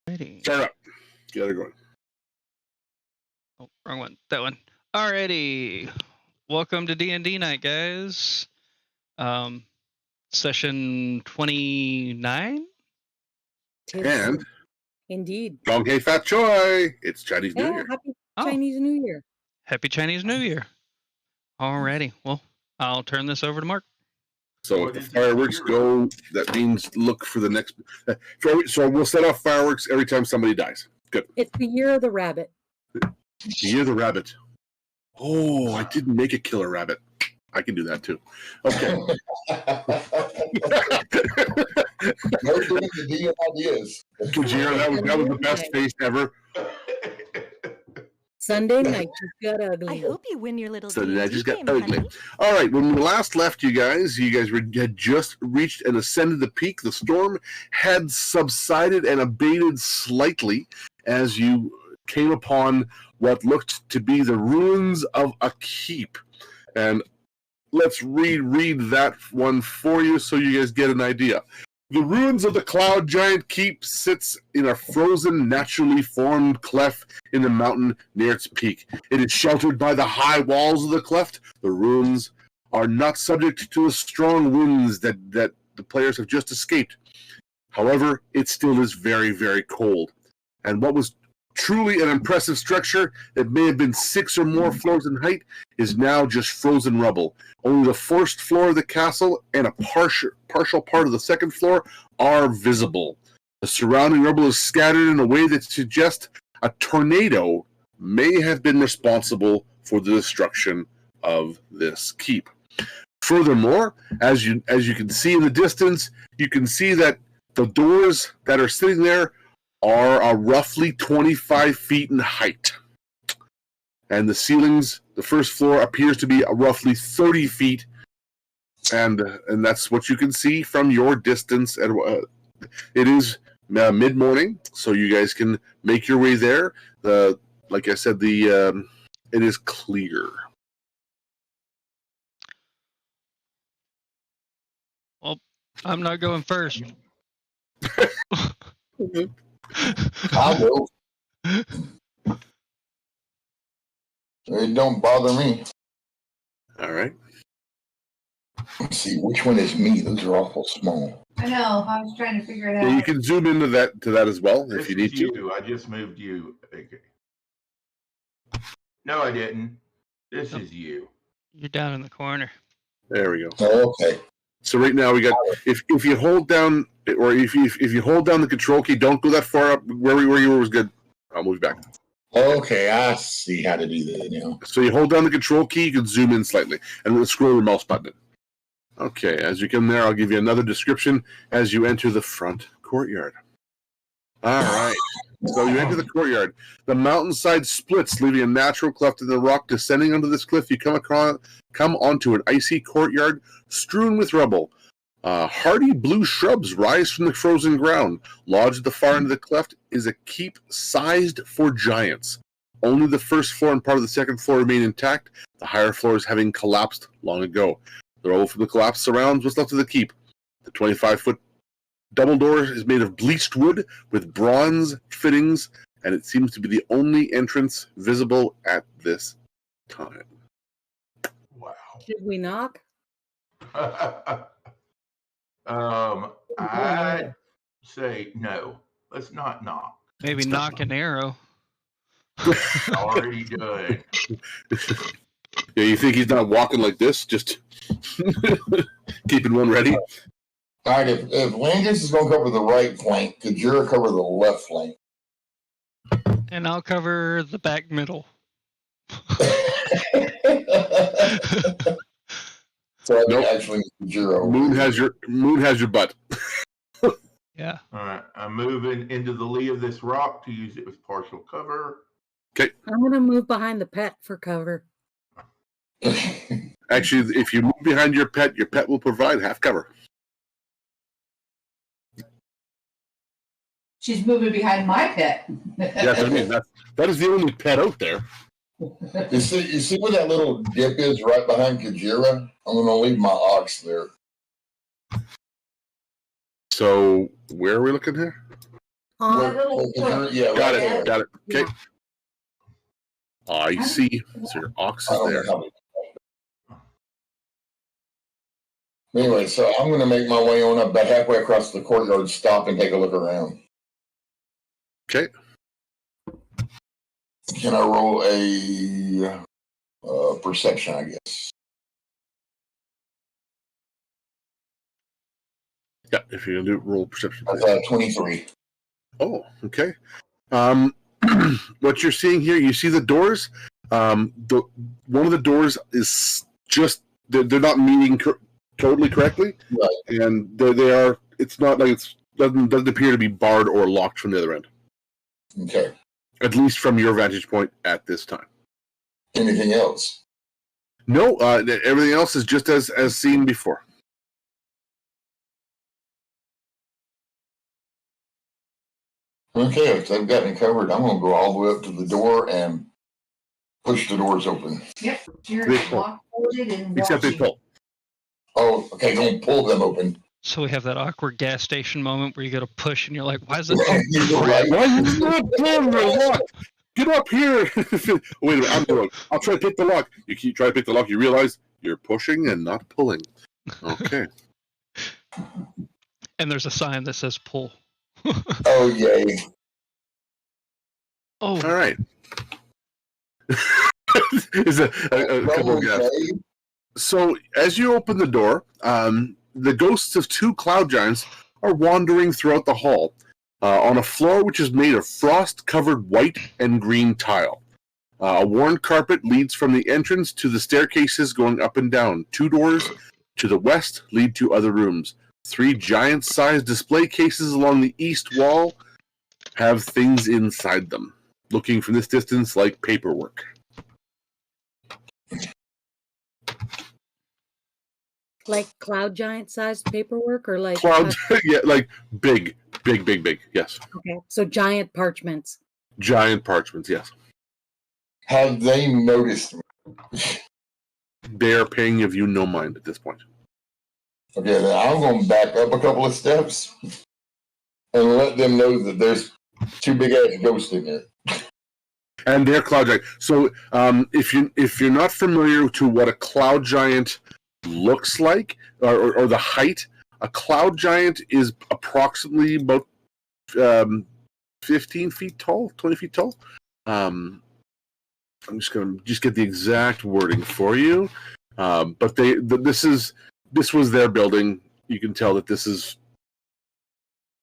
Alrighty. Start up. Get it going. Oh, wrong one. That one. Alrighty. Welcome to D&D night, guys. Session 29. And Indeed. Dong Hei Fat Choi. It's Chinese New Yeah, Year. happy Chinese New Year. Happy Chinese New Year. Alrighty. Well, I'll turn this over to Mark. So if the fireworks go, that means look for the next. So we'll set off fireworks every time somebody dies. Good. It's the year of the rabbit. The year of the rabbit. Oh, I didn't make a killer rabbit. I can do that too. Okay. No doing the DM ideas. Kajira, that was the best face ever. Sunday night just got ugly. I hope you win your little Sunday night D&D just got game, ugly. honey. All right, when we last left you guys had just reached and ascended the peak. The storm had subsided and abated slightly as you came upon what looked to be the ruins of a keep. And let's read that one for you so you guys get an idea. The ruins of the Cloud Giant Keep sits in a frozen, naturally formed cleft in the mountain near its peak. It is sheltered by the high walls of the cleft. The ruins are not subject to the strong winds that the players have just escaped. However, it still is very, very cold. And what was truly an impressive structure that may have been 6 or more floors in height is now just frozen rubble. Only the first floor of the castle and a partial part of the second floor are visible. The surrounding rubble is scattered in a way that suggests a tornado may have been responsible for the destruction of this keep. Furthermore, as you can see in the distance, you can see that the doors that are sitting there are roughly 25 feet in height. And the ceilings, the first floor appears to be roughly 30 feet. And that's what you can see from your distance. And it is mid-morning, so you guys can make your way there. Like I said, it is clear. Well, I'm not going first. I will. It don't bother me. All right. Let's see, which one is me? Those are awful small. I know. I was trying to figure it out. Yeah, you can zoom into that as well if you need to. I just moved you. Okay. No, I didn't. This is you. You're down in the corner. There we go. Oh, okay. So right now we got if you hold down or if you hold down the control key, don't go that far up. Where you were was good. I'll move you back. Okay, I see how to do that now. So you hold down the control key, you can zoom in slightly, and then scroll your mouse button. Okay, as you come there, I'll give you another description as you enter the front courtyard. All right. So you enter the courtyard. The mountainside splits, leaving a natural cleft in the rock. Descending onto this cliff, you come onto an icy courtyard strewn with rubble. Hardy blue shrubs rise from the frozen ground. Lodged at the far end of the cleft is a keep sized for giants. Only the first floor and part of the second floor remain intact, the higher floors having collapsed long ago. The rubble from the collapse surrounds what's left of the keep. The 25-foot double door is made of bleached wood with bronze fittings, and it seems to be the only entrance visible at this time. Wow. Should we knock? I'd say no. Let's not knock. Maybe knock an arrow. Already done. Yeah, you think he's not walking like this, just keeping one ready? All right, if Landis is going to cover the right flank, could Jura cover the left flank? And I'll cover the back middle. So I Nope. actually need Jura. Moon has your butt. Yeah. All right. I'm moving into the lee of this rock to use it as partial cover. I'm going to move behind the pet for cover. Actually, if you move behind your pet will provide half cover. She's moving behind my pet. That's what I mean. That is the only pet out there. You see where that little dip is right behind Kajira? I'm going to leave my ox there. So, where are we looking here? On, Yeah, Got right it. there. Got it. Okay. Yeah. I see. So your ox I is don't there. know how Anyway, so I'm going to make my way on up about halfway across the courtyard, stop and take a look around. Okay. Can I roll a perception, I guess? Yeah. If you're gonna do roll perception. That's 23. Oh, okay. What you're seeing here, you see the doors. One of the doors is just they're not meeting totally correctly, Right. and they are. It's not like doesn't appear to be barred or locked from the other end. Okay. At least from your vantage point at this time. Anything else? No, everything else is just as seen before. Okay, if they've got me covered, I'm going to go all the way up to the door and push the doors open. Yep. You're They pull. locked-boarded and Except they watching. pull. Oh, okay, don't pull them open. So we have that awkward gas station moment where you go to push and you're like, why is it? You're right. Why are you not doing the lock? Get up here! Wait a minute, I'm doing. I'll try to pick the lock. You keep trying to pick the lock. You realize you're pushing and not pulling. Okay. And there's a sign that says pull. Oh, yay. Oh, All right. Is a couple of guys. Okay. So as you open the door, the ghosts of two cloud giants are wandering throughout the hall on a floor which is made of frost-covered white and green tile. A worn carpet leads from the entrance to the staircases going up and down. Two doors to the west lead to other rooms. Three giant-sized display cases along the east wall have things inside them, looking from this distance like paperwork. like cloud giant sized paperwork or like Cloud, yeah, like big, yes. okay. So giant parchments. Giant parchments, yes. Have they noticed me? They are paying of you no mind at this point. Okay, then I'm going to back up a couple of steps and let them know that there's two big ass ghosts in there. And they're cloud giant. So if you're not familiar to what a cloud giant looks like or the height, a cloud giant is approximately about 15 feet tall, 20 feet tall. I'm just gonna get the exact wording for you. But this was their building. You can tell that this is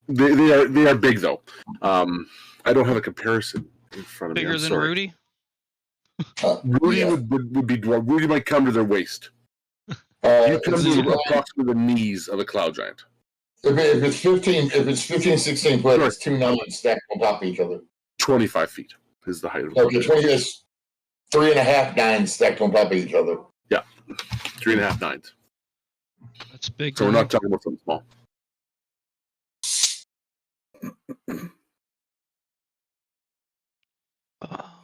they are big though. I don't have a comparison in front of me. bigger I'm than sorry. Rudy? Rudy Yeah. would be dwarf. Rudy might come to their waist. You come to approximately the knees of a cloud giant. If it's 15, 16 foot, Sure. it's 2 9s stacked on top of each other. 25 feet is the height of a Okay, cloud giant. 20 is 3.5 9s stacked on top of each other. 3.5 nines. That's big. So we're man. not talking about something small.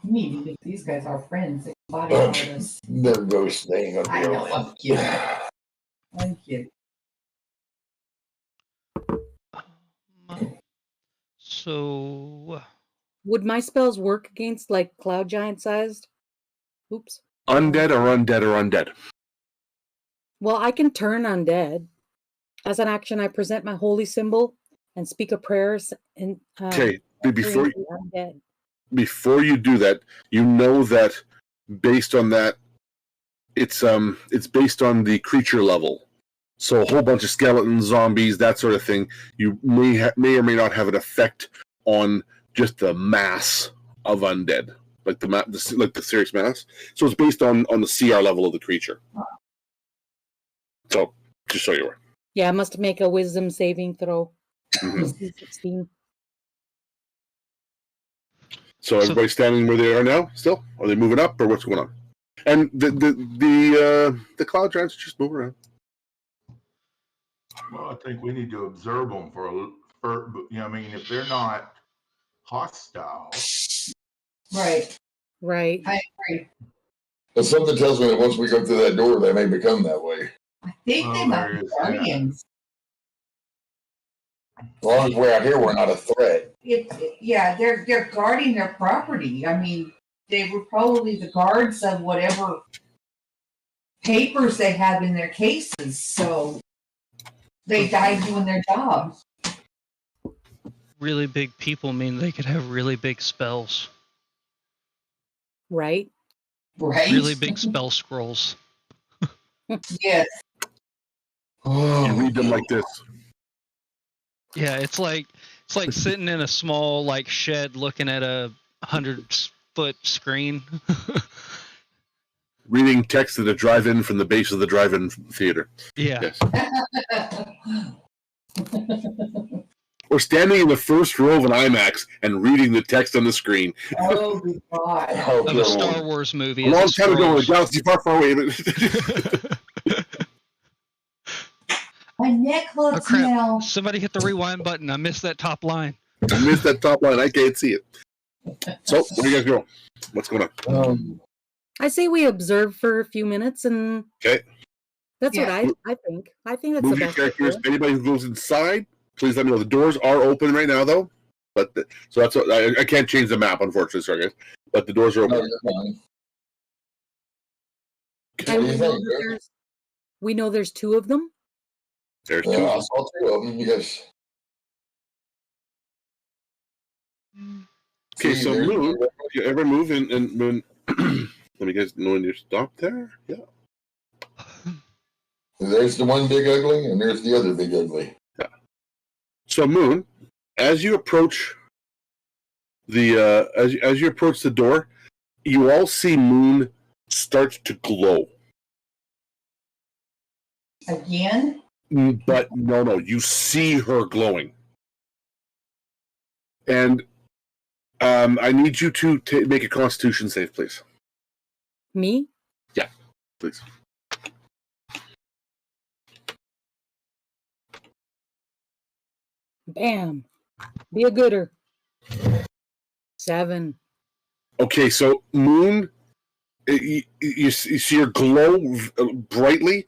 You need to think these guys are friends. They body artists. They're ghosts. They ain't gonna I be know, real. I'm kidding. I'm kidding. So Would my spells work against like cloud giant sized? Oops. Undead or undead or undead. Well, I can turn undead. As an action, I present my holy symbol and speak a prayer. And Okay, before undead. before you do that, you know that based on that, it's based on the creature level. So a whole bunch of skeletons, zombies, that sort of thing. You may or may not have an effect on just the mass of undead, like the serious mass. So it's based on the CR level of the creature. So just so you were. Yeah, I must make a wisdom saving throw. Mhm. DC 16. So everybody's standing where they are now. Still, are they moving up or what's going on? And the cloud giants just move around. Well, I think we need to observe them I mean, if they're not hostile. Right. Right. I agree. But something tells me that once we go through that door, they may become that way. I think they Oh, might there be is that. guardians. As long as we're out here, we're not a threat. Yeah, they're guarding their property. I mean, they were probably the guards of whatever papers they have in their cases, so they died doing their job. Really big people mean they could have really big spells. Right? Right? Really big spell scrolls. Yes. You read them like this. Yeah, it's like sitting in a small like shed looking at a 100-foot screen. Reading text at a drive-in from the base of the drive-in theater. Yeah. Yes. Or standing in the first row of an IMAX and reading the text on the screen. Oh, God. Of a Star Wars movie. A long time ago in a galaxy far, far away. My neck Oh hurts crap! now. Somebody hit the rewind button. I missed that top line. I missed that top line. I can't see it. So, where do you guys go? What's going on? I say we observe for a few minutes, and Okay. that's what I think. I think that's Move the your best characters. idea. Anybody who goes inside, please let me know. The doors are open right now, though. But so that's what, I can't change the map, unfortunately, sorry guys. But the doors are No, open. you're fine. And What do you we know think, that Greg? we know there's two of them. There's Yeah, two. I saw two of them. Yes. Okay, See, so there's- move. You ever move and when? Let me guys know when you stop there. Yeah. There's the one big ugly, and there's the other big ugly. So Moon, as you approach the as you approach the door, you all see Moon start to glow. Again? But no, you see her glowing. And I need you to make a Constitution save, please. Me? Please. Bam. Be a gooder. 7. Okay, so Moon, you see her glow brightly,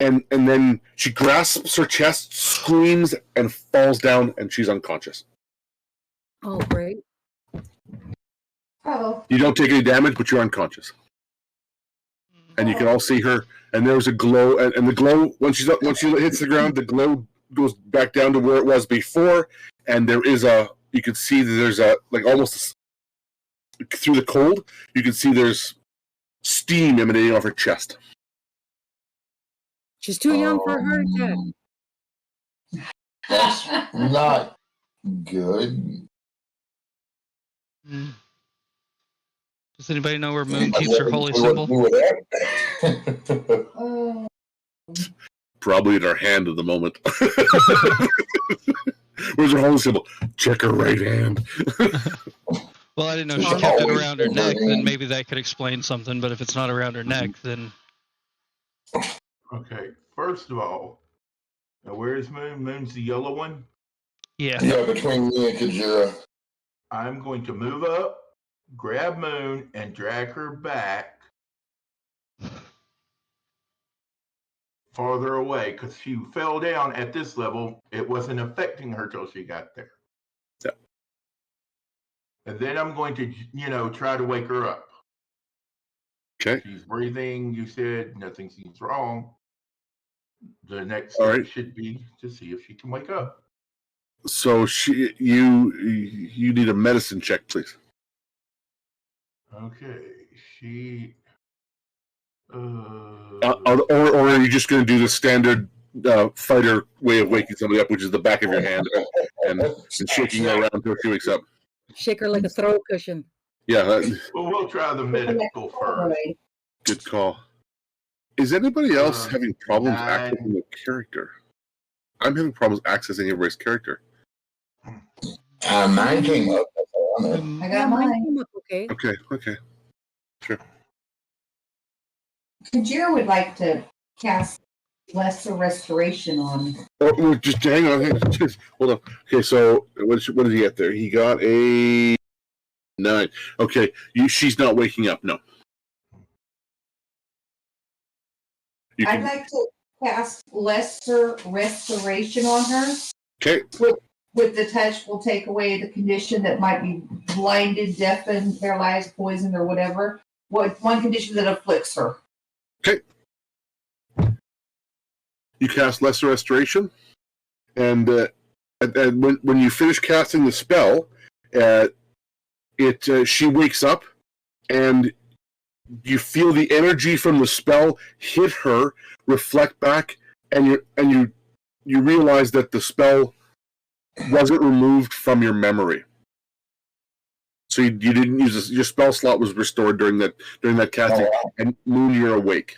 and then she grasps her chest, screams, and falls down, and she's unconscious. Oh, great. Oh, You don't take any damage, but you're unconscious. And you can all see her, and there's a glow, and the glow, once she hits the ground, the glow goes back down to where it was before, and there is you can see that there's like almost through the cold, you can see there's steam emanating off her chest. She's too young for a heart attack. That's not good. Does anybody know where Moon keeps her holy symbol? oh. Probably in her hand at the moment. Where's her holy symbol? Check her right hand. Well, I didn't know she She's kept it always around her in her neck. Then hand. maybe that could explain something. But if it's not around her neck, then Okay, first of all, now where's Moon? Moon's the yellow one. yeah. Yeah, between me and Kajira. I'm going to move up, grab Moon, and drag her back farther away because she fell down at this level. It wasn't affecting her till she got there. Yeah. And then I'm going to, try to wake her up. Okay. She's breathing. You said nothing seems wrong. The next All step right. should be to see if she can wake up. So you need a medicine check, please. Okay, she. Or are you just going to do the standard fighter way of waking somebody up, which is the back of your hand and shaking her around until she wakes up? Shake her like a throw cushion. Yeah, Well, we'll try the medical first. good call. Is anybody else Uh, having problems 9. accessing a character? I'm having problems accessing everybody's character. Mine came up. That's all I know. I Yeah, got mine. came up okay. Okay. Kajira would like to cast lesser restoration on. Oh, just hang on. Just hold on. Okay, so what did he get there? He got a 9. Okay, she's not waking up. No. You I'd can, like to cast lesser restoration on her. okay. with the touch will take away the condition that might be blinded, deafened, paralyzed, poisoned, or whatever. What one condition that afflicts her? Okay. You cast Lesser Restoration, and when you finish casting the spell, she wakes up, and you feel the energy from the spell hit her, reflect back, and you realize that the spell wasn't removed from your memory. So you didn't use this, your spell slot was restored during that casting, and Moon, you're awake.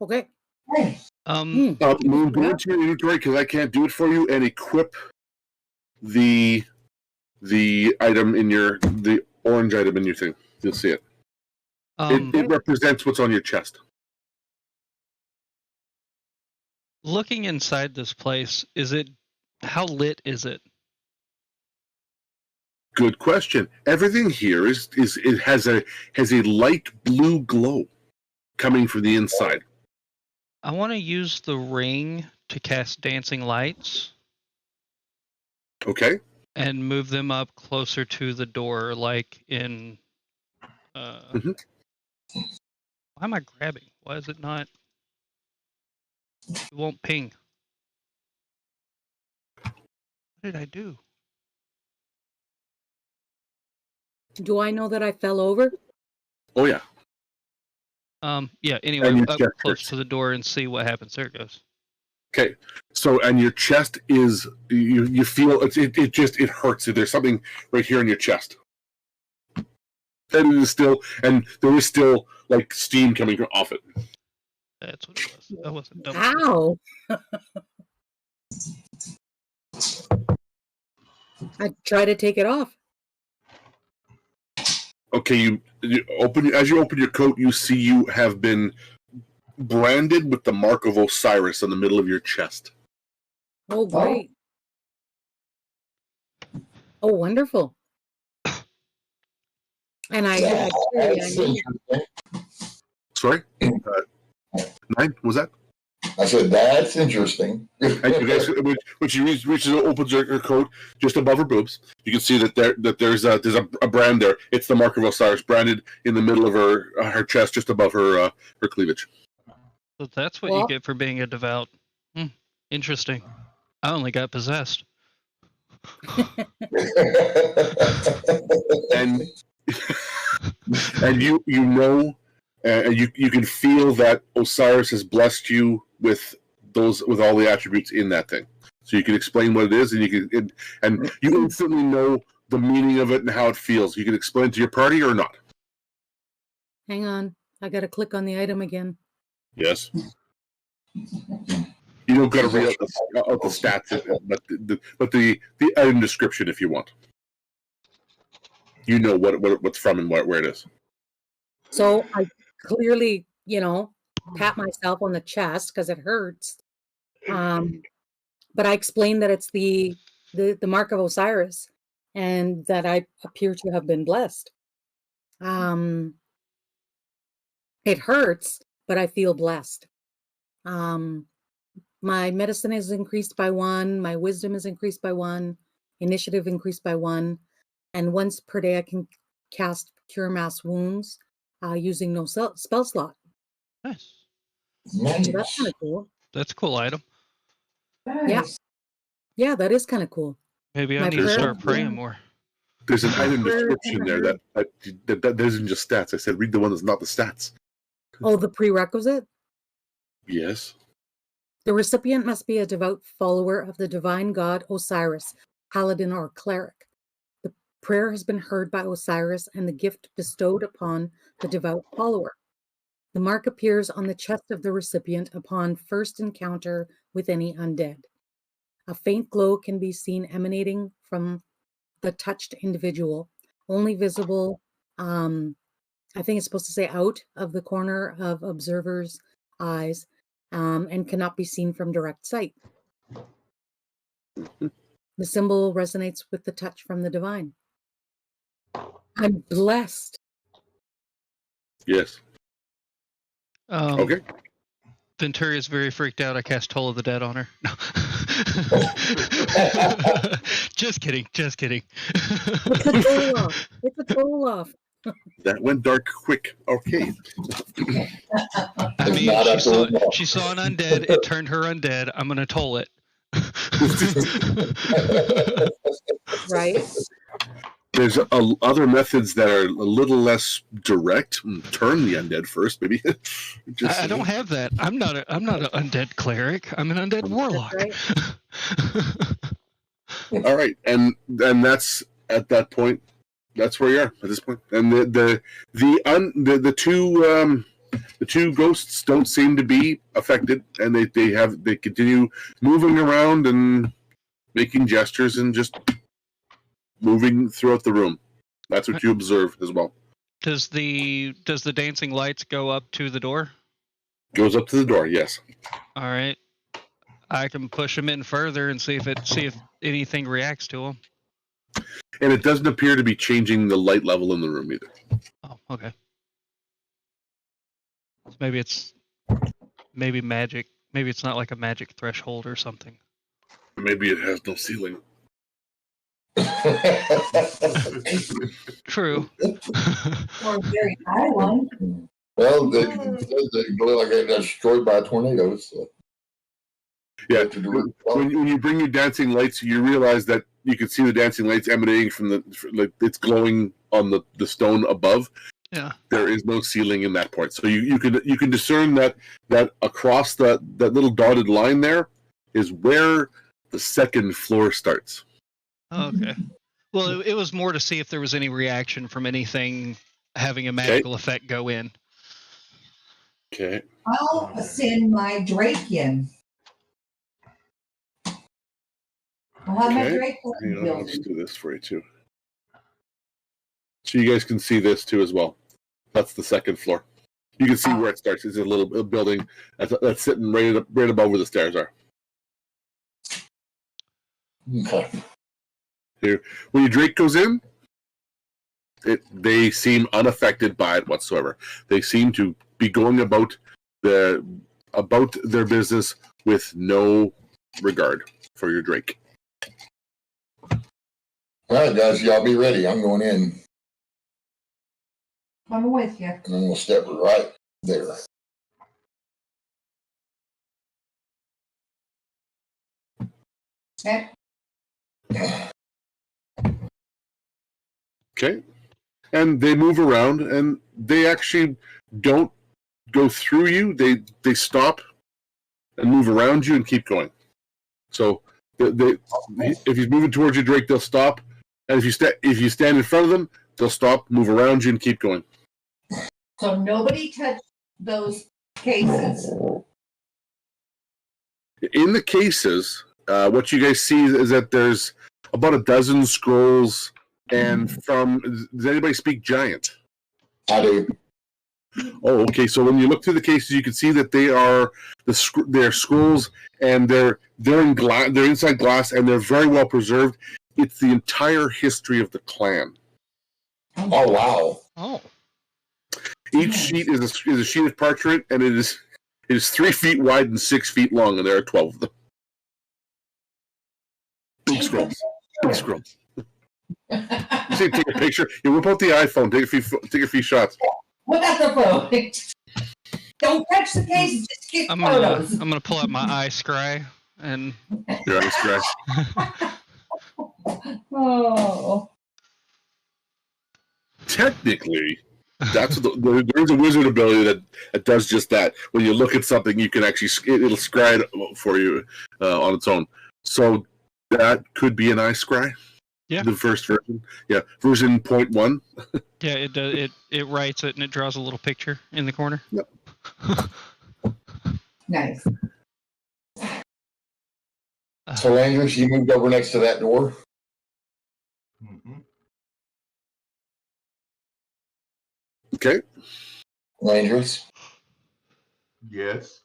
Okay. Hey. Moon, go into your inventory because I can't do it for you, and equip the item in the orange item in your thing. You'll see it. It represents what's on your chest. Looking inside this place, how lit is it? Good question. Everything here it has a light blue glow coming from the inside. I want to use the ring to cast dancing lights. Okay. And move them up closer to the door, like in. Why am I grabbing? Why is it not? It won't ping. What did I do? Do I know that I fell over? Oh yeah. Yeah. Anyway, up close to the door and see what happens. There it goes. Okay. So, and your chest is you feel it hurts. There's something right here in your chest. And it is still, and there is still like steam coming off it. That's what it was. That wasn't dumb. Ow! I try to take it off. Okay, you open your coat. You see you have been branded with the mark of Osiris on the middle of your chest. Oh, great! Oh, wonderful! And I Sorry, 9 was that? I said that's interesting. And you guys, when she reaches and opens her coat just above her boobs, you can see that there's a brand there. It's the mark of Osiris branded in the middle of her chest, just above her cleavage. So that's what you get for being a devout. Interesting. I only got possessed. and you know, you can feel that Osiris has blessed you with all the attributes in that thing. So you can explain what it is, and you instantly know the meaning of it and how it feels. You can explain it to your party or not. Hang on, I got to click on the item again. Yes. You don't got to read out the stats, but the item description if you want. You know what's from and where it is. So I clearly, pat myself on the chest because it hurts. But I explained that it's the mark of Osiris and that I appear to have been blessed. It hurts, but I feel blessed. My medicine is increased by 1. My wisdom is increased by 1. Initiative increased by 1. And once per day, I can cast Cure Mass Wounds using no spell slot. Nice. So that's kind of cool. That's a cool item. Nice. Yeah, that is kind of cool. Maybe I need to start praying more. There's an item description there that isn't just stats. I said read the one that's not the stats. Oh, the prerequisite? Yes. The recipient must be a devout follower of the divine god Osiris, paladin or cleric. The prayer has been heard by Osiris and the gift bestowed upon the devout follower. The mark appears on the chest of the recipient upon first encounter with any undead. A faint glow can be seen emanating from the touched individual, only visible, I think it's supposed to say out of the corner of observer's eyes, and cannot be seen from direct sight. The symbol resonates with the touch from the divine. I'm blessed. Yes. Okay. Venturi is very freaked out. I cast Toll of the Dead on her. No. Just kidding. Just kidding. It's a toll off. It's a toll off. That went dark quick. Okay. I mean, she saw an undead. It turned her undead. I'm going to toll it. Right. There's other methods that are a little less direct. Turn the undead first, maybe. I don't have that. I'm not an undead cleric. I'm an undead warlock. Right. All right, and that's at that point. That's where you are at this point. And the two ghosts don't seem to be affected, and they continue moving around and making gestures and just moving throughout the room. That's what you observe as well. Does the dancing lights go up to the door? Goes up to the door, yes. All right. I can push him in further and see if anything reacts to him. And it doesn't appear to be changing the light level in the room either. Oh, okay. Maybe it's magic. Maybe it's not like a magic threshold or something. Maybe it has no ceiling. True. Or a very high one. Well, they look like they got destroyed by a tornado. So. Yeah. When you bring your dancing lights, you realize that you can see the dancing lights emanating from it's glowing on the stone above. Yeah. There is no ceiling in that part, so you can discern that across that little dotted line there is where the second floor starts. Okay. Well, it was more to see if there was any reaction from anything having a magical effect go in. Okay. I'll send my Drake in. I'll have my Drake Hang on, I'll just do this for you too. So you guys can see this too as well. That's the second floor. You can see where it starts. It's a little building that's sitting right above where the stairs are. Okay. Here, when your Drake goes in, they seem unaffected by it whatsoever. They seem to be going about their business with no regard for your Drake. All right, guys, y'all be ready. I'm going in. I'm with you. And I'm going to step right there. Okay. Okay. And they move around, and they actually don't go through you. They stop and move around you and keep going. So if he's moving towards you, Drake, they'll stop. And if you stand in front of them, they'll stop, move around you, and keep going. So nobody touched those cases. In the cases, what you guys see is that there's about a dozen scrolls. And does anybody speak Giant? I do. Oh, okay. So when you look through the cases, you can see that they're scrolls, and they're in glass. They're inside glass, and they're very well preserved. It's the entire history of the clan. Oh wow! Oh. Each sheet is a sheet of parchment, and it is 3 feet wide and 6 feet long, and there are 12 of them. Big scrolls. Big scrolls. You say take a picture. You whip out the iPhone. Take a few shots. What got the phone? Don't touch the cases. Just get photos. I'm gonna pull out my eye scry and. Your eye scry. Oh. Technically, there's a wizard ability that does just that. When you look at something, you can actually it'll scry it for you on its own. So that could be an eye scry. Yeah. The first version. Yeah. Version 0.1. Yeah, it does. It writes it and it draws a little picture in the corner. Yep. Nice. So, Landers, you moved over next to that door. Mm-hmm. Okay. Landers, Yes.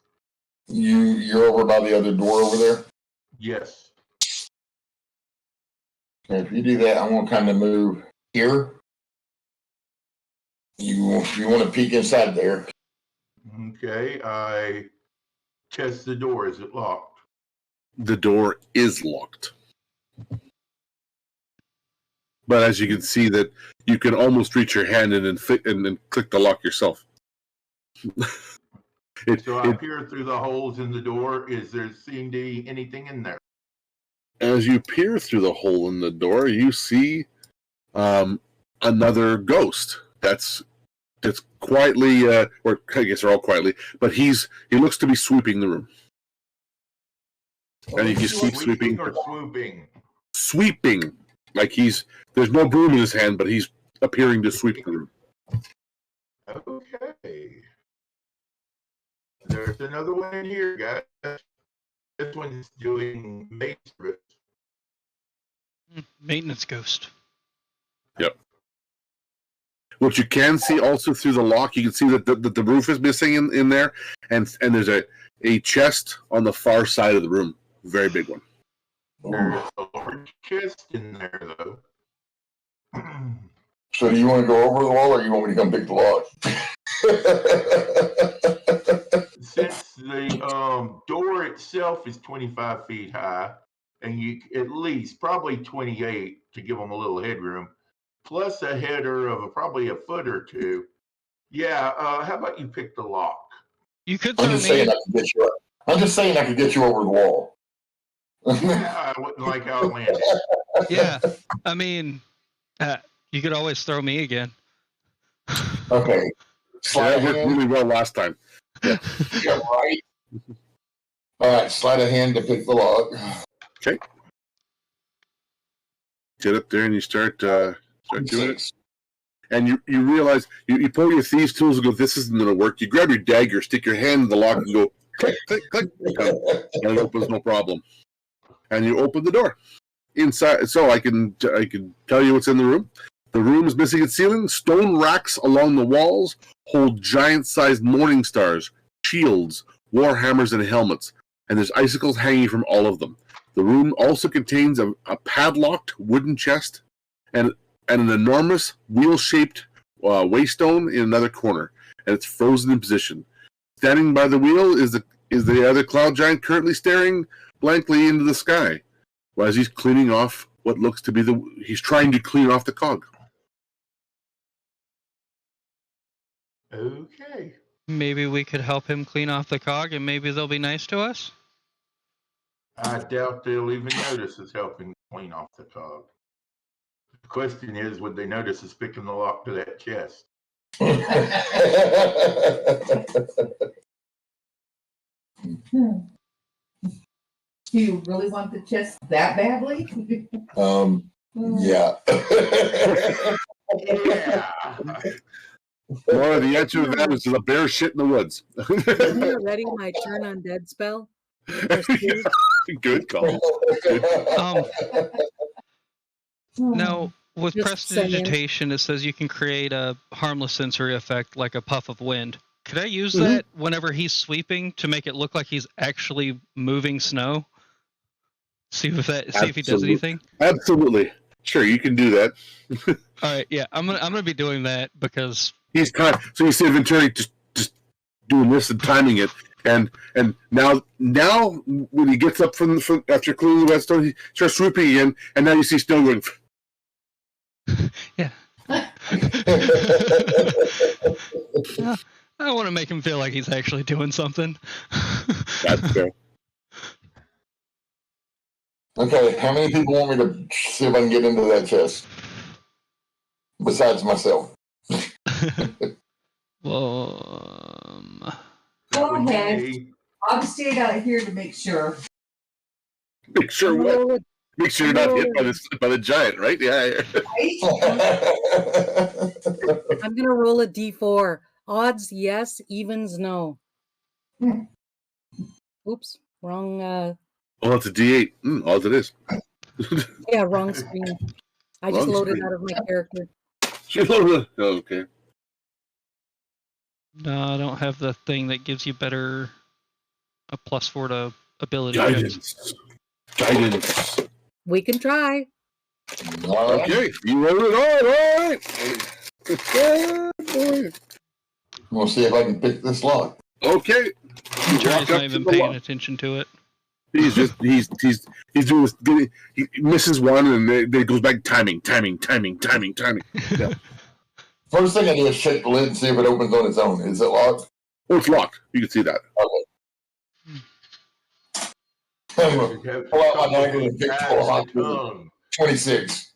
you're over by the other door over there. Yes. Okay, if you do that, I'm going to kind of move here. You want to peek inside there. Okay. I test the door. Is it locked? The door is locked. But as you can see that you can almost reach your hand in and click the lock yourself. So I peer through the holes in the door. Is there seem to be anything in there? As you peer through the hole in the door, you see another ghost. That's quietly, or I guess they're all quietly, but he looks to be sweeping the room. And you can see Sweeping or swooping? Sweeping. Like there's no broom in his hand, but he's appearing to sweep the room. Okay. There's another one in here, guys. This one's doing maintenance. Maintenance ghost. Yep. What you can see also through the lock, you can see that the roof is missing in there, and there's a chest on the far side of the room. Very big one. There's a large chest in there, though. So do you want to go over the wall, or you want me to come pick the lock? Since the door itself is 25 feet high, and you at least probably 28 to give them a little headroom, plus a header of probably a foot or two. Yeah, how about you pick the lock? You could I'm throw just me. saying I could get you. I'm just saying I could get you over the wall. I wouldn't like how it landed. Yeah, I mean, you could always throw me again. Okay. Slide That worked hand. really well last time. Yeah, right. All right, slide a hand to pick the lock. Okay. Get up there and you start doing it. And you realize, you pull your thieves' tools and go, this isn't going to work. You grab your dagger, stick your hand in the lock and go, click, click, click. And it opens no problem. And you open the door. Inside, so I can tell you what's in the room. The room is missing its ceiling. Stone racks along the walls hold giant-sized morning stars, shields, war hammers, and helmets. And there's icicles hanging from all of them. The room also contains a padlocked wooden chest and an enormous wheel-shaped waystone in another corner, and it's frozen in position. Standing by the wheel is the other cloud giant currently staring blankly into the sky, as he's cleaning off what looks to be he's trying to clean off the cog. Okay. Maybe we could help him clean off the cog, and maybe they'll be nice to us. I doubt they'll even notice us helping clean off the cog. The question is, would they notice us picking the lock to that chest? Do you really want the chest that badly? Yeah. Yeah. Laura, the answer to that is the bear shit in the woods. Isn't it ready my turn on dead spell? Good call. Now, with Just saying. prestidigitation, it says you can create a harmless sensory effect like a puff of wind. Could I use that whenever he's sweeping to make it look like he's actually moving snow? See if he does anything. Absolutely. Sure, you can do that. All right, yeah, I'm gonna be doing that because He's kind of, so you see Venturi just doing this and timing it, and now when he gets up from after cleaning the whetstone, he starts swooping again, and now you see Snow going. yeah. I want to make him feel like he's actually doing something. That's fair. Okay, how many people want me to see if I can get into that chest? Besides myself. Well, Go ahead. I'll just stay out here to make sure. Make sure what? Make sure you're not hit by the giant, right? Yeah. I'm going to roll a d4. Odds, yes. Evens, no. Oops. Wrong. Oh, it's a D8. Odds it is. Yeah, wrong screen. I just loaded out of my character. Oh, okay. no, I don't have the thing that gives you a +4 to ability. Guidance. We can try. All right. Okay, you roll it all right. We'll see if I can pick this lock. Okay. Charlie's not even paying attention to it. He's just he's doing this. He misses one and then goes back timing. Yeah. First thing I do is check the lid and see if it opens on its own. Is it locked? Oh, it's locked. You can see that. Okay. Pull out my dagger and pick 26.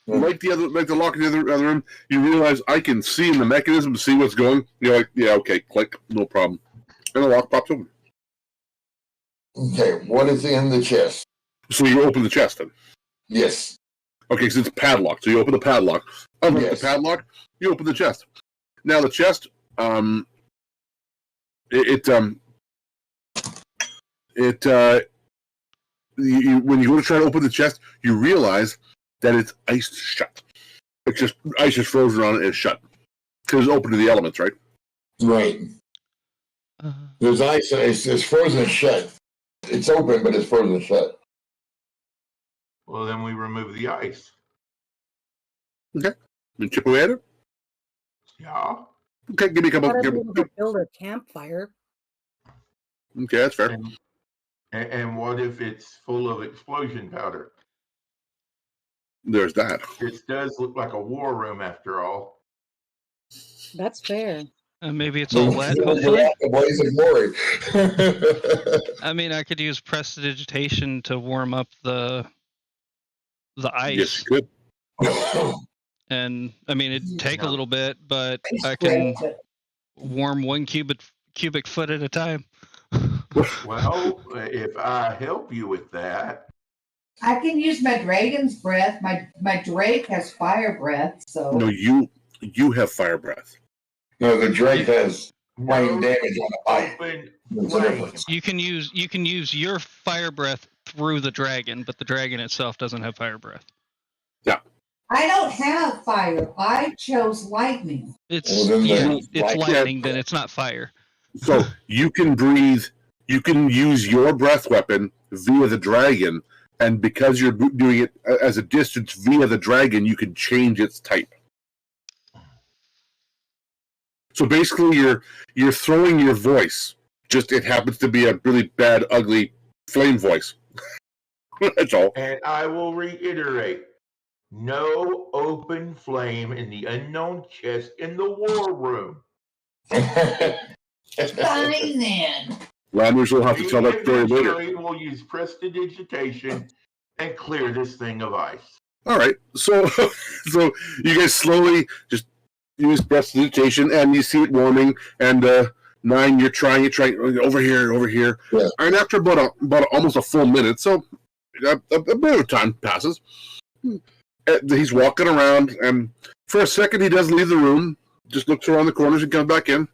Like the lock in the other room, you realize I can see in the mechanism to see what's going. You're like, yeah, okay, click, no problem. And the lock pops open. Okay, what is in the chest? So you open the chest then? Yes. Okay, because it's padlocked. So you open the padlock. Unlock the padlock, you open the chest. Now the chest, when you go to try to open the chest, you realize that it's iced shut. It's just ice is frozen on it and it's shut. Because it's open to the elements, right? Right. There's ice, it's frozen shut. It's open, but it's frozen shut. Well, then we remove the ice. Okay. And chip away at it? Yeah. Okay, give me a couple. Build a campfire. Okay, that's fair. And what if it's full of explosion powder? There's that. It does look like a war room after all. That's fair. Maybe it's all wet. Hopefully. A blaze of glory. I mean, I could use prestidigitation to warm up the ice. Yes, you could. And I mean, it'd take a little bit, but I can warm one cubic foot at a time. Well, if I help you with that, I can use my dragon's breath. My drake has fire breath, so No, you have fire breath. No, the drake has flame damage on the bite. open flame. You can use your fire breath through the dragon, but the dragon itself doesn't have fire breath. Yeah. I don't have fire. I chose lightning. It's Well, lightning, then it's not fire. So you can breathe. You can use your breath weapon via the dragon, and because you're doing it as a distance via the dragon, you can change its type. So basically, you're throwing your voice. Just it happens to be a really bad, ugly flame voice. That's all. And I will reiterate, no open flame in the unknown chest in the war room. Fine then. Landers will have to tell that story later. We'll use prestidigitation and clear this thing of ice. All right. So you guys slowly just use prestidigitation, and you see it warming. And 9, you're trying over here. Yeah. And after about almost a full minute, so a bit of time passes. He's walking around, and for a second he doesn't leave the room. Just looks around the corners and comes back in.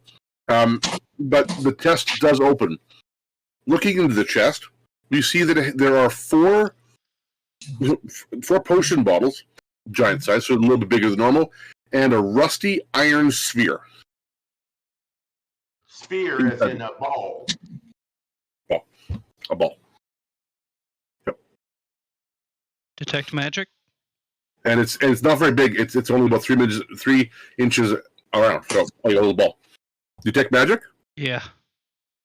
But the chest does open. Looking into the chest, you see that there are four potion bottles, giant size, so a little bit bigger than normal, and a rusty iron sphere. Sphere as in a ball. A ball. Yep. Detect magic? And it's not very big. It's only about 3 inches around. So like a little ball. Detect magic? Yeah.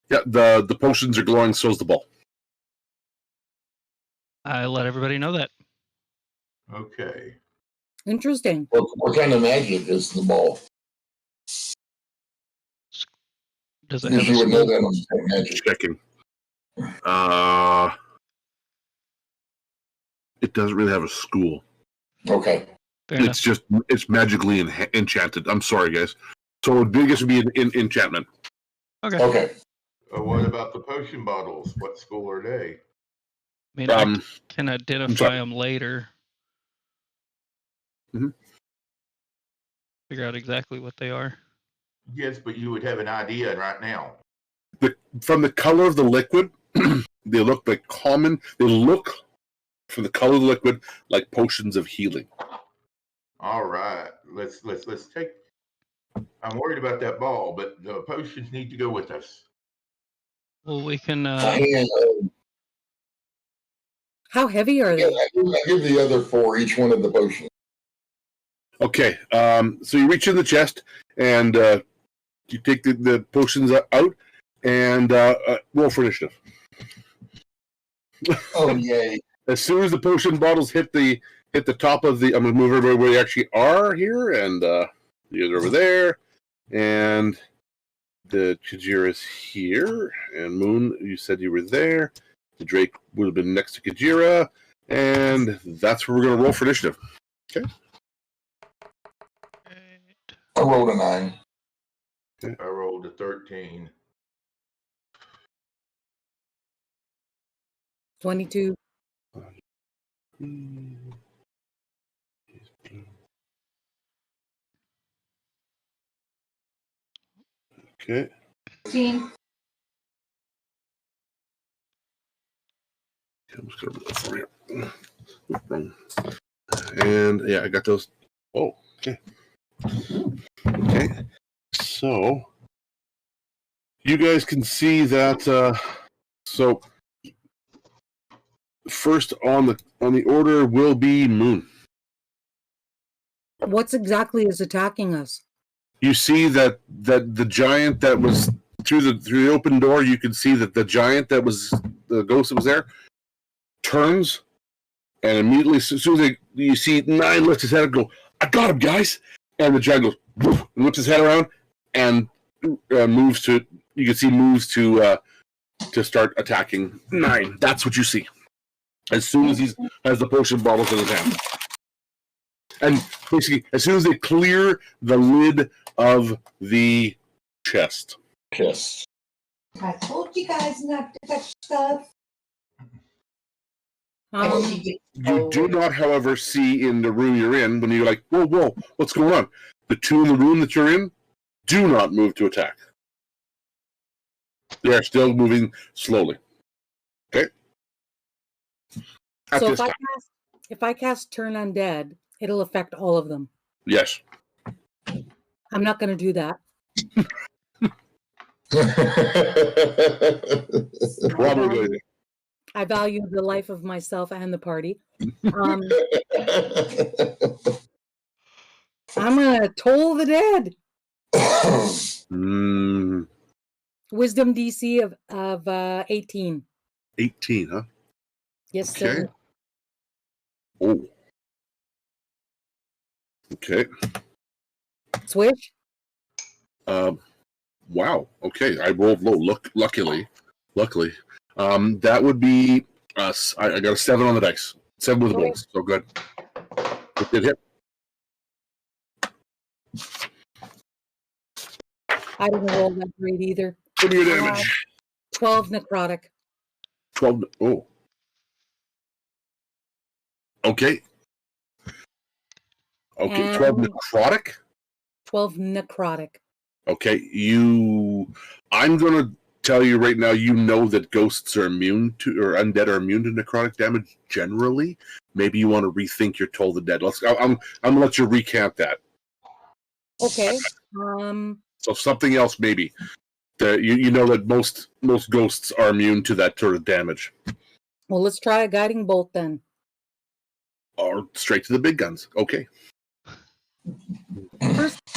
Yeah, the potions are glowing, so's the ball. I let everybody know that. Okay. Interesting. What kind of magic is the ball? Does it have You a would know school? that on Detect magic. Checking. It doesn't really have a school. Okay. Fair enough. It's magically enchanted. I'm sorry, guys. So the biggest would be an enchantment. Okay. What about the potion bottles? What school are they? I mean, I can identify them later. Mhm. Figure out exactly what they are. Yes, but you would have an idea right now. From the color of the liquid, they look like common. They look, from the color of the liquid, like potions of healing. All right. Let's take. I'm worried about that ball, but the potions need to go with us. Well, we can. How heavy are they? I give the other 4 each one of the potions. Okay, so you reach in the chest, and You take the potions out and roll for initiative. Oh, yay. As soon as the potion bottles hit the top of the, I'm going to move everybody where you actually are here, and you guys are over there, and the Kajira's here, and Moon, you said you were there. The Drake would have been next to Kajira, and that's where we're going to roll for initiative. Okay. I rolled a 9. I rolled a 13. 22. Okay. 15. I'm just gonna roll for you. And yeah, I got those. Oh, okay. Okay. So you guys can see that. So first on the order will be Moon. What exactly is attacking us? You see that the giant that was through the open door. You can see that the giant that was the ghost that was there turns, and immediately as soon as you see 9 lift his head and go, "I got him, guys!" And the giant goes woof, and whips his head around and moves to. You can see moves to start attacking 9. That's what you see as soon as he has the potion bottles in his hand. And basically, as soon as they clear the lid of the chest. Yes. I told you guys not to touch stuff. You do not, however, see in the room you're in, when you're like, whoa, what's going on? The 2 in the room that you're in do not move to attack. They are still moving slowly. Okay? At So this time. if I cast Turn Undead, it'll affect all of them. Yes. I'm not going to do that. Probably. I value the life of myself and the party. I'm going to toll the dead. Wisdom DC of 18. 18, huh? Yes, Okay. sir. Oh. Okay. Swish? Wow. Okay. I rolled low. Luckily. That would be us. I got a 7 on the dice. 7 with the Okay. bonus. So good. It did hit. I didn't roll that great either. What are your damage? 12 necrotic. 12. Oh. Okay. Okay. 12 And- necrotic? 12 necrotic. Okay. I'm going to tell you right now, you know that ghosts are immune to, or undead are immune to necrotic damage generally. Maybe you want to rethink your Toll the Dead. I'm going to let you recant that. Okay. So something else, maybe. You know that most ghosts are immune to that sort of damage. Well, let's try a guiding bolt then. Or straight to the big guns. Okay.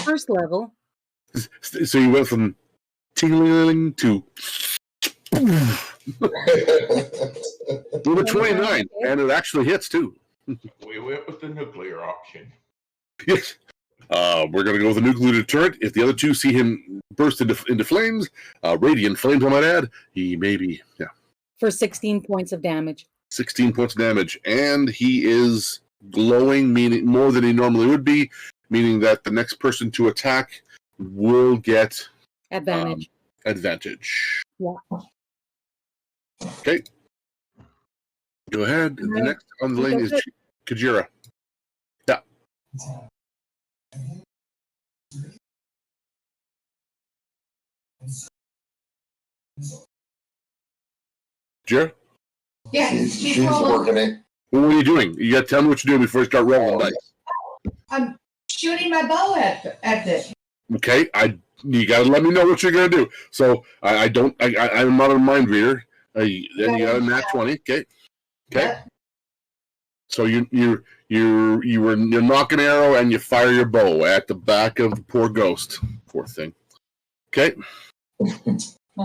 First level. So you went from tingling to with a 29, and it actually hits too. We went with the nuclear option. Yes. We're going to go with a nuclear deterrent. If the other 2 see him burst into flames, radiant flames, I might add, he may be, For 16 points of damage. 16 points of damage. And he is glowing, meaning more than he normally would be, meaning that the next person to attack will get Advantage. Advantage. Yeah. Okay. Go ahead. The next on the lane is Kajira. Yeah. Kajira? Yeah, She's working it. Well, what are you doing? You got to tell me what you're doing before you start rolling dice. I'm shooting my bow at this. Okay, you got to let me know what you're going to do. So I'm not a mind reader. Then you got a nat 20. Okay. Yep. So you're knocking an arrow and you fire your bow at the back of the poor ghost. Poor thing. Okay. Uh-huh.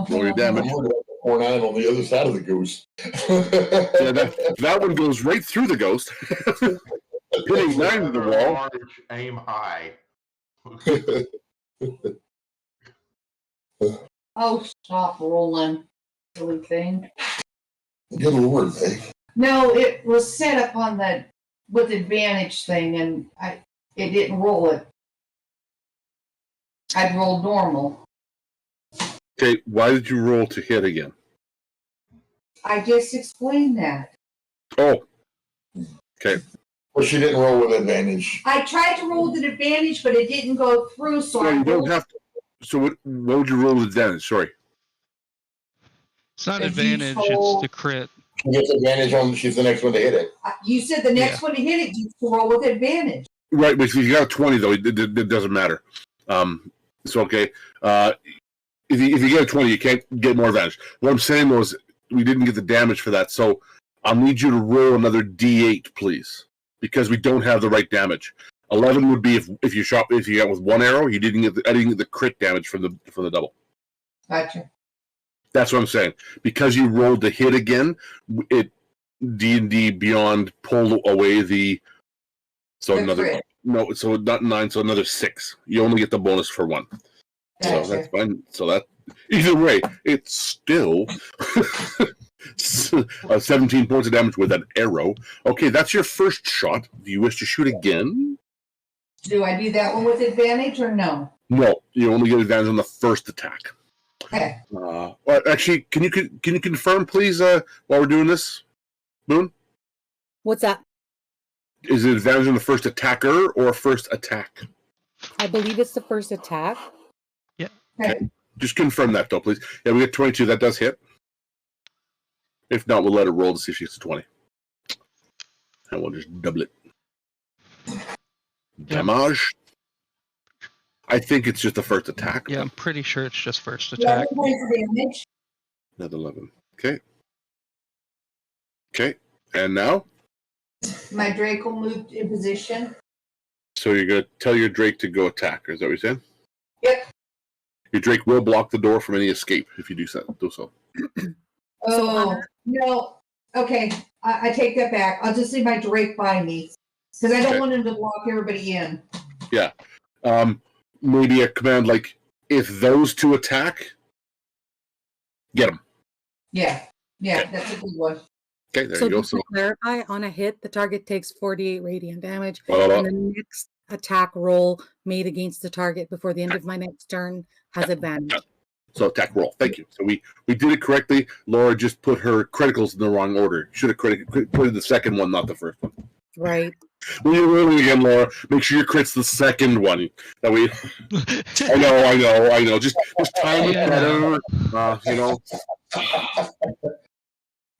Roll your damage. 4-9 on the other side of the ghost. Yeah, that one goes right through the ghost. Hitting 9 to the wall. Large, aim high. Oh, stop rolling, silly thing. Good Lord, Meg. No, it was set up on the with advantage thing, and it didn't roll it. I'd rolled normal. Okay, why did you roll to hit again? I just explained that. Oh. Okay. Well, she didn't roll with advantage. I tried to roll with advantage, but it didn't go through, so No, I you don't rolled. have to. So what would you roll with advantage? Sorry. It's not If you advantage, roll- it's the crit. She gets advantage on. She's the next one to hit it. You said the next one to hit it, you roll with advantage. Right, but if you got a 20, though, it doesn't matter. It's okay. If you get a 20, you can't get more advantage. What I'm saying was we didn't get the damage for that, so I'll need you to roll another D8, please, because we don't have the right damage. 11 would be if you got with one arrow, I didn't get the crit damage from the double. Gotcha. That's what I'm saying. Because you rolled the hit again, it D&D Beyond pulled away the Crit. No, so not 9, so another 6. You only get the bonus for 1. Gotcha. So that's fine. So that either way, it's still 17 points of damage with an arrow. Okay, that's your first shot. Do you wish to shoot again? Do I do that one with advantage or no? No, you only get advantage on the first attack. Okay. Well, actually, can you confirm, please, while we're doing this, Moon? What's that? Is it advantage on the first attacker or first attack? I believe it's the first attack. Okay. Just confirm that, though, please. Yeah, we got 22. That does hit. If not, we'll let it roll to see if she gets a 20. And we'll just double it. Damage. I think it's just the first attack. Yeah, I'm pretty sure it's just first 11 attack. points of damage. Another 11. Okay. Okay. And now? My Drake will move in position. So you're going to tell your Drake to go attack. Is that what you're saying? Yep. Your Drake will block the door from any escape if you do so. Oh, no. Okay. I take that back. I'll just leave my Drake by me. Because I don't want him to lock everybody in. Yeah. Maybe a command like, if those two attack, get them. Yeah. Yeah, Okay. that's a good one. Okay, there So you go. just to clarify, on a hit, the target takes 48 radiant damage, Blah, blah, and blah. the next attack roll made against the target before the end of my next turn has advantage. So attack roll. Thank you. So we did it correctly. Laura just put her criticals in the wrong order. Should have put the second one, not the first one. Right. When you're rolling again, Laura, make sure your crit's the second one. That way. I know. Just time it better.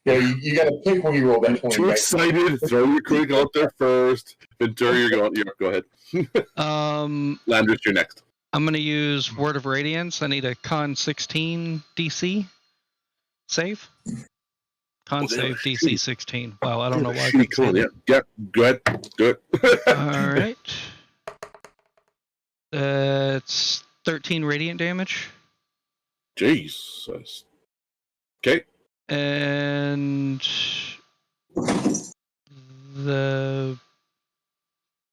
Yeah, you got to pick when you roll that 20. Too excited. Throw your critic out there first. Ventura, you're going. Yeah, go ahead. Landris, you're next. I'm going to use Word of Radiance. I need a Con 16 DC save. Con save DC 16. Wow, I don't know why I couldn't say that. Yeah, go ahead. Do it. All right. That's 13 radiant damage. Jesus. Okay. And the...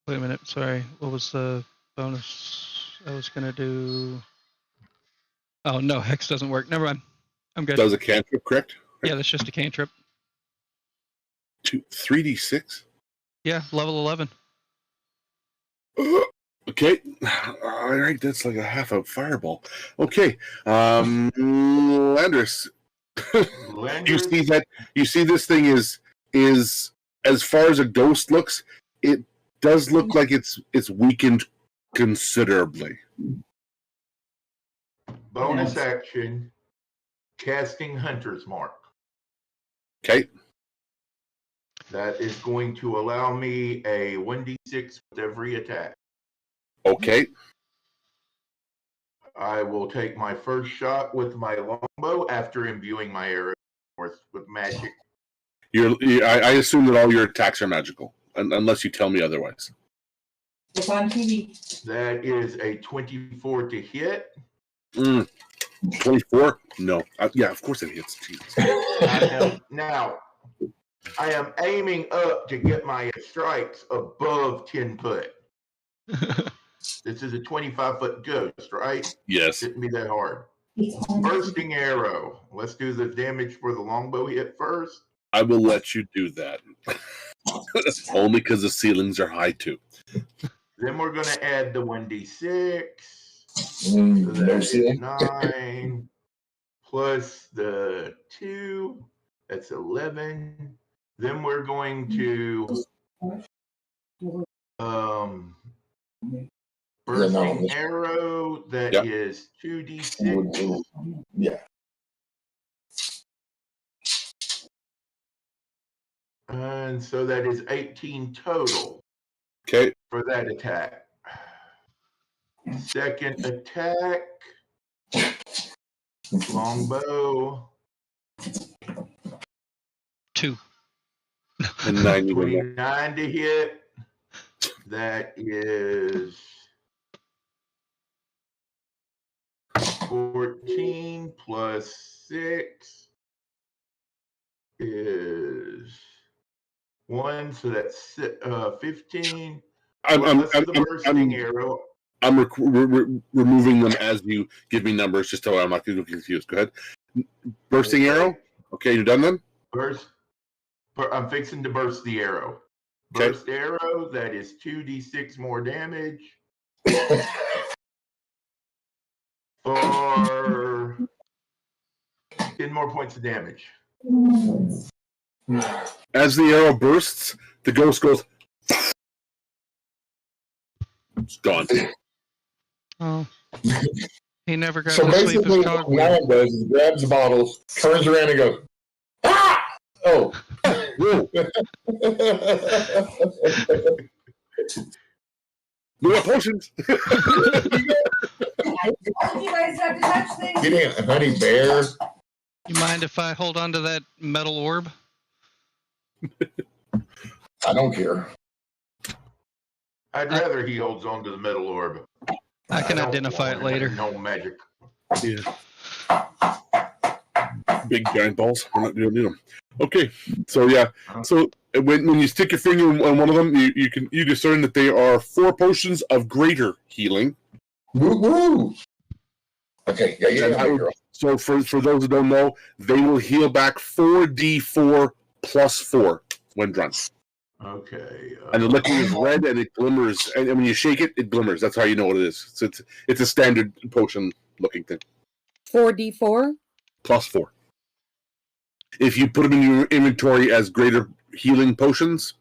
Wait a minute, sorry. What was the bonus I was going to do? Oh, no, Hex doesn't work. Never mind. I'm good. Does a cantrip, correct? Yeah, that's just a cantrip. 3d6? Yeah, level 11. Okay. All right, that's like a half a fireball. Okay. Landris. You see this thing is as far as a ghost looks, it does look like it's weakened considerably. Bonus action, casting Hunter's Mark. Okay. That is going to allow me a 1d6 with every attack. Okay. I will take my first shot with my longbow after imbuing my arrow with magic. I assume that all your attacks are magical, unless you tell me otherwise. It's on TV. That is a 24 to hit. 24? No. Yeah, of course it hits. Jesus. I am aiming up to get my strikes above 10 foot. This is a 25-foot ghost, right? Yes. Shouldn't be that hard. Bursting arrow. Let's do the damage for the longbow hit first. I will let you do that. Only because the ceilings are high, too. Then we're going to add the 1d6. So that is 9 plus the 2. That's 11. Then we're going to bursting arrow. That is 2d6. Yeah. And so that is 18 total. Okay. For that attack. Second attack. Longbow. 2. And 9 29 to hit. That is 14 plus 6 is 1, so that's 15. I'm bursting arrow. I'm removing them as you give me numbers, just so I'm not too confused. Go ahead. Bursting arrow. Okay, you're done then. I'm fixing to burst the arrow. Okay. Burst arrow. That is 2d6 more damage. For 10 more points of damage. As the arrow bursts, the ghost goes. It's gone. Oh. He never got So to sleep basically, his what cog Ryan does is grabs the bottles, turns around, and goes, "Ah! Oh, Whoa! We got potions." You guys have to touch things. Get in, honey bear. You mind if I hold on to that metal orb? I don't care. I'd rather he holds on to the metal orb. I can identify it later. No magic. Yeah. Big giant balls. We're not doing them. Okay, so yeah, so when you stick your finger on one of them, you discern that they are 4 potions of greater healing. Woo woo. Okay, yeah. So for those who don't know, they will heal back 4d4 plus 4 when drunk. Okay. And the liquid is red and it glimmers. And when you shake it, it glimmers. That's how you know what it is. So it's a standard potion looking thing. 4d4? Plus 4. If you put them in your inventory as greater healing potions,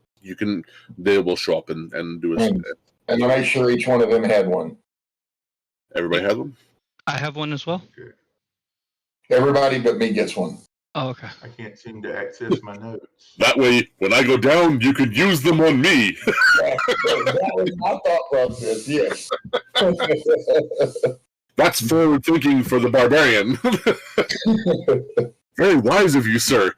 they will show up and do it. And to make sure each one of them had one. Everybody has one? I have one as well. Okay. Everybody but me gets one. Oh, okay. I can't seem to access my notes. That way, when I go down, you could use them on me. That was my thought process, yes. That's forward thinking for the barbarian. Very wise of you, sir.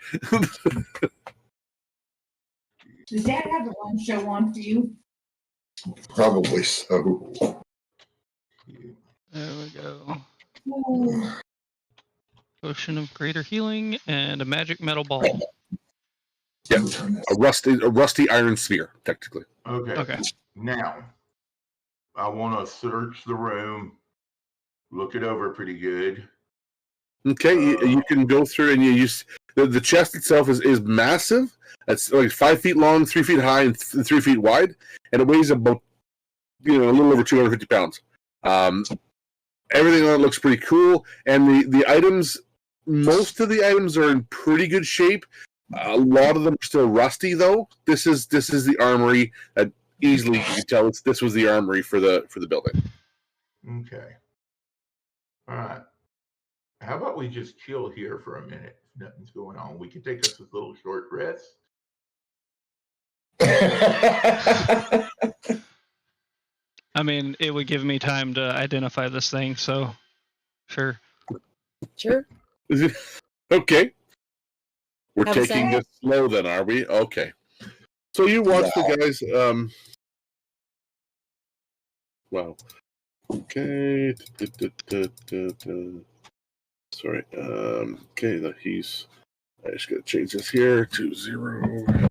Does Dad have the one show on for you? Probably so. There we go. Oh. Potion of greater healing and a magic metal ball. Yeah, a rusty iron sphere, technically. Okay. Now, I want to search the room, look it over pretty good. Okay, you can go through and you use the chest itself is massive. It's like 5 feet long, 3 feet high, and 3 feet wide, and it weighs about a little over 250 pounds. Everything on it looks pretty cool, and the items, most of the items are in pretty good shape. A lot of them are still rusty, though. This is the armory that easily you can tell this was the armory for the building. Okay. All right. How about we just chill here for a minute? If nothing's going on, we can take us a little short rest. I mean, it would give me time to identify this thing, so sure. Sure. Okay. We're Have a taking second? this slow then, are we? Okay. So you watch the guys. Wow. Okay. Sorry. Okay, he's. I just got to change this here to 0.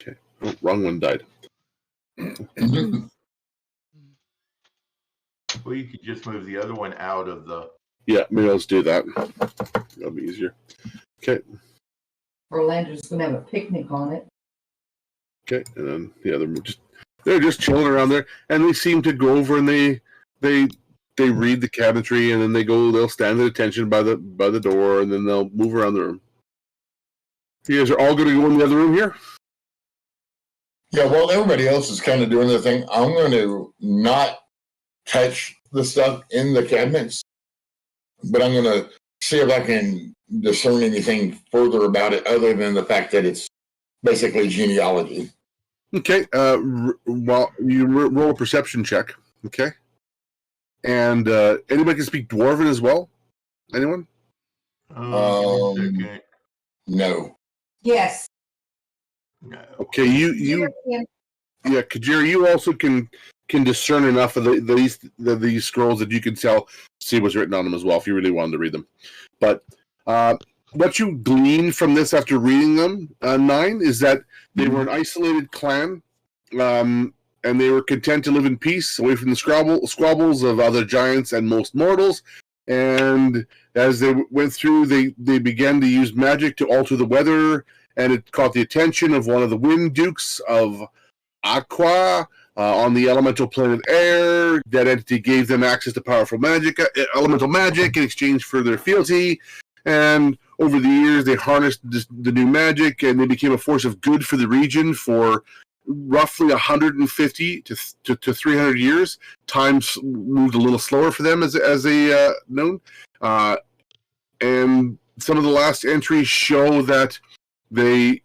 Okay. Oh, wrong one died. Well, you could just move the other one out of the. Yeah, maybe let's do that. That'll be easier. Okay. Orlando's gonna have a picnic on it. Okay, and then they're just chilling around there, and they seem to go over and they read the cabinetry, and then they'll stand at attention by the door, and then they'll move around the room. You guys are all going to go in the other room here? Yeah, while everybody else is kind of doing their thing, I'm going to not touch the stuff in the cabinets, but I'm going to see if I can discern anything further about it other than the fact that it's basically genealogy. Okay. Well, you roll a perception check. Okay. And anybody can speak Dwarven as well? Anyone? No. Yes. No. Okay. Yeah, Kajira, you also can discern enough of these scrolls that you can see what's written on them as well if you really wanted to read them. But what you glean from this after reading them, 9, is that they were an isolated clan, and they were content to live in peace, away from the squabbles of other giants and most mortals. And as they went through, they began to use magic to alter the weather, and it caught the attention of one of the Wind Dukes of Aqua on the elemental planet Air. That entity gave them access to powerful elemental magic in exchange for their fealty. And over the years, they harnessed the new magic, and they became a force of good for the region for roughly 150 to 300 years. Times moved a little slower for them, as they known. And some of the last entries show that the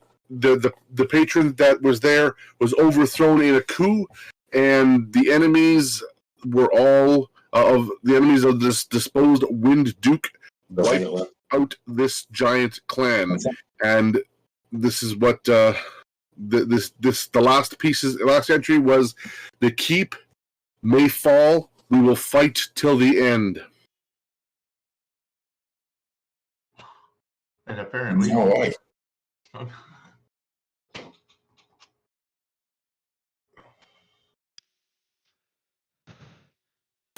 patron that was there was overthrown in a coup, and the enemies were all of this disposed Wind Duke wiped out this giant clan. And this is what the last entry was: the keep may fall, we will fight till the end. And apparently,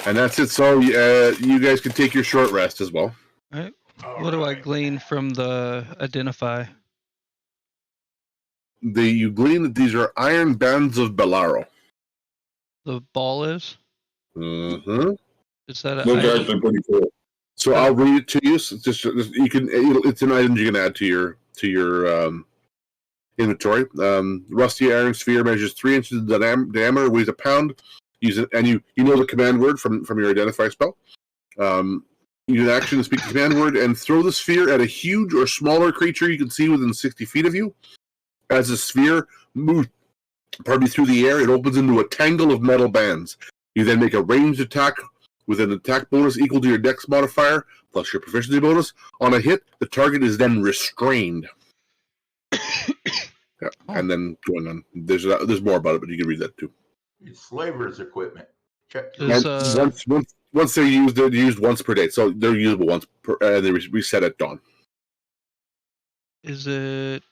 and that's it. So you guys can take your short rest as well. All right. What do I glean from the identify? You glean that these are iron bands of Belaro. The ball is? Mm-hmm. Is that Those are actually pretty cool. So I'll read it to you. So it's an item you can add to your inventory. Rusty iron sphere measures 3 inches in diameter, weighs a pound. Use it, and you know the command word from your identify spell. Use an action to speak the command word and throw the sphere at a huge or smaller creature you can see within 60 feet of you. As the sphere moves through the air, it opens into a tangle of metal bands. You then make a ranged attack with an attack bonus equal to your dex modifier plus your proficiency bonus. On a hit, the target is then restrained. Yeah, and then going on. There's more about it, but you can read that too. it's slaver's equipment. Check. Once they're used once per day, so they're usable once per, and they reset at dawn. Is it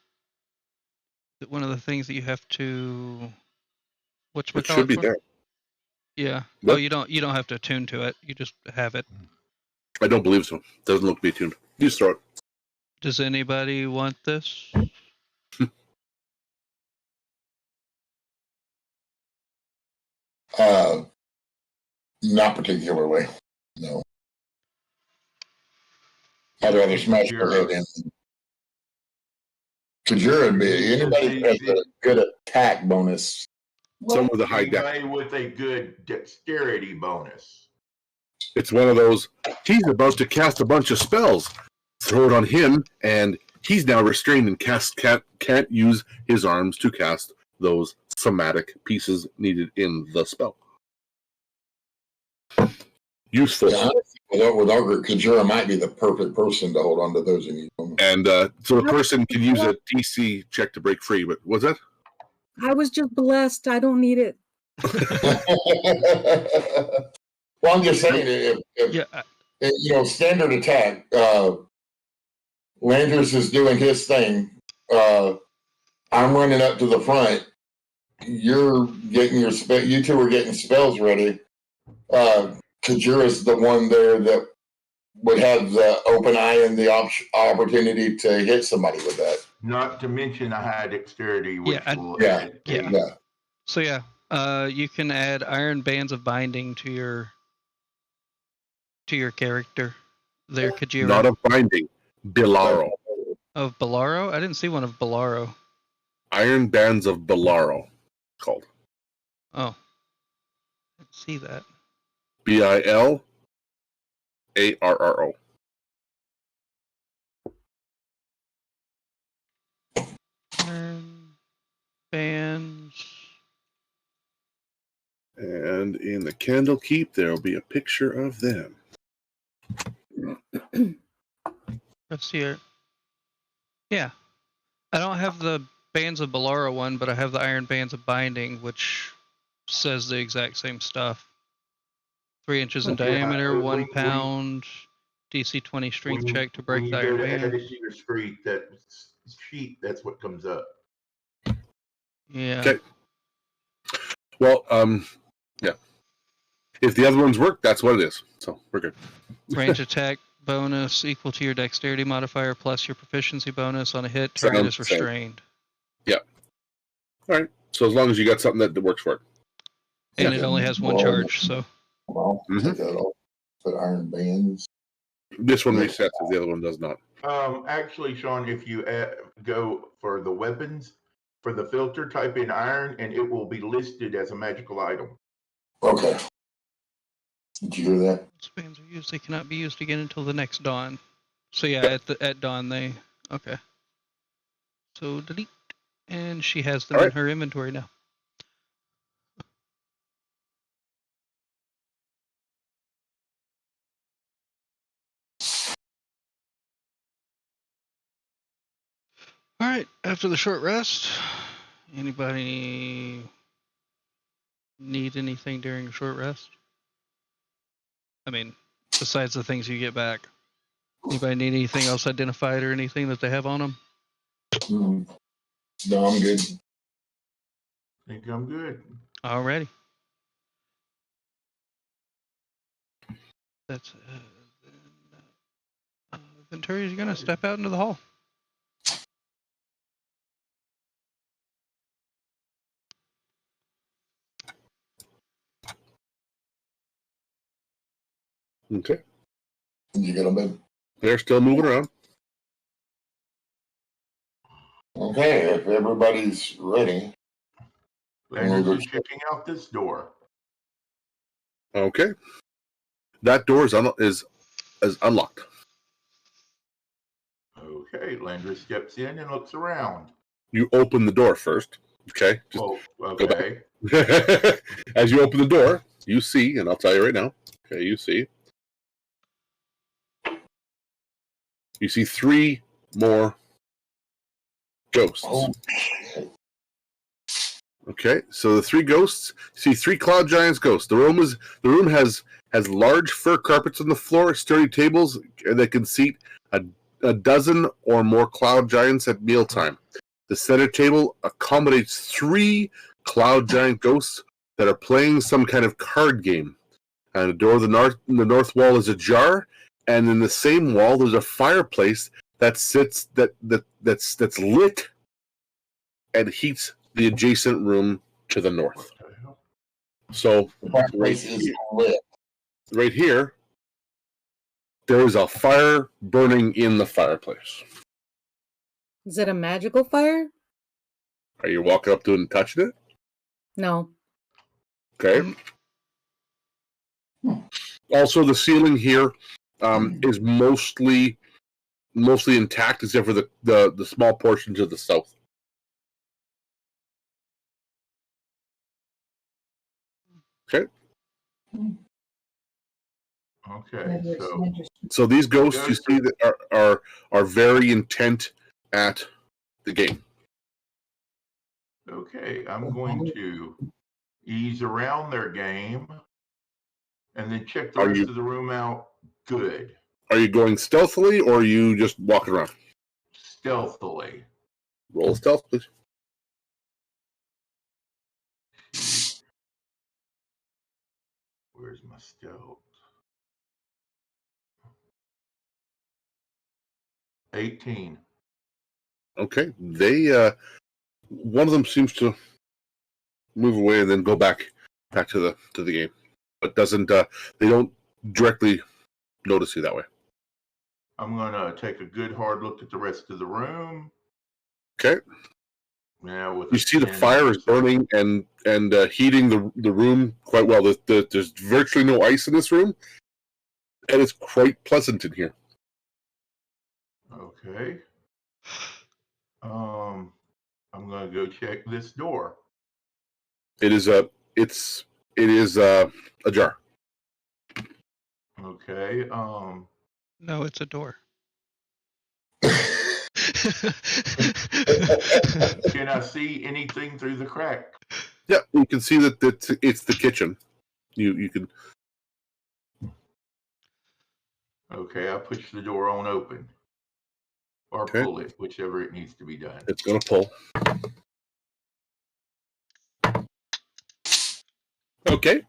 one of the things that you have to? It should be there. Yeah. What? Oh, you don't have to attune to it. You just have it. I don't believe so. Doesn't look to be tuned. You just throw it. Does anybody want this? Not particularly. No. I'd rather smash your head in. Kajira would be anybody who has a good attack bonus. Some with a high dex. Anybody with a good dexterity bonus. It's one of those. He's about to cast a bunch of spells. Throw it on him, and he's now restrained and can't use his arms to cast those somatic pieces needed in the spell. Useful. Yeah, with our group, Kajira might be the perfect person to hold on to those. And so the person can use a DC check to break free. But what's that? I was just blessed. I don't need it. Well, I'm just saying, if standard attack, Landers is doing his thing. I'm running up to the front. You're getting your spell. You two are getting spells ready. Kajira's the one there that would have the open eye and the opportunity to hit somebody with that. Not to mention a high dexterity, which will add So you can add iron bands of binding to your character there, Kajira. Not of binding, Bilaro. Of Bilaro? I didn't see one of Bilaro. Iron bands of Bilaro, called. Oh, I didn't see that. Bilaro. Iron bands. And in the candle keep, there will be a picture of them. Let's see it. Yeah. I don't have the bands of Bilaro one, but I have the iron bands of binding, which says the exact same stuff. 3 inches in diameter, 1 pound, DC 20 strength check to break the iron bands. Add it to your sheet, that's what comes up. Yeah. Okay. Well, yeah. If the other ones work, that's what it is. So we're good. Range attack bonus equal to your dexterity modifier plus your proficiency bonus on a hit. Target is restrained. Yeah. All right. So as long as you got something that works for it. And it only has one charge, so. Well, take that off. Put iron bands. This one resets, as the other one does not. Actually, Sean, if you go for the weapons, for the filter, type in iron, and it will be listed as a magical item. Okay. Did you hear that? Those bands are used. They cannot be used again until the next dawn. So yeah, at dawn they. Okay. So delete, and she has them in her inventory now. All right. After the short rest, anybody need anything during a short rest? I mean, besides the things you get back. Anybody need anything else identified or anything that they have on them? No, I'm good. I think I'm good. Alrighty. That's Venturi is going to step out into the hall. Okay. You get them in. They're still moving around. Okay, if everybody's ready. Landers is checking out this door. Okay. That door is unlocked. Okay, Landers steps in and looks around. You open the door first. Okay. Okay. As you open the door, you see, and I'll tell you right now. Okay, you see 3 more ghosts. Oh. Okay, so the 3 ghosts, see 3 cloud giants ghosts. The room has large fur carpets on the floor, sturdy tables that can seat a dozen or more cloud giants at mealtime. The center table accommodates 3 cloud giant ghosts that are playing some kind of card game. And the door of the north wall is ajar, and in the same wall there's a fireplace that's lit and heats the adjacent room to the north. So the fireplace is lit. Right here, there is a fire burning in the fireplace. Is it a magical fire? Are you walking up to it and touching it? No. Okay. Also, the ceiling here is mostly intact, except for the small portion to the south. Okay. Okay, So these ghosts you see that are very intent at the game. Okay, I'm going to ease around their game and then check the rest of the room out. Good. Are you going stealthily or are you just walking around? Stealthily. Roll stealth, please. Where's my stealth? 18. Okay. They one of them seems to move away and then go back to the game. But doesn't they don't directly notice you that way. I'm gonna take a good hard look at the rest of the room. Okay. Now you see the fire is burning and heating the room quite well. There's virtually no ice in this room, and it's quite pleasant in here. Okay. I'm gonna go check this door. It is ajar. Okay. No, it's a door. Can I see anything through the crack? Yeah, you can see that it's the kitchen. You can. Okay, I push the door on open. Or pull it, whichever it needs to be done. It's going to pull. Okay.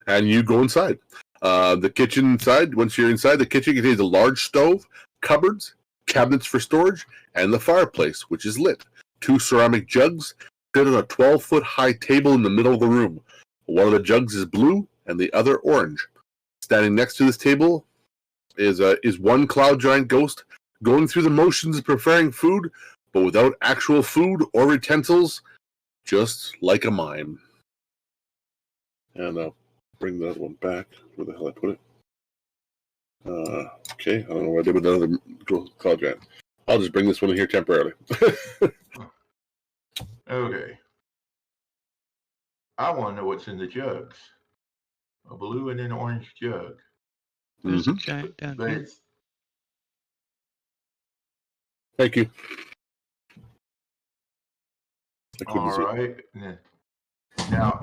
And you go inside. The kitchen inside, once you're inside, the kitchen contains a large stove, cupboards, cabinets for storage, and the fireplace, which is lit. 2 ceramic jugs sit on a 12-foot high table in the middle of the room. One of the jugs is blue and the other orange. Standing next to this table is one cloud giant ghost going through the motions of preparing food, but without actual food or utensils, just like a mime. And I'll bring that one back. Where the hell I put it? Okay, I don't know what I did with another cloud giant. I'll just bring this one in here temporarily. Okay. I want to know what's in the jugs. A blue and an orange jug. There's a giant down here. Thank you. All right. Now,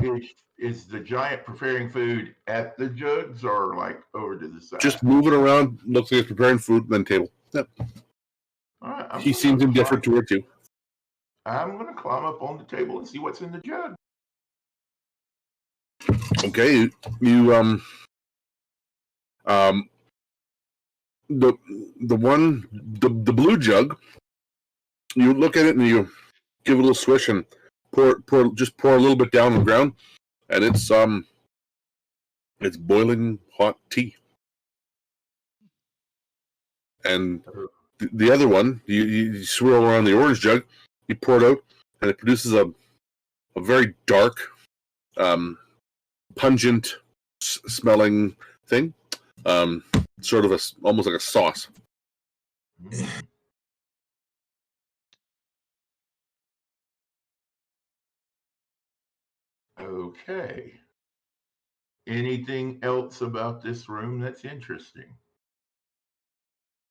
is the giant preparing food at the jugs or like over to the side? Just moving around, looks like he's preparing food, then table. Yep. All right. He seems indifferent to it too. I'm going to climb up on the table and see what's in the jug. Okay, the blue jug, you look at it and you give it a little swish and pour a little bit down on the ground, and it's boiling hot tea. And the other one, you swirl around the orange jug, you pour it out, and it produces a very dark, pungent smelling thing, sort of almost like a sauce. Okay. Anything else about this room that's interesting?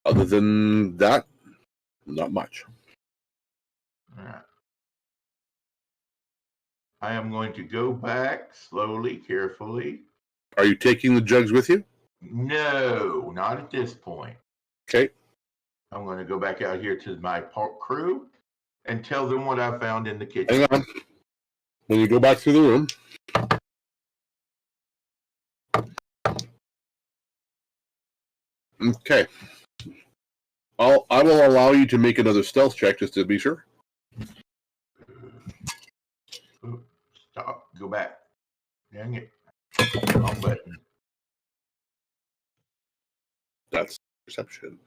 Other than that, not much. All right. I am going to go back slowly, carefully. Are you taking the jugs with you? No, not at this point. Okay. I'm going to go back out here to my crew and tell them what I found in the kitchen. Hang on. When you go back through the room, okay. I will allow you to make another stealth check just to be sure. Stop. Go back. Dang it. Wrong button. That's perception.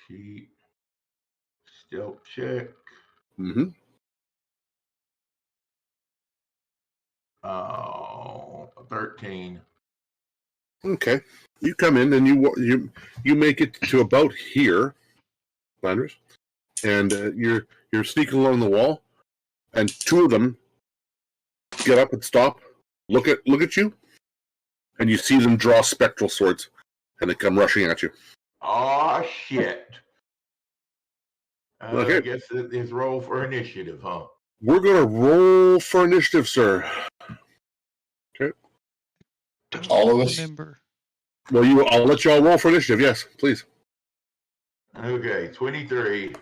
Sheet. Stealth check. Mm-hmm. Oh, 13. Okay. You come in and you make it to about here, Landers, and you're sneaking along the wall, and 2 of them get up and stop, look at you, and you see them draw spectral swords, and they come rushing at you. Oh, shit. Okay. I guess it's roll for initiative, huh? We're going to roll for initiative, sir. Okay. All of us? Remember. Well, I'll let you all roll for initiative. Yes, please. Okay, 23.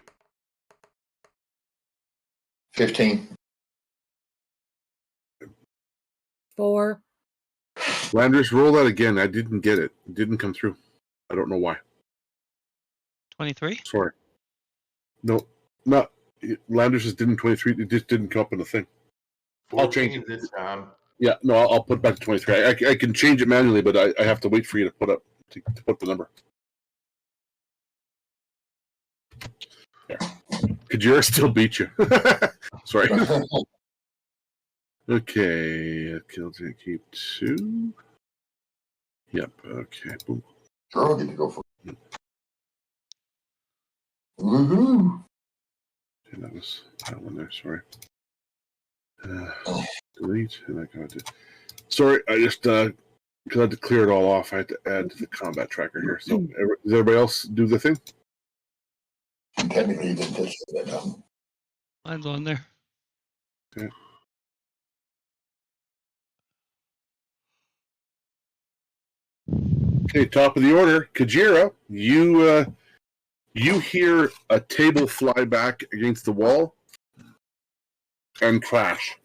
15. 4. Landers, roll that again. I didn't get it. It didn't come through. I don't know why. 23? Sorry. No, not Landers just didn't 23. It just didn't come up in the thing. 14 I'll change it this time. Yeah, no, I'll put back to 23. I can change it manually, but I have to wait for you to put the number. Yeah. Kajira still beat you. Sorry. Okay, kills and keep 2. Yep. Okay. Boom. Sure, I'll get to go for it. Woohoo! Okay, that was that one there. Sorry. Delete, and I got to. Sorry, I just because I had to clear it all off. I had to add to the combat tracker here. So, does everybody else do the thing? Technically, you didn't touch that time. Mine's on there. Okay. Okay, top of the order, Kajira. You hear a table fly back against the wall and crash,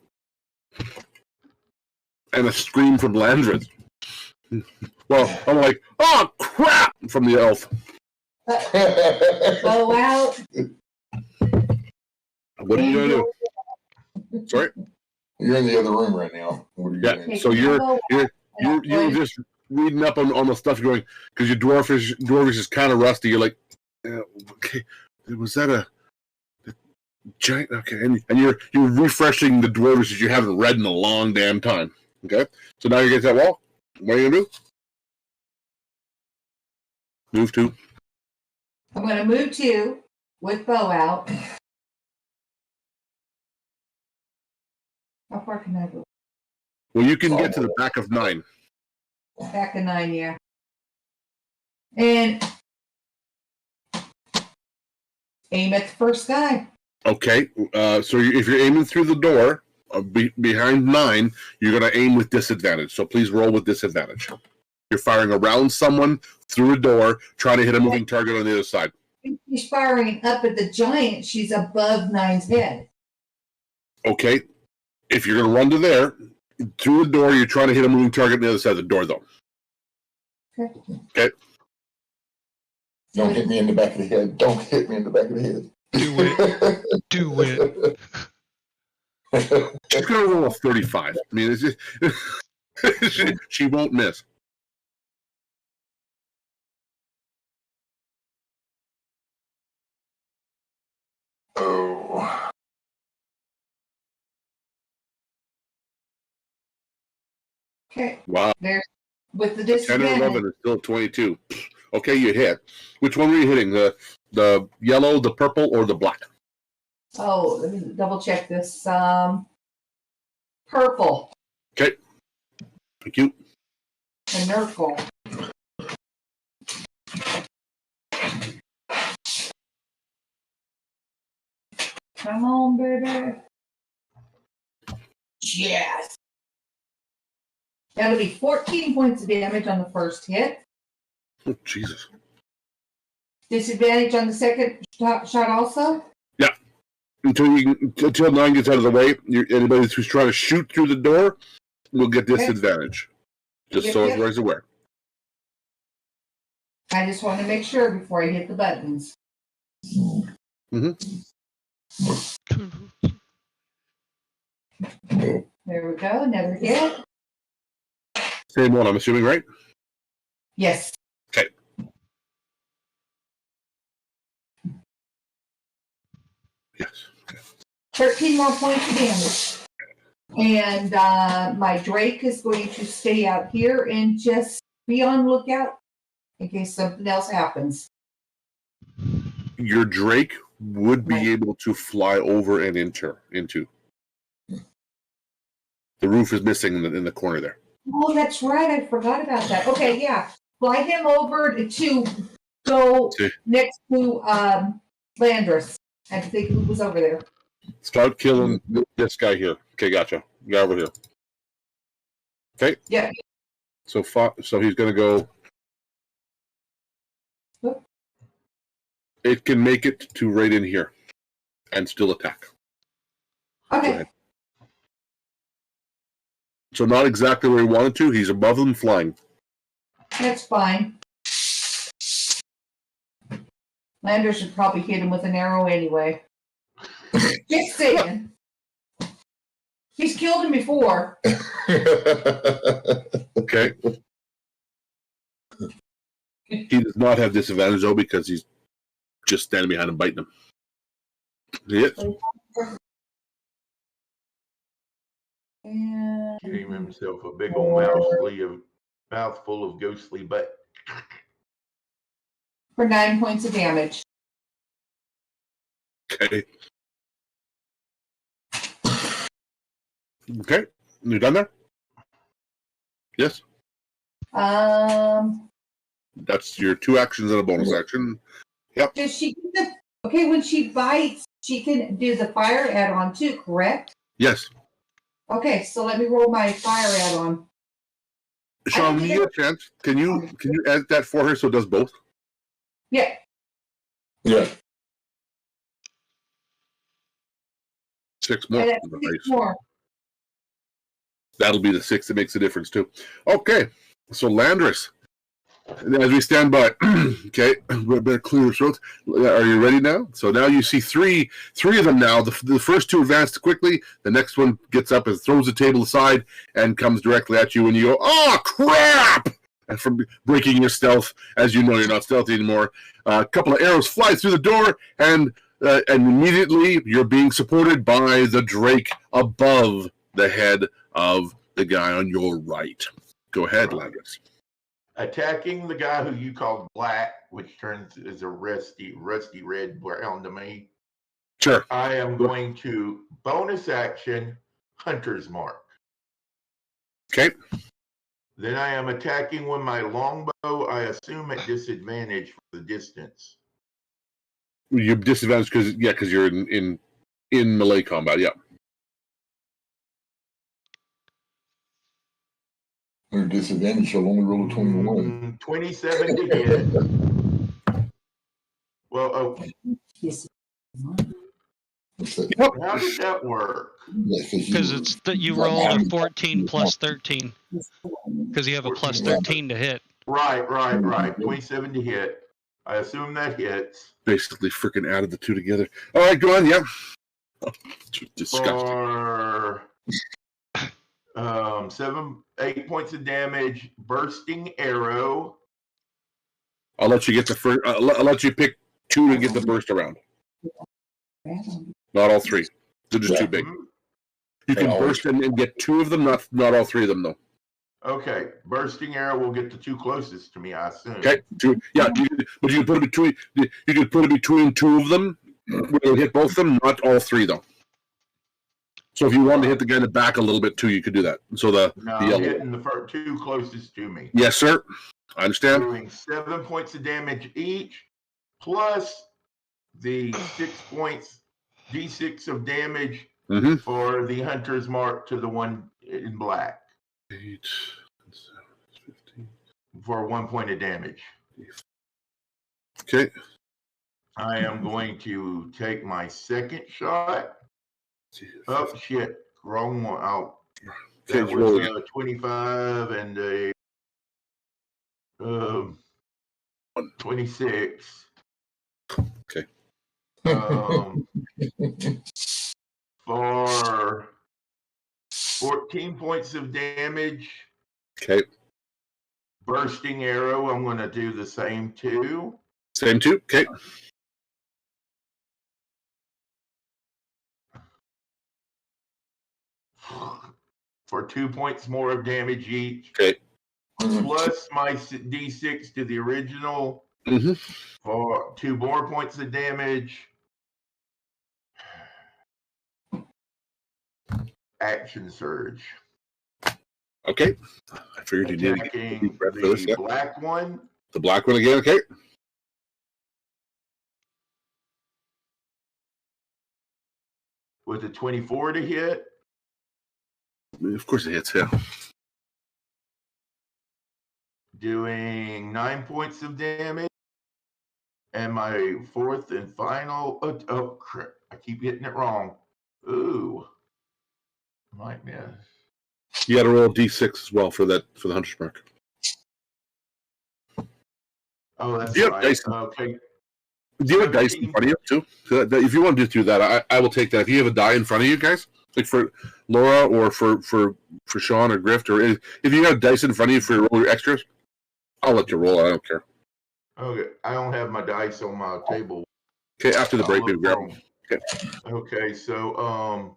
and a scream from Landris. Well, I'm like, oh crap, from the elf. Go out. What are you gonna do? Sorry. You're in the other room right now. What are you doing? Yeah. So you're just reading up on the stuff you're going because your dwarvish is kind of rusty. You're like, okay, was that a giant? Okay, and you're refreshing the dwarvish that you haven't read in a long damn time. Okay, so now you get that wall. What are you gonna do? Move to. I'm going to move 2 with bow out. How far can I go? Well, you can get to the back of 9. Back of 9, yeah. And aim at the first guy. Okay, so if you're aiming through the door behind 9, you're going to aim with disadvantage. So please roll with disadvantage. You're firing around someone through a door, trying to hit a moving target on the other side. She's firing up at the giant. She's above 9's head. Okay, if you're going to run to there, through the door, you're trying to hit a moving target on the other side of the door, though. Okay. Don't hit me in the back of the head. Don't hit me in the back of the head. Do it. Do it. She's going to roll a 35. I mean, it's just, she won't miss. Oh. Okay. Wow. There's with the 10 or disadvantage. 11 is still at 22. Okay, you hit. Which one were you hitting? The yellow, the purple, or the black? Oh, let me double check this. Purple. Okay. Thank you. And Nurgle. Come on, baby. Yes. That'll be 14 points of damage on the first hit. Oh, Jesus. Disadvantage on the second shot also? Yeah. Until 9 gets out of the way, anybody who's trying to shoot through the door will get disadvantage. Just so everybody's aware. I just want to make sure before I hit the buttons. Mm-hmm. There we go. Another hit. Same one, I'm assuming, right? Yes. Okay. Yes. Okay. 13 more points of damage. And my Drake is going to stay out here and just be on lookout in case something else happens. Your Drake would be able to fly over and into. The roof is missing in the corner there. Oh, that's right. I forgot about that. Okay, yeah. Fly him over to go next to Landris. I think who was over there. Start killing this guy here. Okay, gotcha. Guy over here. Okay. Yeah. So he's going to go. What? It can make it to right in here and still attack. Okay. So not exactly where he wanted to. He's above them flying. That's fine. Lander should probably hit him with an arrow anyway. Just saying. He's killed him before. Okay. He does not have disadvantage though because he's just standing behind him biting him. Yes. And Gave himself a big old mouthful of ghostly butt. for 9 points of damage. Okay. Okay. You done there? Yes. That's your 2 actions and a bonus action. Yep. Does she get the, okay, when she bites, she can do the fire add-on too, correct? Yes. Okay, so let me roll my fire add-on. Sean, when you get a chance, can you add that for her so it does both? Yeah. Yeah. 6 more. And that's 6 more. That'll be the 6 that makes the difference too. Okay, so Landris, as we stand by, okay, we better clear your throats. Are you ready now? So now you see three of them now. The first 2 advance quickly. The next one gets up and throws the table aside and comes directly at you, and you go, "Oh crap!" And from breaking your stealth, as you know you're not stealthy anymore, a couple of arrows fly through the door, and immediately you're being supported by the Drake above the head of the guy on your right. Go ahead, Landris. Attacking the guy who you called Black, which turns as a rusty red brown to me. Sure. I am going to bonus action Hunter's Mark. Okay. Then I am attacking with my longbow, I assume at disadvantage for the distance. You're disadvantaged because you're in melee combat. Yeah. Your disadvantage, you'll only roll a 21. 27 to hit. Well, Yes. how did that work? Because it's that you rolled a 14 plus 13. Because you have a plus 13 to hit. Right. 27 to hit. I assume that hits. Basically, freaking added the 2 together. All right, go on. Yeah. Disgusting. For 8 points of damage. Bursting arrow. I'll let you get the first. I'll let you pick 2 to get the burst around. Not all 3. They're just too big. You can burst and get 2 of them, not all 3 of them though. Okay, bursting arrow will get the 2 closest to me, I assume. Okay, 2. Yeah, but you can put it between. You can put it between 2 of them. It'll hit both of them, not all 3 though. So if you wanted to hit the guy in the back a little bit too, you could do that. So I'm hitting the first 2 closest to me. Yes, sir. I understand. Doing 7 points of damage each, plus the 6 points D6 of damage for the Hunter's Mark to the one in black. 8, 7, 15. For 1 point of damage. Okay. I am going to take my second shot. Oh shit! Wrong one. Out. That was 25 and a 26. Okay. For 14 points of damage. Okay. Bursting arrow. I'm going to do the same 2. Same 2. Okay. For 2 points more of damage each. Okay. Plus my D6 to the original for 2 more points of damage. Action surge. Okay. I figured you did. Attacking the black one. The black one again, okay. With a 24 to hit. Of course it hits, yeah. Doing 9 points of damage. And my fourth and final. Oh, crap. I keep getting it wrong. Ooh. Might miss. You got to roll a d6 as well for the hunter's mark. Oh, that's right. Okay. Do you have dice in front of you too? So if you want to do that, I will take that. If you have a die in front of you guys, like for Laura or for Sean or Grift, or if you have dice in front of you for your extras, I'll let you roll. I don't care. Okay, I don't have my dice on my table. Okay, after the break, maybe grab them. Okay, so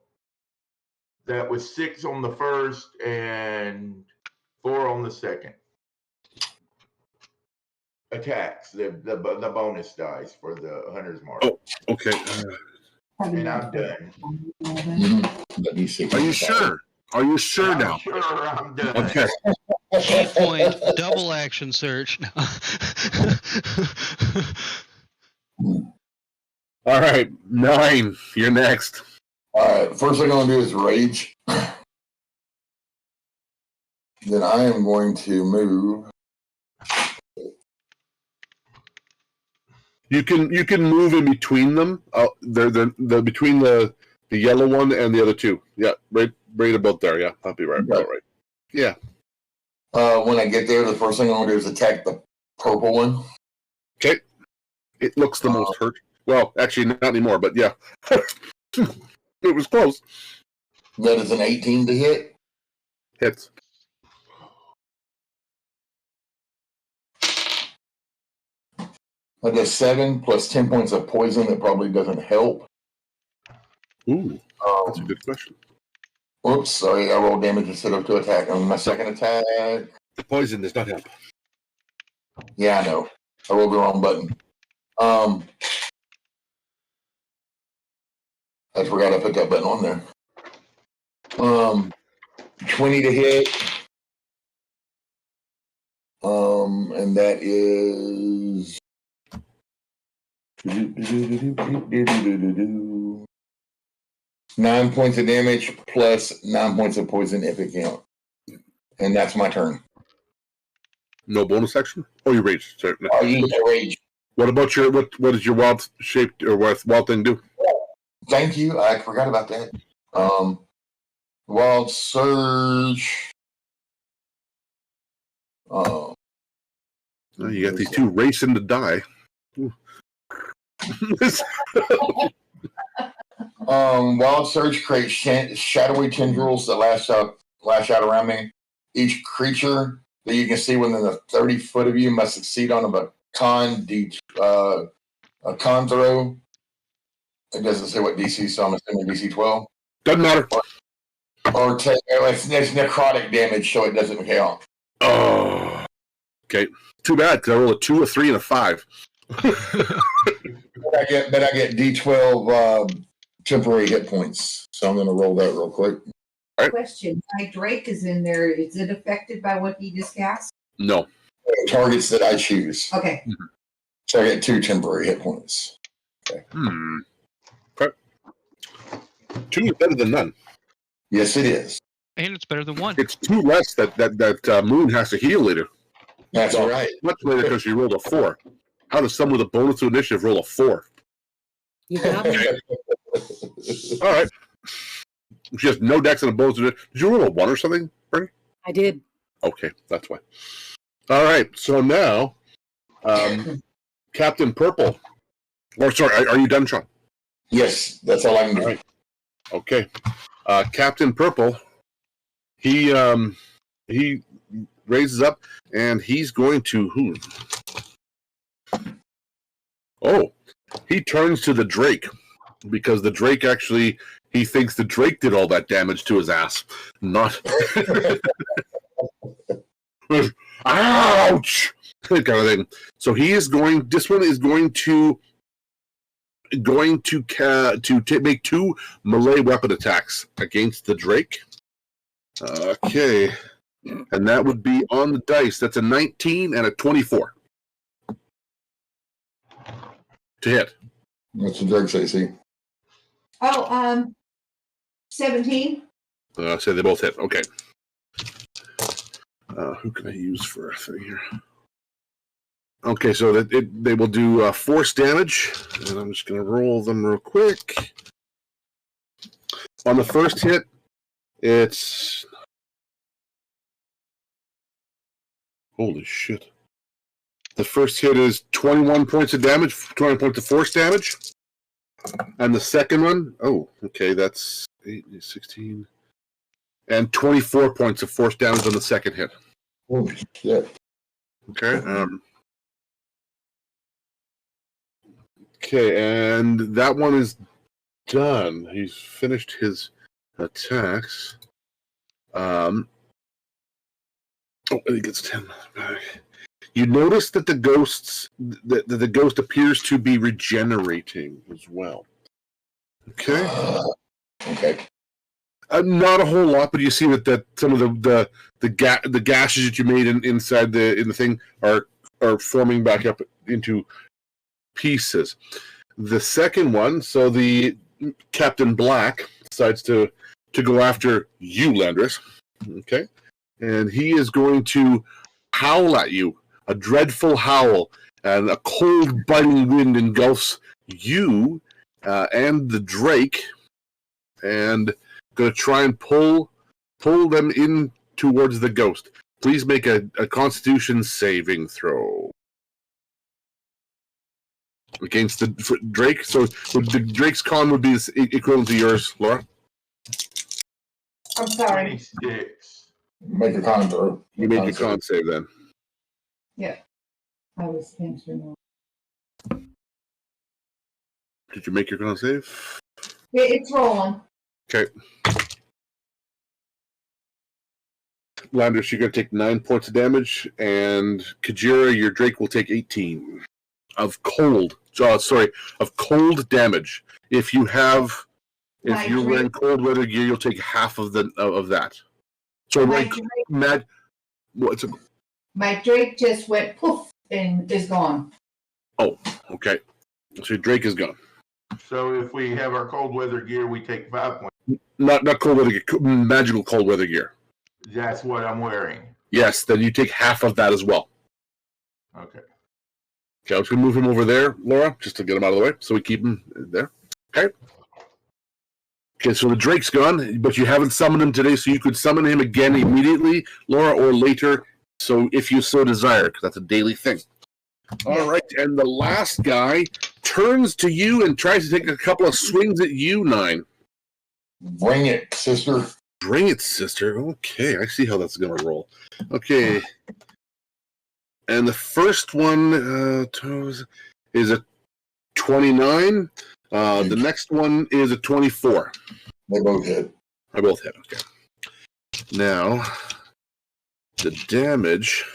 that was 6 on the first and 4 on the second. Attacks, the bonus dice for the hunter's mark. Oh, okay. And I'm done. Let me see. Are you sure? Are you sure now? Sure, I'm done. Okay. Point, double action search. All right, 9. You're next. All right. First thing I'm going to do is rage. Then I am going to move. You can move in between them. They're between the yellow one and the other two. Yeah, right about there. Yeah, I'll be right. Okay. All right. Yeah. When I get there, the first thing I'm going to do is attack the purple one. Okay. It looks the most hurt. Well, actually, not anymore, but yeah. It was close. That is an 18 to hit. Hits. I guess 7 plus 10 points of poison. That probably doesn't help. Ooh, that's a good question. Oops, sorry. I rolled damage instead of to attack. On my second attack. The poison does not help. Yeah, I know. I rolled the wrong button. I forgot I put that button on there. 20 to hit. And that is 9 points of damage plus 9 points of poison if it counts. And that's my turn. No bonus action? Oh, you rage. Sorry. No. Oh, you can rage. What about your what does your wild shaped or wild thing do? Thank you. I forgot about that. Wild surge. Oh, you got these two racing to die. Wild surge creates shadowy tendrils that lash out around me. Each creature that you can see within the 30 foot of you must succeed on a con throw. It doesn't say what DC, so I'm assuming DC 12. Doesn't matter. Or it's necrotic damage, so it doesn't count. Oh, okay. Too bad, because I roll a 2, a 3, and a 5. But I get D12 temporary hit points, so I'm going to roll that real quick. Right. Question: my Drake is in there. Is it affected by what he just cast? No. Targets that I choose. Okay. So I get 2 temporary hit points. Okay. Okay. 2 is better than none. Yes, it is. And it's better than 1. It's 2 less that Moon has to heal later. That's So, right. Much later because she rolled a 4. How does someone with a bonus to initiative roll a 4? You got me. All right. She has no dex and a bonus to initiative. Did you roll a 1 or something, Bernie? I did. Okay, that's why. All right, so now, Captain Purple. Or sorry, are you done, Sean? Yes, that's all I can do. All right. Okay. Captain Purple, he raises up and he's going to he turns to the Drake because the Drake actually he thinks the Drake did all that damage to his ass. Not ouch kind of thing. So he is going. This one is going to make 2 melee weapon attacks against the Drake. Okay, And that would be on the dice. That's a 19 and a 24 to hit. What's the Drake's AC? Oh, 17. So they both hit. Okay. Who can I use for a thing here? Okay, so they will do force damage, and I'm just going to roll them real quick. On the first hit, it's... Holy shit. The first hit is 21 points of damage, 20 points of force damage. And the second one, that's 8, 16, and 24 points of force damage on the second hit. Holy shit. Okay. Okay, and that one is done. He's finished his attacks. And he gets 10 back. You notice that the ghost appears to be regenerating as well. Okay. Okay. Not a whole lot, but you see that some of the gashes that you made inside the thing are forming back up into pieces. The second one, so the Captain Black decides to go after you, Landris. Okay, and he is going to howl at you, a dreadful howl, and a cold, biting wind engulfs you and the Drake, and going to try and pull them in towards the ghost. Please make a Constitution saving throw against the Drake. So the Drake's con would be equivalent to yours, Laura. I'm sorry. 26. Make a con throw. You made your con save then. Yeah. I was thinking. Did you make your con save? It's rolling. Okay. Landers, you're going to take 9 points of damage, and Kajira, your Drake will take 18 of cold. Of cold damage. If you're wearing cold weather gear, you'll take half of that. So my Drake just went poof and is gone. Oh, okay. So your Drake is gone. So if we have our cold weather gear, we take 5 points. Not cold weather gear, magical cold weather gear. That's what I'm wearing. Yes, then you take half of that as well. Okay. Okay, I'm just going to move him over there, Laura, just to get him out of the way, so we keep him there. Okay. Okay, so the Drake's gone, but you haven't summoned him today, so you could summon him again immediately, Laura, or later, so if you so desire, because that's a daily thing. All right, and the last guy turns to you and tries to take a couple of swings at you, 9. Bring it, sister. Bring it, sister. Okay, I see how that's going to roll. Okay. And the first one is a 29. The next one is a 24. They both hit. I both hit, okay. Now, the damage...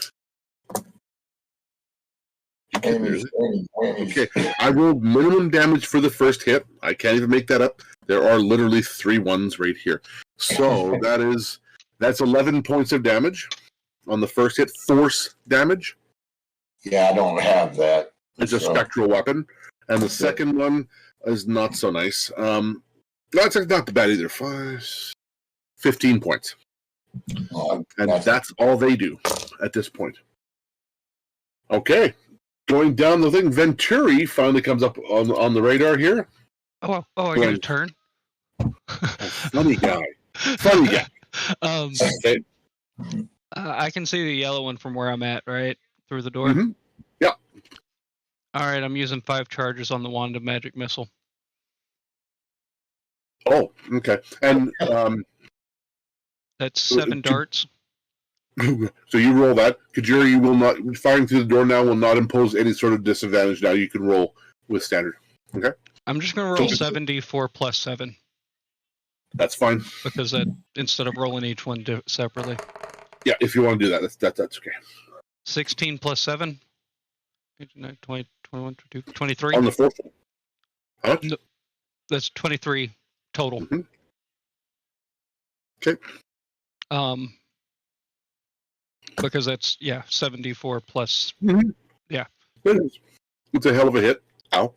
Okay, I rolled minimum damage for the first hit. I can't even make that up. There are literally 3 ones right here. So that's 11 points of damage on the first hit. Force damage. Yeah, I don't have that. It's a spectral weapon. And the second one is not so nice. That's not bad either. 15 points. And that's all they do at this point. Okay. Going down the thing, Venturi finally comes up on the radar here. Oh, I get a turn? Funny guy. Okay. I can see the yellow one from where I'm at, right? Through the door? Mm-hmm. Yeah. All right, I'm using 5 charges on the Wand of Magic Missile. Oh, okay. And that's 7 darts. So you roll that. Kajira, you will not, firing through the door now will not impose any sort of disadvantage now. You can roll with standard. Okay? I'm just going to roll 7d4 plus 7. That's fine. Because that, instead of rolling each one separately. Yeah, if you want to do that, that's okay. 16 plus 7? 20, 21, 22, 23? On the fourth one. Huh? No, that's 23 total. Mm-hmm. Okay. because that's 74 plus. Mhm. Yeah. It is. It's a hell of a hit. Ow.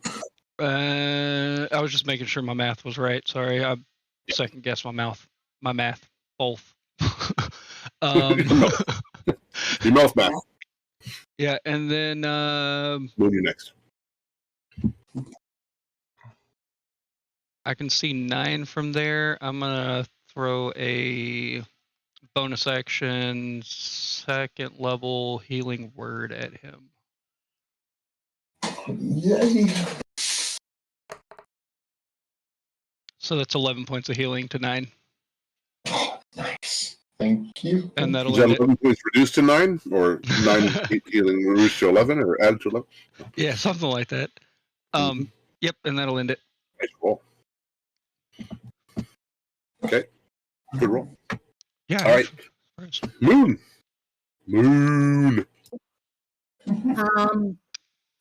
I was just making sure my math was right. Sorry, I second guessed my math, both. Your mouth math. Yeah, and then Moon, you next. I can see 9 from there. I'm gonna throw a bonus action second level healing word at him. Yay. So that's 11 points of healing to 9. Oh, nice. Thank you. And that'll Is that end it. 11 points reduced to 9? Or 9 healing reduced to 11? Or added to 11? Yeah, something like that. Yep, and that'll end it. Nice roll. Okay. Good roll. Yeah. All right. Moon.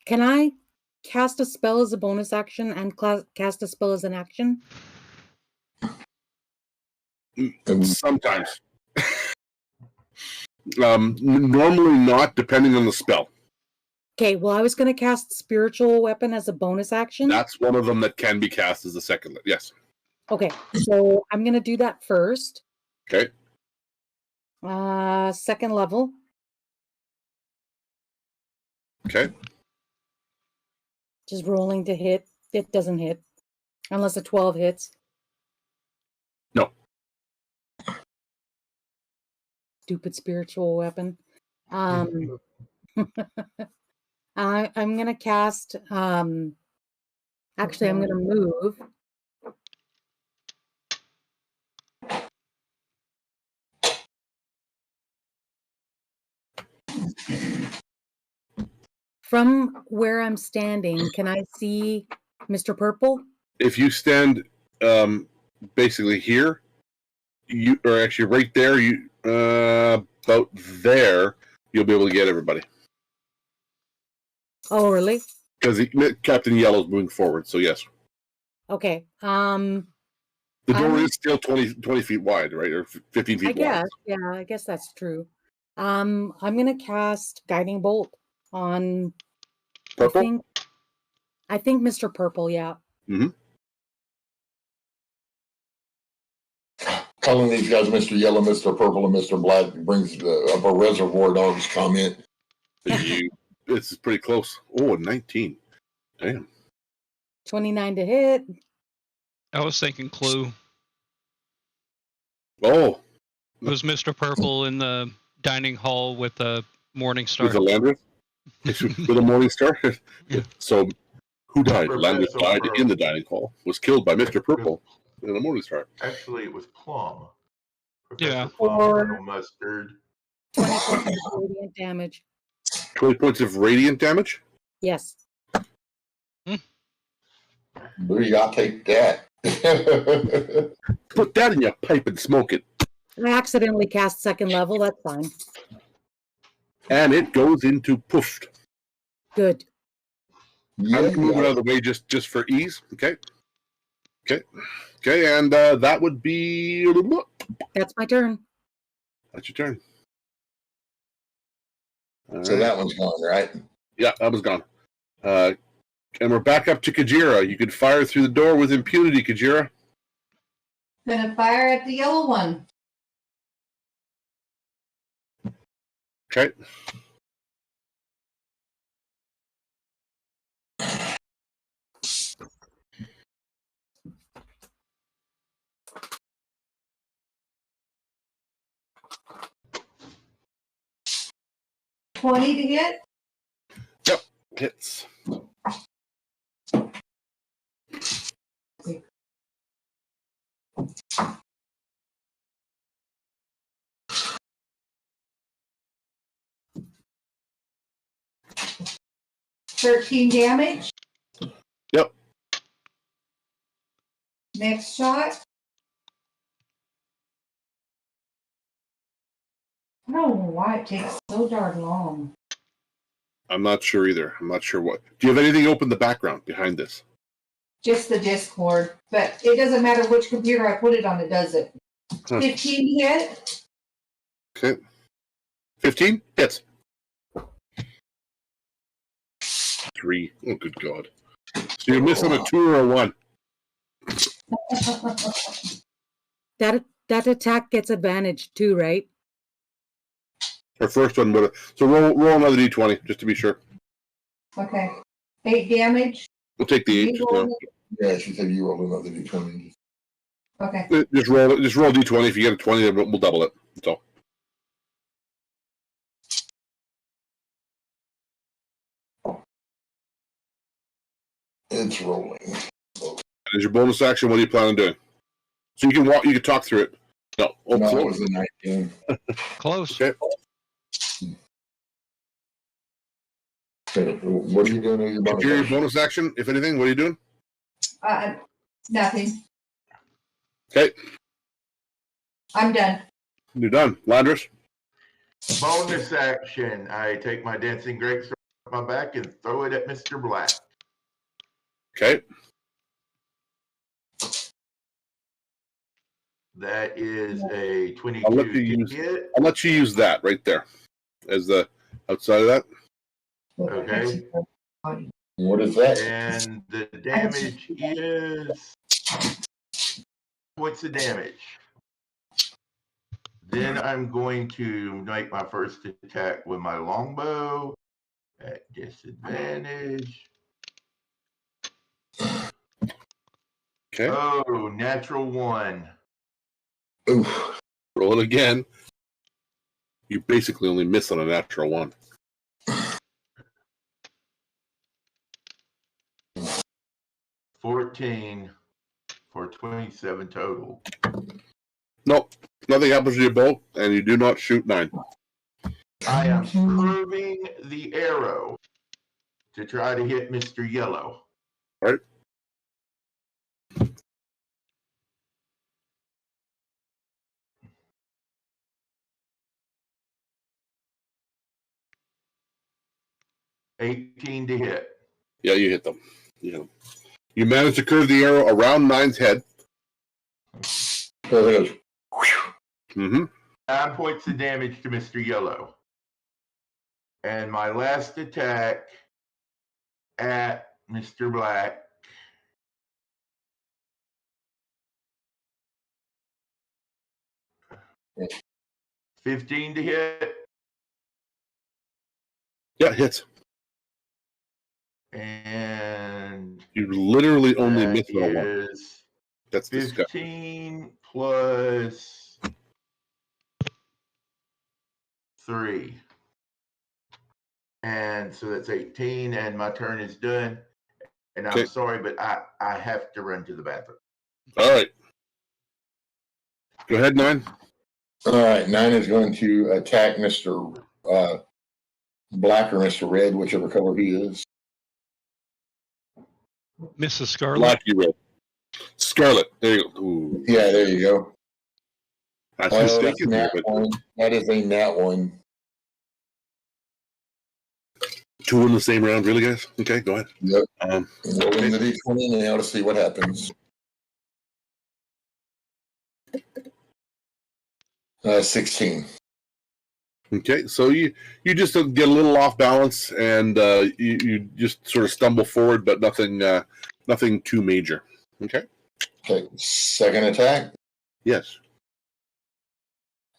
Can I cast a spell as a bonus action and cast a spell as an action? Sometimes. Normally not, depending on the spell. Okay, well, I was going to cast spiritual weapon as a bonus action. That's one of them that can be cast as a second. Yes. Okay, so I'm going to do that first. Okay. Second level. Okay. Just rolling to hit. It doesn't hit. Unless a 12 hits. No. Stupid spiritual weapon. I'm going to cast... actually, I'm going to move. From where I'm standing, can I see Mr. Purple? If you stand basically here, you or actually right there, you about there, you'll be able to get everybody. Oh, really? Because Captain Yellow's moving forward, so yes. Okay. The door is still 20 feet wide, right? Or 15 feet wide. Yeah, I guess that's true. I'm gonna cast Guiding Bolt on Purple? I think Mr. Purple, yeah. Mm-hmm. Calling these guys Mr. Yellow, Mr. Purple, and Mr. Black brings up a Reservoir Dogs comment. It's pretty close. Oh, 19. Damn. 29 to hit. I was thinking Clue. Oh. It was Mr. Purple in the dining hall with a Morning Star. With a Landis? With a Morning Star? Yeah. So, who died? Professor Landis died Purple. in the dining hall. Was killed by Mr. Purple in a Morning Star. Actually, it was Plum. Yeah. Plum, Colonel Mustard. 20 points of radiant damage. 20 points of radiant damage? Yes. Booty, I'll take that. Put that in your pipe and smoke it. I accidentally cast second level. That's fine. And it goes into poof. Good. I'm going to move it out of the way just for ease. Okay. And that would be... That's my turn. That's your turn. So that one's gone, right? Yeah, that was gone. And we're back up to Kajira. You could fire through the door with impunity, Kajira. Gonna fire at the yellow one. Okay. $20 to hit. Yep. Hits. $13 damage. Yep. Next shot. I don't know why it takes so darn long. I'm not sure either. I'm not sure what. Do you have anything open in the background behind this? Just the Discord. But it doesn't matter which computer I put it on, it does it. Huh. 15 hit. Okay. 15 hits. 3. Oh, good God. So you're missing a 2 or a 1. That attack gets advantage too, right? Our first one would have. So roll another d20 just to be sure. Okay. 8 damage. We'll take the 8 You just roll now. Yeah, she said you roll another d20. Okay. Just roll d20. If you get a 20, we'll double it. That's all. It's rolling. As your bonus action, what are you planning on doing? So you can walk. You can talk through it. No, No, it was a 19. Close. Okay. Okay, what are you doing with your bonus Your action? bonus action, if anything, what are you doing? Nothing. Okay, I'm done. you're done. Landris. Bonus action. I take my dancing grapes from my back and throw it at Mr. Black. Okay. That is a 22 I'll let you to hit. I'll let you use that right there as the outside of that. Okay. What is that? And the damage is points of damage. Then I'm going to make my first attack with my longbow at disadvantage. Okay. Oh, natural 1. Oof. Roll it again. You basically only miss on a natural 1. $14 for 27 total. Nope. Nothing happens to your bow, and you do not shoot 9. I am curving the arrow to try to hit Mr. Yellow. All right. $18 to hit. Yeah, you hit them. You manage to curve the arrow around 9's head. There it is. Mm-hmm. 9 points of damage to Mr. Yellow. And my last attack at Mr. Black. Yeah. 15 to hit. Yeah, hits. And You literally only that miss on a 1. is That's disgusting. 15 plus 3. And so that's 18, and my turn is done. And I'm Okay. sorry, but I have to run to the bathroom. All right. Go ahead, 9. All right, 9 is going to attack Mr. Black or Mr. Red, whichever color he is. Mrs. Scarlet. Black, you roll. Scarlet. There you go. Ooh. Yeah, there you go. That's That's a mistaken here, nat but 1. That is a nat 1. 2 in the same round, really, guys? Okay, go ahead. Yep. Rolling the d20 now to see what happens. 16. Okay, so you just get a little off balance, and you just sort of stumble forward, but nothing too major. Okay. Okay, second attack. Yes.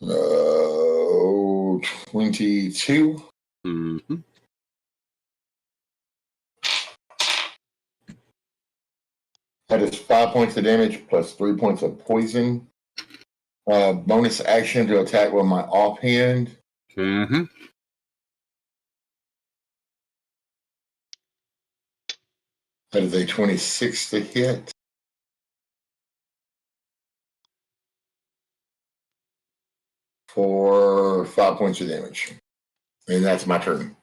22. Mm-hmm. That is 5 points of damage plus 3 points of poison. Bonus action to attack with my offhand. Mm-hmm. That is a 26 to hit. For 5 points of damage. And that's my turn.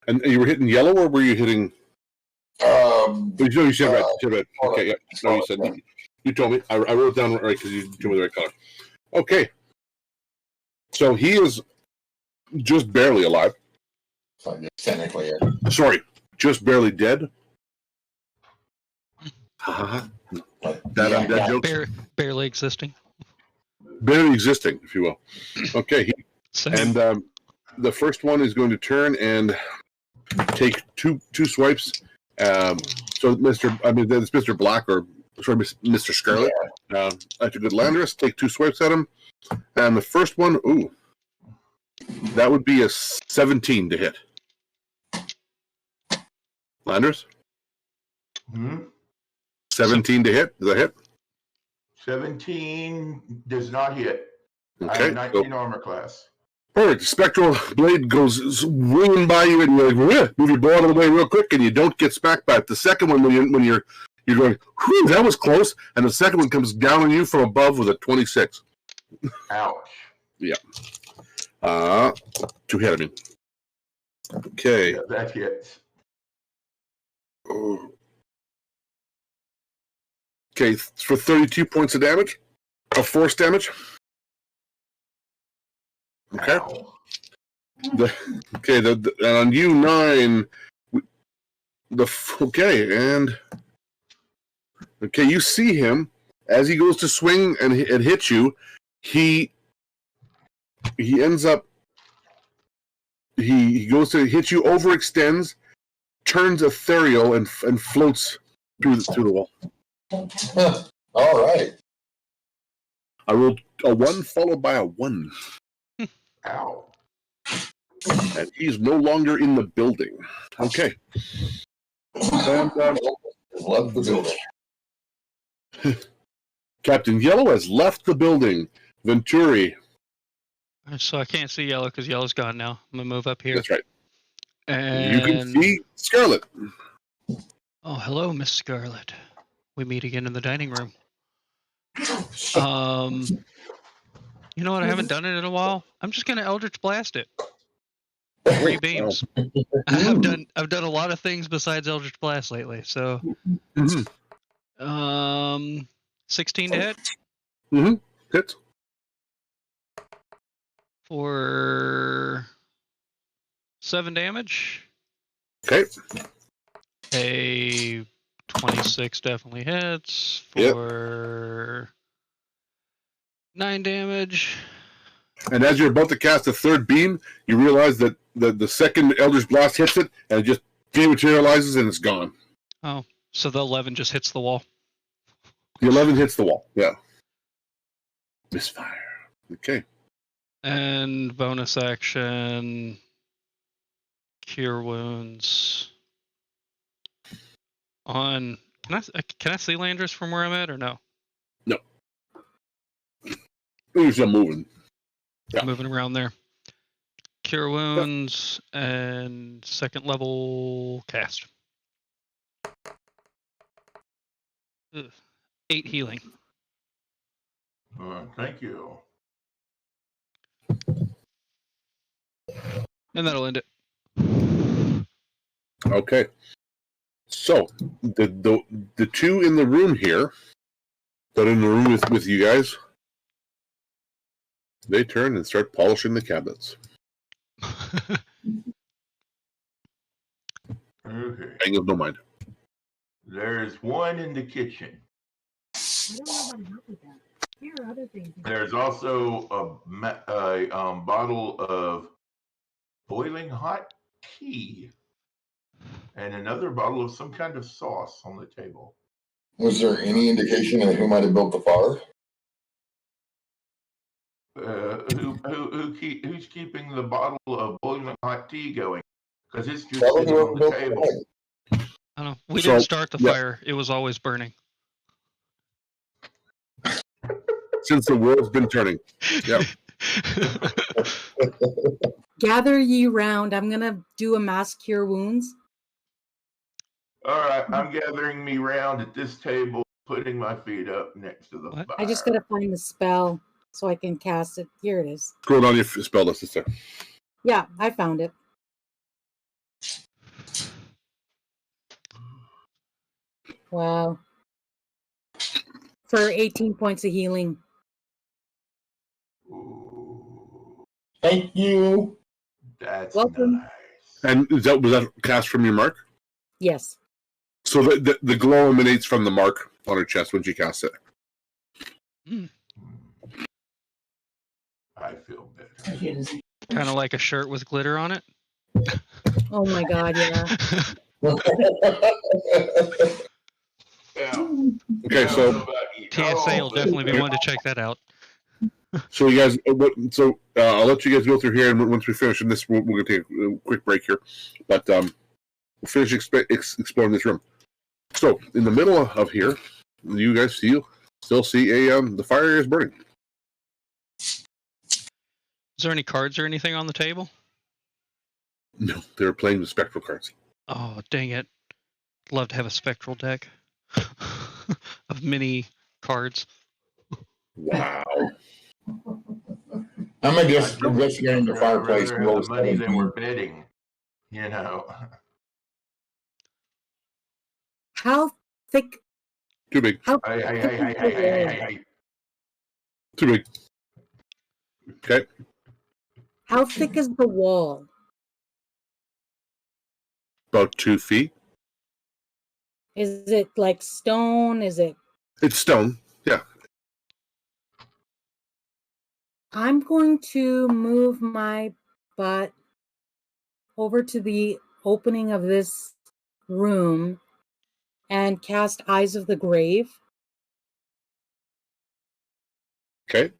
And you were hitting yellow, or were you hitting? You said red. You said red. Okay, yeah. No, you said you told me. I wrote it down right because you told me the right color. Okay. So he is just barely alive. So yes, technically, yeah. Sorry, just barely dead. That undead joke. Barely existing. barely existing, if you will. Okay, Same. and the first one is going to turn and take two swipes. So that's Mr. Black, or sorry, Mr. Scarlet. That's a good Landorus. Take 2 swipes at him, and the first one, that would be a 17 to hit. Landorus? 17 to hit. Does that hit? 17 does not hit. I Okay. have 19 armor class. Perfect. Spectral blade goes winging by you, and you're like, move your bow out of the way real quick, and you don't get smacked by it. The second one, when you're going, whew, that was close, and the second one comes down on you from above with a 26. Ouch. Yeah. 2 hit, I mean. Okay. Yeah, that hits. Okay, for 32 points of damage, of force damage. Okay. Ow. And on you 9, you see him as he goes to swing and hit you. He ends up. He goes to hit you, overextends, turns ethereal, and floats through the wall. All right. I rolled a 1 followed by a 1. Ow. And he's no longer in the building. Okay. And, Love the building. Captain Yellow has left the building. Venturi. So I can't see Yellow because Yellow's gone now. I'm going to move up here. That's right. And... You can see Scarlet. Oh, hello, Miss Scarlet. We meet again in the dining room. You know what? I haven't done it in a while. I'm just going to Eldritch Blast it. 3 beams. I've done a lot of things besides Eldritch Blast lately. So, 16 to hit. Hits. For 7 damage. Okay. A 26 definitely hits for 9 damage. And as you're about to cast a 3rd beam, you realize that the second Eldritch Blast hits it, and it just dematerializes, and it's gone. Oh, so the 11 just hits the wall. The 11 hits the wall. Yeah. Misfire. Okay. And bonus action, Cure Wounds. On can I see Landorus from where I'm at or no? No. He's still moving. Yeah. Moving around there. Cure Wounds and 2nd level cast. 8 healing. Thank you. And that'll end it. Okay. So the 2 in the room here, that are in the room with you guys, they turn and start polishing the cabinets. Okay. Paying of no mind. There's one in the kitchen. I don't know how to help with that. Here are other things. There's also a bottle of boiling hot tea and another bottle of some kind of sauce on the table. Was there any indication of who might have built the fire? Who's keeping the bottle of boiling hot tea going? Because it's just Probably sitting on whoever the built table. the fire. I don't know. We didn't start the fire. It was always burning. Since the world's been turning. Yeah. Gather ye round. I'm going to do a mass cure wounds. All right, I'm gathering me round at this table, putting my feet up next to the What? fire. I just got to find the spell so I can cast it. Here it is. Scroll down your spell list. It's there. Yeah, I found it. Wow. For 18 points of healing. Ooh, Thank you. that's Welcome. nice. And was that cast from your mark? Yes. So the glow emanates from the mark on her chest when she casts it. I feel better. Kind of like a shirt with glitter on it. Oh my God, yeah. Yeah. Okay, so TSA will definitely be one to check that out. so you guys, I'll let you guys go through here, and once we finish in this, we're going to take a quick break here. But we'll finish exploring this room. So in the middle of here, you guys still see the fire is burning. Is there any cards or anything on the table? No, they're playing the spectral cards. Oh, dang it. Love to have a spectral deck of mini cards. Wow. I'm gonna just investigating the fireplace. Rather have the money than we're betting, you know. How thick? Too big. How Hey. Too big. Okay. How thick is the wall? About 2 feet. Is it like stone? Is it? It's stone. Yeah. I'm going to move my butt over to the opening of this room and cast Eyes of the Grave. Okay.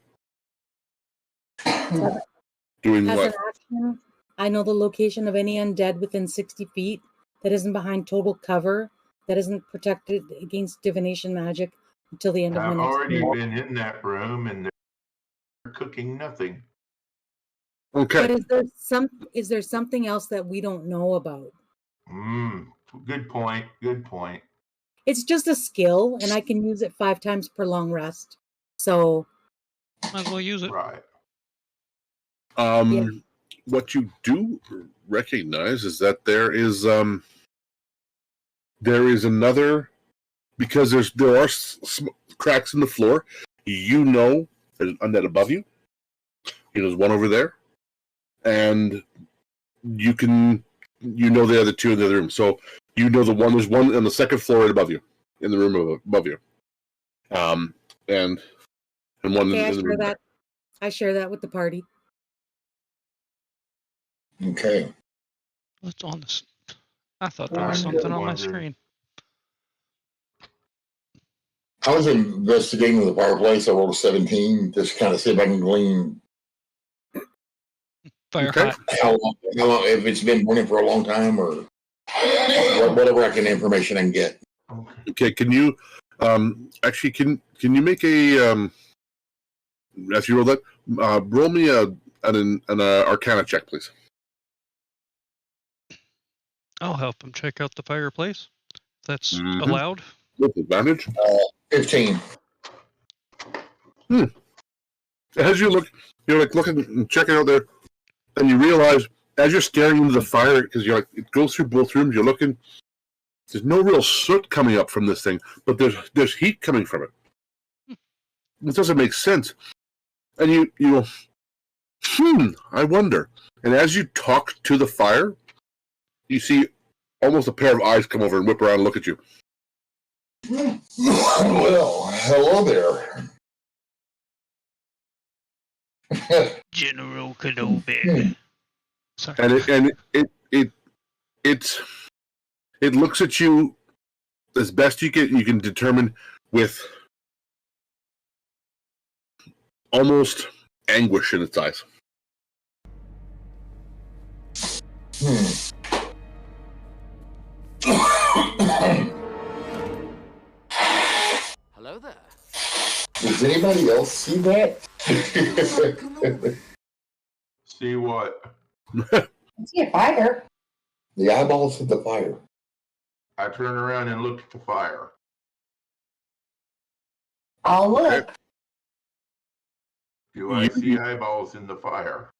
Doing As what? an action, I know the location of any undead within 60 feet that isn't behind total cover, that isn't protected against divination magic until the end of my I've next already turn. been in that room and they're cooking nothing. Okay. But is there something else that we don't know about? Good point. Good point. It's just a skill, and I can use it 5 times per long rest. So Might as well use it. Right. Yeah. What you do recognize is that there is another, because there are cracks in the floor. You know there's an undead above you. There's one over there, and you know the other two in the other room. So you know there's one on the second floor right above you, in the room above you, and one okay, in the room. I share that with the party. Okay. What's on this? I thought there was something on my screen. I was investigating the fireplace. I rolled a 17, just kind of see if I can glean Fire Okay. hot. how long, if it's been burning for a long time or whatever information I can get. Okay, can you actually can you make a as you roll that roll me an Arcana check, please. I'll help him check out the fireplace. That's Mhm. allowed. With advantage. 15. As you look, you're like looking and checking out there, and you realize as you're staring into the fire, because you're like it goes through both rooms. You're looking. There's no real soot coming up from this thing, but there's heat coming from it. It doesn't make sense. And you go, I wonder. And as you talk to the fire, you see almost a pair of eyes come over and whip around and look at you. Well, hello there. General Kenobi. Sorry. And it looks at you as best you can determine with almost anguish in its eyes. Hello there. Does anybody else see that? See what? I see a fire. The eyeballs of the fire. I turn around and look at the fire. I'll look. Do I see eyeballs in the fire?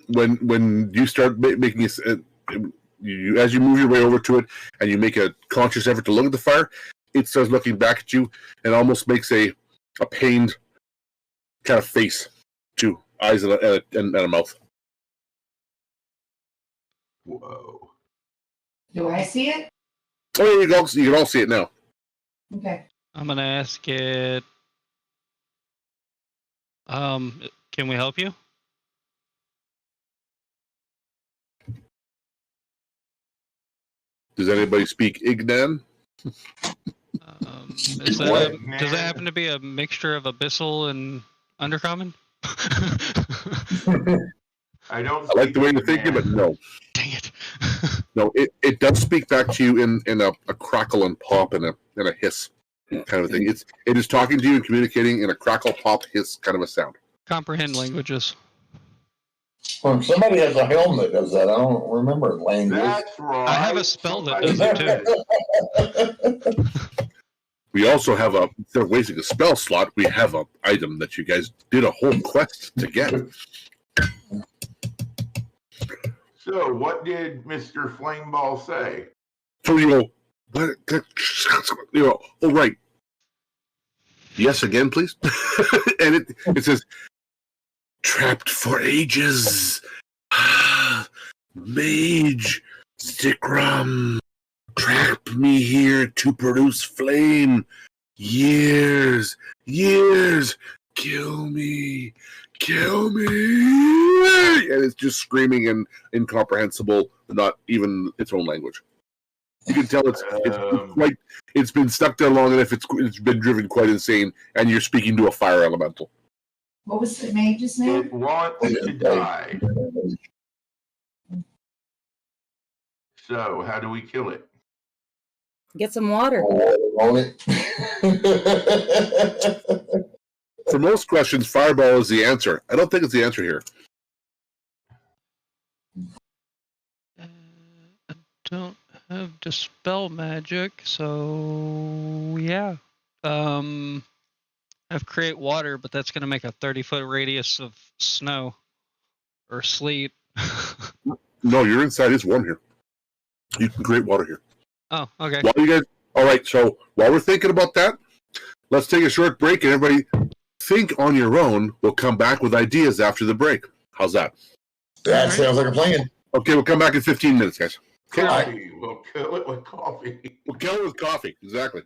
When you start making this, as you move your way over to it and you make a conscious effort to look at the fire, it starts looking back at you and almost makes a pained kind of face, too, eyes and a mouth. Whoa. Do I see it? Oh, yeah, you can all see it now. Okay. I'm gonna ask it. Can we help you? Does anybody speak Ignan? Does it happen to be a mixture of Abyssal and Undercommon? I don't. I like the way you're speak thinking, but Ignan. no. Dang it. No, it does speak back to you in a crackle and pop and a hiss kind of a thing. It is talking to you and communicating in a crackle, pop, hiss kind of a sound. Comprehend languages. Well, somebody has a helm that does that. I don't remember language. That's right. I have a spell that Somebody does it too. We also have instead of wasting a spell slot, we have an item that you guys did a whole quest to get. So, what did Mr. Flameball say? So you go, what? You know, oh right. Yes, again, please. And it says, trapped for ages. Mage Zikram trapped me here to produce flame. Years. Kill me. And it's just screaming in incomprehensible, not even its own language. You can tell it's been stuck there long enough. It's been driven quite insane, and you're speaking to a fire elemental. What was the mage's name? It wants to die. So, how do we kill it? Get some water. On it. For most questions, fireball is the answer. I don't think it's the answer here. I don't have dispel magic, so yeah. I've create water, but that's gonna make a 30-foot radius of snow or sleet. No, you're inside. It's warm here. You can create water here. Oh, okay. All right, so while we're thinking about that, let's take a short break and everybody think on your own. We'll come back with ideas after the break. How's that? That sounds like a plan. Okay, we'll come back in 15 minutes, guys. Okay. Coffee. We'll kill it with coffee. We'll kill it with coffee. Exactly.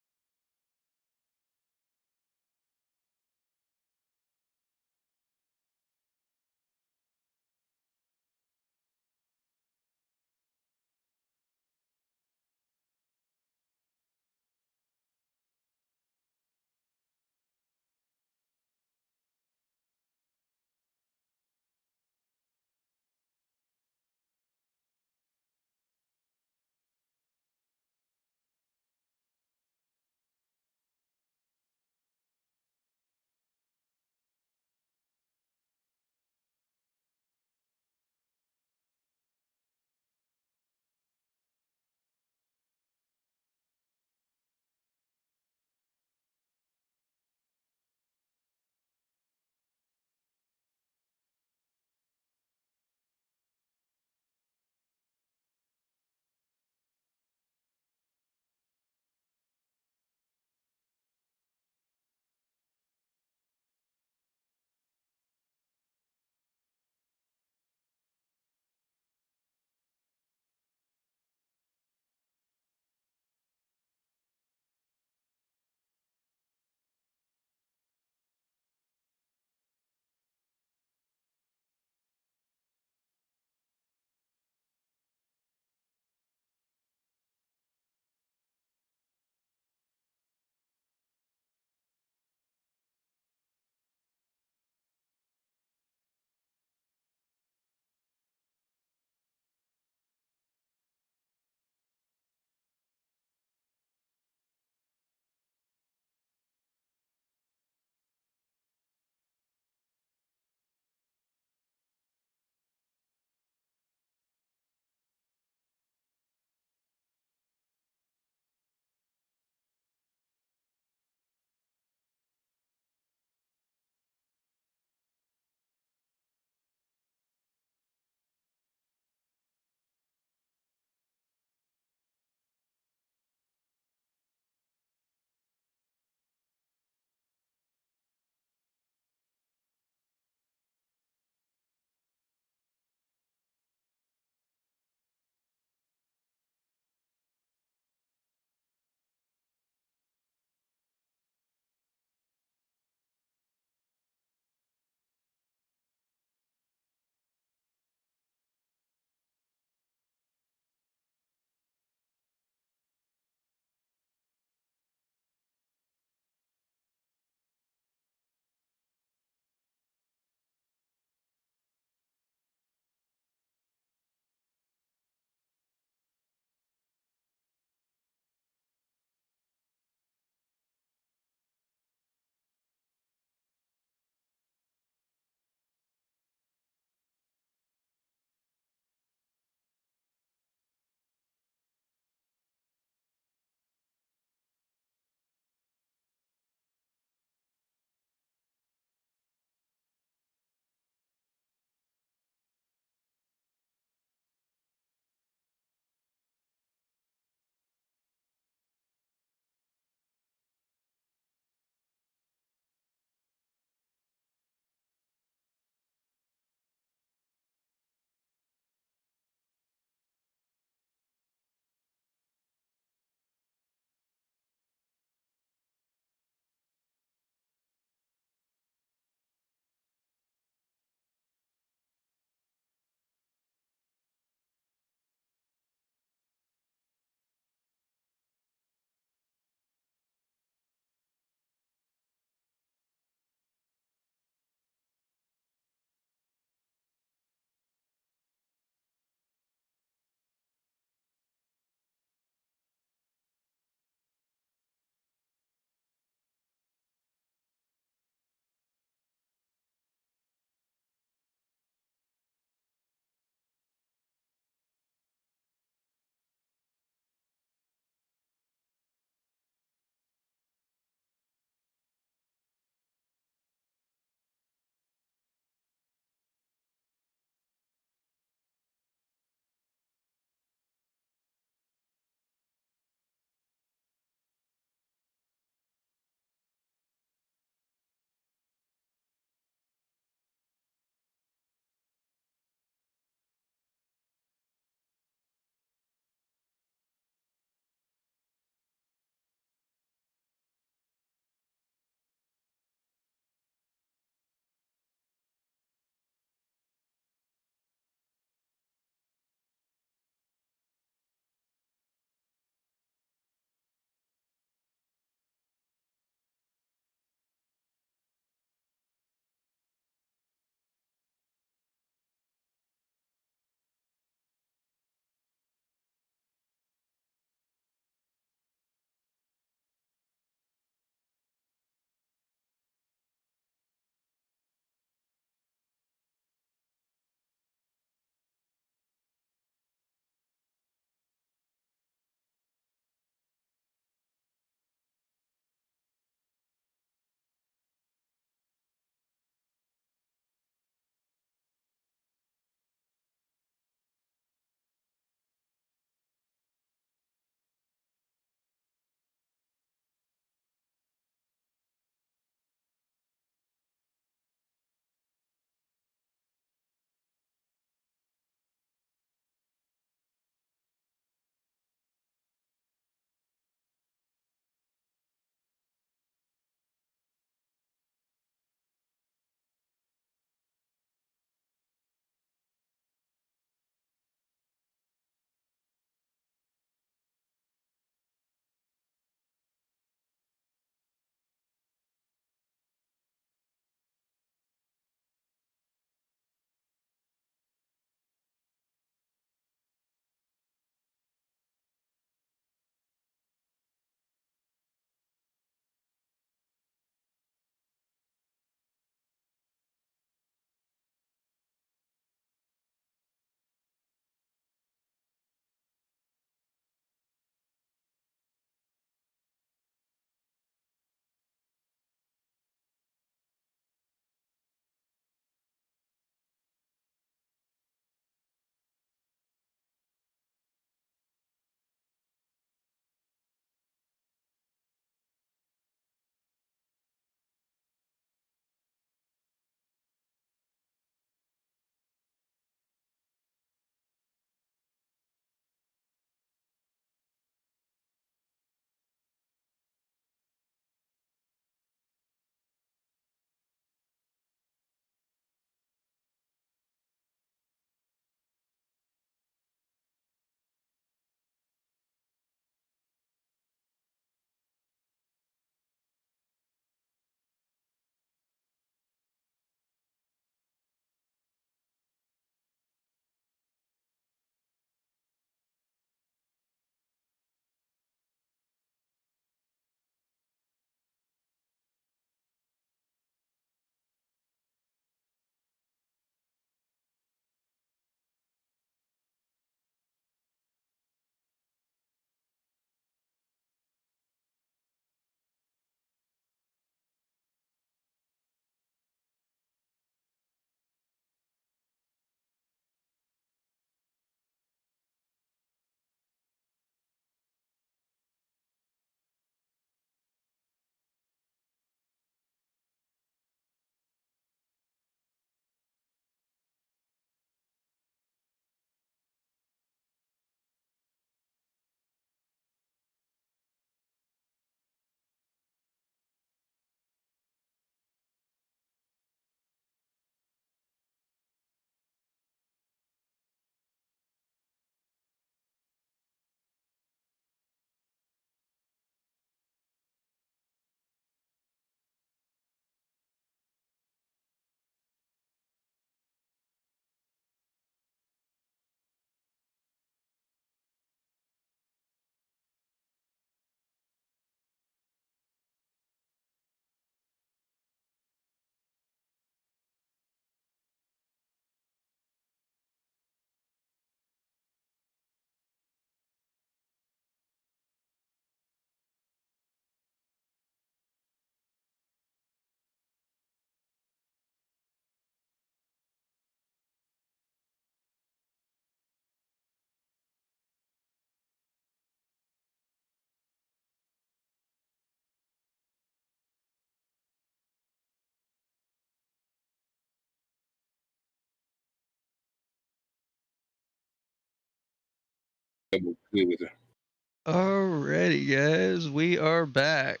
Alrighty, guys, we are back.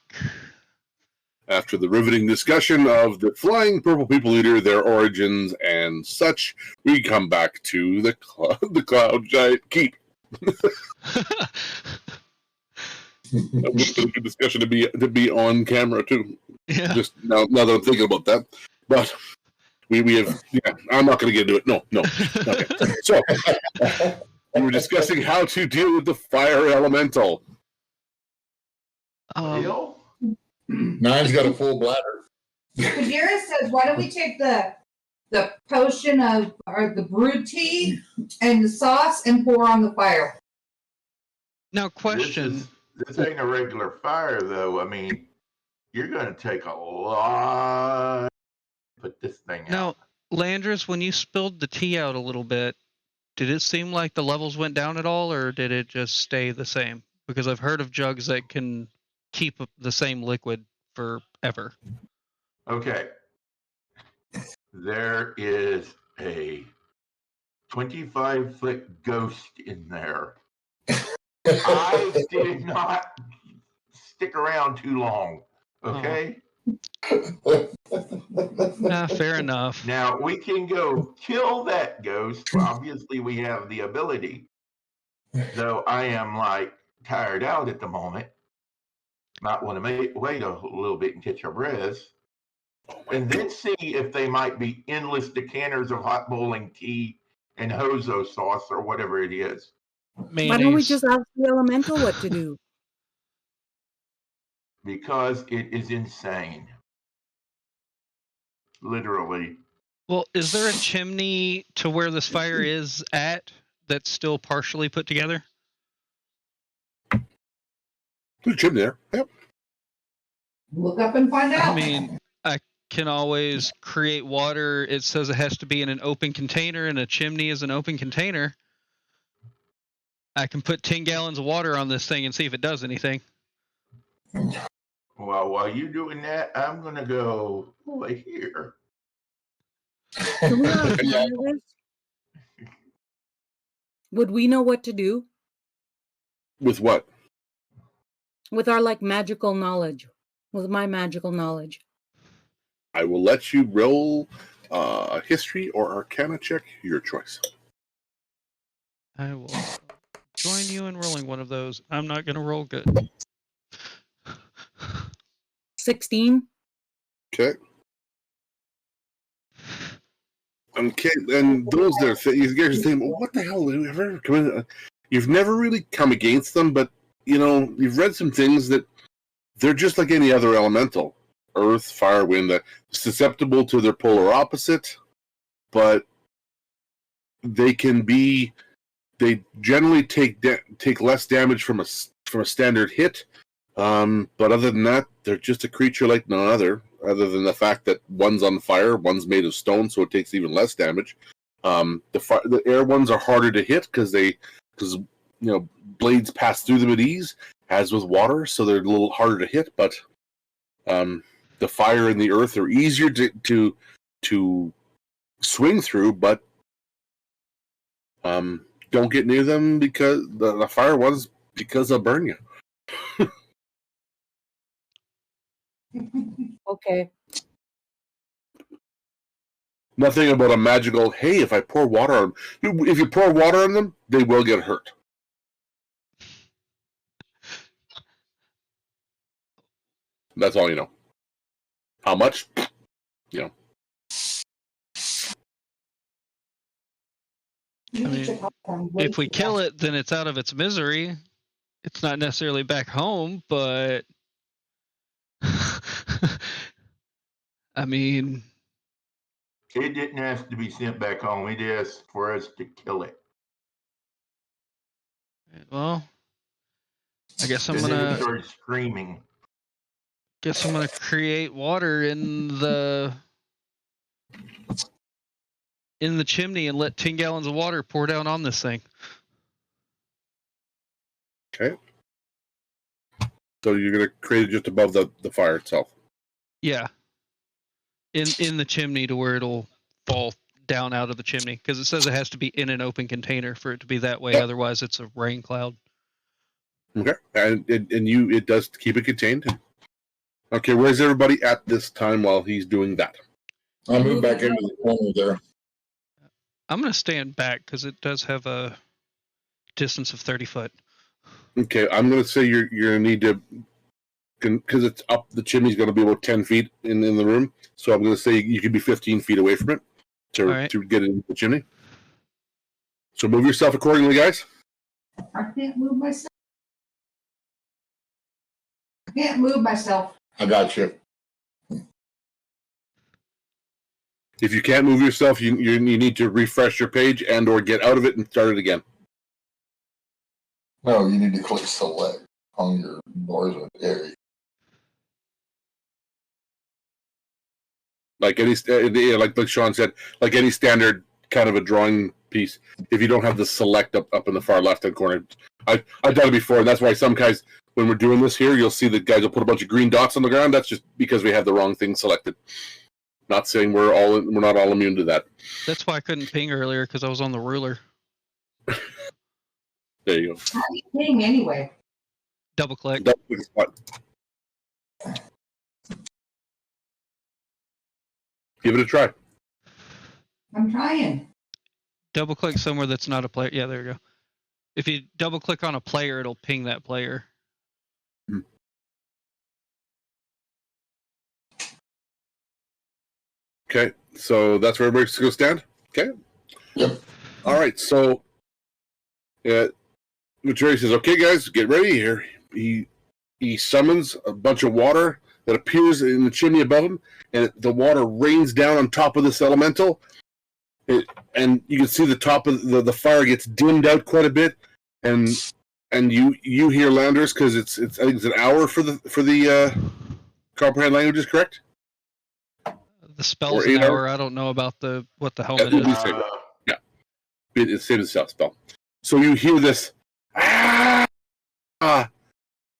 After the riveting discussion of the flying purple people eater, their origins and such, we come back to the cloud giant keep. That would have been a good discussion to be on camera too. Yeah. Just now that I'm thinking about that, but we have. Yeah, I'm not going to get into it. No. Okay. So we were discussing how to deal with the fire elemental. Well, Nine's got a full bladder. Kadira says, why don't we take the potion of, or the brewed tea and the sauce and pour on the fire? Now, question. This ain't a regular fire, though. I mean, you're going to take a lot to put this thing out. Now, Landris, when you spilled the tea out a little bit, did it seem like the levels went down at all, or did it just stay the same? Because I've heard of jugs that can keep the same liquid forever. Okay. There is a 25-foot ghost in there. I did not stick around too long. Okay? Fair enough. Now, we can go kill that ghost. Obviously, we have the ability. Though I am, tired out at the moment. Might want to wait a little bit and catch our breaths. And then see if they might be endless decanters of hot boiling tea and hozo sauce or whatever it is. Mayonnaise. Why don't we just ask the elemental what to do? Because it is insane. Literally. Well, is there a chimney to where this fire is at that's still partially put together? There's a chimney there. Yep. Look up and find out. I mean, I can always create water. It says it has to be in an open container, and a chimney is an open container. I can put 10 gallons of water on this thing and see if it does anything. Well, while you're doing that, I'm going to go over here. Can we ask Landris? Would we know what to do With what? with our magical knowledge? With my magical knowledge. I will let you roll a history or arcana check, your choice. I will join you in rolling one of those. I'm not going to roll good. 16. Okay. Okay, and those there, you guys are thinking, well, what the hell? You've never really come against them, but you've read some things that they're just like any other elemental. Earth, fire, wind, susceptible to their polar opposite, but they generally take less damage from a standard hit. But other than that, they're just a creature like none other than the fact that one's on fire, one's made of stone, so it takes even less damage. The air ones are harder to hit because blades pass through them at ease, as with water, so they're a little harder to hit. But the fire and the earth are easier to swing through, but don't get near them because the fire ones, because they'll burn you. Okay. Nothing about a magical, hey, if I pour water on them. If you pour water on them, they will get hurt. That's all you know. How much? I mean, if we kill it, then it's out of its misery. It's not necessarily back home, but I mean, it didn't ask to be sent back home. It asked for us to kill it. Well, I guess I'm And then it gonna started screaming. create water in the chimney and let 10 gallons of water pour down on this thing. Okay. So you're going to create it just above the fire itself. Yeah. In the chimney to where it'll fall down out of the chimney, because it says it has to be in an open container for it to be that way. Otherwise, it's a rain cloud. Okay, and it does keep it contained. Okay, where's everybody at this time while he's doing that? I moved back into the corner there. I'm going to stand back because it does have a distance of 30 foot. Okay, I'm going to say you're going to need to, because it's up, the chimney's going to be about 10 feet in the room. So I'm going to say you could be 15 feet away from it to get into the chimney. So move yourself accordingly, guys. I can't move myself. I can't move myself. I got you. If you can't move yourself, you need to refresh your page and or get out of it and start it again. No, you need to click select on your doors area. Like like Sean said, like any standard kind of a drawing piece. If you don't have the select up in the far left-hand corner, I've done it before, and that's why some guys, when we're doing this here, you'll see the guys will put a bunch of green dots on the ground. That's just because we have the wrong thing selected. Not saying we're not all immune to that. That's why I couldn't ping earlier, because I was on the ruler. There you go. How are you ping anyway? Double click. Double click the spot. Give it a try. I'm trying. Double click somewhere that's not a player. Yeah, there you go. If you double click on a player, it'll ping that player. Okay, so that's where everybody's going to stand? Okay. Yep. All right, so Jerry says, okay, guys, get ready here. He summons a bunch of water that appears in the chimney above him, and the water rains down on top of this elemental. And you can see the top of the fire gets dimmed out quite a bit, and you hear Landers, because it's I think it's an hour for the comprehend languages, correct? The spell's an hour. I don't know about what the helmet is. Yeah, it's the same spell. So you hear this,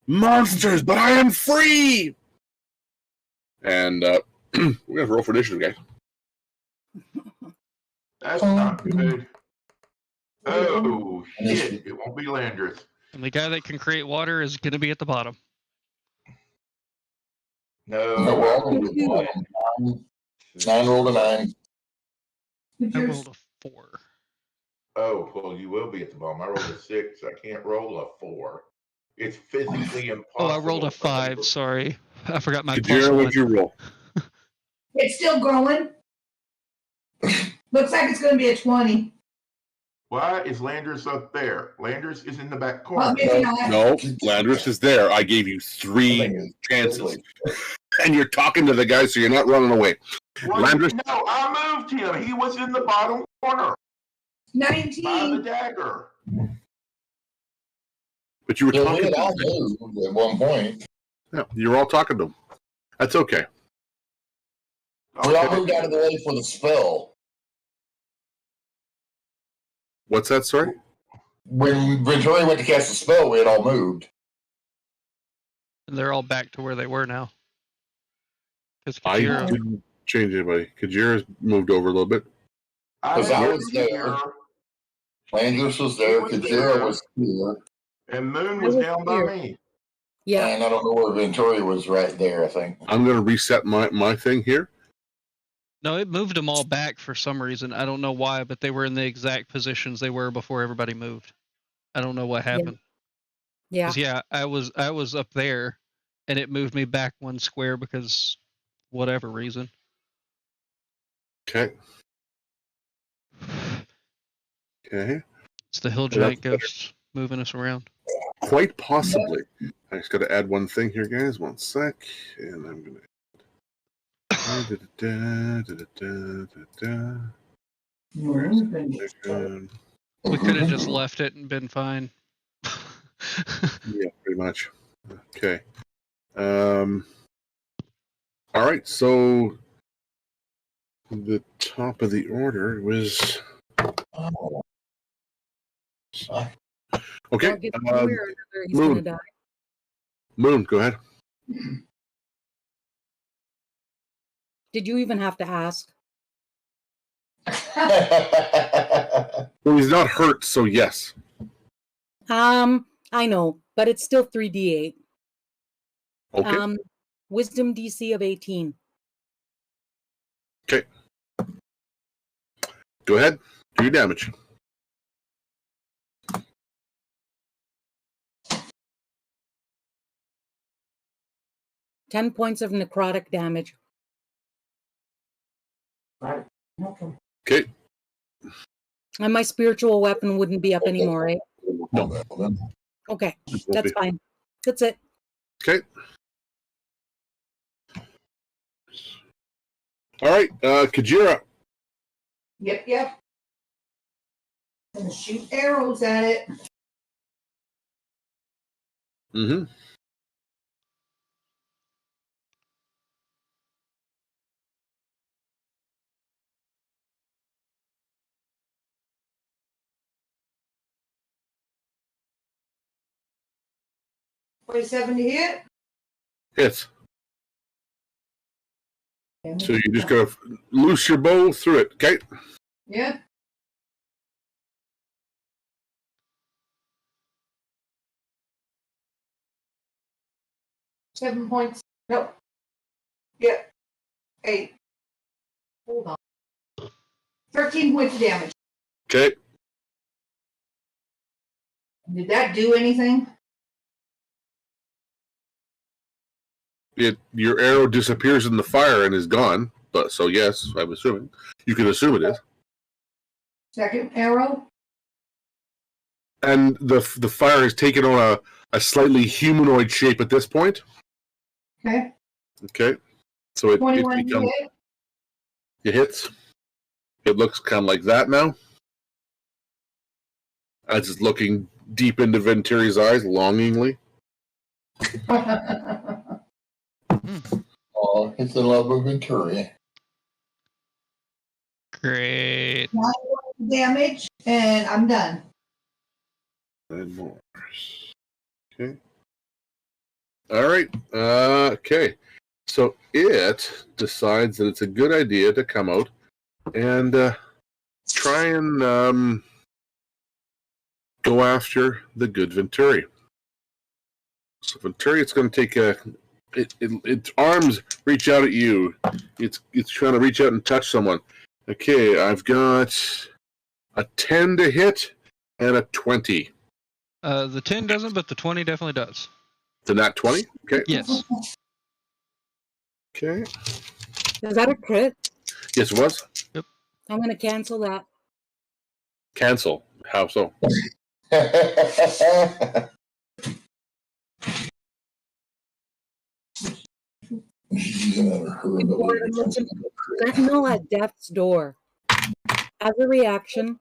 monsters, but I am free. And we're gonna roll for initiative, guys. That's not good. Oh shit! It won't be Landers. And the guy that can create water is going to be at the bottom. No, we're all going to be at the bottom. 9 rolled a 9. I rolled a 4. Oh, well, you will be at the bottom. I rolled a 6. I can't roll a 4. It's physically impossible. Oh, I rolled a 5. Sorry. I forgot my plus Jira, one. what'd you roll? It's still growing. Looks like it's going to be a 20. Why is Landers up there? Landers is in the back Well, corner. maybe not. No, Landers is there. I gave you 3 chances. And you're talking to the guy, so you're not running away. Well, Landers, no, I moved him. He was in the bottom corner by the 19. dagger. but you were Yeah, we talking had to all him. moved at one point. Yeah, you were all talking to him. That's okay. We all moved out of the way for the spell. What's that, sorry? When Tori went to cast the spell, we had all moved. And they're all back to where they were now. Because I Kajira, didn't change anybody. Kajira's moved over a little bit. Because I was there. Here, Landers was there. Kajira was here. and Moon was down by me. Yeah. And I don't know where Ventura was right there, I think. I'm going to reset my thing here. no, it moved them all back for some reason. I don't know why, but they were in the exact positions they were before everybody moved. I don't know what happened. Yeah. 'Cause, yeah, I was up there, and it moved me back 1 square because whatever reason. Okay. Okay. It's the hill Well, giant that's ghost moving us around. Quite possibly. I just got to add one thing here, guys. 1 sec. And I'm going to... We could have just left it and been fine. Yeah, pretty much. Okay. All right, so the top of the order was... Okay. Well, get one way or another, he's Moon. gonna die. Moon, go ahead. Did you even have to ask? Well, he's not hurt, so yes. I know, but it's still 3d8. Okay. Wisdom DC of 18. Okay. Go ahead. Do your damage. Ten points of necrotic damage. Right. Okay. Okay. And my spiritual weapon wouldn't be up anymore, right? No. Okay, that's fine. That's it. Okay. All right, Kajira. Yep. Gonna shoot arrows at it. Mm-hmm. .7 to hit. Hits. So you just gotta loose your bow through it, okay? Yeah. .7 points. Nope. Yep. 8. Hold on. 13 points of damage. Okay. Did that do anything? Your arrow disappears in the fire and is gone. But so yes, I'm assuming. You can assume it is. Second arrow. And the fire has taken on a slightly humanoid shape at this point. Okay. Okay. So it 21 becomes hit. it hits. It looks kind of like that now. As it's looking deep into Venturi's eyes longingly. Oh, it's the love of Venturi. Great. 9 points of damage, and I'm done. 9 more. Okay. All right. Okay. So it decides that it's a good idea to come out and try and go after the good Venturi. So Venturi, it's going to take its arms reach out at you. It's trying to reach out and touch someone. Okay, I've got a 10 to hit and a 20. The 10 doesn't, but the 20 definitely does. The nat 20? Okay. Yes. Okay. Is that a crit? Yes, it was. Yep. I'm going to cancel that. Cancel. How so? Sentinel at death's door. As a reaction,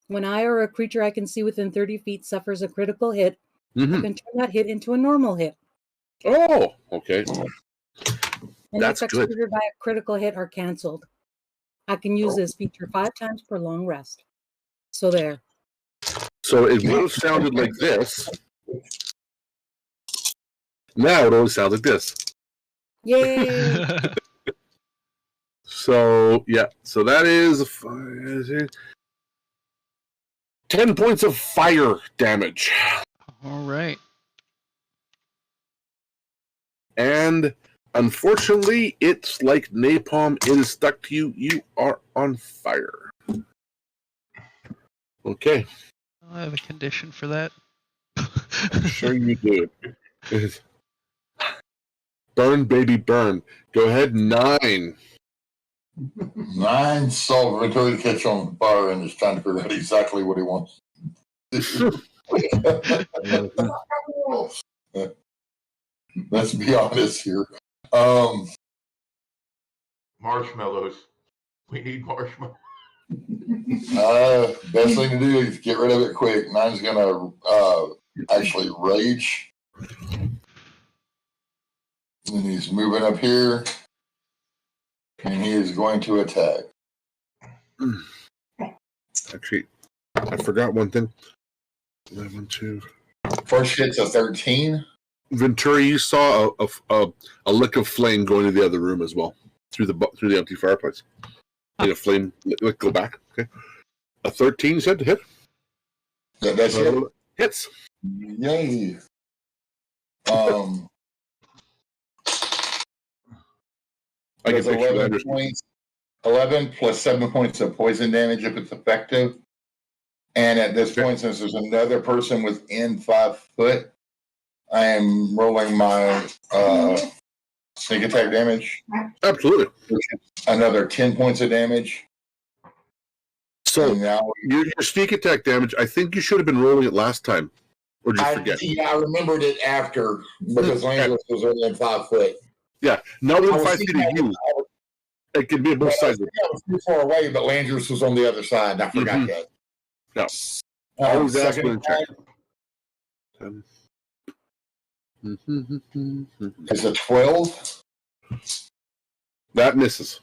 when I or a creature I can see within 30 feet suffers a critical hit, I can turn that hit into a normal hit. Oh, okay. And That's if good. executed by a critical hit are canceled. I can use this feature 5 times per long rest. So there. So it would have sounded like this. Now it only sounds like this. Yay! So, yeah. So that is 10 points of fire damage. All right. And unfortunately, it's like napalm. It is stuck to you. You are on fire. Okay. I have a condition for that. Sure you do. Burn, baby, burn. Go ahead, 9. 9 saw Venturi catch on fire and is trying to figure out exactly what he wants. Let's be honest here. Marshmallows. We need marshmallows. Best thing to do is get rid of it quick. 9's gonna actually rage. And he's moving up here. And he is going to attack. Actually, I forgot one thing. 11, 2. First hit's a 13. Venturi, you saw a lick of flame going to the other room as well through the empty fireplace. In a flame. Let go back. Okay. A 13 said to hit. That's it. Hits. Yay. I can There's picture 11 Landers. points. 11 plus 7 points of poison damage if it's effective. And at this point, since there's another person within 5 foot, I am rolling my sneak attack damage. Absolutely. Another 10 points of damage. So And now your sneak attack damage, I think you should have been rolling it last time. Or did you forget? I remembered it after because Landers was only in 5 foot. Yeah. Now within I was 5 feet of thinking you. It can be on both sides. I was too far away, but Landers was on the other side. I forgot that. No. Always ask Second when check. is a 12. That misses.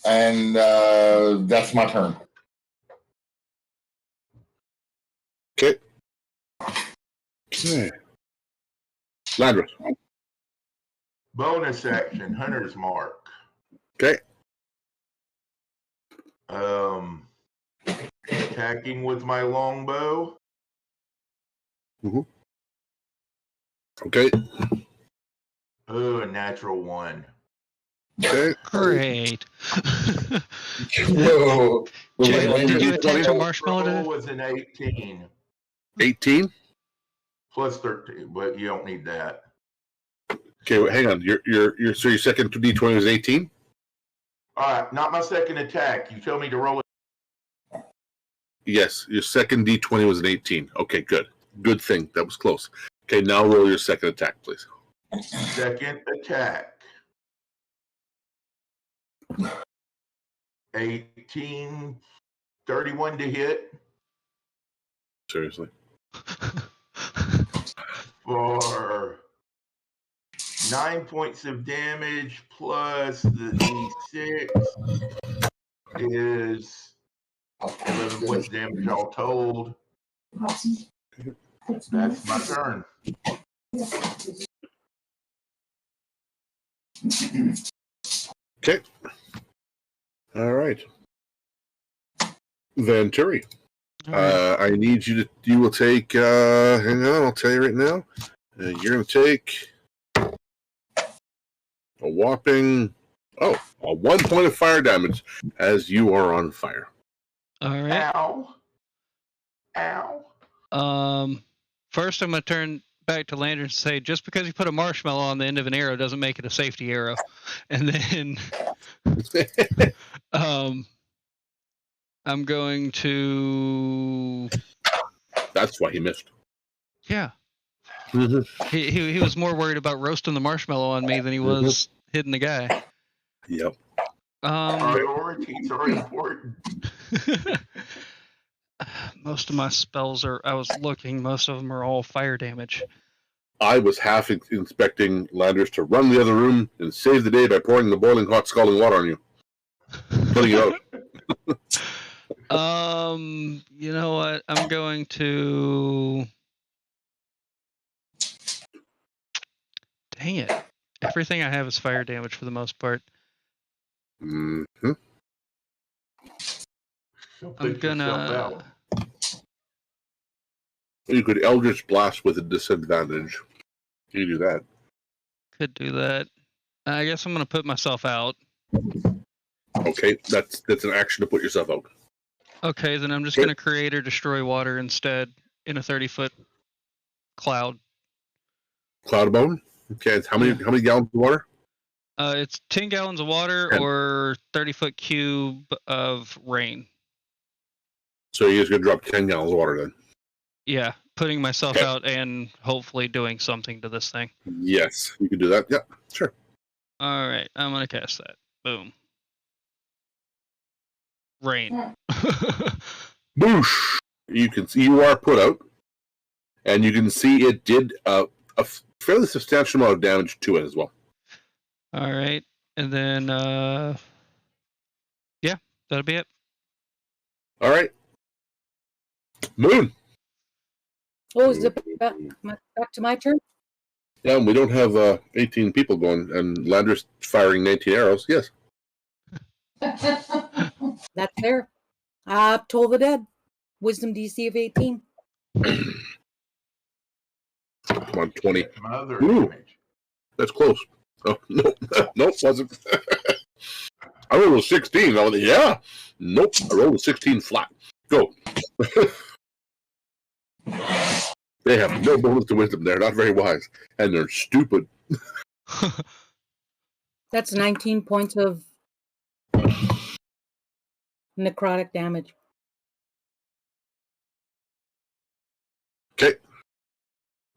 And that's my turn. Okay. Okay. Landris. Bonus action, Hunter's Mark. Okay. Attacking with my longbow. Okay. Oh, a natural 1. Okay. Great. Whoa. Did you attach a Roll marshmallow to it? was an 18 18. plus 13, but you don't need that. Okay, well, hang on. So your second D20 was 18? All right, not my second attack. You tell me to roll it. Yes, your second D20 was an 18. Okay, good. Good thing. That was close. Okay, now roll your second attack, please. Second attack. 18, 31 to hit Seriously. for 9 points of damage plus the D6 is 11 points of damage all told. That's my turn. Okay. All right. Venturi. I need you will take, hang on, I'll tell you right now. You're going to take a whopping, a 1 point of fire damage as you are on fire. All right. Ow. First I'm going to turn back to Lantern and say, just because you put a marshmallow on the end of an arrow doesn't make it a safety arrow. And then I'm going to... That's why he missed. Yeah. He was more worried about roasting the marshmallow on me than he was hitting the guy. Yep. Priorities are important. Most of my spells I was looking, most of them are all fire damage. I was half expecting Landers to run the other room and save the day by pouring the boiling hot scalding water on you. Putting it out. You know what? I'm going to... Dang it. Everything I have is fire damage for the most part. Mm-hmm. I'm gonna... You could Eldritch Blast with a disadvantage. You do that. Could do that. I guess I'm gonna put myself out. Okay, that's an action to put yourself out. Okay, then I'm just gonna create or destroy water instead in a 30-foot cloud. Cloud of bone? Okay, how many gallons of water? It's 10 gallons of water 10. or 30-foot cube of rain. So you're just gonna drop 10 gallons of water then? Yeah, putting myself out and hopefully doing something to this thing. Yes, you can do that. Yeah, sure. All right, I'm gonna cast that. Boom. Rain. Boosh! You can see you are put out, and you can see it did a fairly substantial amount of damage to it as well. All right, and then yeah, that'll be it. All right, Moon. Oh, is it back to my turn? Yeah, we don't have 18 people going, and Landers firing 19 arrows. Yes. That's fair. Toll the Dead. Wisdom DC of 18. Come on, 20. Mother Ooh. damage. That's close. Oh, no. Nope, wasn't. I rolled a 16. I was like, yeah. Nope. I rolled a 16 flat. Go. They have no bonus to wisdom. They're not very wise. And they're stupid. That's 19 points of necrotic damage. Okay.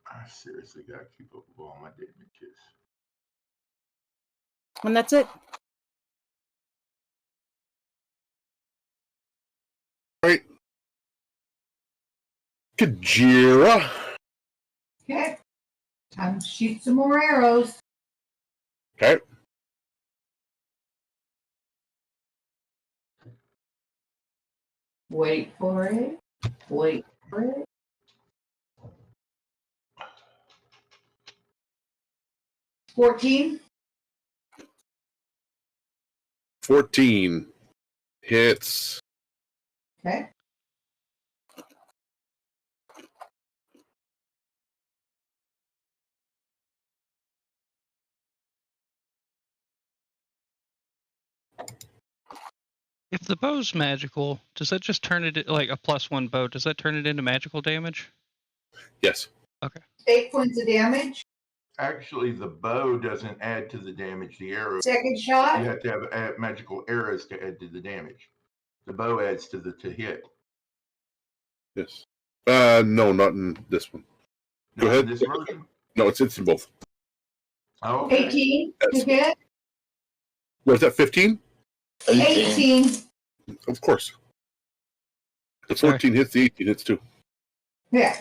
I seriously got to keep up with all my damages. And that's it. Right. Kajira. Okay. Time to shoot some more arrows. Okay. Wait for it. Wait for it. $14. 14 hits. Okay. If the bow's magical, does that just turn it like a +1 bow? Does that turn it into magical damage? Yes. Okay. 8 points of damage. Actually, the bow doesn't add to the damage. The arrow. Second shot. You have to have magical arrows to add to the damage. The bow adds to the to hit. Yes. No, not in this one. Go ahead. This version. No, it's in both. Oh, okay. 18 Yes. to hit. Was that 15? 18. Of course. The 14 hits, the 18 hits too. Yeah.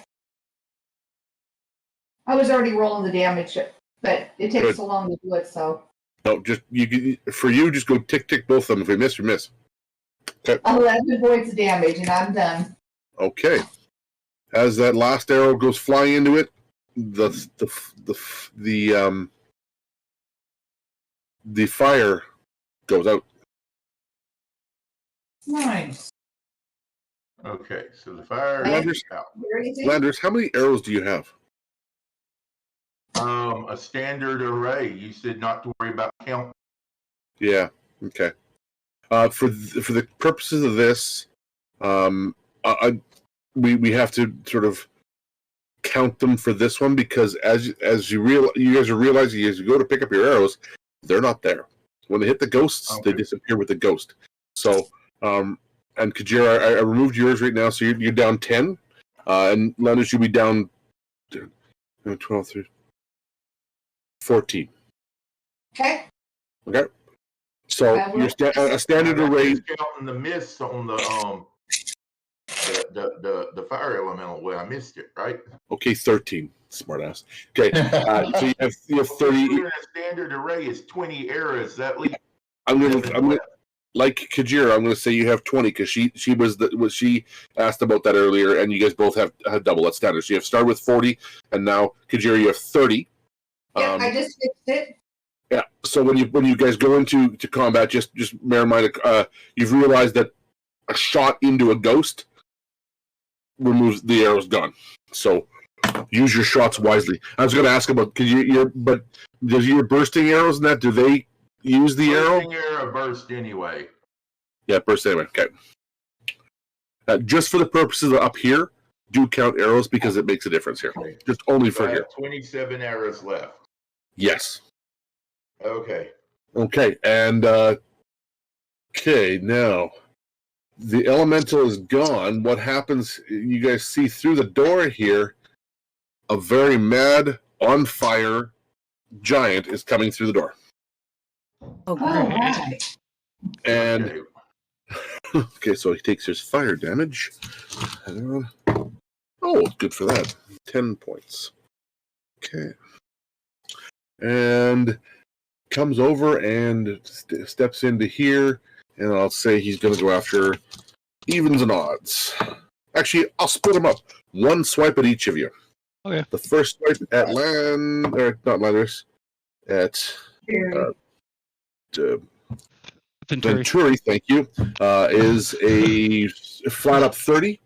I was already rolling the damage, but it takes Good. so long to do it, so. No, just for you, just go tick both of them. If we miss, we miss. Okay. 11 points of damage, and I'm done. Okay. As that last arrow goes flying into it, the fire goes out. Nice. Okay, so the fire Landers, is out. Landers, how many arrows do you have? A standard array. You said not to worry about count. Yeah. Okay. For the purposes of this, we have to sort of count them for this one because as you guys are realizing as you go to pick up your arrows, they're not there. When they hit the ghosts, Okay. they disappear with the ghost. So, and Kajira, I removed yours right now, so you're down 10, and Landers, you'll be down 12, 13, 14. Okay. Okay. So your a standard array. Counting the miss on the fire elemental where I missed it, right? Okay, 13. Smartass. Okay, so you have 30. A standard array is 20 arrows. That leaves. I'm gonna like Kajira. I'm gonna say you have 20 because she she asked about that earlier, and you guys both have double. That's standard. So you have started with 40, and now Kajira, you have 30. Yeah, I just fixed it. Yeah. So when you guys go into combat, just bear in mind, you've realized that a shot into a ghost removes the arrow's gone. So use your shots wisely. I was going to ask about but does your bursting arrows and that, do they use the arrow? Bursting arrow burst anyway. Yeah, burst anyway. Okay. Just for the purposes of up here, do count arrows because it makes a difference here. Just only for here. 27 arrows left. Yes. Okay. Okay, and okay, now the elemental is gone. What happens? You guys see through the door here, a very mad, on fire giant is coming through the door. Oh, Oh, great. right. And Okay. okay, so he takes his fire damage. Oh, good for that. 10 points. Okay. And comes over and steps into here, and I'll say he's going to go after evens and odds. Actually, I'll split them up. One swipe at each of you. Okay. The first swipe at not Landers, at Venturi, thank you, is a flat up 30.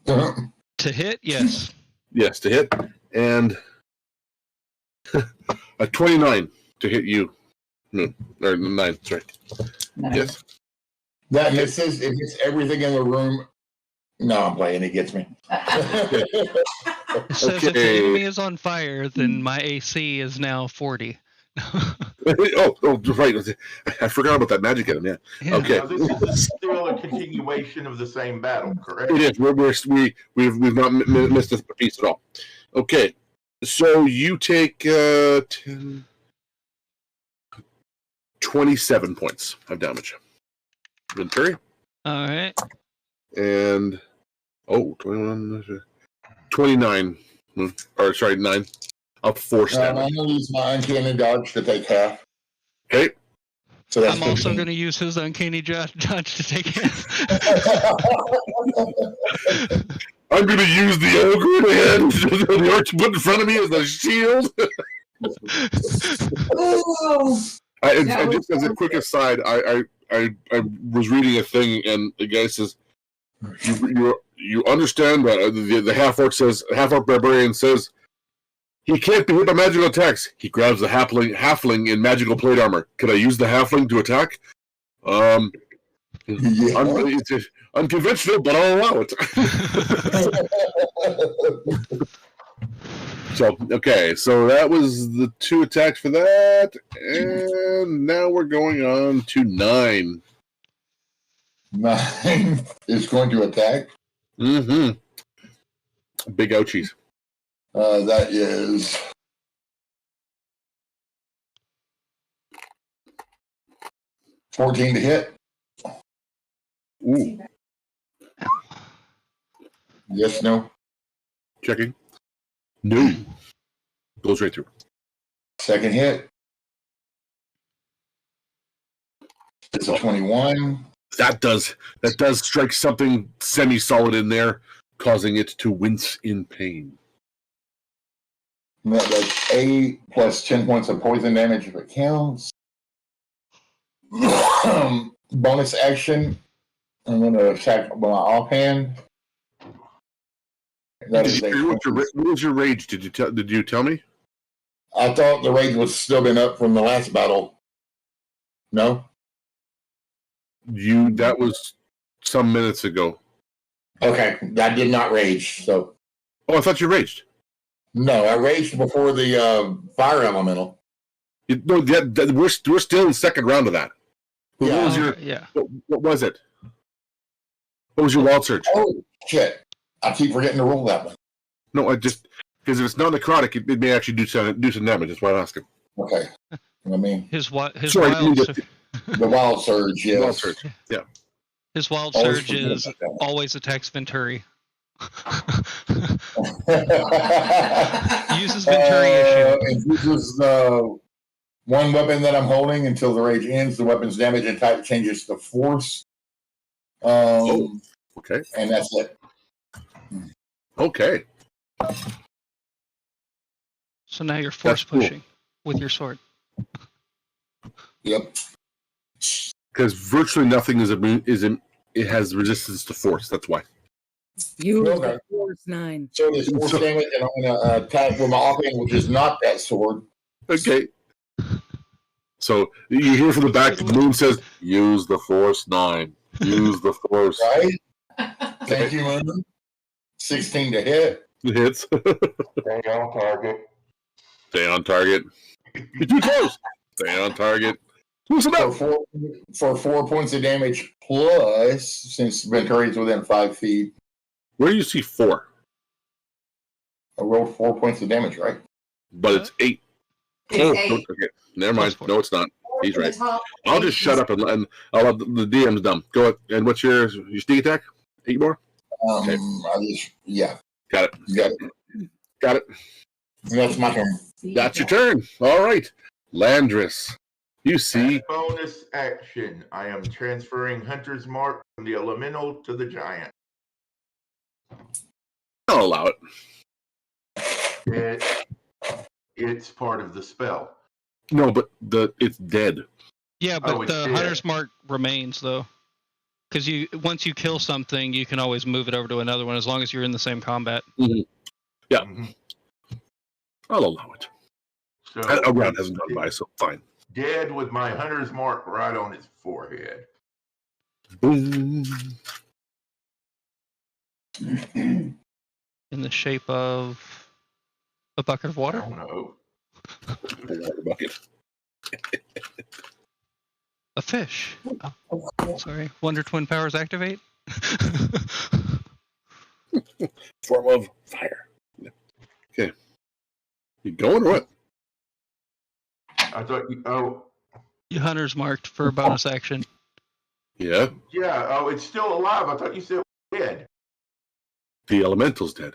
To hit, yes. Yes, to hit. And a 29 to hit you. No, or 9, sorry. Nice. Yes. That misses. It hits everything in the room. No, I'm playing. It gets me. It says if the enemy is on fire, then my AC is now 40. oh, right. I forgot about that magic item. Yeah. Okay. Now, this is still a continuation of the same battle, correct? It is. We've not missed a piece at all. Okay. So you take 27 points of damage. Venturi. All right. And 21, 29. Or sorry, 9. Up 4 I'm going to use my uncanny dodge to take half. Okay. So that's I'm also 15. going to use his uncanny dodge to take half. I'm going to use the ogre hand the arch put in front of me as a shield. Oh, And just as a quick aside, I was reading a thing, and the guy says, "You understand that the half orc barbarian says he can't be hit by magical attacks. He grabs the halfling in magical plate armor. Can I use the halfling to attack? It's unconventional, but I'll allow it." So, okay, so that was the 2 attacks for that, and now we're going on to 9. 9 is going to attack. Mm-hmm. Big ouchies. That is 14 to hit. Ooh. Yes, no. Checking. No. Goes right through. Second hit. It's a 21. That does strike something semi-solid in there, causing it to wince in pain. That's 8 plus 10 points of poison damage if it counts. Bonus action. I'm going to attack with my offhand. That is What was your rage? Did you tell me? I thought the rage was still been up from the last battle. No? That was some minutes ago. Okay, I did not rage. So Oh, I thought you raged. no, I raged before the fire elemental. We're still in the second round of that. What Yeah. was your? Yeah. What was it? What was your wild surge? Oh shit! I keep forgetting to roll that one. No, I just because if it's not necrotic, it may actually do some damage. That's why I'm asking. Okay, I mean His wild the wild surge. Yes. Wild surge. Yeah. his wild Always surge forget is about that. always attacks Venturi. Uses Venturi issue. It uses one weapon that I'm holding until the rage ends. The weapon's damage and type changes to force. Okay. And that's it. Okay. So now you're force That's cool. pushing with your sword. Yep. Because virtually nothing it has resistance to force. That's why. You Okay. force 9. So there's force damage, and I'm going to attack with my offhand, which is not that sword. Okay. So you hear from the back, the moon says, "Use the force 9. Use the force." Right? Thank you, Moon. 16 to hit. It hits. Stay on target. Stay on target. You're too close. Stay on target. Loosen up. For 4 points of damage plus, since Venturi's within 5 feet, Where do you see 4? I rolled 4 points of damage, right? But it's 8. It's Oh, 8. okay. Never mind. Plus 4. No, it's not. He's To the right. top. I'll just shut up and I'll let the DM's dumb. Go ahead. And what's your sneak attack? 8 more? Okay. Yeah. Got it. You got it. Got it. That's my turn. That's your turn. All right. Landris. You see. As bonus action, I am transferring Hunter's Mark from the elemental to the giant. I'll allow it. It's part of the spell. No, but it's dead. Yeah, but the hunter's mark remains though, because once you kill something, you can always move it over to another one as long as you're in the same combat. Mm-hmm. Yeah, I'll allow it. So a round hasn't gone by, so fine. Dead with my hunter's mark right on his forehead. Boom. In the shape of a bucket of water? I don't know. A water bucket. A fish. Oh, sorry. Wonder Twin powers activate? Form of fire. Okay. You going or what? I thought You hunter's marked for a bonus action. Yeah. Yeah. Oh, it's still alive. I thought you said it was dead. The elemental's dead.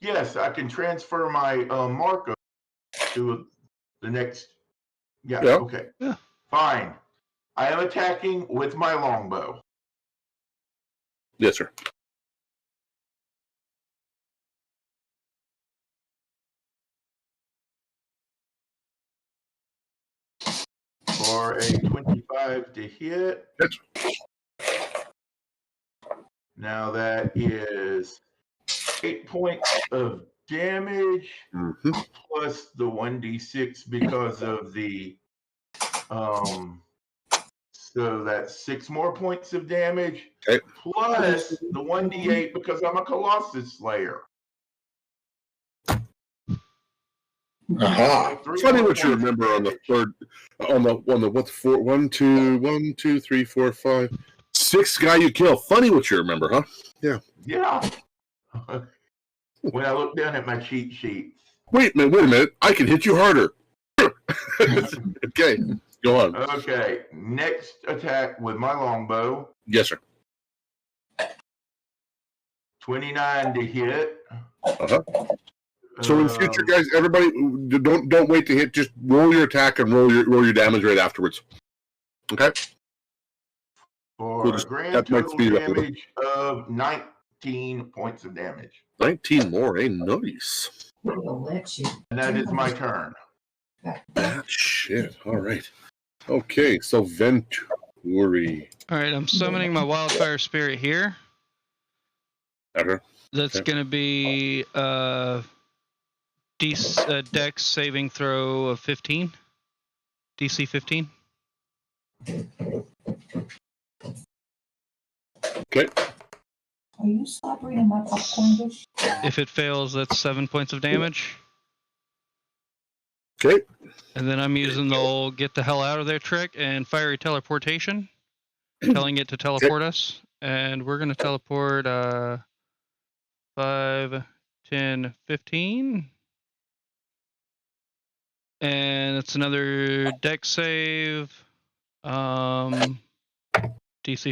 Yes, I can transfer my marker to the next. Yeah. Okay. Yeah. Fine. I am attacking with my longbow. Yes, sir. For a 25 to hit. That's Now that is 8 points of damage plus the 1d6 because of the so that's 6 more points of damage plus the 1d8 because I'm a Colossus Slayer. Aha. Funny what you remember on the third, on the what's 4, 1, 2, 3, 4, 5, 6 guy you kill. Funny what you remember, huh? Yeah. Yeah. When I look down at my cheat sheet. Wait a minute. I can hit you harder. Okay, go on. Okay, next attack with my longbow. Yes, sir. 29 to hit. So in future, guys, everybody, don't wait to hit. Just roll your attack and roll your damage right afterwards. Okay. For a grand total damage of 19 points of damage. 19 more, nice. And that is my turn. Shit. All right. Okay, so Venturi. All right, I'm summoning my wildfire spirit here. That's going to be Dex saving throw of 15. DC 15. Okay. Are you stop reading my popcorn dish? If it fails, that's 7 points of damage. Okay. And then I'm using the old get the hell out of there trick and fiery teleportation, telling it to teleport us. And we're going to teleport 5, 10, 15. And it's another dex save. DC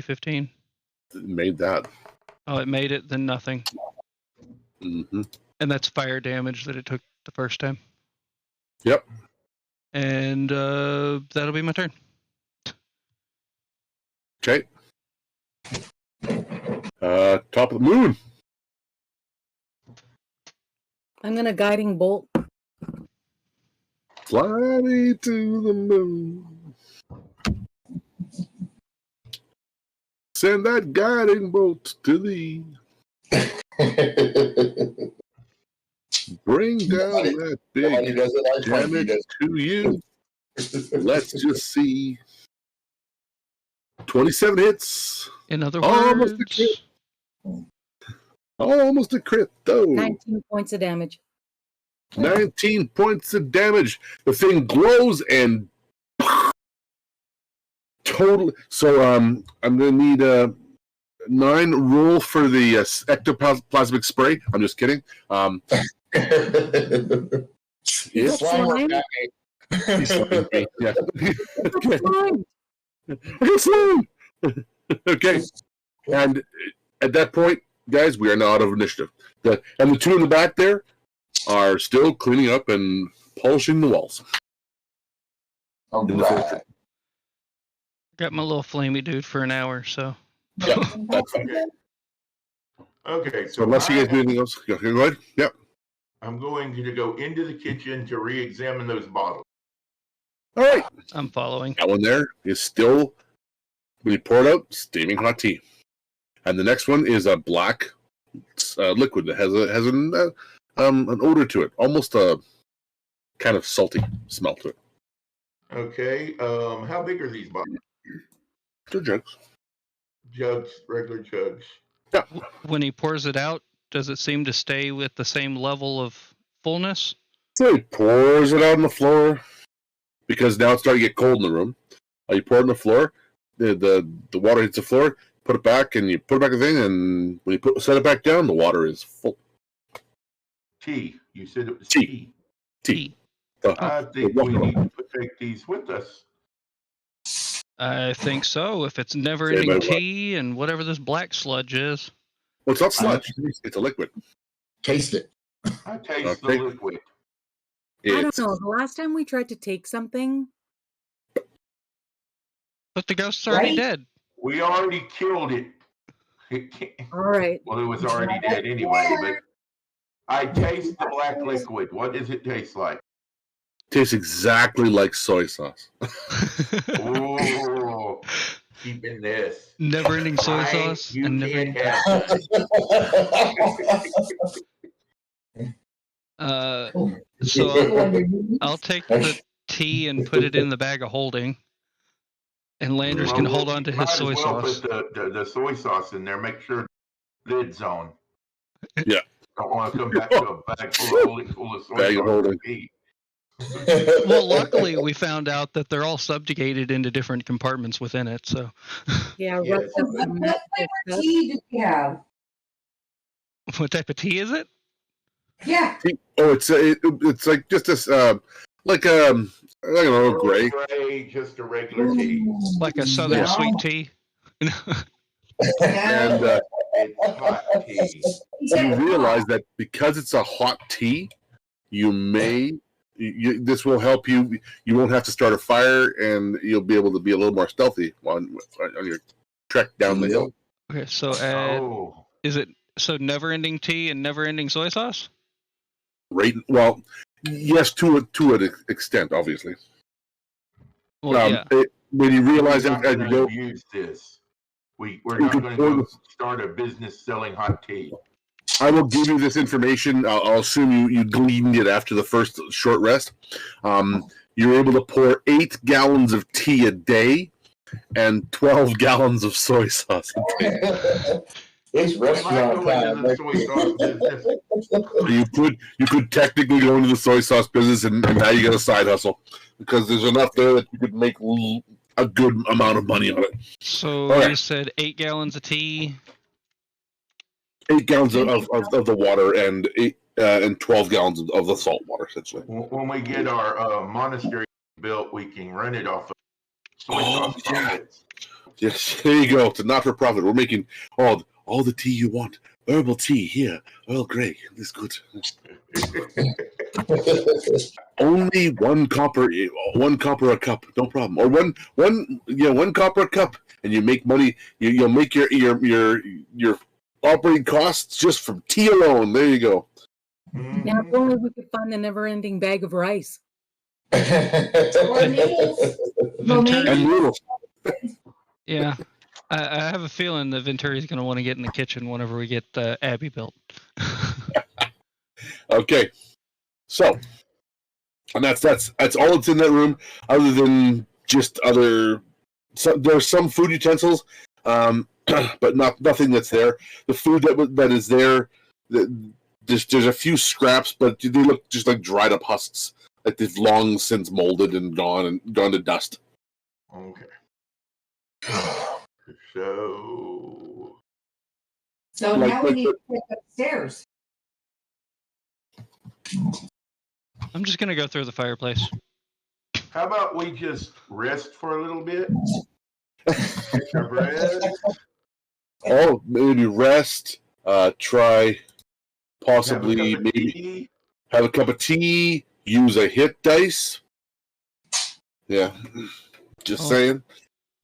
15. It made that. Oh, it made it, then nothing. Mm-hmm. And that's fire damage that it took the first time. Yep. And that'll be my turn. Okay. Top of the moon. I'm going to guiding bolt. Fly me to the moon. Send that guiding bolt to thee. Bring down that big damage to you. Let's just see. 27 hits. In other words, almost a crit, though. 19 points of damage. 19 points of damage. The thing glows and total. So I'm gonna need a 9 roll for the ectoplasmic spray. I'm just kidding. He's flying. He's flying me. Yeah. It's flying. Okay. And at that point, guys, we are now out of initiative. And the two in the back there are still cleaning up and polishing the walls. All right. got my little flamey dude for an hour, so. Yeah, that's fine. Okay, So unless you guys do anything else, go ahead. Yep. I'm going to go into the kitchen to re-examine those bottles. All right. I'm following. That one there is still, when you pour it out, steaming hot tea. And the next one is a black liquid that has an odor to it, almost a kind of salty smell to it. Okay. How big are these bottles? 2 jugs. Jugs, regular jugs. Yeah. When he pours it out, does it seem to stay with the same level of fullness? So he pours it out on the floor because now it's starting to get cold in the room. You pour it on the floor, the water hits the floor, put it back, and you put it back in the thing, and when you set it back down, the water is full. Tea. You said it was Tea. tea. I think we need to take these with us. I think so. If it's never-ending tea and whatever this black sludge is. Well, it's not sludge. It's a liquid. Taste it. I taste the liquid. I don't know. The last time we tried to take something. But the ghost's already dead. We already killed it. All right. Well, it was already dead anyway, but I taste the black liquid. What does it taste like? Tastes exactly like soy sauce. Oh, keeping this. Never-ending soy sauce. You And can't never. have So I'll take the tea and put it in the bag of holding, and Landers can hold on to his soy sauce. Put the soy sauce in there. Make sure the lid's on. Yeah. Don't want to come back to a bag full of soy Bag of sauce. holding. Well, luckily we found out that they're all subjugated into different compartments within it. So Yeah. Yes. What What flavor tea do you have? what type of tea is it? Yeah. Oh, it's like just this like I don't know, gray. Just a regular tea. Like a southern sweet tea? And It's hot tea. you realize that because it's a hot tea, this will help you. You won't have to start a fire, and you'll be able to be a little more stealthy on your trek down the hill. Okay, so is it never-ending tea and never-ending soy sauce? Right. Well, yes, to an extent, obviously. Well, yeah. When you realize We're that not as you going go, to use this. We're not going to go start a business selling hot tea. I will give you this information. I'll assume you gleaned it after the first short rest. You're able to pour 8 gallons of tea a day and 12 gallons of soy sauce a day. It's restaurant time. You could technically go into the soy sauce business, and now you got a side hustle because there's enough there that you could make a good amount of money on it. So you said 8 gallons of tea. 8 gallons of the water and 12 gallons of the salt water, essentially. When we get our monastery built, we can run it off of soy sauce profits. Yes, there you go. It's a not-for-profit. We're making all the tea you want. Herbal tea here. Earl Grey. This good. Only one copper a cup. No problem. Or one copper a cup, and you make money. You'll make your operating costs just from tea alone. There you go. Now, if only we could find a never-ending bag of rice. Or noodles. And noodles. Yeah. I have a feeling that Venturi's going to want to get in the kitchen whenever we get Abbey built. Okay. So, and that's all that's in that room, other than just there's some food utensils, but nothing that's there. The food that is there, there's a few scraps, but they look just like dried up husks, like they've long since molded and gone to dust. Okay. So now we need to take upstairs. I'm just going to go through the fireplace. how about we just rest for a little bit? Take a breath. Oh, maybe rest. Try possibly maybe have a cup of tea. Use a hit dice. Yeah, just saying.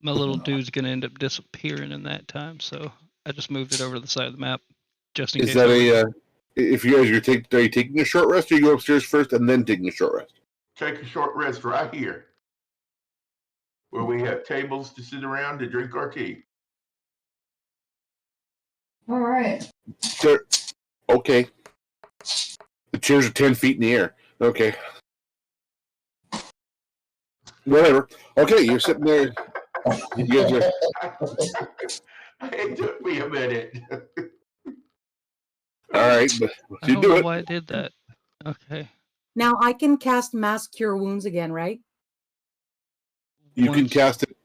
My little dude's going to end up disappearing in that time, so I just moved it over to the side of the map, just in case. Is that if you guys are you taking a short rest, or you go upstairs first and then taking a short rest? Take a short rest right here. where we have tables to sit around to drink our tea. All right. Okay. The chairs are 10 feet in the air. Okay. Whatever. Okay, you're sitting there. You guys are. It took me a minute. All right, but I you don't do know it. why I did that. Okay. Now I can cast Mass Cure Wounds again, right? You can Once- cast it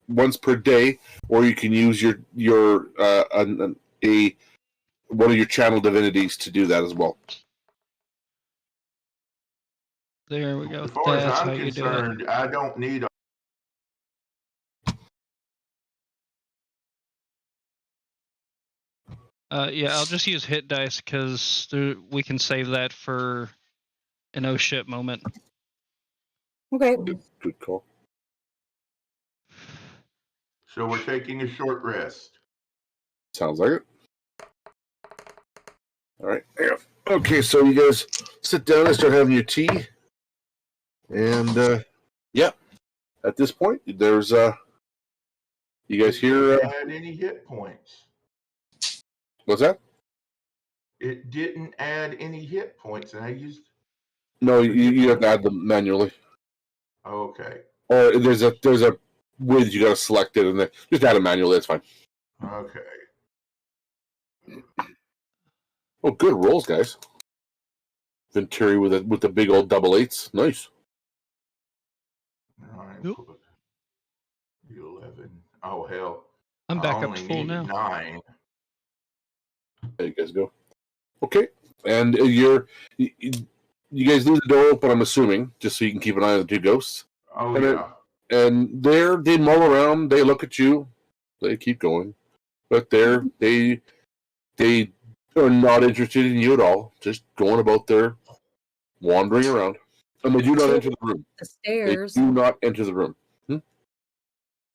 once per day, or you can use your one of your channel divinities to do that as well. There we go. As far as That's I'm how you do it. concerned, I don't need. Yeah, I'll just use hit dice because we can save that for an oh shit moment. Okay. Good call. So we're taking a short rest. Sounds like it. All right. Okay, so you guys sit down and start having your tea. And, yeah, at this point, there's, you guys hear... Didn't add any hit points. What's that? It didn't add any hit points, and I used... No, you have to add them manually. Okay. Or there's a way that you got to select it, and then just add it manually, that's fine. Okay. Oh, good rolls, guys. Venturi with the big old double eights. Nice. 9, Yep. 11. Oh, hell. I'm I back up only to full needed now. 9. There you guys go. Okay. And you guys leave the door open, I'm assuming, just so you can keep an eye on the two ghosts. Oh, And yeah. And they mull around, they look at you, they keep going. But they are not interested in you at all, just going about their wandering around. And they do not enter the room. The They stairs. do not enter the room.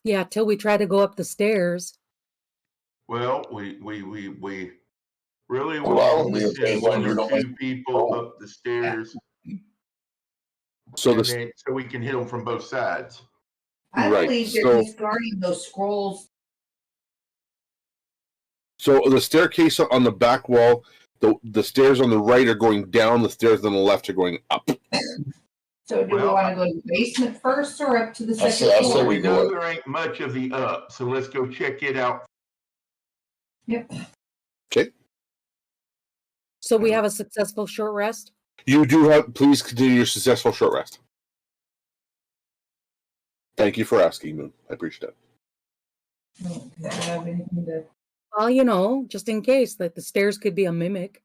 Yeah, till we try to go up the stairs. Well, we really Well, want we to have send to one or don't two like- people up the stairs So and this then, so we can hit them from both sides. I Right, believe they're so- just guarding those scrolls. so the staircase on the back wall, the stairs on the right are going down, the stairs on the left are going up. So do we Well, want to go to the basement first or up to the I second say- I say floor? we We go know up. there ain't much of the up, so let's go check it out. Yep. Okay. So we have a successful short rest. You do have, please continue your successful short rest. Thank you for asking, Moon. I appreciate that. I don't have anything to. Well, just in case, that the stairs could be a mimic.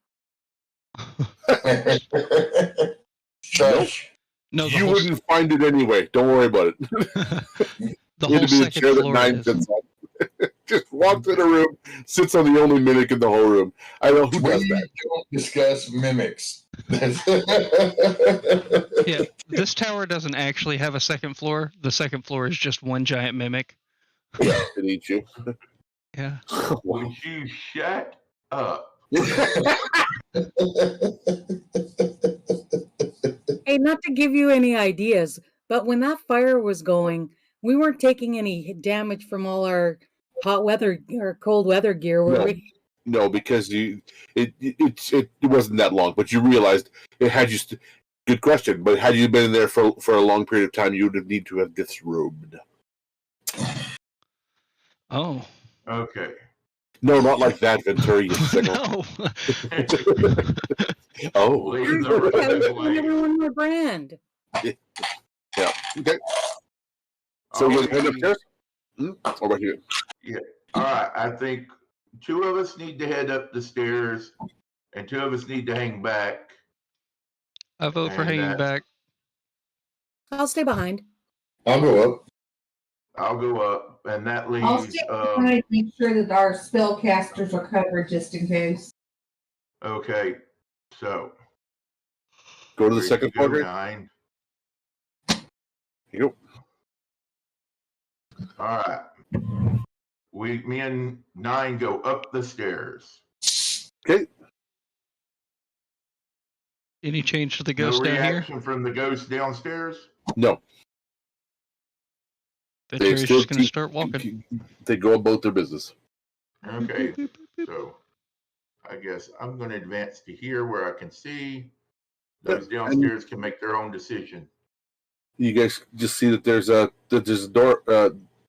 Shush. No, the You whole, wouldn't find it anyway. Don't worry about it. the Need whole to be the second chair that floor 9 is. sits on. Just walks in a room, sits on the only mimic in the whole room. I know who does We that. don't discuss mimics. Yeah, this tower doesn't actually have a second floor. The second floor is just one giant mimic. Yeah, it eats you. Yeah. Wow. Would you shut up? Hey, not to give you any ideas, but when that fire was going, we weren't taking any damage from all our hot weather or cold weather gear, were No. we? No, because it wasn't that long, but you realized it had you. Good question, but had you been in there for a long period of time, you would have need to have disrobed. Oh. Okay. No, not like that, Venturi. You sickle. No. Oh, Leave the Yeah, room we as should give like- everyone their brand. yeah. Okay. So you head upstairs? Or about here? All right. I think 2 of us need to head up the stairs, and 2 of us need to hang back. I vote for And hanging back. I'll stay behind. I'll go up. I'll go up, and that I'll leaves. stay behind, make sure that our spellcasters are covered just in case. Okay. So Go to the ready second to go, floor. 9. Here you All right. Me and 9 go up the stairs. go. Okay. Any change to the No ghost down here? reaction from the ghost downstairs. No. Venturi's just going to start walking. They go about their business. Okay, so I guess I'm going to advance to here where I can see. Those downstairs can make their own decision. You guys just see that there's a door.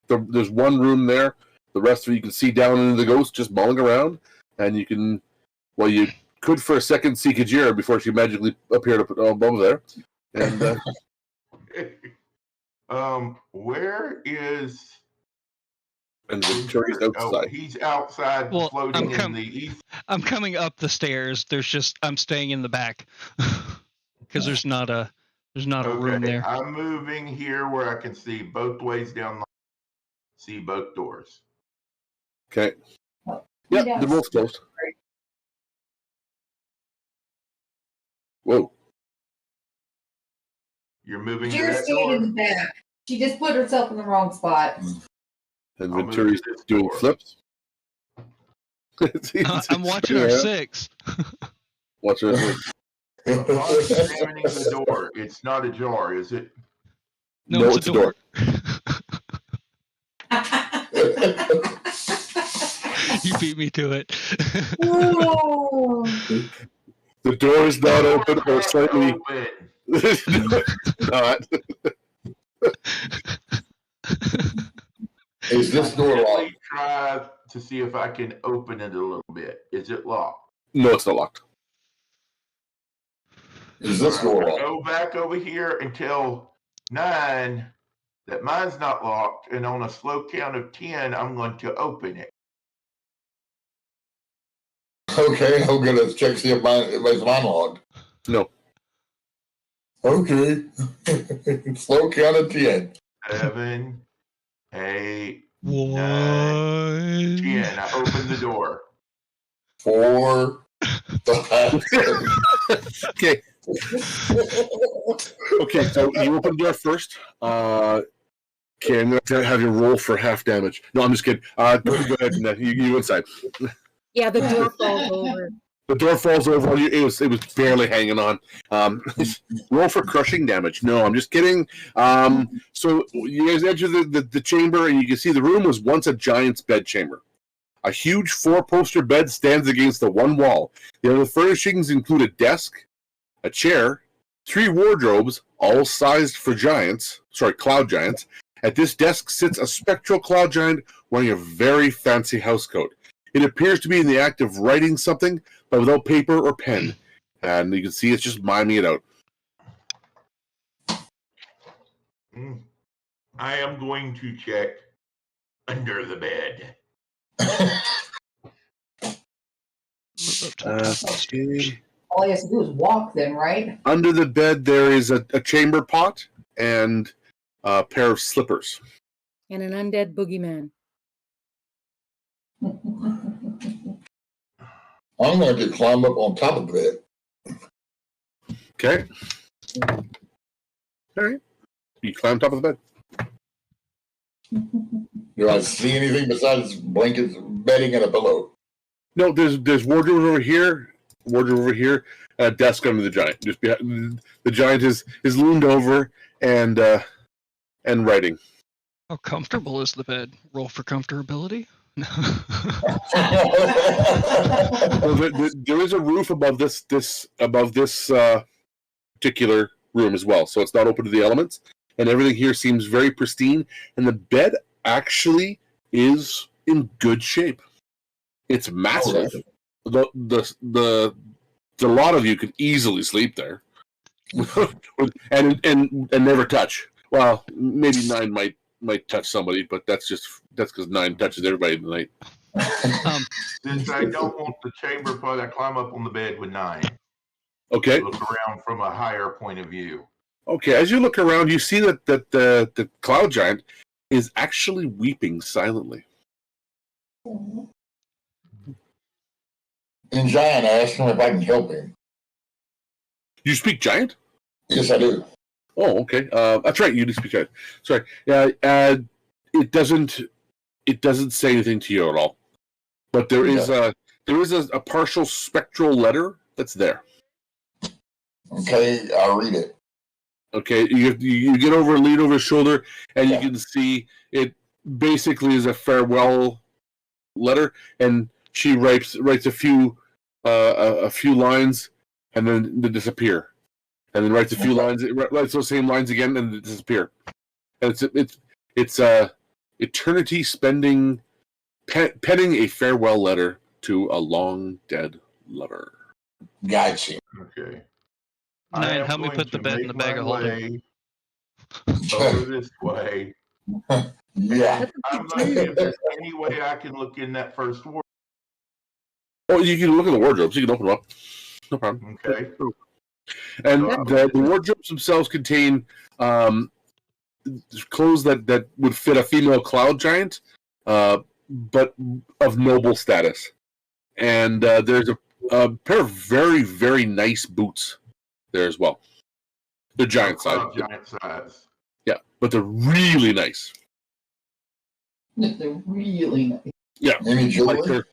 There's one room there. The rest of it you can see down into the ghost just mulling around, and you can. Well, you could for a second see Kajira before she magically appeared up above there. And where is? And Venturi's outside. Oh, he's outside, floating in the east. I'm coming up the stairs. I'm staying in the back because there's not a room there. I'm moving here where I can see both ways down. See both doors. Okay. Yeah, they're both closed. Whoa. You're moving. She's staying in the back. She just put herself in the wrong spot. And Venturi's doing flips. I'm watching our 6. Watch our 6. I'm examining the door. It's not ajar, is it? No, it's a door. You beat me to it. The door is not open or slightly not. Is this door locked? Let me try to see if I can open it a little bit. Is it locked? No, it's not locked. Is this door locked? Go back over here and tell 9 that mine's not locked, and on a slow count of 10, I'm going to open it. Okay, I'm gonna check see if mine locked. No. Okay. Slow count of 10. 7, 8, 1. 10. I open the door. 4, 5. Okay. Okay, so you open the door first. Okay, I'm going to have you roll for half damage. No, I'm just kidding. Go ahead, and you inside. Yeah, the door falls over. The door falls over on you. It was barely hanging on. Roll for crushing damage. No, I'm just kidding. So you guys enter the chamber, and you can see the room was once a giant's bed chamber. A huge 4-poster bed stands against the one wall. The other furnishings include a desk, a chair, 3 wardrobes, all sized for cloud giants. At this desk sits a spectral cloud giant wearing a very fancy housecoat. It appears to be in the act of writing something, but without paper or pen. And you can see it's just miming it out. I am going to check under the bed. All he has to do is walk then, right? Under the bed, there is a chamber pot and a pair of slippers. And an undead boogeyman. I'm going to climb up on top of it. Okay. All right. You climb top of the bed. Do I see anything besides blankets, bedding, and a pillow? No, there's wardrobe over here, a desk under the giant. Just behind, the giant is leaned over and writing. How comfortable is the bed? Roll for comfortability. Well, there is a roof above this particular room as well, so it's not open to the elements, and everything here seems very pristine. And the bed actually is in good shape. It's massive. The lot of you could easily sleep there, and never touch. Well, maybe 9 might touch somebody, but that's because 9 touches everybody tonight. Since I don't want the chamber part, I climb up on the bed with 9. Okay. Look around from a higher point of view. Okay, as you look around, you see that the cloud giant is actually weeping silently. In Giant, I asked him if I can help him. You speak giant? Yes, I do. Oh, okay. That's right. You do speak giant. Sorry. Yeah. It doesn't say anything to you at all. But there is a partial spectral letter that's there. Okay, I'll read it. Okay, you get over and lean over his shoulder, and you can see it basically is a farewell letter, and she writes a few lines, and then they disappear, and then writes a few lines, writes those same lines again, and they disappear. And it's eternity spending penning a farewell letter to a long dead lover. Gotcha. Okay. Nine, help me put the bed in the bag of holding. Over this way. Yeah. I'm not sure if there's any way I can look in that first wardrobe. Oh, you can look in the wardrobes. You can open them up. No problem. Okay. And the wardrobes themselves contain clothes that would fit a female cloud giant, but of noble status. And there's a pair of very, very nice boots there as well. They're giant size. Giant size. Yeah, but they're really nice. They're really nice. Yeah, like they're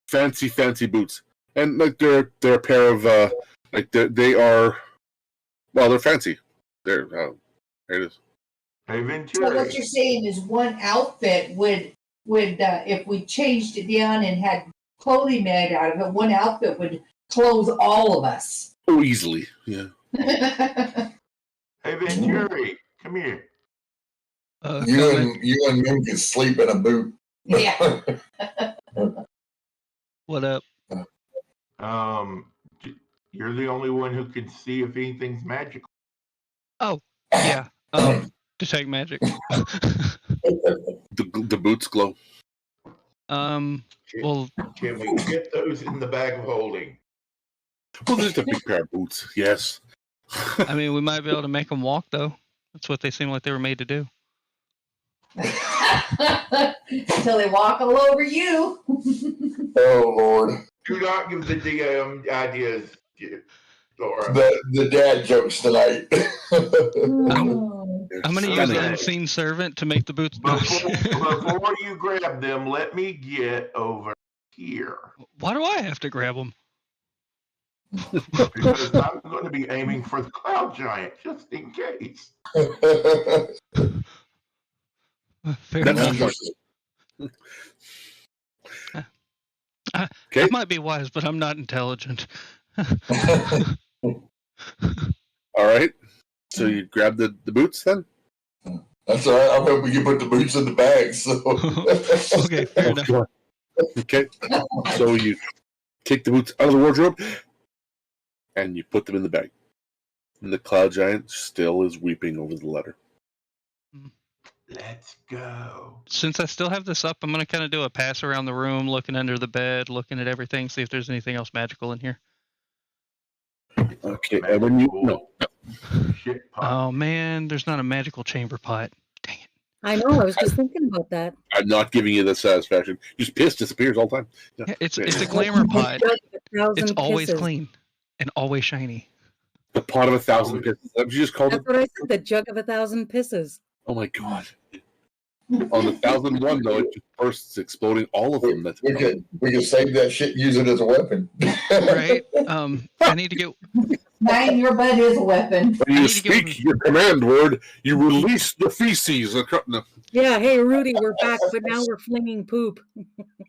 fancy boots, and like they're a pair of they're fancy. There it is. Hey, Ventura. So what you're saying is one outfit would if we changed it down and had clothing made out of it, one outfit would clothe all of us. Oh, easily, yeah. Hey, Venturi, come here. You and Mim can sleep in a boot. Yeah. What up? You're the only one who can see if anything's magical. Oh, yeah. Detect magic. The boots glow. Well, Can we get those in the bag of holding? Well, there's a big pair of boots. Yes. I mean, we might be able to make them walk, though. That's what they seem like they were made to do. Until they walk all over you. Oh, Lord. Do not give the DM ideas, Laura. The dad jokes tonight. I'm going to use an unseen servant to make the boots. Before you grab them, let me get over here. Why do I have to grab them? Because I'm going to be aiming for the cloud giant, just in case. Fair enough. I might be wise, but I'm not intelligent. All right. So you grab the boots then? That's all right. I hope we can put the boots in the bag. So. Okay, fair enough. Okay. So you take the boots out of the wardrobe and you put them in the bag. And the cloud giant still is weeping over the letter. Let's go. Since I still have this up, I'm going to kind of do a pass around the room, looking under the bed, looking at everything, see if there's anything else magical in here. Okay, and when you Shit pot. Oh man, there's not a magical chamber pot. Dang it. I know. I was just thinking about that. I'm not giving you the satisfaction. Just piss disappears all the time. Yeah, it's a glamour pot. It's always kisses. clean and always shiny. The pot of 1,000 pisses. Is that what you just called That's it? what I said. The jug of 1,000 pisses. Oh my god. On the 1,001 though, it just bursts, exploding all of them. That's We can save that shit and use it as a weapon. Right? I need to get. Man, your butt is a weapon. when you speak your command word, you release the feces. No. Yeah. Hey, Rudy, we're back, but now we're flinging poop.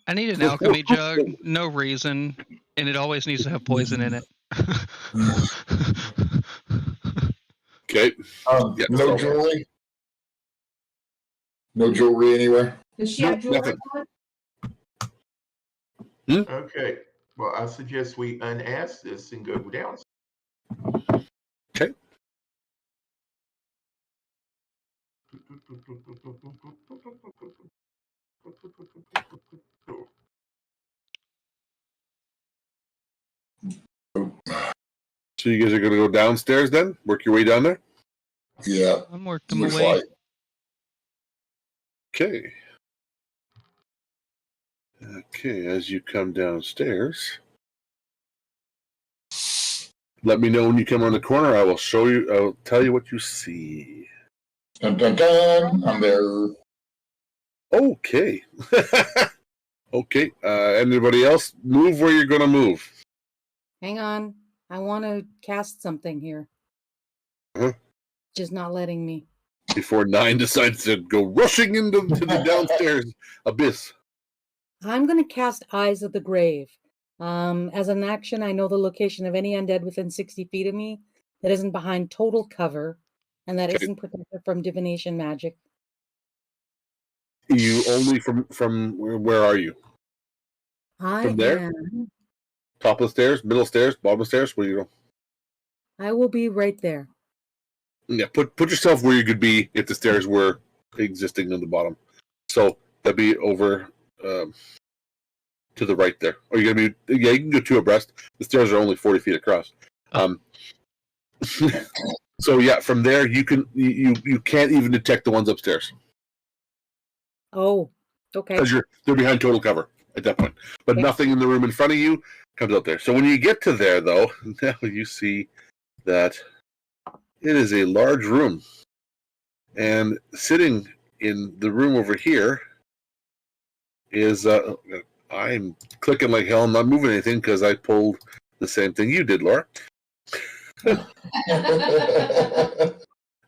I need an alchemy jug. No reason, and it always needs to have poison in it. Okay. Yeah, no jewelry. No jewelry anywhere. Does she have jewelry on? Okay. Well, I suggest we unask this and go down. Okay. So you guys are going to go downstairs then? Work your way down there? Yeah. I'm working Looks my way. like. Okay. Okay, as you come downstairs, let me know when you come around the corner. I will show you, I'll tell you what you see. Dun, dun, dun. I'm there. Okay. Okay. Anybody else? Move where you're going to move. Hang on. I want to cast something here. Uh-huh. Just not letting me. Before 9 decides to go rushing into the downstairs abyss. I'm going to cast Eyes of the Grave. As an action, I know the location of any undead within 60 feet of me that isn't behind total cover and that isn't protected from divination magic. You only from where are you? From there? Top of the stairs, middle stairs, bottom of the stairs, where you go? I will be right there. Yeah, put yourself where you could be if the stairs were existing on the bottom. So that'd be over to the right there. Or you're gonna be you can go 2 abreast. The stairs are only 40 feet across. So yeah, from there you can't even detect the ones upstairs. Oh, okay. Because they're behind total cover at that point. But nothing in the room in front of you comes out there. So when you get to there, though, now you see that it is a large room. And sitting in the room over here is, I'm clicking like hell. I'm not moving anything because I pulled the same thing you did, Laura.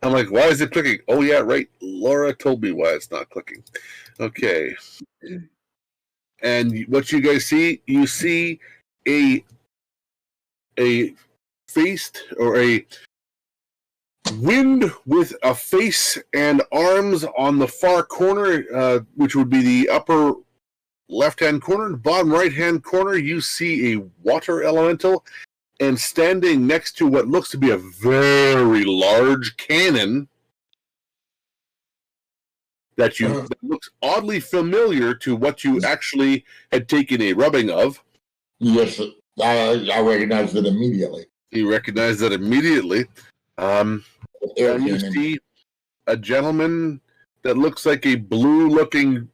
I'm like, why is it clicking? Oh, yeah, right. Laura told me why it's not clicking. Okay. And what you guys see, you see a faced or a wind with a face and arms on the far corner, which would be the upper left-hand corner. The bottom right-hand corner, you see a water elemental. And standing next to what looks to be a very large cannon that looks oddly familiar to what you actually had taken a rubbing of. Yes, I recognized it immediately. You recognized that immediately. And you see a gentleman that looks like a blue-looking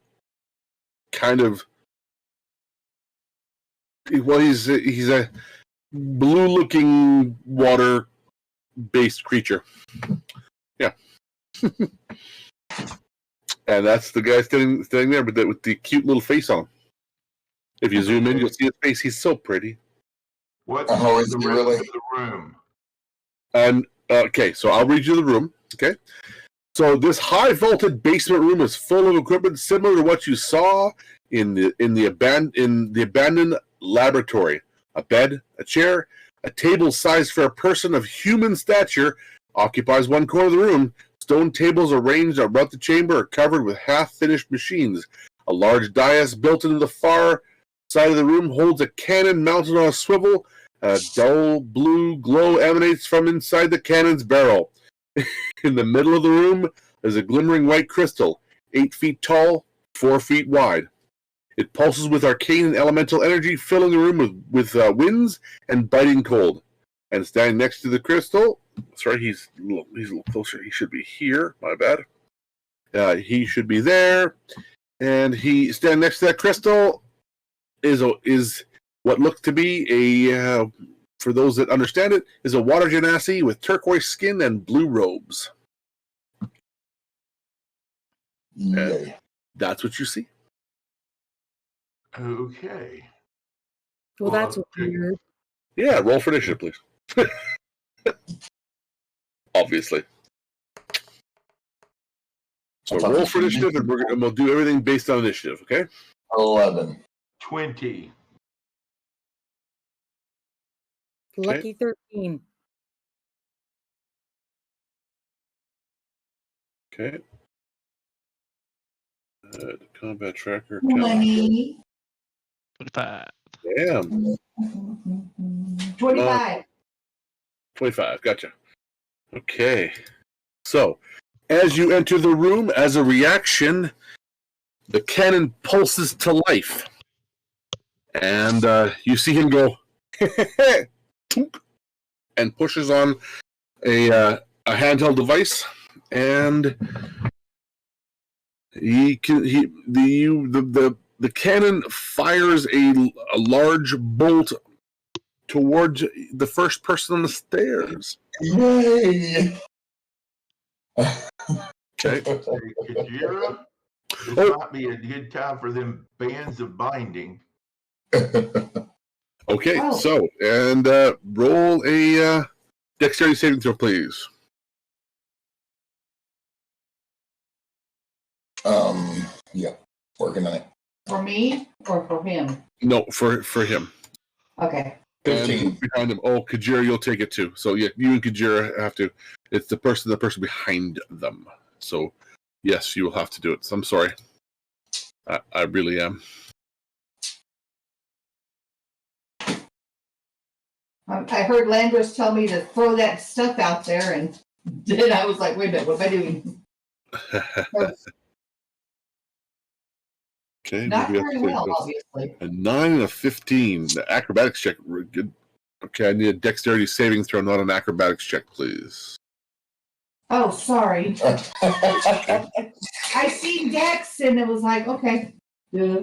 kind of. Well, he's a blue-looking water-based creature. Yeah. And that's the guy standing there with the cute little face on him. If you zoom in, you'll see his face. He's so pretty. What's the rest of the room? And okay, so I'll read you the room. Okay, so this high-vaulted basement room is full of equipment similar to what you saw in the abandoned laboratory. A bed, a chair, a table sized for a person of human stature occupies one corner of the room. Stone tables arranged about the chamber are covered with half-finished machines. A large dais built into the far side of the room holds a cannon mounted on a swivel. A dull blue glow emanates from inside the cannon's barrel. In the middle of the room is a glimmering white crystal, 8 feet tall, 4 feet wide. It pulses with arcane and elemental energy, filling the room with winds and biting cold. And standing next to the crystal, sorry, he's a little closer. He should be here. My bad. He should be there. And he standing next to that crystal is what looks to be a, for those that understand it, is a water genasi with turquoise skin and blue robes. And that's what you see. Okay. Well, that's weird. Yeah, roll for initiative, please. Obviously. So roll for initiative, and we'll do everything based on initiative, okay? 11. 20. Lucky 13. Okay. Combat tracker. 20. 25. Damn. 25. 25, gotcha. Okay. So, as you enter the room, as a reaction, the cannon pulses to life. And you see him go, and pushes on a handheld device, and the cannon fires a large bolt towards the first person on the stairs. Yay! Okay. Kajira, this might be a good time for them bands of binding. Okay, so, and roll a dexterity saving throw, please. Yeah, working on it. For me or for him? No, for him. Okay. 15. And behind him. Oh, Kajira, you'll take it too. So yeah, you and Kajira have to. It's the person behind them. So yes, you will have to do it. So I'm sorry. I really am. I heard Landris tell me to throw that stuff out there, and then I was like, wait a minute, what am I doing? Okay. Not maybe very well, obviously. A 9 and a 15. The acrobatics check. Good. Okay, I need a dexterity saving throw, not an acrobatics check, please. Oh, sorry. I seen Dex, and it was like, okay. Yeah.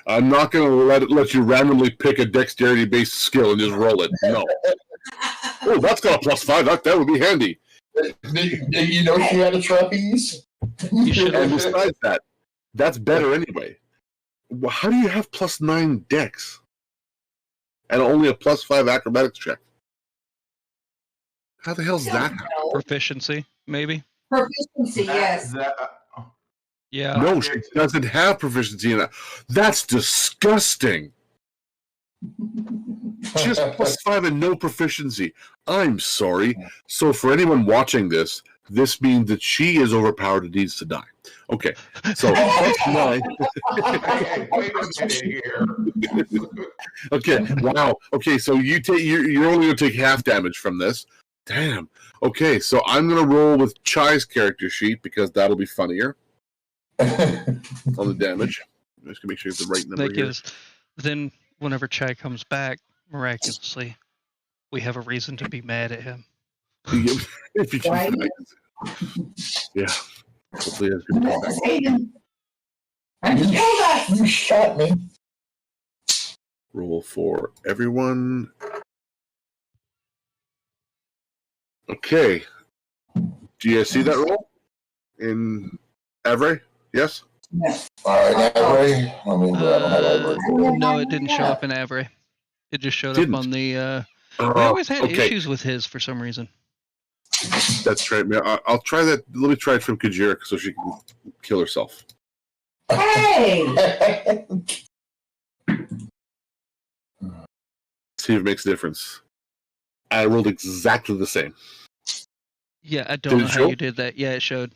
I'm not going to let you randomly pick a dexterity-based skill and just roll it. No. Oh, that's got a +5. That would be handy. You know she had a trapeze? And besides that, that's better anyway. How do you have +9 dex? And only a +5 acrobatics check? How the hell's that happen? Proficiency, maybe. Proficiency, yes. Yeah. No, she doesn't have proficiency in that. That's disgusting. Just +5 and no proficiency. I'm sorry. So for anyone watching this means that she is overpowered and needs to die. Okay, so +9. Wait a minute here. Okay, wow. Okay, so you're only going to take half damage from this. Damn. Okay, so I'm going to roll with Chai's character sheet because that'll be funnier on the damage. I'm just going to make sure it's the right number That here. gives. Then, whenever Chai comes back, miraculously, we have a reason to be mad at him. If you can, yeah. Hopefully that's good. And You shot me. Roll for everyone. Okay. Do you see that roll in Avery? Yes? Yes. All right, Avery. I mean, I don't have Avery. No, it didn't show up in Avery. It just showed Didn't. up on the. We always had issues with his for some reason. That's right. I'll try that. Let me try it from Kajira so she can kill herself. Hey! See if it makes a difference. I rolled exactly the same. Yeah, I Did don't it know how show? you did that. Yeah, it showed.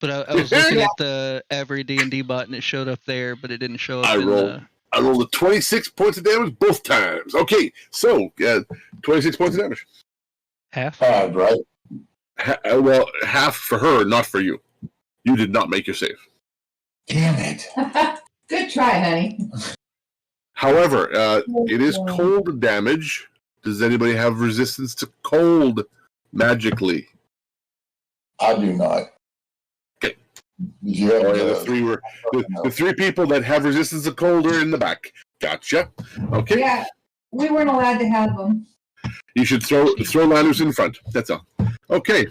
But I was looking at the Avery D&D bot, and it showed up there, but it didn't show up I rolled a 26 points of damage both times. Okay, so 26 points of damage. half. Right. Well, half for her, not for you. You did not make your save. Damn it. Good try, honey. However, it is cold damage. Does anybody have resistance to cold magically? I do not. Okay. You have the three people that have resistance to cold are in the back. Gotcha. Okay. Yeah, we weren't allowed to have them. You should throw Landers in front. That's all. Okay.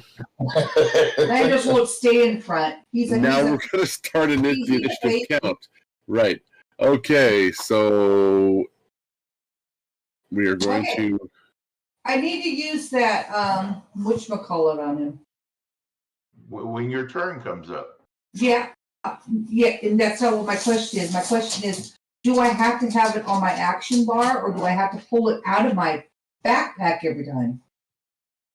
Landers won't stay in front. Now we're going to start the initiative count. Right. Okay, so we are going to... I need to use that, whatchamacallit on him. When your turn comes up. Yeah, and that's not what my question is. My question is, do I have to have it on my action bar, or do I have to pull it out of my backpack every time?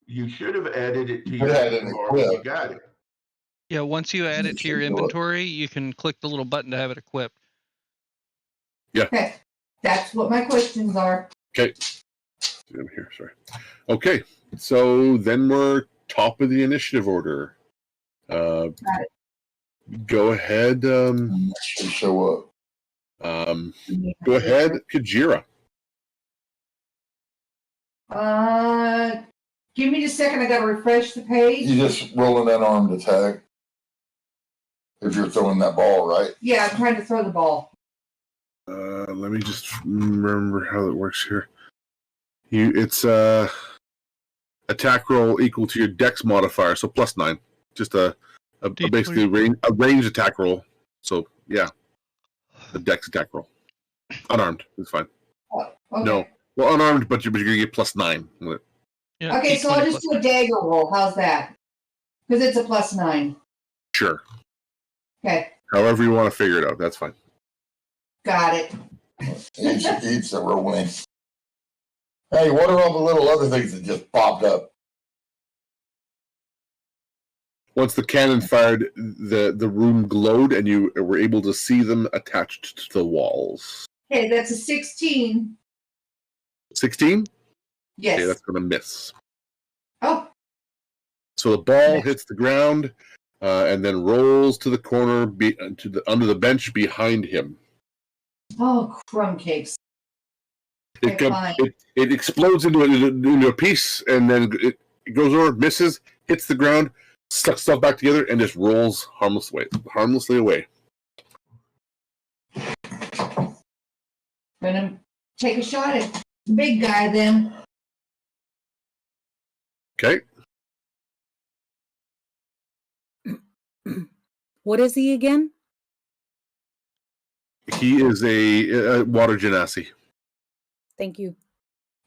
You should have added it to your inventory when you got it. Yeah, once you add it to your inventory, you can click the little button to have it equipped. Yeah. Okay, that's what my questions are. Okay. I'm here, sorry. Okay, so then we're top of the initiative order. Go ahead. Should show up. Go ahead, Kajira. Give me just a second. I gotta refresh the page. You just roll an unarmed attack. If you're throwing that ball, right? Yeah, I'm trying to throw the ball. Let me just remember how it works here. It's attack roll equal to your dex modifier, so +9. Just a basically a range attack roll. So yeah, a dex attack roll. Unarmed, it's fine. Oh, okay. No, well unarmed, but you're gonna get +9 with it. Yeah, Okay, so I'll just do a dagger roll. How's that? Because it's a +9. Sure. Okay. However you want to figure it out, that's fine. Got it. Eats the rolling. Hey, what are all the little other things that just popped up? Once the cannon fired, the room glowed, and you were able to see them attached to the walls. Okay, that's a 16. 16? Yes. Okay, that's going to miss. Oh. So the ball hits the ground, and then rolls to the corner, under the bench behind him. Oh, crumb cakes. It explodes into a piece, and then it goes over, misses, hits the ground, sucks itself back together, and just rolls harmlessly away. Gonna take a shot at the big guy then. Okay. What is he again? He is a water genasi. Thank you.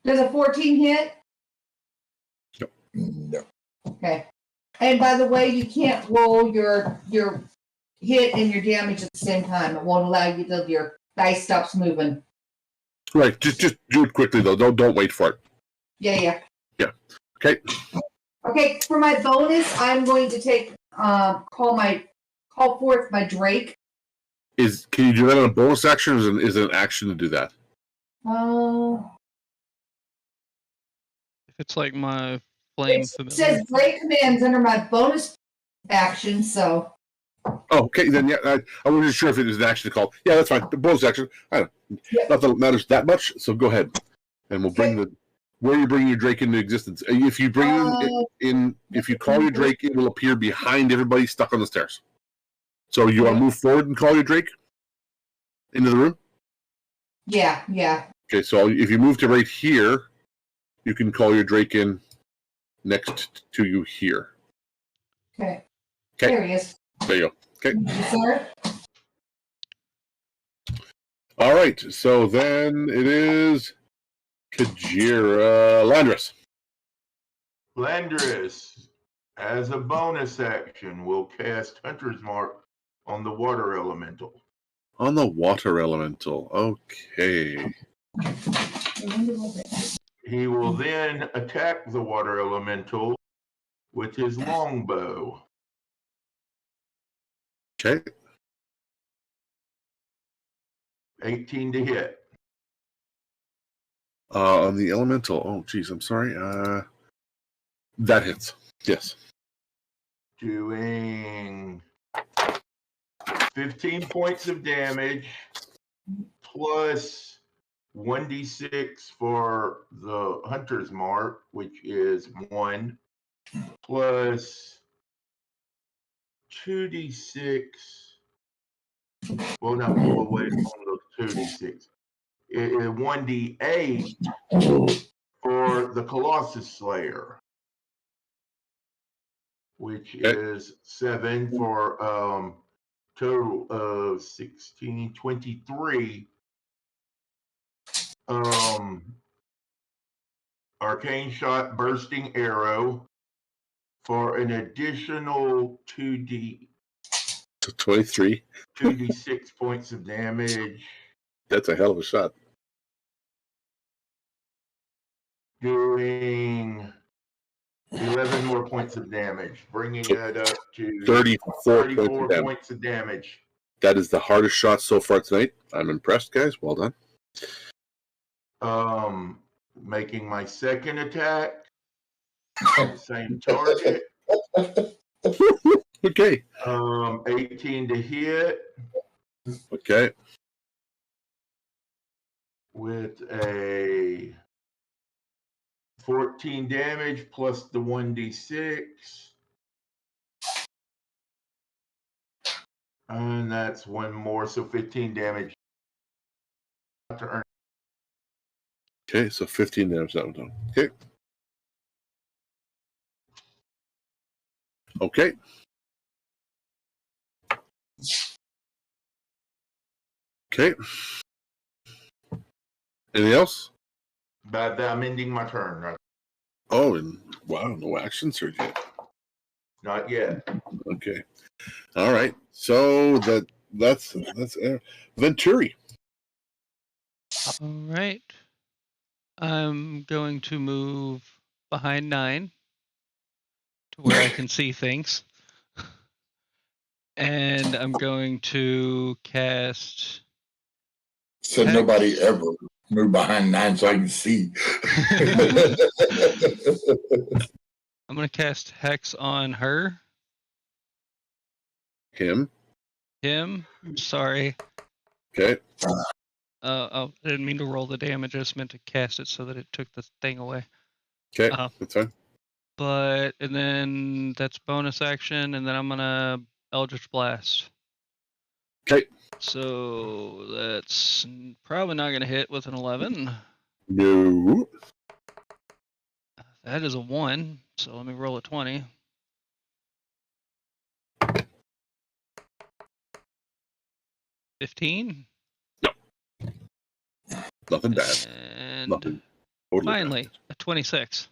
Does a 14 hit? No. Okay. And by the way, you can't roll your hit and your damage at the same time. It won't allow you to. Your dice stops moving. Right. Just do it quickly though. Don't wait for it. Yeah. Okay. Okay. For my bonus, I'm going to take call forth my Drake. Can you do that on a bonus action, or is it an action to do that? If it's like my flame It familiar. says Drake commands under my bonus action, so. Oh, okay, then yeah, I wasn't sure if it was an action to call. Yeah, that's fine. The bonus action. I don't. Not that it matters that much. So go ahead, and we'll bring where you bring your Drake into existence. If you bring if you call your Drake, it will appear behind everybody stuck on the stairs. So you want to move forward and call your Drake into the room? Yeah. Okay, so if you move to right here, you can call your Drake in next to you here. Okay. Okay. There he is. There you go. Okay. Yes, sir. All right, so then it is Kajira Landris. Landris, as a bonus action, will cast Hunter's Mark on the water elemental. On the water elemental. Okay. He will then attack the water elemental with his longbow. Okay. 18 to hit. On the elemental. Oh, geez, I'm sorry. That hits. Yes. Doing 15 points of damage plus 1d6 for the Hunter's Mark, which is 1, plus 2d6. Well, no, pull away from the 2d6. It is 1d8 for the Colossus Slayer, which is 7 for total of 16, 23. Arcane Shot, Bursting Arrow for an additional 2d. So 23. 2d6 points of damage. That's a hell of a shot. Doing 11 more points of damage, bringing it up to 34 points of damage. That is the hardest shot so far tonight. I'm impressed, guys. Well done. Making my second attack. Same target. Okay. 18 to hit. Okay. With a 14 damage plus the 1d6. And that's one more, so 15 damage. To earn. Okay, so 15 damage that one done. Okay. Okay. Okay. Anything else? But I'm ending my turn. Right? Oh, and wow, no action surge yet. Not yet. Okay. All right. So that's Venturi. All right. I'm going to move behind 9 to where I can see things. And I'm going to cast. Said nobody ever move behind 9 so I can see. I'm going to cast Hex on her. Him. Sorry. Okay. I didn't mean to roll the damage. I just meant to cast it so that it took the thing away. Okay. That's fine. And then that's bonus action, and then I'm gonna Eldritch Blast. Okay. So that's probably not gonna hit with an 11. No. That is a 1. So let me roll a 20. $15. Nothing bad. And Nothing. Totally finally, bad. a 26.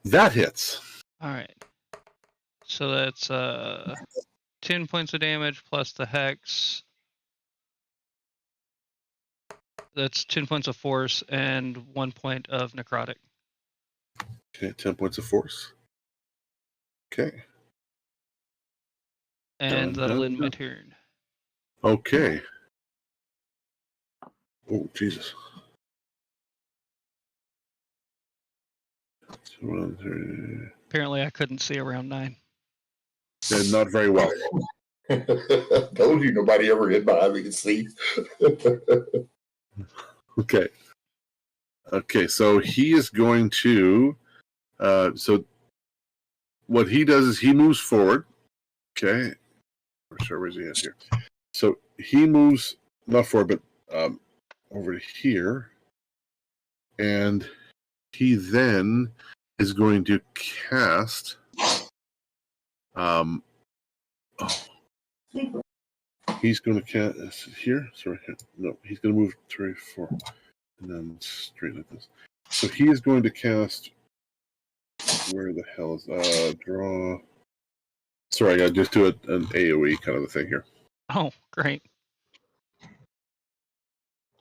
That hits. All right. So that's 10 points of damage plus the hex. That's 10 points of force and 1 point of necrotic. Okay, 10 points of force. Okay. And that'll end my turn. Okay. Oh, Jesus. Apparently I couldn't see around 9. Not very well. Told you nobody ever hit behind me to see. Okay. Okay, so he is going to so what he does is he moves forward. Okay. Where's he at here? So he moves not forward, but over here. And he then is going to cast he's going to cast here. Sorry, no, he's going to move 3, 4, and then straight like this. So he is going to cast. Where the hell is draw? Sorry, I got to just do an AOE kind of a thing here. Oh, great.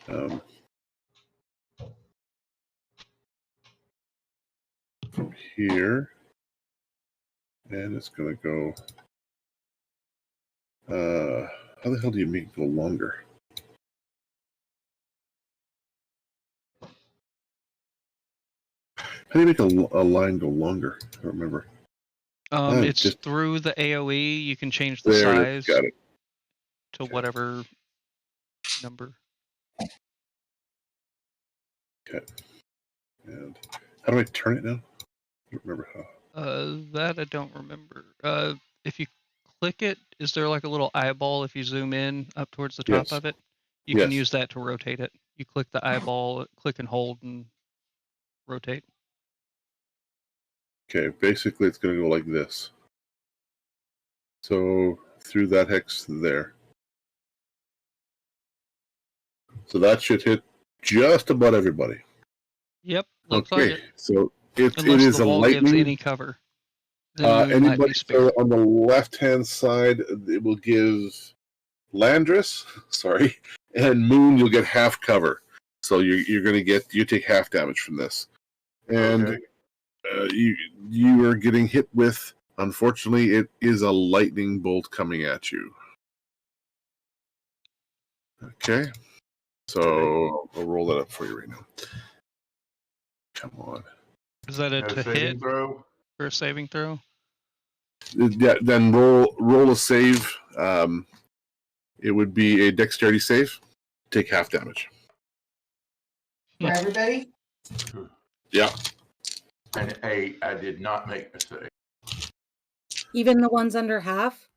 From here, and it's going to go. How the hell do you make it go longer? How do you make a line go longer? I don't remember. It's just through the AOE. You can change the size got it. to whatever number. Okay. And how do I turn it now? I don't remember how. That I don't remember. If you click it, is there like a little eyeball if you zoom in up towards the top of it? You can use that to rotate it. You click the eyeball, click and hold, and rotate. Okay, basically it's going to go like this. So through that hex there. So that should hit just about everybody. Yep, looks like it. So it Unless is the a wall lightning. gives any cover. Anybody so on the left-hand side, it will give Landris, sorry, and Moon. You'll get half cover. So you're going to take half damage from this, and you are getting hit with. Unfortunately, it is a lightning bolt coming at you. Okay, so I'll roll that up for you right now. Come on. Is that a hit throw or a saving throw? Yeah, then roll a save. It would be a dexterity save. Take half damage. For everybody? Yeah. And 8, I did not make a save. Even the ones under half?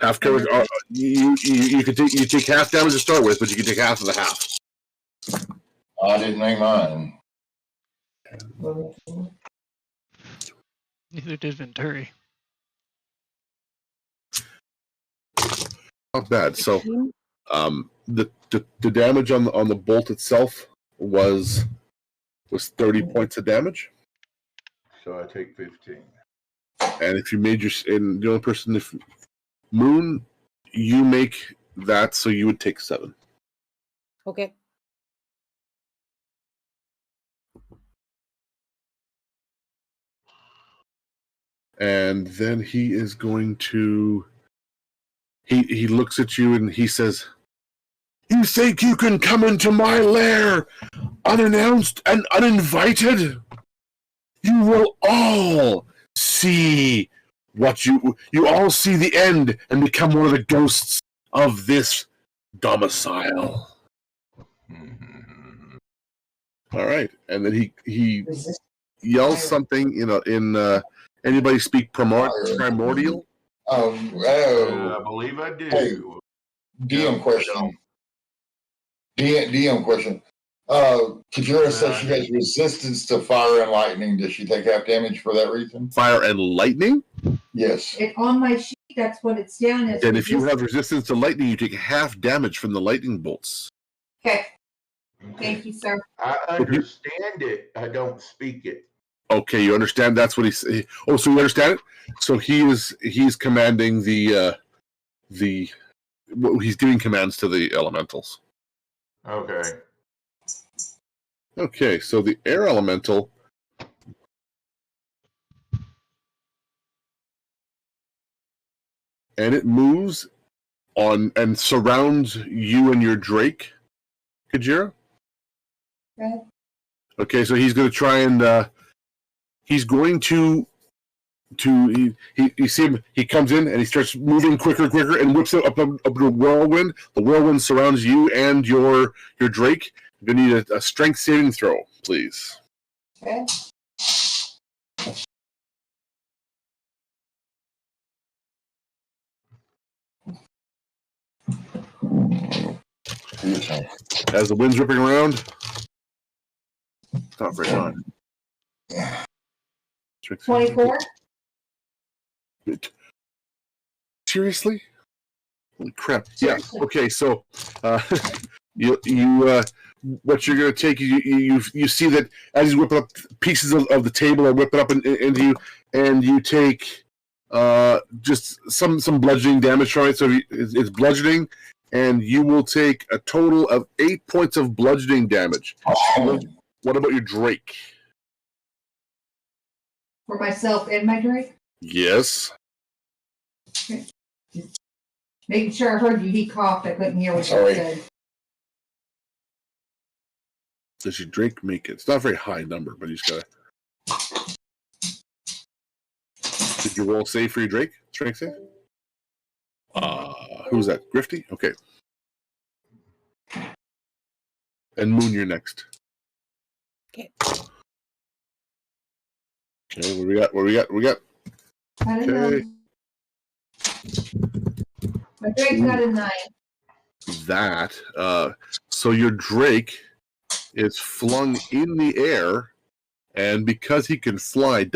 Half coverage. You take half damage to start with, but you can take half of the half. I didn't make mine. Neither did Venturi. Not bad. So, the damage on the bolt itself was 30 points of damage. So I take 15. And if you made and the only person, if Moon, you make that, so you would take 7. Okay. And then he is going to. He looks at you and he says, "You think you can come into my lair unannounced and uninvited? You will all see what you all see the end and become one of the ghosts of this domicile." All right, and then he yells something in anybody speak primordial? I believe I do. Hey, DM question. DM question. Kajira says she has resistance to fire and lightning. Does she take half damage for that reason? Fire and lightning? Yes. On my sheet, that's what it's down as. Then if you have resistance to lightning, you take half damage from the lightning bolts. Okay. Thank you, sir. I understand it. I don't speak it. Okay, you understand? That's what he's. Oh, so you understand it? So he's commanding he's giving commands to the elementals. Okay. Okay, so the air elemental. And it moves on and surrounds you and your Drake, Kajira. Okay. Okay, so he's going to try and he's going to you see him. He comes in and he starts moving quicker, and whips it up to a whirlwind. The whirlwind surrounds you and your Drake. You're going to need a strength saving throw, please. Okay. As the wind's ripping around, it's not very hard. 24. Seriously? Holy crap! Yeah. Okay. So, you what you're going to take, you see that as you whip up pieces of the table and whip it up into you, and you take just some bludgeoning damage from it. So it's bludgeoning, and you will take a total of 8 points of bludgeoning damage. What about your Drake? For myself and my Drake? Yes. Okay. Making sure I heard you. He coughed. I couldn't hear what you said. Does your Drake make it? It's not a very high number, but he's got to. Did you roll save for your Drake? Strength save? Who's that? Grifty? Okay. And Moon, you're next. Okay. Okay, what we got? I don't know. My Drake got a 9. That. So your Drake is flung in the air, and because he can fly,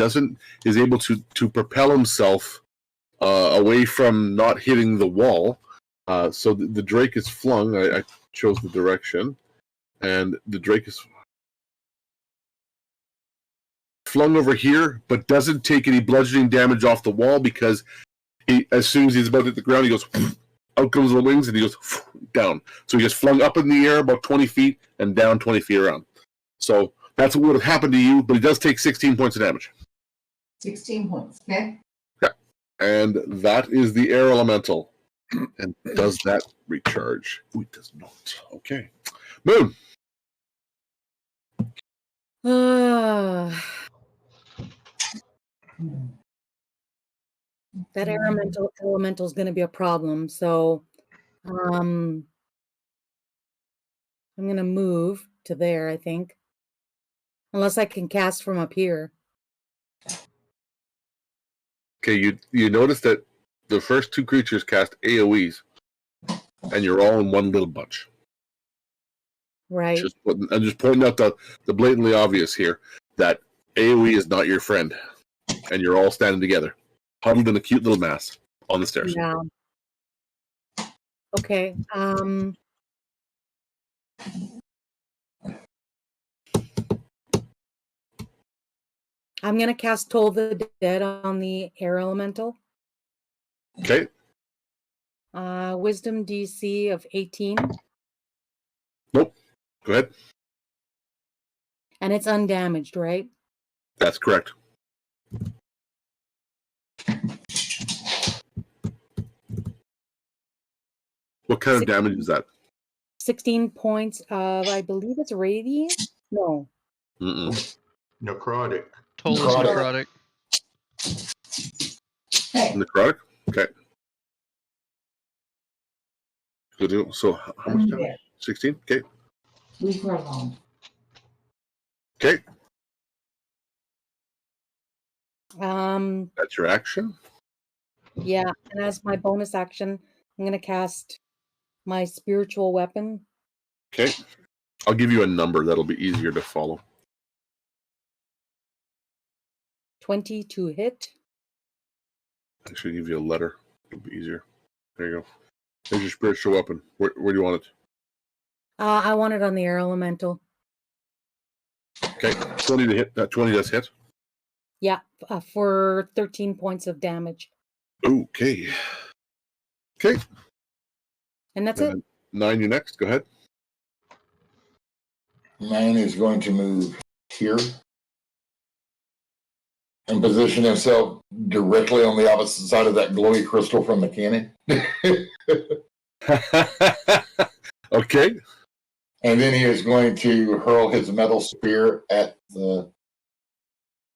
is able to propel himself away from not hitting the wall. So the Drake is flung. I chose the direction, and the Drake is flung over here, but doesn't take any bludgeoning damage off the wall because as soon as he's about to hit the ground, he goes out comes the wings and he goes down. So he gets flung up in the air about 20 feet and down 20 feet around. So that's what would have happened to you, but he does take 16 points of damage. 16 points, okay? Yeah. And that is the air elemental. And does that recharge? Oh, it does not. Okay. Moon. That elemental is going to be a problem. So I'm going to move to there, I think. Unless I can cast from up here. Okay, you notice that the first 2 creatures cast AoEs, and you're all in one little bunch. Right. I'm just pointing out the blatantly obvious here, that AoE is not your friend, and you're all standing together, huddled in a cute little mass on the stairs. Yeah. Okay. I'm going to cast Toll the Dead on the air elemental. Okay. Wisdom DC of 18. Nope. Go ahead. And it's undamaged, right? That's correct. What kind of damage is that? 16 points of, I believe it's radiant? No. Mm-mm. Necrotic. Toll is necrotic. Hey, Necrotic? Okay. Good deal. So how much damage? 16? Okay. leave her alone. Okay. That's your action? Yeah, and as my bonus action, I'm going to cast my spiritual weapon. Okay. I'll give you a number that'll be easier to follow. 20 to hit. I should give you a letter. It'll be easier. There you go. There's your spiritual weapon. Where do you want it? I want it on the air elemental. Okay. 20 to hit. 20 does hit. Yeah, for 13 points of damage. Okay. Okay. And that's it. 9, you're next. Go ahead. 9 is going to move here and position himself directly on the opposite side of that glowy crystal from the cannon. Okay. And then he is going to hurl his metal spear at the...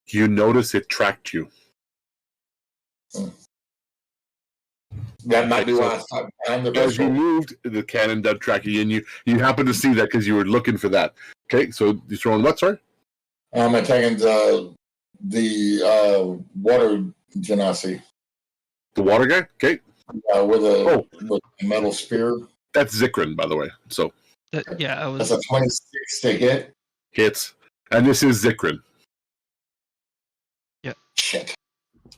You notice it tracked you. That might be why I'm the best. As you moved, the cannon did track you, and you happened to see that because you were looking for that. Okay, so you're throwing what, sorry? I'm attacking the water genasi. The water guy? Okay. With a metal spear. That's Zikrin, by the way. So That's a 26 to hit. Hits. And this is Zikrin. Yeah. Shit.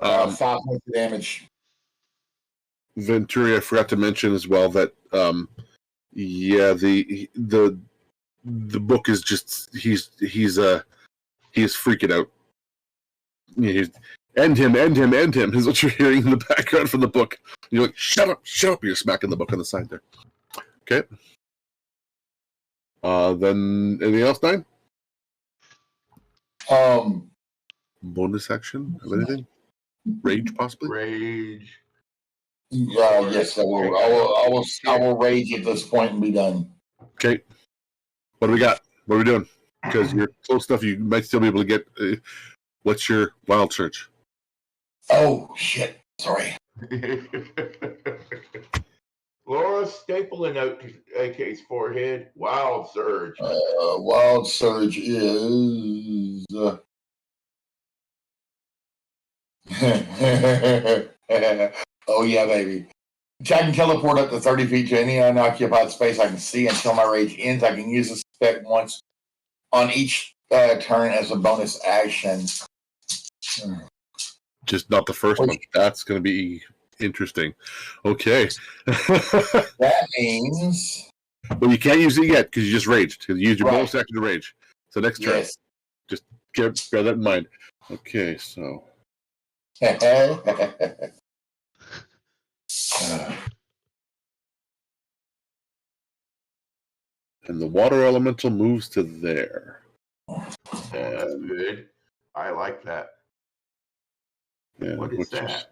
5 points of damage. Venturi, I forgot to mention as well that the book is just he's freaking out. He's end him is what you're hearing in the background from the book. You're like, shut up. You're smacking the book on the side there. Okay. Then anything else, 9? Bonus action of anything? Rage, possibly? Rage. Yes, I will rage at this point and be done. Okay. What do we got? What are we doing? Because you're close enough, you might still be able to get. What's your wild surge? Oh shit! Sorry. Laura, staple a note to AK's forehead. Wild surge. Wild surge is. Oh yeah, baby. I can teleport up to 30 feet to any unoccupied space I can see until my rage ends. I can use this effect once on each turn as a bonus action. Just not the first one. That's going to be interesting. Okay. That means... Well, you can't use it yet because you just raged. Because you used your bonus action to rage. So next turn. Yes. Just bear that in mind. Okay, so... And the water elemental moves to there. That's good. I like that. Yeah, what is that?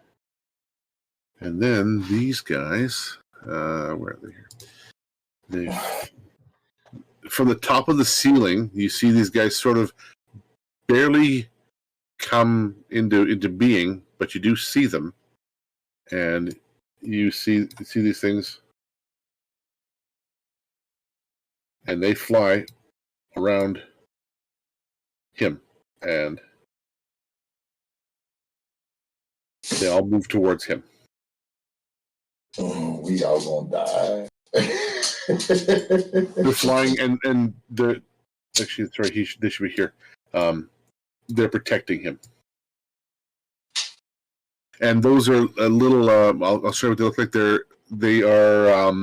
And then these guys, where are they here? From the top of the ceiling, you see these guys sort of barely come into being, but you do see them, and you see these things, and they fly around him, and they all move towards him. Oh, we all gonna die. They're flying, and they're actually sorry. They should be here. They're protecting him, and those are a little. I'll show you what they look like. They are.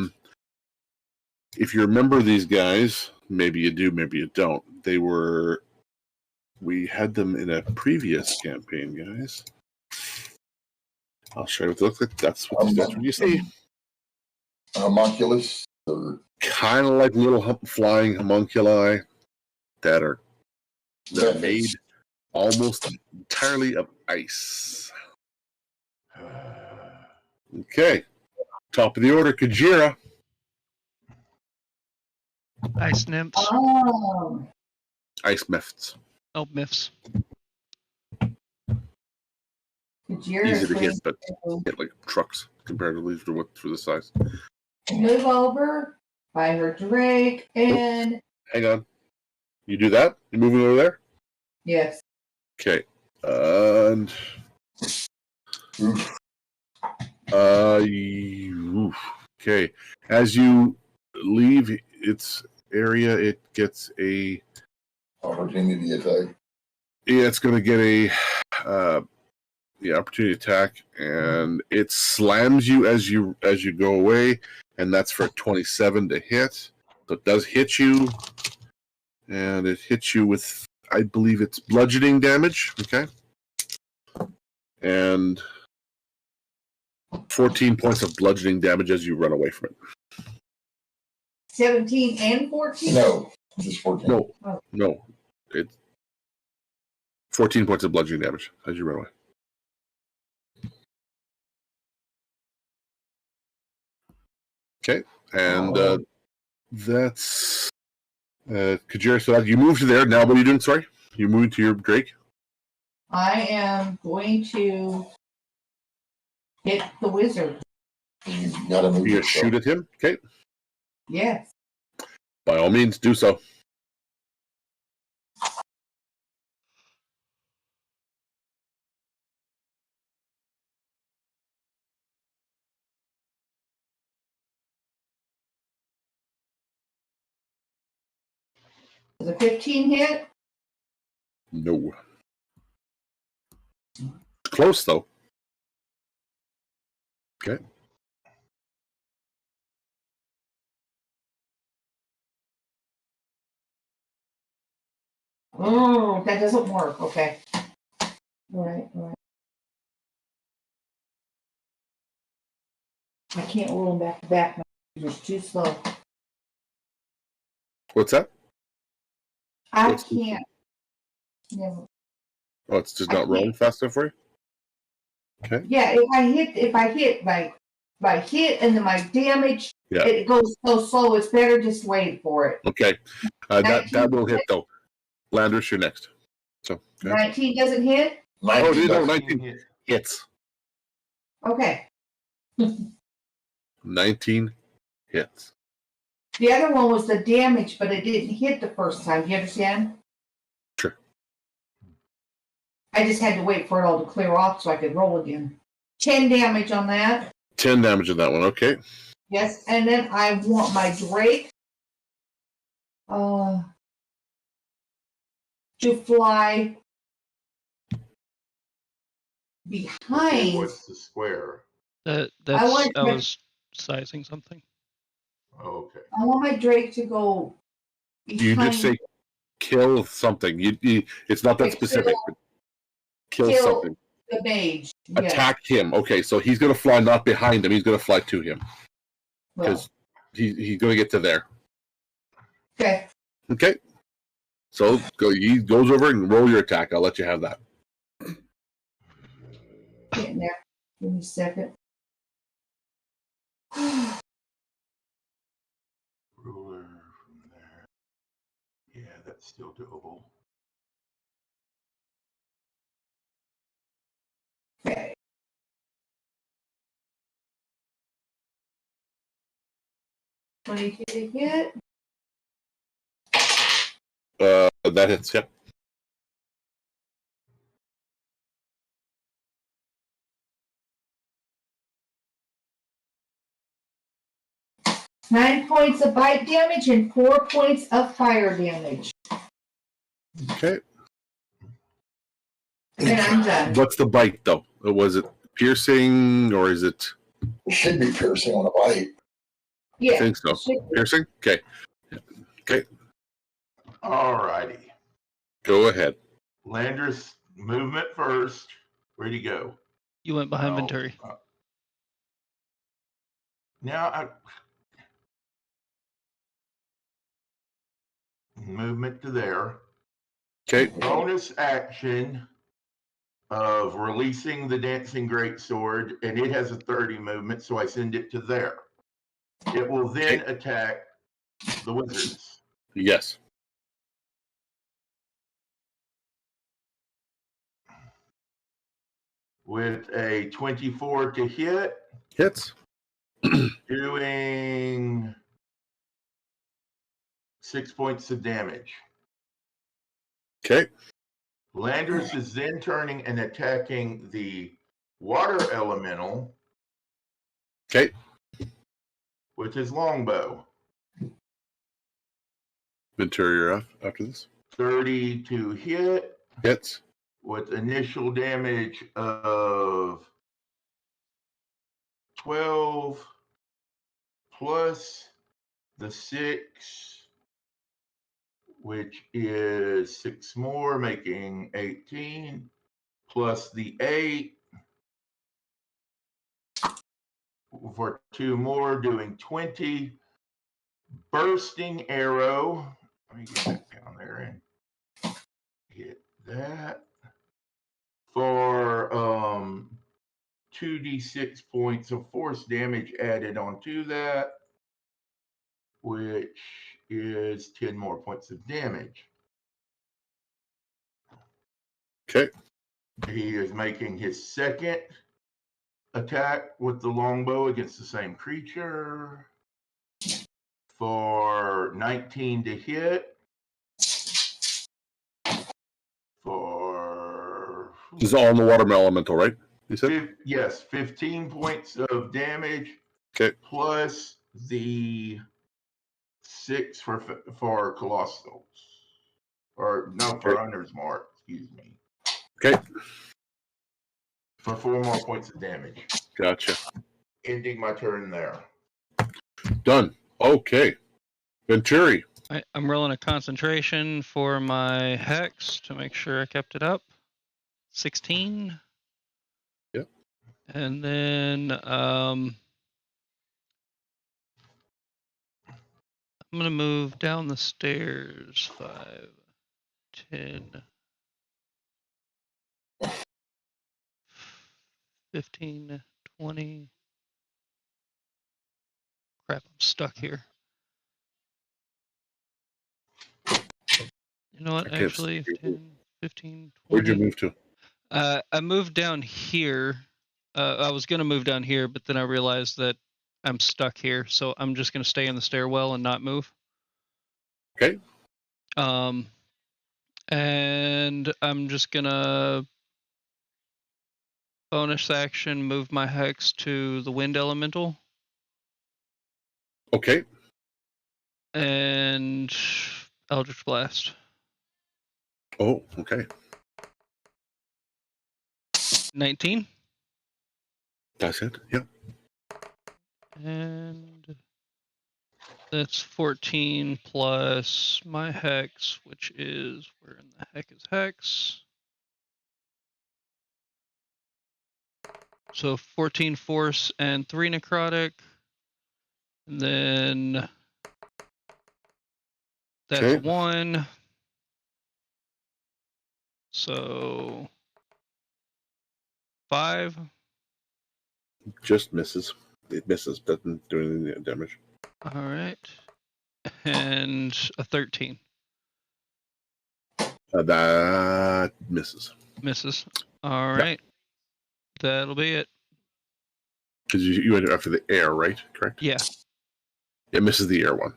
If you remember these guys, maybe you do, maybe you don't. They were We had them in a previous campaign, guys. I'll show you what they look like. That's what you see. Homunculus. Or... Kind of like little flying homunculi that are made almost entirely of ice. Okay. Top of the order, Kajira. Ice nymphs. Oh. Ice myths. Oh, myths. Easy to hit, but hit like trucks comparatively for the size. Move over by her Drake and. Hang on. You do that? You moving over there? Yes. Okay. And. Okay. As you leave its area, it gets a opportunity attack. Yeah, it's going to get a opportunity attack, and it slams you as you go away, and that's for 27 to hit. So it does hit you, and it hits you with, I believe it's bludgeoning damage. Okay, and 14 points of bludgeoning damage as you run away from it. 17 and 14? No, just 14. No. It's 14 points of bludgeoning damage as you run away. Okay, and that's Kajira. So you moved to there. Now what are you doing? Sorry? You moved to your Drake? I am going to hit the wizard. You gotta move. You shoot at him? Okay. Yes. By all means, do so. Does a 15 hit? No. Close, though. Okay. Oh, that doesn't work. Okay. All right. I can't roll them back to back. It's too slow. What's that? I can't. Never. Oh, it's just not rolling fast enough for you? Okay. Yeah, if I hit my hit and then my damage, it goes so slow. It's better just wait for it. Okay. That will hit, though. Landers, you're next. So 19 doesn't hit? 19 hits. Okay. 19 hits. The other one was the damage, but it didn't hit the first time. Do you understand? Sure. I just had to wait for it all to clear off so I could roll again. 10 damage on that. 10 damage on that one, okay. Yes, and then I want my Drake to fly behind. What's the square? I was sizing something. Oh, okay. I want my Drake to go behind. You just say kill something. It's not that specific. Kill something. The mage. Attack him. Okay, so he's going to fly not behind him. He's going to fly to him. Because he's going to get to there. Okay. Okay. So he goes over and roll your attack. I'll let you have that. Getting there. Give me a second. Ruler from there. Yeah, that's still doable. Okay. $22 to hit. That hits, yep. Nine points of bite damage and 4 points of fire damage. Okay. And I'm done. What's the bite, though? Was it piercing, or is it... It should be piercing on a bite. Yeah. I think so. Piercing? Okay. Okay. All righty. Go ahead. Landers movement first. Where'd he go? You went behind Oh, Venturi. Now movement to there. Okay. Bonus action of releasing the dancing greatsword, and it has a 30 movement, so I send it to there. It will then attack the wizards. Yes. With a 24 to hit. Hits. Doing 6 points of damage. Okay. Landers is then turning and attacking the water elemental. Okay. With his longbow. Venturi, you're up after this. 30 to hit. Hits. With initial damage of 12 plus the 6, which is 6 more, making 18, plus the 8 for 2 more, doing 20. Bursting arrow. Let me get that down there and hit that for 2d6 points of force damage added onto that, which is 10 more points of damage. Okay. He is making his second attack with the longbow against the same creature for 19 to hit. For This is all in the water elemental, right? You said? Yes, 15 points of damage. Okay. Plus the 6 for colossals. Or no, for Hunter's Mark, excuse me. Okay. For 4 more points of damage. Gotcha. Ending my turn there. Done. Okay. Venturi. I'm rolling a concentration for my hex to make sure I kept it up. 16. Yep. And then I'm going to move down the stairs 5, 10, 15, 20. Crap, I'm stuck here. You know what? I can't Actually, see. 10, 15, 20. Where'd you move to? I moved down here. I was going to move down here, but then I realized that I'm stuck here, so I'm just going to stay in the stairwell and not move. Okay. And I'm just going to bonus action move my hex to the wind elemental. Okay. And Eldritch Blast. Oh, okay. 19. That's it. Yep. And that's 14 plus my hex, which is, where in the heck is hex? So 14 force and 3 necrotic. And then that's Okay. 1. So 5. Just misses. It misses. Doesn't do any damage. All right. And a 13. That misses. Misses. All right. That'll be it. Because you went after the air, right? Correct? Yeah. It misses the air one.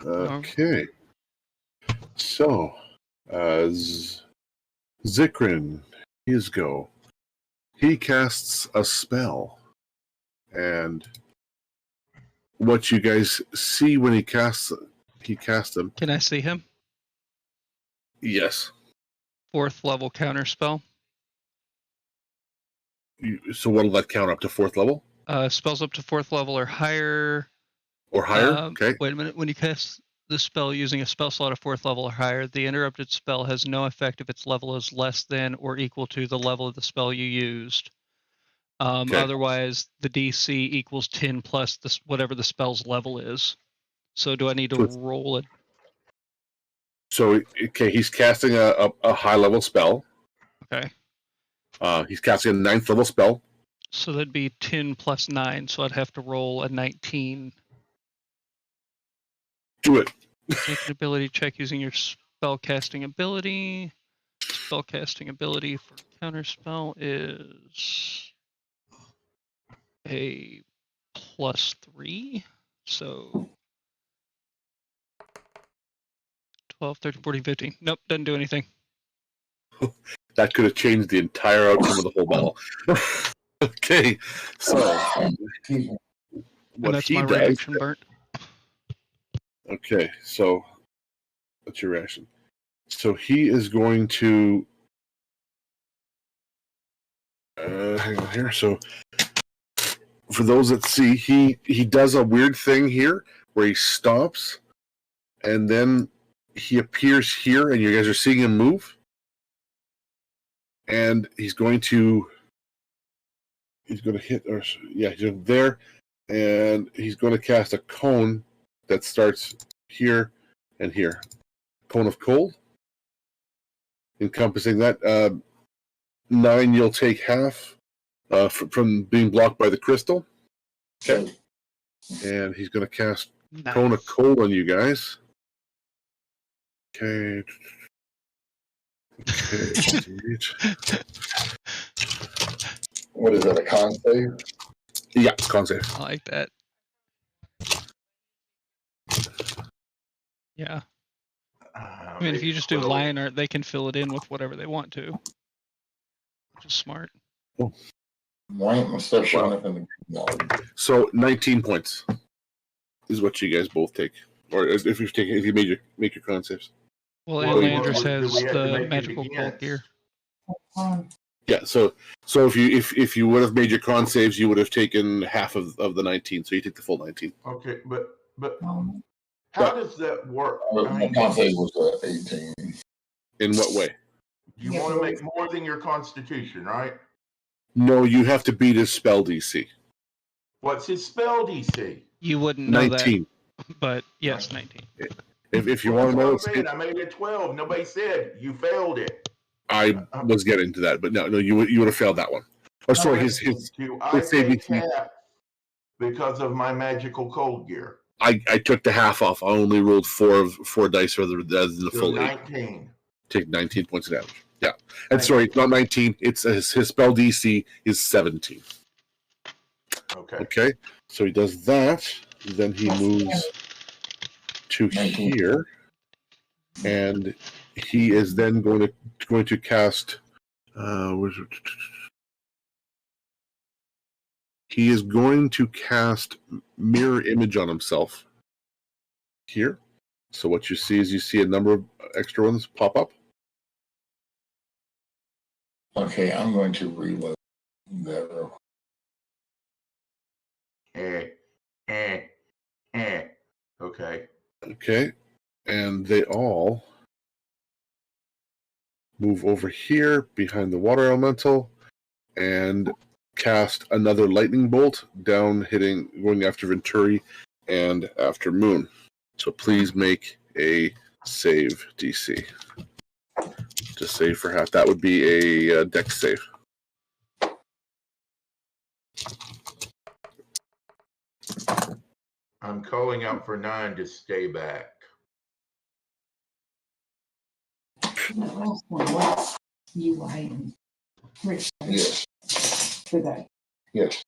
Okay. So, Zikrin, his go. He casts a spell. And what you guys see when he casts them. Can I see him? Yes. 4th level counter spell. So what'll that count up to 4th level? Spells up to 4th level or higher. Or higher? Okay. Wait a minute. When you cast the spell using a spell slot of 4th level or higher. The interrupted spell has no effect if its level is less than or equal to the level of the spell you used. Okay. Otherwise, the DC equals 10 plus whatever the spell's level is. So do I need to roll it? So, okay, he's casting a high-level spell. Okay. He's casting a 9th level spell. So that'd be 10 plus 9, so I'd have to roll a 19. Do it. Make an ability check using your spellcasting ability. Spellcasting ability for counterspell is a +3. So 12, 13, 14, 15. Nope, doesn't do anything. That could have changed the entire outcome of the whole battle. Okay, so And what that's he my does. reaction, Burnt. Okay, so that's your reaction. So he is going to. Hang on here. So for those that see, he does a weird thing here where he stops, and then he appears here, and you guys are seeing him move. And he's going to hit, or yeah, he's there, and he's going to cast a cone that starts here and here. Cone of cold, encompassing that 9. You'll take half from being blocked by the crystal. Okay. And he's going to cast Nice. cone of cold on you guys. Okay. What is that, a con save? Yeah, con save. I like that. Yeah. I mean, if you just do lion art, they can fill it in with whatever they want to. Which is smart. Why ain't my stuff showing up in the log? So 19 points is what you guys both take, or if you make your con saves. Well, Well, and Landris do has we have to the make it magical again? cloak gear. Yeah, so if you would have made your con saves, you would have taken half of the 19, so you take the full 19. Okay, but how does that work? I My mean, con save was 18. In what way? you want to make more than your constitution, right? No, you have to beat his spell DC. What's his spell DC? You wouldn't know 19. that, but yes, 19. If you want to know, That's what I'm saying. I made it 12. Nobody said you failed it. I was getting to that, but no, you would have failed that one. Oh, sorry, his Do I save take DC. half because of my magical cold gear? I took the half off. I only rolled four dice rather than the So full 8. 19. Take 19 points of damage. Yeah, and Thank sorry, it's not 19. It's his spell DC is 17. Okay. Okay, so he does that. Then he moves to here, and he is then going to cast. He is going to cast mirror image on himself here. So what you see is you see a number of extra ones pop up. Okay, I'm going to reload that real quick. Okay. Okay, and they all move over here behind the water elemental and cast another lightning bolt down, going after Venturi and after Moon. So please make a save DC. To save for half. That would be a dex save. I'm calling out for 9 to stay back. You lying. Rich Yes. for that. Yes.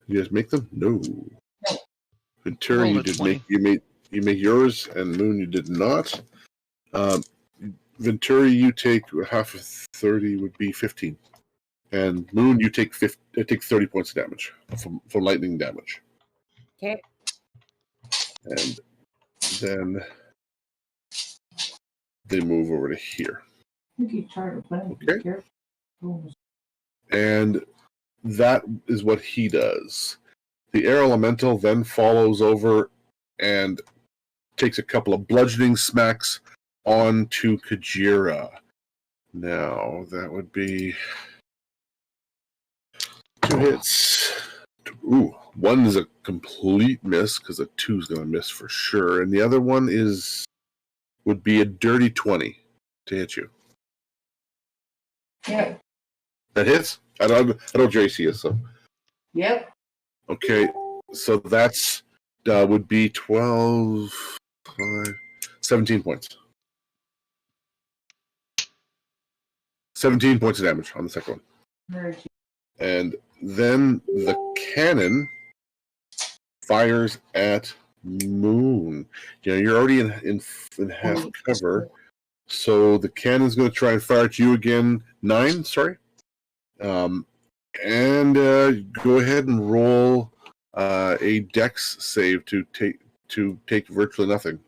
You guys make them? No. Venturi, Rolled you a did 20. you made yours, and Moon, you did not. Venturi, you take half of 30 would be 15, and Moon, you take 30 points of damage from lightning damage. Okay. And then they move over to here. I think you tried to play. Okay. Careful. And that is what he does. The air elemental then follows over and takes a couple of bludgeoning smacks onto Kajira. Now, that would be 2 hits. Ooh, one is a complete miss because a 2 is going to miss for sure, and the other one would be a dirty 20 to hit you. Yeah. That hits? I don't know what your AC is, so. Yep. Okay, so that's would be 12, 5, 17 points. 17 points of damage on the second one. And then the cannon fires at Moon. You're already in half cover, so the cannon's going to try and fire at you again. 9, sorry. And go ahead and roll a dex save to take virtually nothing.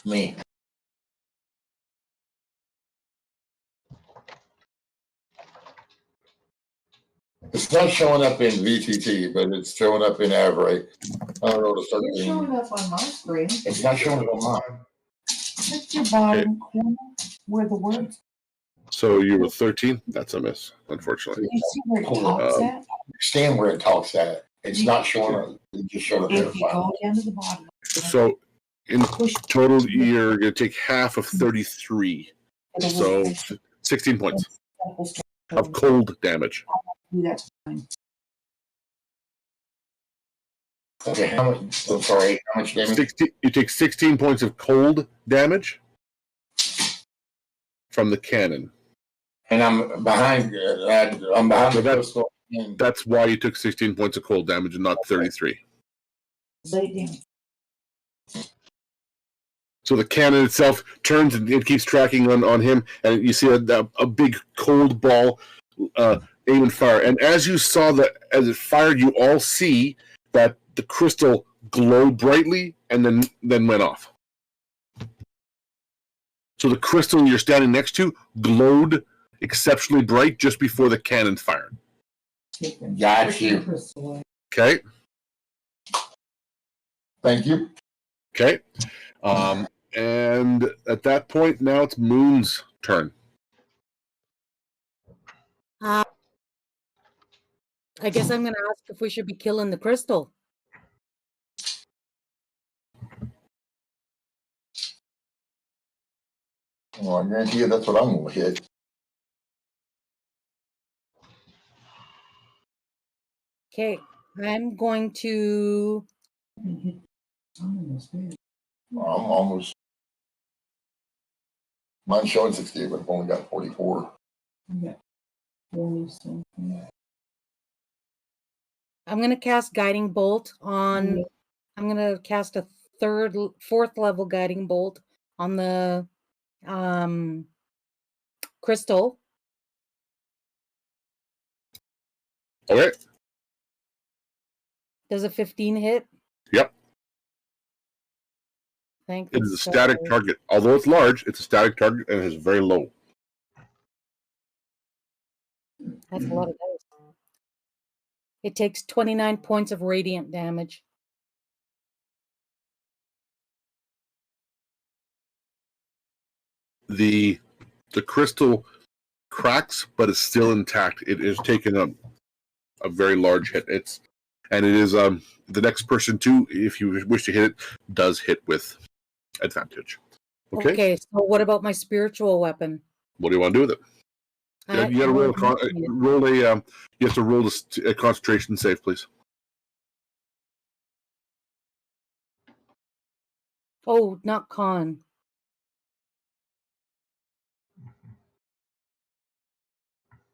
Me. It's not showing up in VTT, but it's showing up in Average. I don't know what to start It's doing. showing up on my screen. It's not showing up on mine. It's your bottom corner where the words. So you were 13? That's a miss, unfortunately. You see where it talks at? Stand where it talks at. It's not showing up. It just showed up there. If you go down to the bottom. So in total, you're going to take half of 33. So 16 points of cold damage. That's fine. Okay, how much? I'm sorry, how much damage? You take 16 points of cold damage from the cannon. And I'm behind. I'm behind So the pistol. That's why you took 16 points of cold damage and not 33. So the cannon itself turns and it keeps tracking on him, and you see a big cold ball aim and fire. And as you saw as it fired, you all see that the crystal glowed brightly and then went off. So the crystal you're standing next to glowed exceptionally bright just before the cannon fired. Got you. Okay. Thank you. Okay. And at that point, now it's Moon's turn. I guess I'm going to ask if we should be killing the crystal. Well, I guarantee you that's what I'm going to hit. Okay, I'm going to. I'm almost. Mine's showing 68, but I've only got 44. I'm going to cast Guiding Bolt on. I'm going to cast a fourth level Guiding Bolt on the crystal. Okay. Does a 15 hit? Yep. Thank It is a static target. Although it's large, it's a static target and it is very low. That's a lot of dice. It takes 29 points of radiant damage. The crystal cracks, but it's still intact. It is taking a very large hit. It is the next person too, if you wish to hit it, does hit with advantage. Okay. So what about my spiritual weapon? What do you want to do with it? You got to roll you have to roll a concentration save, please. Oh, not con.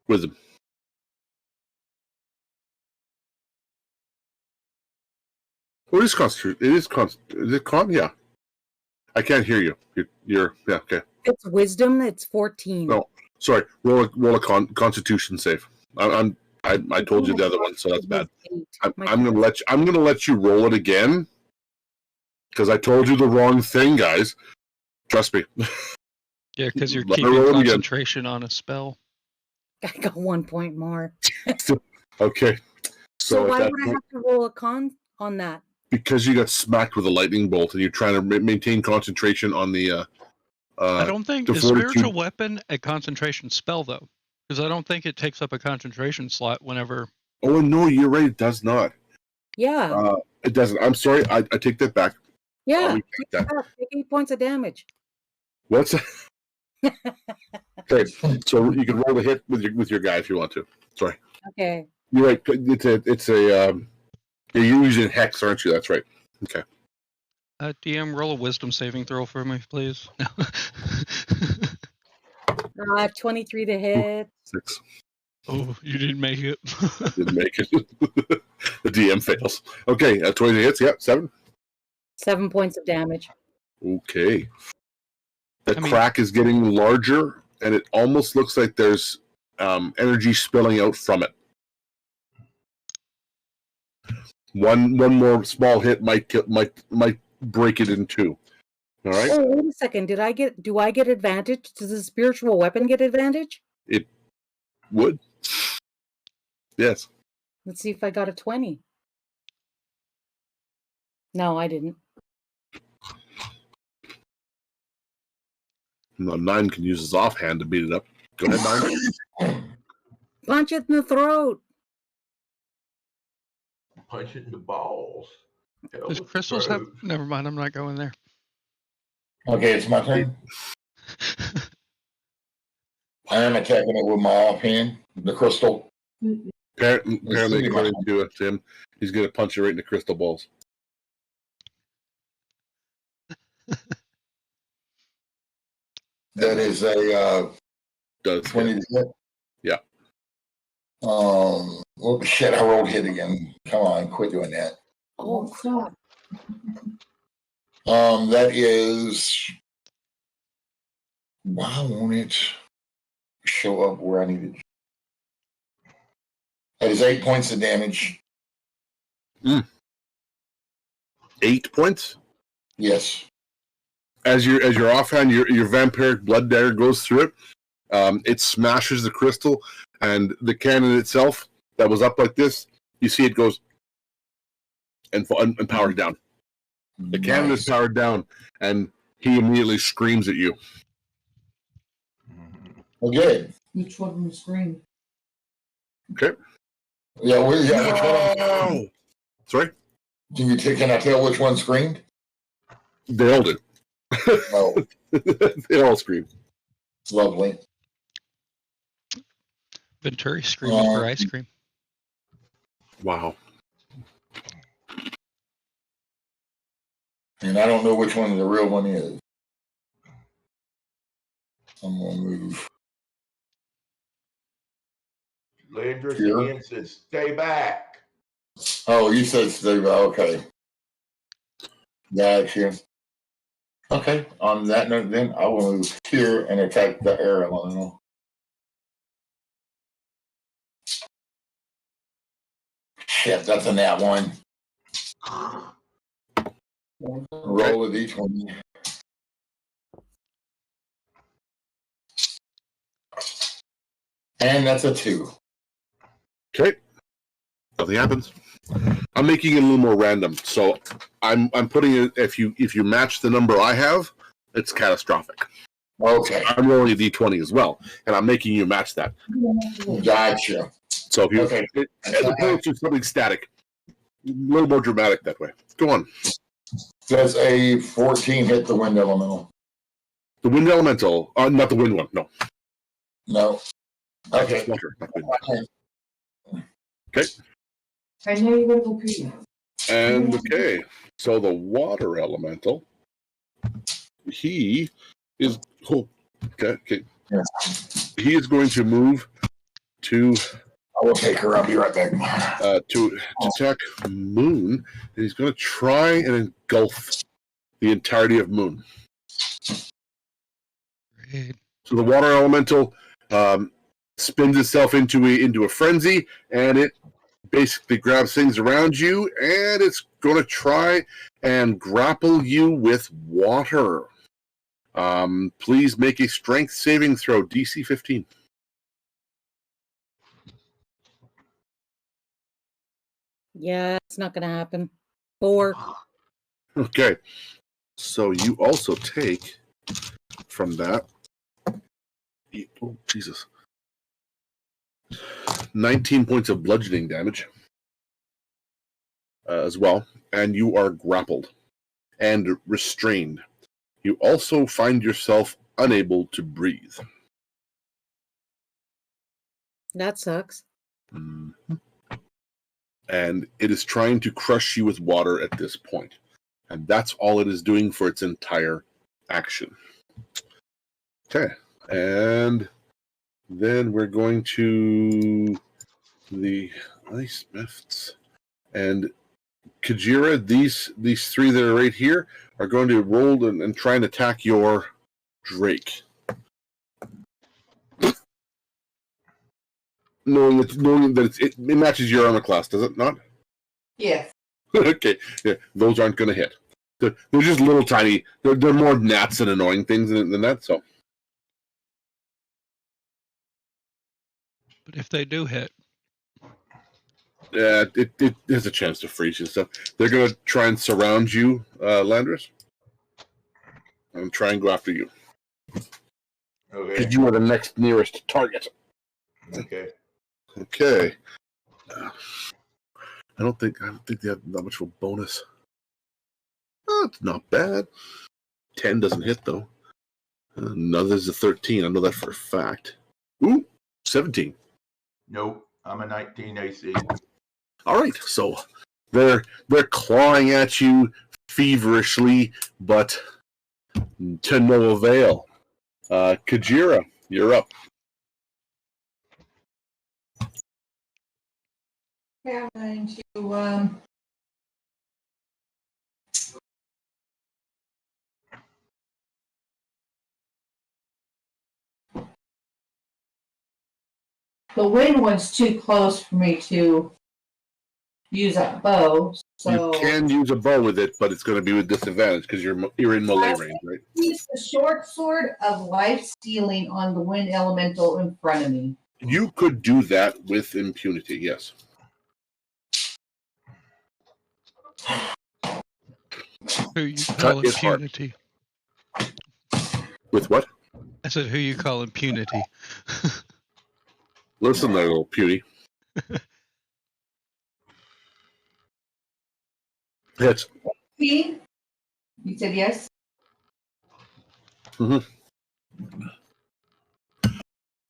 Wisdom. What is concentration? Is it con? Yeah. I can't hear you. You're yeah, okay. It's wisdom. It's 14. No, sorry. Roll a constitution save. I told you the other one, so that's bad. I'm gonna let you roll it again because I told you the wrong thing, guys. Trust me. Yeah, because you're keeping concentration on a spell. I got 1 point more. Okay. So So at why that would I point, have to roll a con on that? because you got smacked with a lightning bolt and you're trying to maintain concentration on the I don't think the is fortitude. spiritual weapon a concentration spell though, because I don't think it takes up a concentration slot whenever. Oh no, you're right. It does not. Yeah. It doesn't. I'm sorry. I take that back. Yeah. Take that. Take 8 points of damage. What's that? Okay, so you can roll the hit with your guy if you want to. Sorry. Okay. You're right. It's a you're using hex, aren't you? That's right. Okay. DM, roll a wisdom saving throw for me, please. 23 to hit. 6. Oh, you didn't make it. Didn't make it. The DM fails. Okay, 20 hits. Yep, 7. 7 points of damage. Okay. The crack is getting larger, and it almost looks like there's energy spilling out from it. One more small hit might break it in two. All right. Oh, wait a second. Do I get advantage? Does the spiritual weapon get advantage? It would. Yes. Let's see if I got a 20. No, I didn't. No, 9 can use his offhand to beat it up. Go ahead, 9. Punch it in the throat. Punch it in the balls. Does crystals have? Never mind. I'm not going there. Okay, it's my turn. I am attacking it with my offhand, the crystal. Apparently, according to him, he's going to punch you right in the crystal balls. That is a 20 to hit. Yeah. Oh shit! I rolled hit again. Come on, quit doing that. Oh, crap. That is. Why won't it show up where I need it? That is 8 points of damage. 8 points? Yes. As your offhand, your vampiric blood dagger goes through it. It smashes the crystal, and the cannon itself that was up like this, you see it goes and powers down. The cannon is powered down, and he immediately screams at you. Okay. Which one of them screamed? Okay. Yeah, which one? Sorry? Can I tell which one screamed? They all do. Oh. They all scream. Lovely. Venturi screaming for ice cream. Wow. And I don't know which one the real one is. I'm going to move. Landris Here. again says, stay back. Oh, you said stay back. Okay. Gotcha. Okay. On that note, then I will move here and attack the air elemental. Shit, that's a nat 1. Roll a d20. And that's a 2. Okay. Nothing happens. I'm making it a little more random. So I'm putting it, if you match the number I have, it's catastrophic. Okay. I'm rolling a d20 as well, and I'm making you match that. Gotcha. So if you as opposed to something static, a little more dramatic that way. Go on. Does a 14 hit the wind elemental? The wind elemental, not the wind one. No. No. Okay. Water, not wind. Okay. I know you're going to go pee. And okay, so the water elemental, he is okay. He is going to move to. I will take her. I'll be right back. To attack Moon, and he's going to try and engulf the entirety of Moon. Great. So the water elemental spins itself into a frenzy, and it basically grabs things around you, and it's going to try and grapple you with water. Please make a strength saving throw, DC 15. Yeah, it's not going to happen. 4. Okay. So you also take from that. Oh, Jesus. 19 points of bludgeoning damage as well. And you are grappled and restrained. You also find yourself unable to breathe. That sucks. Mm-hmm. And it is trying to crush you with water at this point. And that's all it is doing for its entire action. Okay. And then we're going to the ice smiths. And Kajira, these 3 that are right here are going to roll and try and attack your Drake. Knowing that it matches your armor class, does it not? Yes. Okay, yeah, those aren't going to hit. They're just little tiny. They're more gnats and annoying things than that. So, But if they do hit, it has a chance to freeze you. So they're going to try and surround you, Landris, and try and go after you. Okay. Because you are the next nearest target. Okay. Okay. I don't think they have that much of a bonus. Oh, it's not bad. 10 doesn't hit though. Another's a 13. I know that for a fact. Ooh, 17. Nope. I'm a 19 AC. All right, so they're clawing at you feverishly, but to no avail. Kajira, you're up. Yeah, I'm going to the wind was too close for me to use a bow, so You can use a bow with it, but it's going to be with disadvantage because you're in melee range, right? use the short sword of life stealing on the wind elemental in front of me. You could do that with impunity, yes. who you call Cut is hard. impunity? With what? I said, who you call impunity? Listen there, little puny. Hits. See? You said yes? Mm-hmm.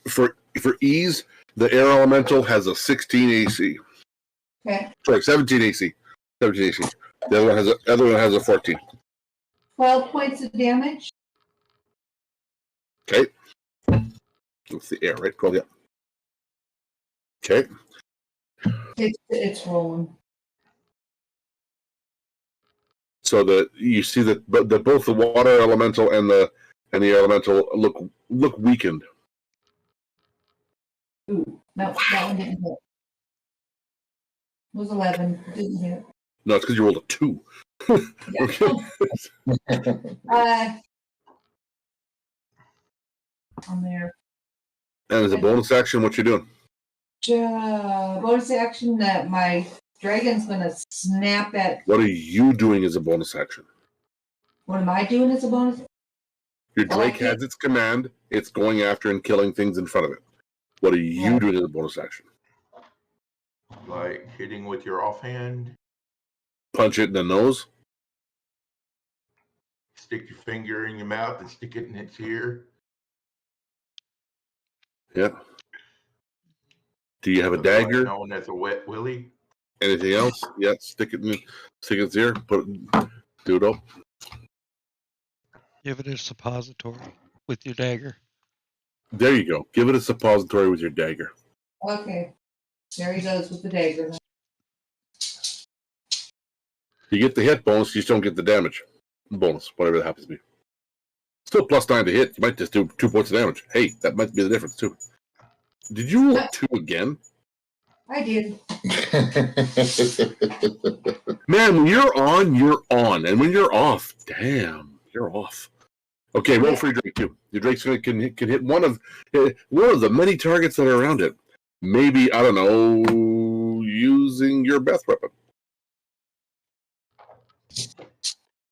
For ease, the air elemental has a 16 AC. Okay. Sorry, 17 AC. 17 AC. The other one has a 14. 12 points of damage. Okay. It's the air, right? 12, yeah. Okay. It's rolling. So you see that both the water elemental and the air elemental look weakened. Ooh, no, that one didn't hit. It was 11. Didn't hit. No, it's because you rolled a 2. Okay. On there. And as a bonus action, what you doing? Bonus action that my dragon's gonna snap at. What are you doing as a bonus action? What am I doing as a bonus? Your Drake has its command. It's going after and killing things in front of it. What are you doing as a bonus action? Like hitting with your offhand. Punch it in the nose? Stick your finger in your mouth and stick it in its ear. Yeah. Do you have a dagger? Known as a wet willy. Anything else? Yeah, stick it in its ear. Do it up. Give it a suppository with your dagger. There you go. Give it a suppository with your dagger. Okay. There he goes with the dagger. You get the hit bonus, you just don't get the damage bonus, whatever that happens to be. Still +9 to hit. You might just do 2 points of damage. Hey, that might be the difference too. Did you roll 2 again? I did. Man, when you're on, you're on. And when you're off, damn, you're off. Okay, roll for your Drake too. Your Drake's can hit one of the many targets that are around it. Maybe, I don't know, using your breath weapon.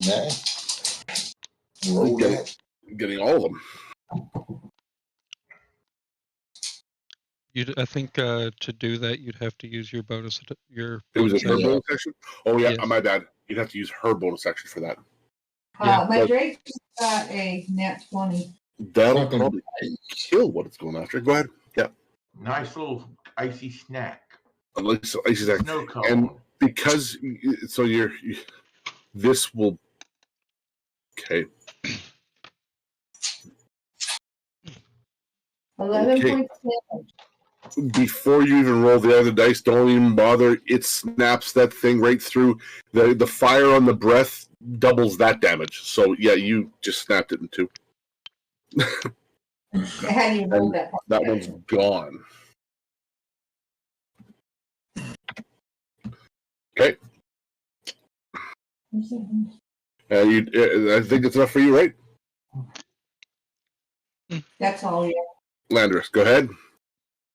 Nah. Roll that. Getting all of them. I think to do that, you'd have to use your bonus. It was her bonus action? Oh, yeah, Yes. my bad. You'd have to use her bonus action for that. My Drake just got a nat 20. That'll probably kill what it's going after. Go ahead. Yeah. Nice little icy snack. Icy snack. Snow cone. And because, so this will, okay. 11 points damage. Before you even roll the other dice, don't even bother. It snaps that thing right through. The fire on the breath doubles that damage. So, yeah, you just snapped it in two. How do you roll that? That one's gone. Okay. I think it's enough for you, right? That's all, yeah. Landris, go ahead.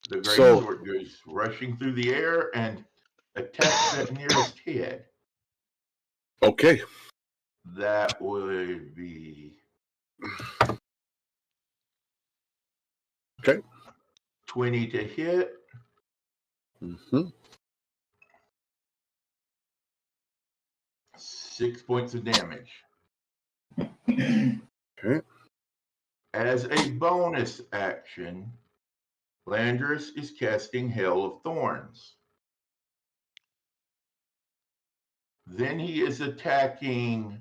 The great sword goes rushing through the air and attacks that nearest head. Okay. That would be... Okay. 20 to hit. Mm-hmm. 6 points of damage. Okay. As a bonus action, Landris is casting Hail of Thorns. Then he is attacking.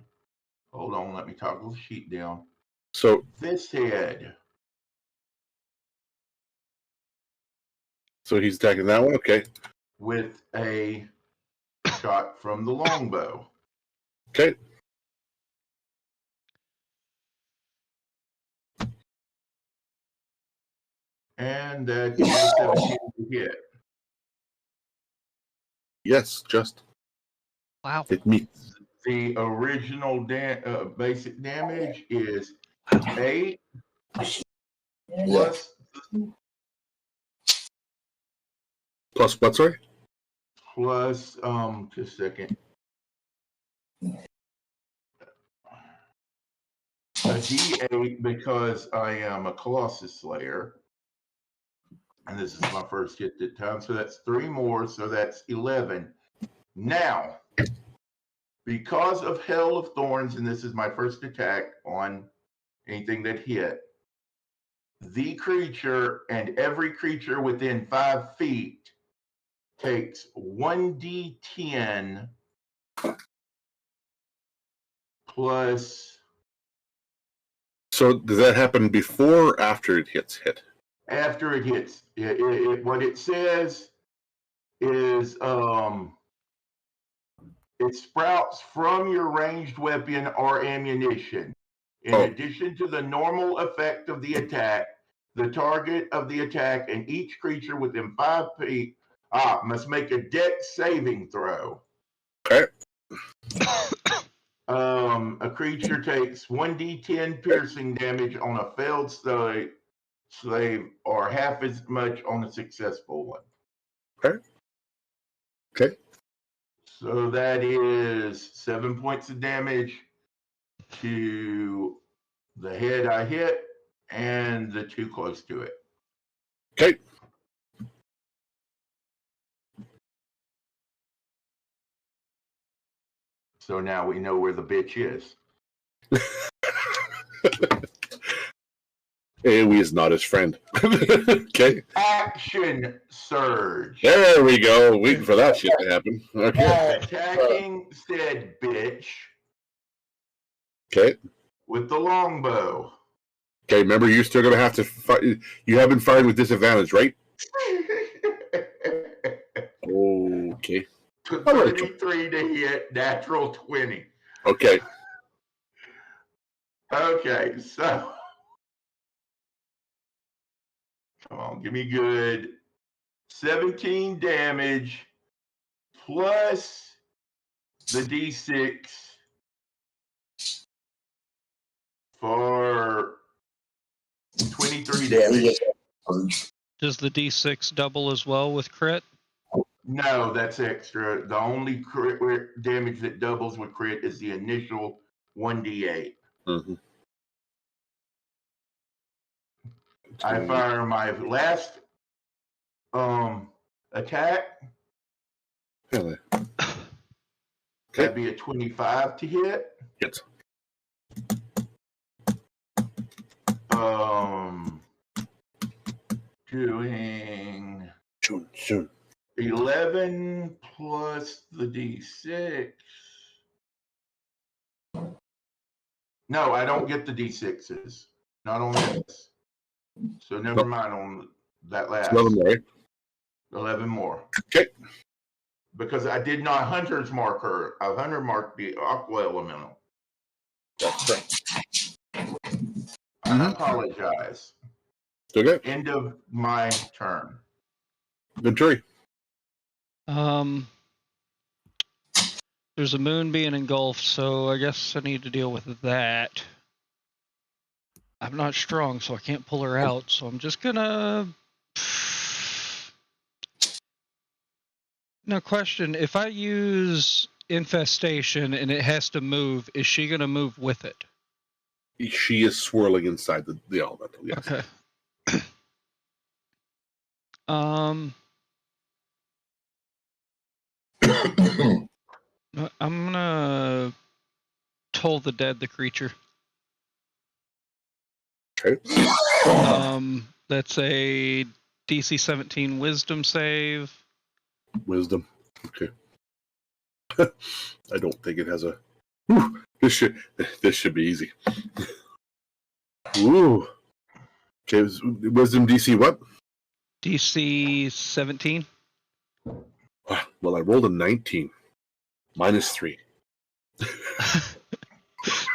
Hold on, let me toggle the sheet down. So this head. So he's attacking that one? Okay. With a shot from the longbow. Okay. And that's a 17 to hit. Yes, just. Wow. It meets. The original basic damage is 8 plus Plus what, sorry? plus just a second. A D8 because I am a Colossus Slayer. And this is my first hit that time. So that's 3 more. So that's 11. Now, because of Hail of Thorns, and this is my first attack on anything that hit, the creature and every creature within 5 feet takes 1d10 plus. So does that happen before or after it hits hit? After it hits. What it says is it sprouts from your ranged weapon or ammunition. In addition to the normal effect of the attack, the target of the attack and each creature within 5 feet must make a dex saving throw. Okay. A creature takes 1d10 piercing damage on a failed save or half as much on a successful one. Okay. Okay. So that is 7 points of damage to the head I hit and the 2 close to it. Okay. So now we know where the bitch is. AoE is not his friend. Okay. Action surge. There we go. Waiting for that shit to happen. Okay. Attacking said bitch. Okay. With the longbow. Okay. Remember, you're still gonna have to fight. You have been firing with disadvantage, right? Okay. 33 to hit, natural 20. Okay. Okay, so come on, give me good 17 damage plus the D6 for 23 damage. Does the D6 double as well with crit? No, that's extra. The only crit damage that doubles with crit is the initial 1d8. Mm-hmm. I fire my last attack. Really? That'd be a 25 to hit. Hits. Doing Soon. 11 plus the d6. No, I don't get the d6s. Not on this. So never mind on that last. 11 more. 11 more. Okay. Because I did not hunter's mark her. A hunter marked the aqua elemental. That's correct. I apologize. Okay. End of my turn. Venturi. There's a moon being engulfed, so I guess I need to deal with that. I'm not strong, so I can't pull her out, so I'm just gonna... Now, question, if I use infestation and it has to move, is she gonna move with it? She is swirling inside the elemental, yes. Okay. I'm gonna toll the dead the creature. Okay. That's a DC 17 Wisdom save. Wisdom. Okay. I don't think it has a. Whew, this should be easy. Ooh. Okay, Wisdom DC what? DC 17. Well, I rolled a 19. -3.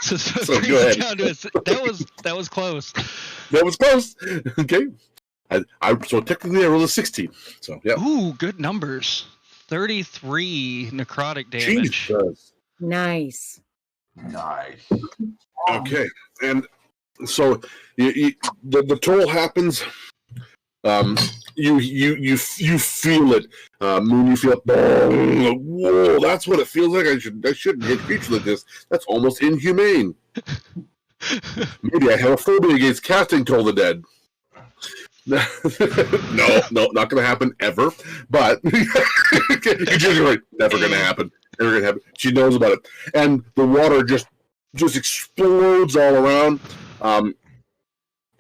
So go ahead. Down to that was close. That was close. Okay. So technically I rolled a 16. So yeah. Ooh, good numbers. 33 necrotic damage. Jesus. Nice. Nice. Okay, and so the toll happens. You feel it, Moon. You feel it. Whoa, that's what it feels like. I shouldn't hit creatures like this. That's almost inhumane. Maybe I have a phobia against casting Toll the Dead. No, not going to happen ever. But you're just right. Never going to happen. Never going to happen. She knows about it, and the water just explodes all around.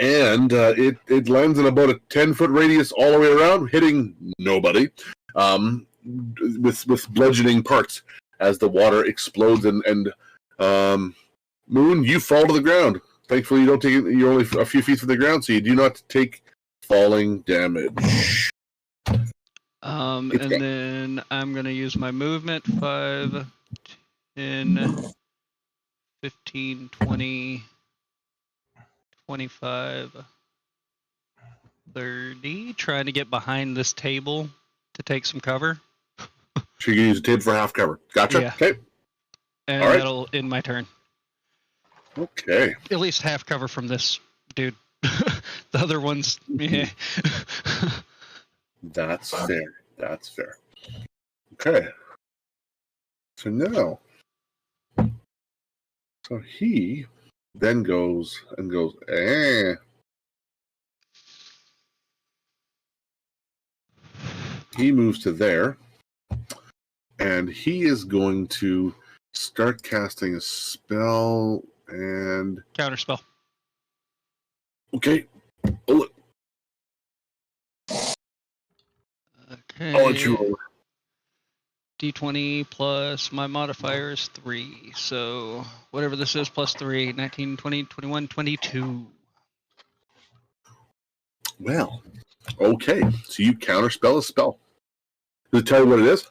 And it lands in about a 10-foot radius all the way around, hitting nobody, with bludgeoning parts as the water explodes. And Moon, you fall to the ground. Thankfully, you're only a few feet from the ground, so you do not take falling damage. And then I'm going to use my movement, 5, 10, 15, 20... 25, 30, trying to get behind this table to take some cover. So you can use a table for half cover. Gotcha. Yeah. Okay. And that'll end my turn. Okay. At least half cover from this dude. The other one's... Yeah. That's fair. Okay. So now... So he... then goes, He moves to there, and he is going to start casting a spell and... Counterspell. Okay. Oh, Okay. I'll let you roll. D20 plus my modifier is 3. So whatever this is, plus 3, 19, 20, 21, 22. Well, okay. So you counterspell a spell. Does it tell you what it is?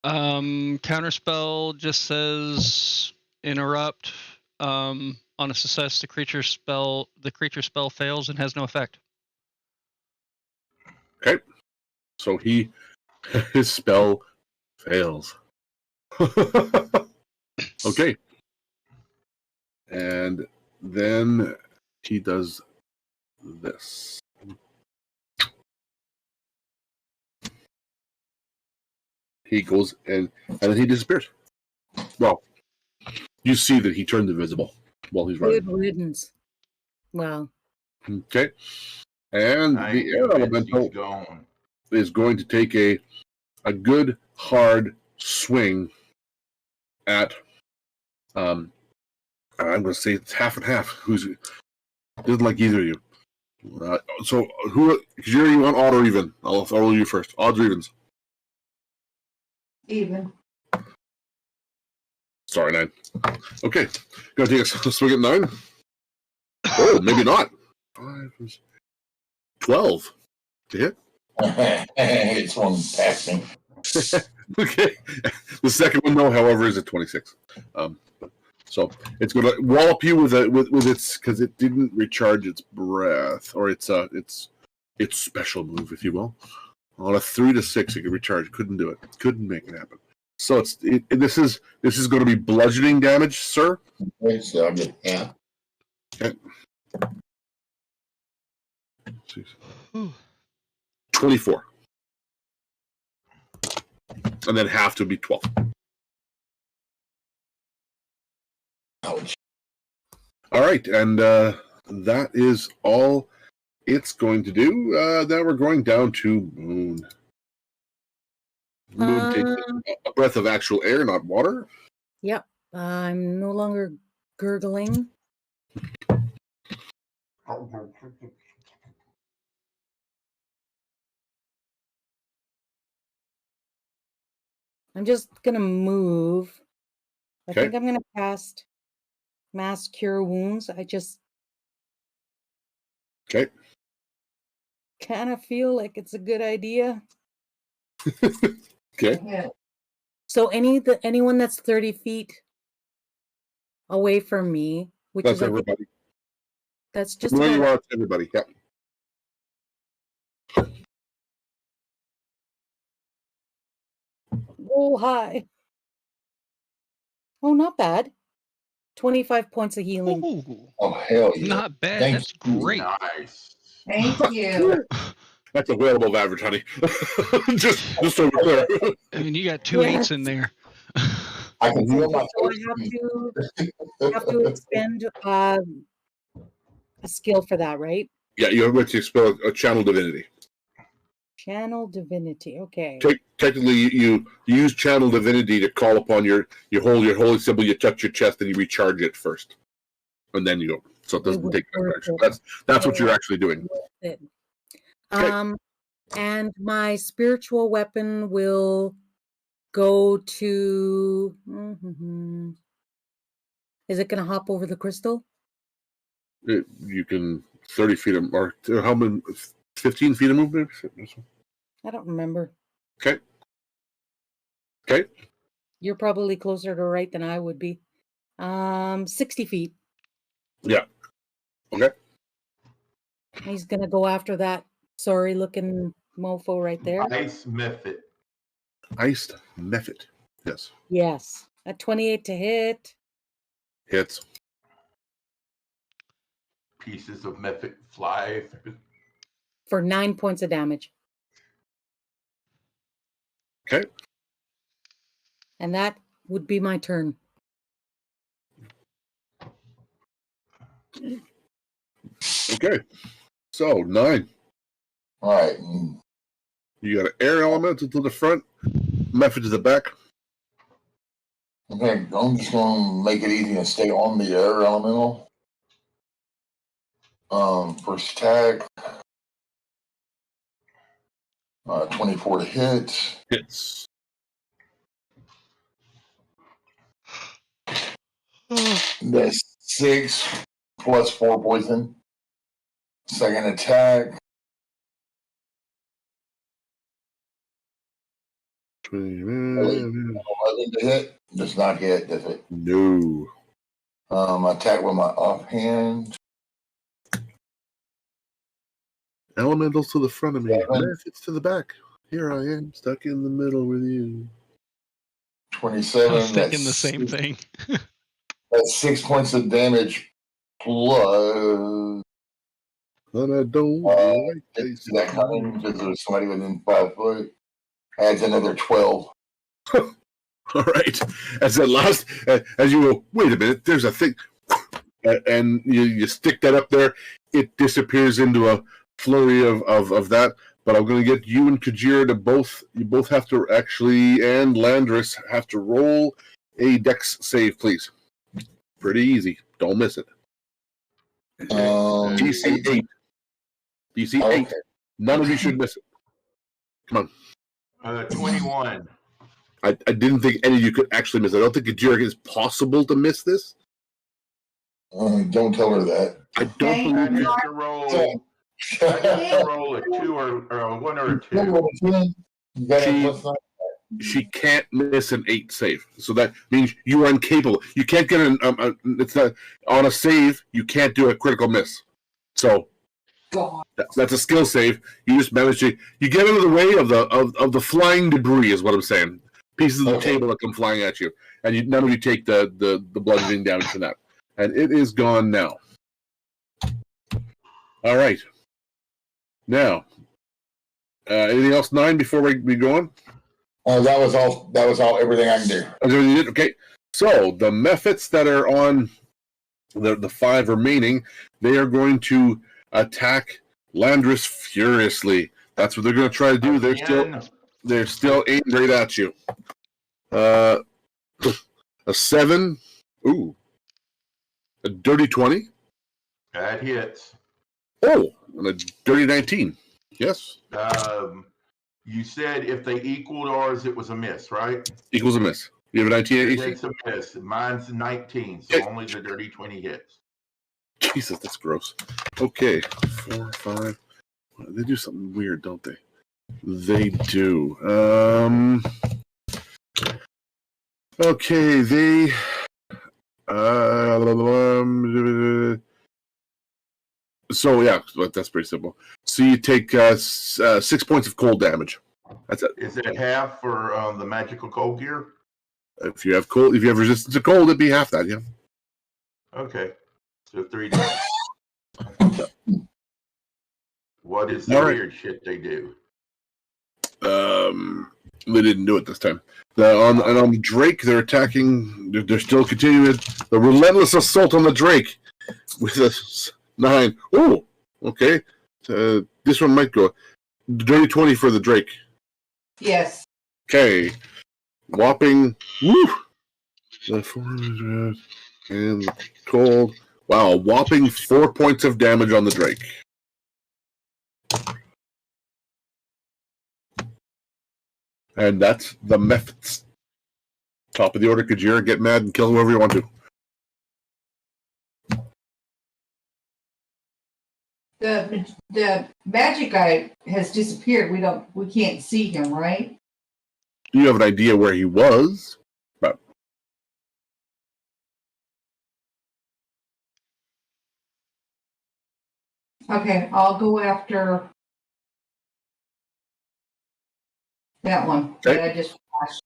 Counterspell just says interrupt. On a success, the creature spell fails and has no effect. Okay. So his spell fails. Okay. And then he does this. he goes and then he disappears. Well, you see that he turned invisible while he's running. Good riddance. Wow. Okay. And the air elemental is going to take a good hard swing at I'm going to say it's half and half. Who's doesn't like either of you? So who? Jerry, you want odd or even? I'll roll you first. Odds or evens? Even. Sorry, 9. Okay, gonna take a swing at 9. Oh, maybe not. 5, 12 to hit. It's one passing. Okay, the second one though, however, is a 26. So it's going to wallop you with its because it didn't recharge its breath or its special move, if you will. On a 3 to 6, it could recharge. Couldn't do it. Couldn't make it happen. So this is going to be bludgeoning damage, sir. Okay, so I get half. Okay. 24, and then half to be 12. Ouch. All right, and that is all it's going to do. Now we're going down to Moon. Moon takes a breath of actual air, not water. Yep. I'm no longer gurgling. I'm just going to move. I think I'm going to cast Mass Cure Wounds. I just kind of feel like it's a good idea. Okay. Yeah. So anyone that's 30 feet away from me, which That's is everybody. That's just Where you about, are, it's everybody. Yep. oh high. Oh, not bad. 25 points of healing. Ooh, Oh, hell yeah. not bad. Thanks. That's great. Nice. Thank you. That's a whale of average, honey. just so we're clear. I mean, you got 2 8s in there. I can feel my So I have to expend a skill for that, right? Yeah, you have to expel a channel divinity. Channel divinity. Okay. Technically, you use channel divinity to call upon you hold your holy symbol, you touch your chest, and you recharge it first, and then you go. So it doesn't take that action. That's what you're actually doing. And my spiritual weapon will go to. Is it going to hop over the crystal? You can 30 feet of, or how many? 15 feet of movement. I don't remember. Okay. You're probably closer to right than I would be. 60 feet. Yeah. Okay. He's gonna go after that sorry looking mofo right there. Ice method. Iced method. Yes. Yes. At 28 to hit. Hits. Pieces of method fly through. For 9 points of damage. Okay. And that would be my turn. Okay. So 9. All right. You got an air elemental to the front, method to the back. Okay, I'm just going to make it easy and stay on the air elemental. First attack. 24 to hit. Hits. That's 6 plus 4 poison. Second attack. 11 to hit. Does not hit, does it? No. Attack with my offhand. Elementals to the front of me. Yeah. Methods to the back. Here I am, stuck in the middle with you. 27. I was thinking the that's same thing. That's 6 points of damage plus. And I don't like Is that coming because there's somebody within 5 foot? Adds another 12. All right. As at last, as you go, wait a minute, there's a thing. And you stick that up there, it disappears into a flurry of that. But I'm going to get you and Kajira to you both have to actually, and Landris have to roll a dex save, please. Pretty easy. Don't miss it. DC 8. DC 8. Okay. None of you should miss it. Come on. 21. I didn't think any of you could actually miss it. I don't think Kajira is possible to miss this. Don't tell her that. I don't I believe have to roll. I have to roll a 2 or a 1 or a 2. She can't miss an 8 save, so that means you are incapable. You can't get it's not on a save. You can't do a critical miss. So that's a skill save. You just manage to you get out of the way of the flying debris, is what I'm saying. Pieces of the table that come flying at you, and none of you take the bludgeoning damage from that. And it is gone now. All right. Now, anything else, 9, before we go on? That was all. That was all. Everything I can do. Everything you did? Okay. So the methods that are on the 5 remaining, they are going to attack Landris furiously. That's what they're going to try to do. They're still aimed right at you. A 7. Ooh. A dirty 20. That hits. Oh, and a dirty 19. Yes. You said if they equaled ours, it was a miss, right? Equals a miss. You have a 19 AC? It's a miss. Mine's 19, so only the dirty 20 hits. Jesus, that's gross. Okay. 4, 5. They do something weird, don't they? They do. Okay, they... So yeah, that's pretty simple. So you take 6 points of cold damage. That's it. Is it half for the magical cold gear? If you have resistance to cold, it'd be half that. Yeah. Okay, so 3 damage. What is the weird shit they do? They didn't do it this time. On the Drake, they're attacking. They're still continuing the relentless assault on the Drake with a 9. Oh, okay. This one might go. Dirty 20 for the Drake. Yes. Okay. Whopping. Woo! The 400 and the cold. Wow, whopping 4 points of damage on the Drake. And that's the methods. Top of the order, Kajira, get mad and kill whoever you want to. The magic guy has disappeared. We can't see him, right? You have an idea where he was, but okay, I'll go after that one that I just flashed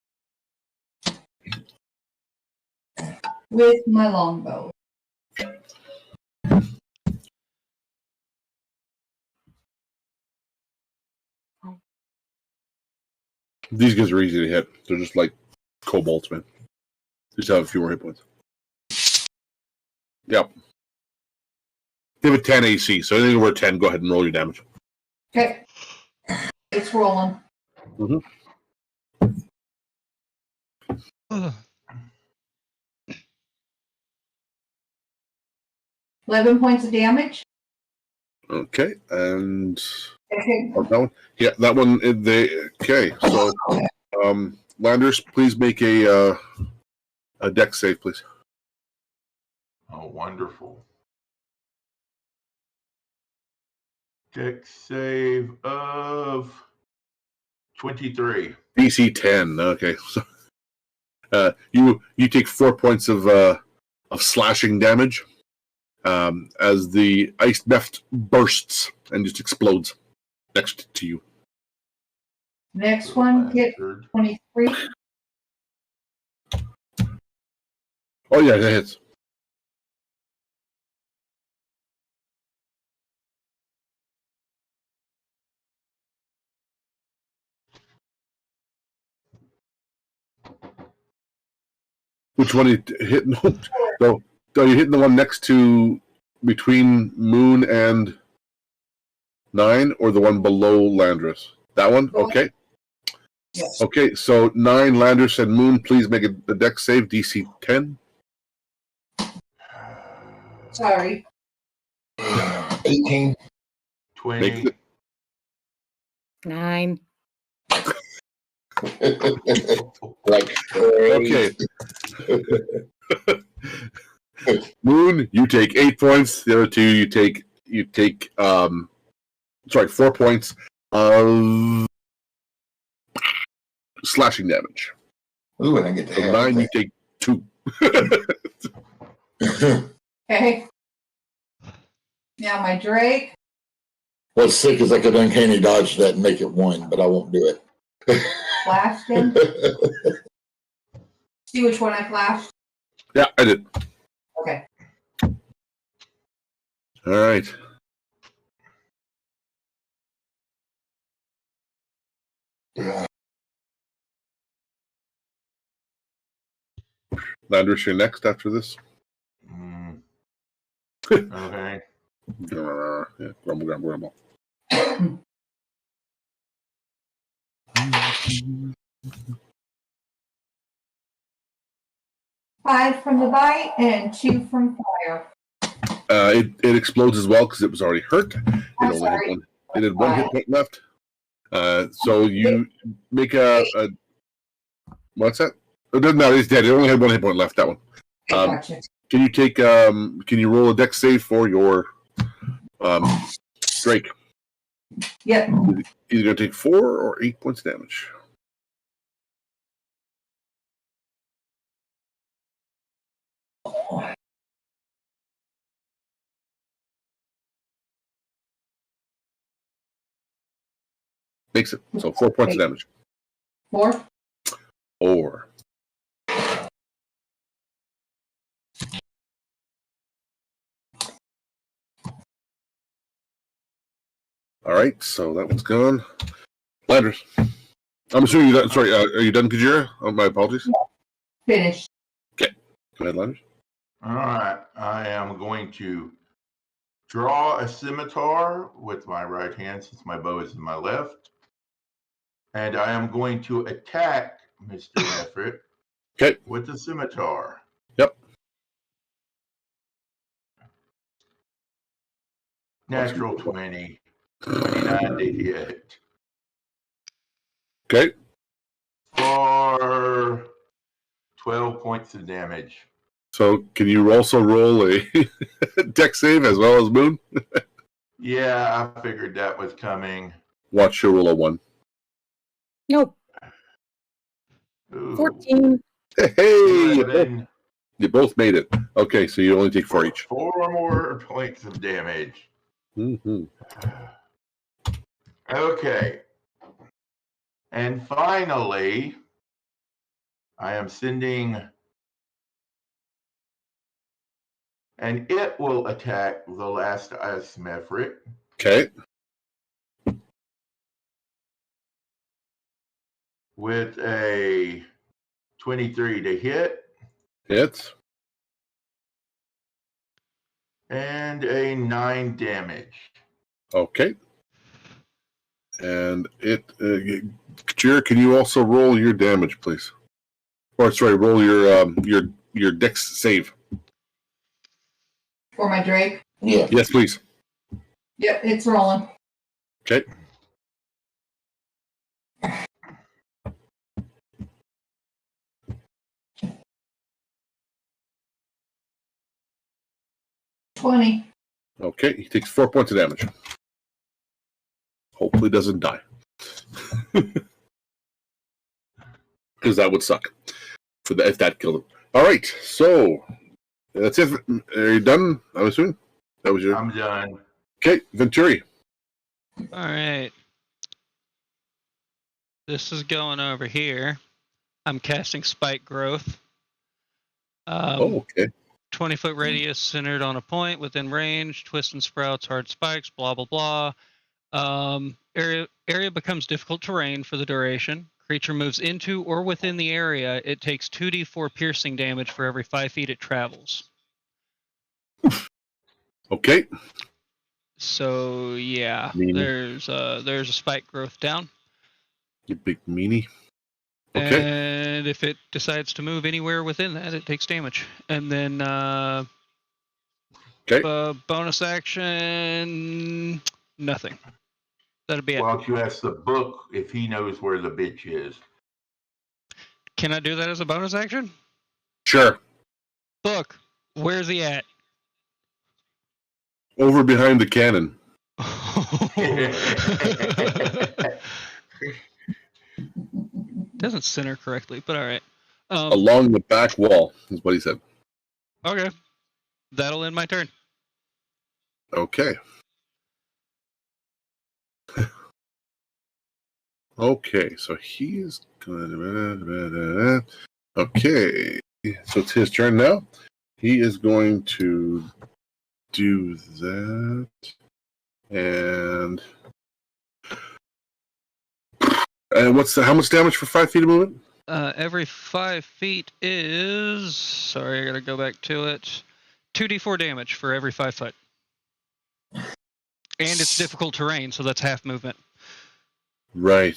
with my longbow. these guys are easy to hit. They're just like kobolds, man. Just have a few more hit points. Yep. They have a 10 AC, so anything over 10, go ahead and roll your damage. Okay. It's rolling. Mm-hmm. 11 points of damage. Okay, and Okay. that one, yeah, that one. Okay, so Landers, please make a dex save, please. Oh, wonderful. Dex save of 23. DC 10. Okay, so you take 4 points of slashing damage as the ice neft bursts and just explodes next to you. Next one hit 23. Oh yeah, that hits. Which one are you hitting? No, are you hitting the one next to between Moon and 9, or the one below Landris? That one? Okay. Yes. Okay, so 9, Landris and Moon, please make a dex save, DC 10. Sorry. 18. 20. 9. Like, Okay. Moon, you take 8 points. The other two, you take 4 points of slashing damage. Ooh, and I get to So have 9, you that. take 2. Okay. Now my Drake. What's sick is I could uncanny dodge that and make it 1, but I won't do it. Flashed him. See which one I flashed? Yeah, I did. Okay. All right. Landris, you're next after this. Okay. Yeah, grumble. 5 from the bite and 2 from fire. It explodes as well because it was already hurt. I'm sorry. It had 1 hit point left. So you make a what's that? It doesn't matter. It's dead. It only had 1 hit point left. That one. Gotcha. Can you take? Can you roll a dex save for your Drake? Yep. Either gonna take 4 or 8 points of damage. Makes it. So 4 points of damage. 4. 4. All right, so that one's gone. Landris. I'm assuming you're done. Sorry, are you done, Kajira? Oh, my apologies. Finished. Okay. Go ahead, Landris. All right. I am going to draw a scimitar with my right hand since my bow is in my left. And I am going to attack Mr. Meffert with the scimitar. Yep. Natural 20. 29 to hit. Okay. For 12 points of damage. So can you also roll a dex save as well as Moon? Yeah, I figured that was coming. Watch your roll a 1. Nope. Ooh. 14. Hey! You 11. both made it. Okay, so you only take 4 each. 4 more points of damage. Mm-hmm. Okay. And finally, I am sending, and it will attack the last ice Meffert. Okay. With a 23 to hit. Hits. And a 9 damage. Okay. And it, Kajira, can you also roll your damage, please? Or sorry, roll your dex save. For my Drake. Yeah. Yes, please. Yep, it's rolling. Okay. $20. Okay, he takes 4 points of damage. Hopefully doesn't die. Because that would suck if that killed him. All right, so that's it. Are you done? I'm assuming that was your. I'm done. Okay, Venturi. All right. This is going over here. I'm casting Spike Growth. Okay. 20-foot radius centered on a point within range. Twist and sprouts, hard spikes, blah, blah, blah. Area becomes difficult terrain for the duration. Creature moves into or within the area. It takes 2d4 piercing damage for every 5 feet it travels. Okay. So yeah, Meanie. there's a spike growth down. You big meanie. Okay. And if it decides to move anywhere within that, it takes damage. And then bonus action, nothing. That'll be it. Why don't you ask the book if he knows where the bitch is? Can I do that as a bonus action? Sure. Book, where's he at? Over behind the cannon. Doesn't center correctly, but all right. Along the back wall is what he said. Okay. That'll end my turn. Okay. Okay, so he's going. Okay, so it's his turn now. He is going to do that, and how much damage for 5 feet of movement? Every 5 feet is, sorry, I gotta go back to it, 2d4 damage for every 5 foot. And it's difficult terrain, so that's half movement. Right.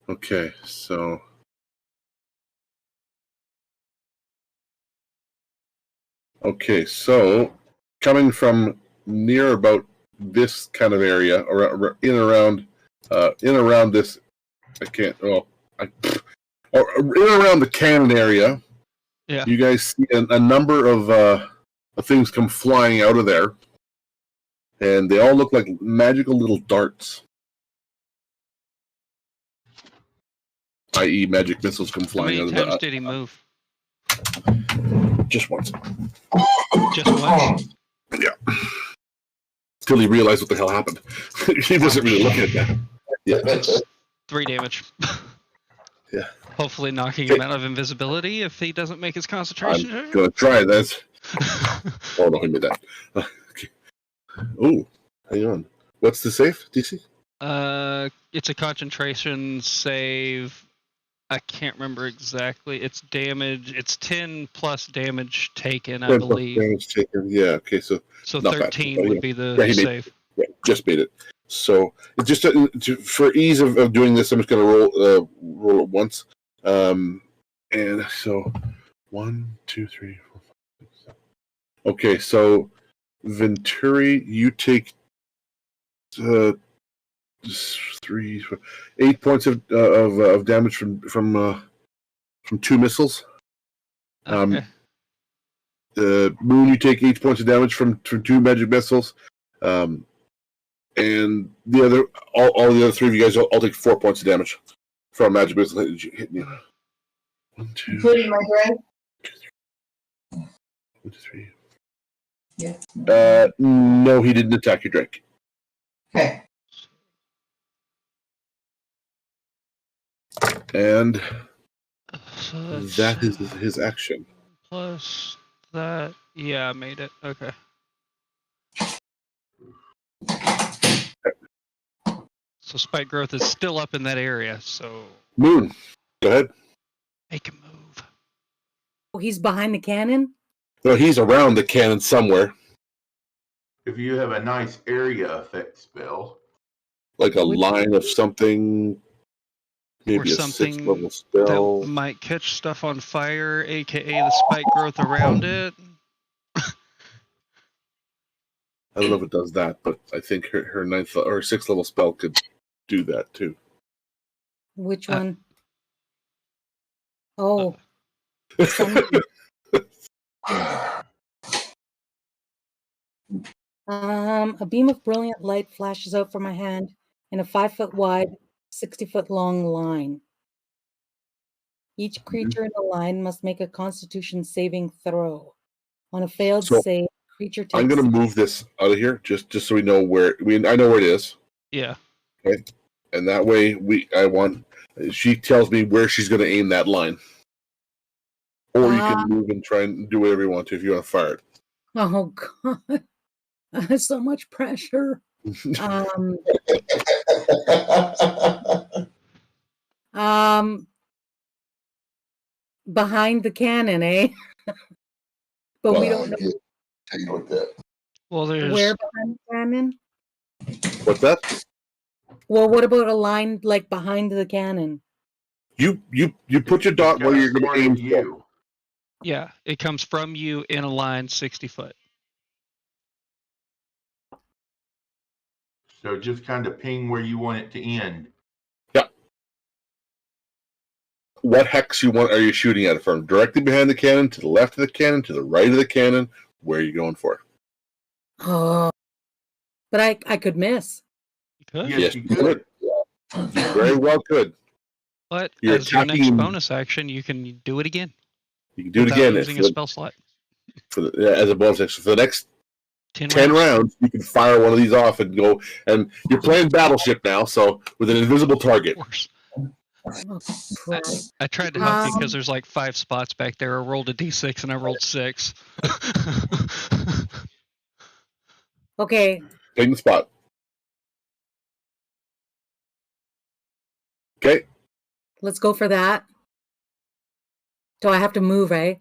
Okay, so coming from near about this kind of area, or in around this, in around the cannon area. Yeah. You guys see a number of things come flying out of there, and they all look like magical little darts. I.e., magic missiles come flying out of How many times did he move? Just once. Just once? Yeah. Till he realized what the hell happened. He wasn't really looking at that. Yeah. That's 3 damage. Yeah. Hopefully knocking him out of invisibility if he doesn't make his concentration. I'm going to try that. Oh, no, he made that. Okay. Oh, hang on. What's the save, DC? It's a concentration save. I can't remember exactly. It's damage. It's 10 plus damage taken, I believe. Damage taken. Yeah. Okay. So 13 would be the save. Just made it. So just for ease of doing this, I'm just going to roll it once. And so 1, 2, 3, 4, 5, 6, 7. Okay. So Venturi, you take 8 points of damage from 2 missiles. Okay. Moon, you take 8 points of damage from 2 magic missiles. And the other, all the other 3 of you guys all take 4 points of damage from magic missile hitting you. 1, 2, including my drag. 1, 2, 3. Yeah. No, he didn't attack your drake. Okay. And So that is his action. Plus that, yeah, I made it. Okay. So spike growth is still up in that area. So Moon, go ahead. make a move. Oh, he's behind the cannon? Well, he's around the cannon somewhere. If you have a nice area effect spell, Like a line of something, maybe or a something 6th level spell. that might catch stuff on fire, aka the spike growth around it. I don't know if it does that, but I think her 9th or 6th level spell could do that too. Which one? Oh. A beam of brilliant light flashes out from my hand in a 5-foot wide, 60-foot long line. Each creature in the line must make a Constitution saving throw. On a failed save, creature takes. I'm going to move this out of here just so we know where. I know where it is. Yeah. Okay. And that way, she tells me where she's going to aim that line. Or you can move and try and do whatever you want to if you want to fire it. Oh God, so much pressure. Behind the cannon, eh? But we don't know Take a look at that. Well, there's where behind the cannon. What's that? Well, what about a line like behind the cannon? You put your dot where you're going to aim for. you. yeah, it comes from you in a line 60 foot. So just kind of ping where you want it to end. What hex are you shooting at? From directly behind the cannon, to the left of the cannon, to the right of the cannon? Where are you going for? Oh, but I could miss. You could. Yes, you could. You very well could. But You're as your next attacking- bonus action, you can do it again. You can do it without again. Using a spell slot. As a bonus action. For the next 10 10 rounds. rounds, you can fire one of these off and go. And you're playing Battleship now, so with an invisible target. Of course. Oh, Christ. I tried to help you because there's like 5 spots back there. I rolled a d6 and I rolled 6. Okay, Take the spot. Okay. let's go for that. Do I have to move, eh?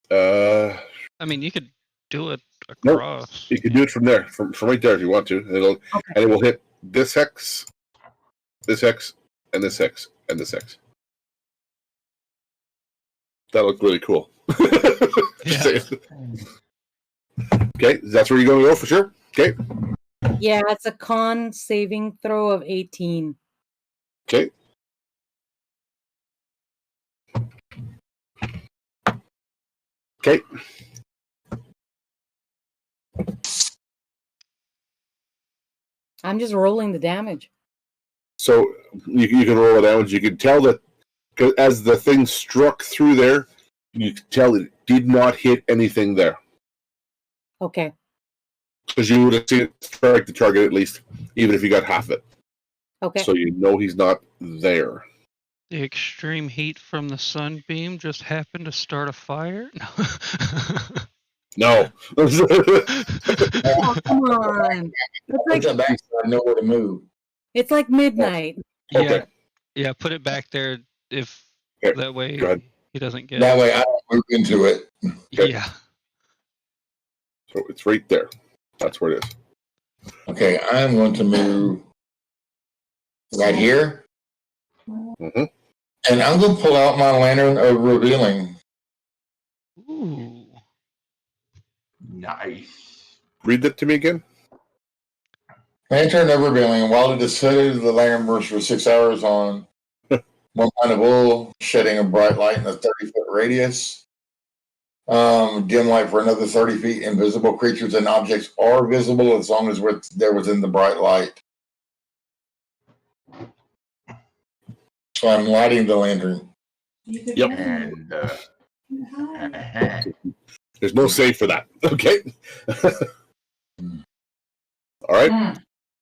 I mean, you could do it Nope. across. You can do it from there, from right there if you want to. And it will hit this hex, this hex, and this hex, and this hex. That looked really cool. Just Yeah. saying. Okay, that's where you're going to go for sure. Okay. Yeah, it's a con saving throw of 18. Okay. Okay. I'm just rolling the damage. So you can roll it damage. You can tell that as the thing struck through there, you can tell it did not hit anything there. Okay. Because you would have seen it strike the target at least, even if you got half of it. Okay. So you know he's not there. The extreme heat from the sunbeam just happened to start a fire? No. Oh, come on. Put that back so I know where to move. It's like midnight. Okay. Yeah, put it back there if Here, that way go ahead. he doesn't get That way I don't move into it. Okay. Yeah. So it's right there. That's where it is. Okay, I'm going to move right here. Mm-hmm. And I'm going to pull out my lantern of revealing. Ooh. Nice. Read that to me again. Lantern of revealing. While it is fitted, the lantern burns for 6 hours on one line of wool, shedding a bright light in a 30-foot radius. Dim light for another 30 feet. Invisible creatures and objects are visible as long as they're within the bright light. So I'm lighting the lantern. Yep. And There's no save for that. Okay. All right.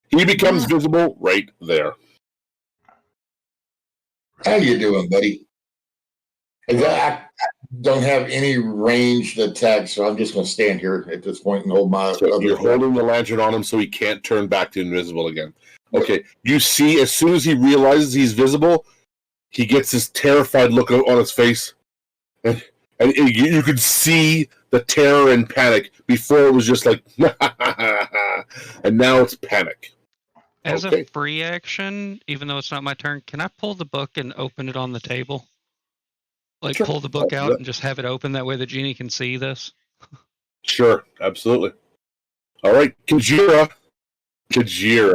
He becomes visible right there. How you doing, buddy? I don't have any ranged attack, so I'm just going to stand here at this point and hold my. So you're holding the lantern on him so he can't turn back to invisible again. Okay. You see, as soon as he realizes he's visible, he gets this terrified look on his face. And you could see the terror and panic. Before it was just like, and now it's panic. As Okay. a free action, even though it's not my turn, can I pull the book and open it on the table? Like Sure. pull the book out and just have it open, that way the genie can see this? Sure, absolutely. All right, Kajira. He's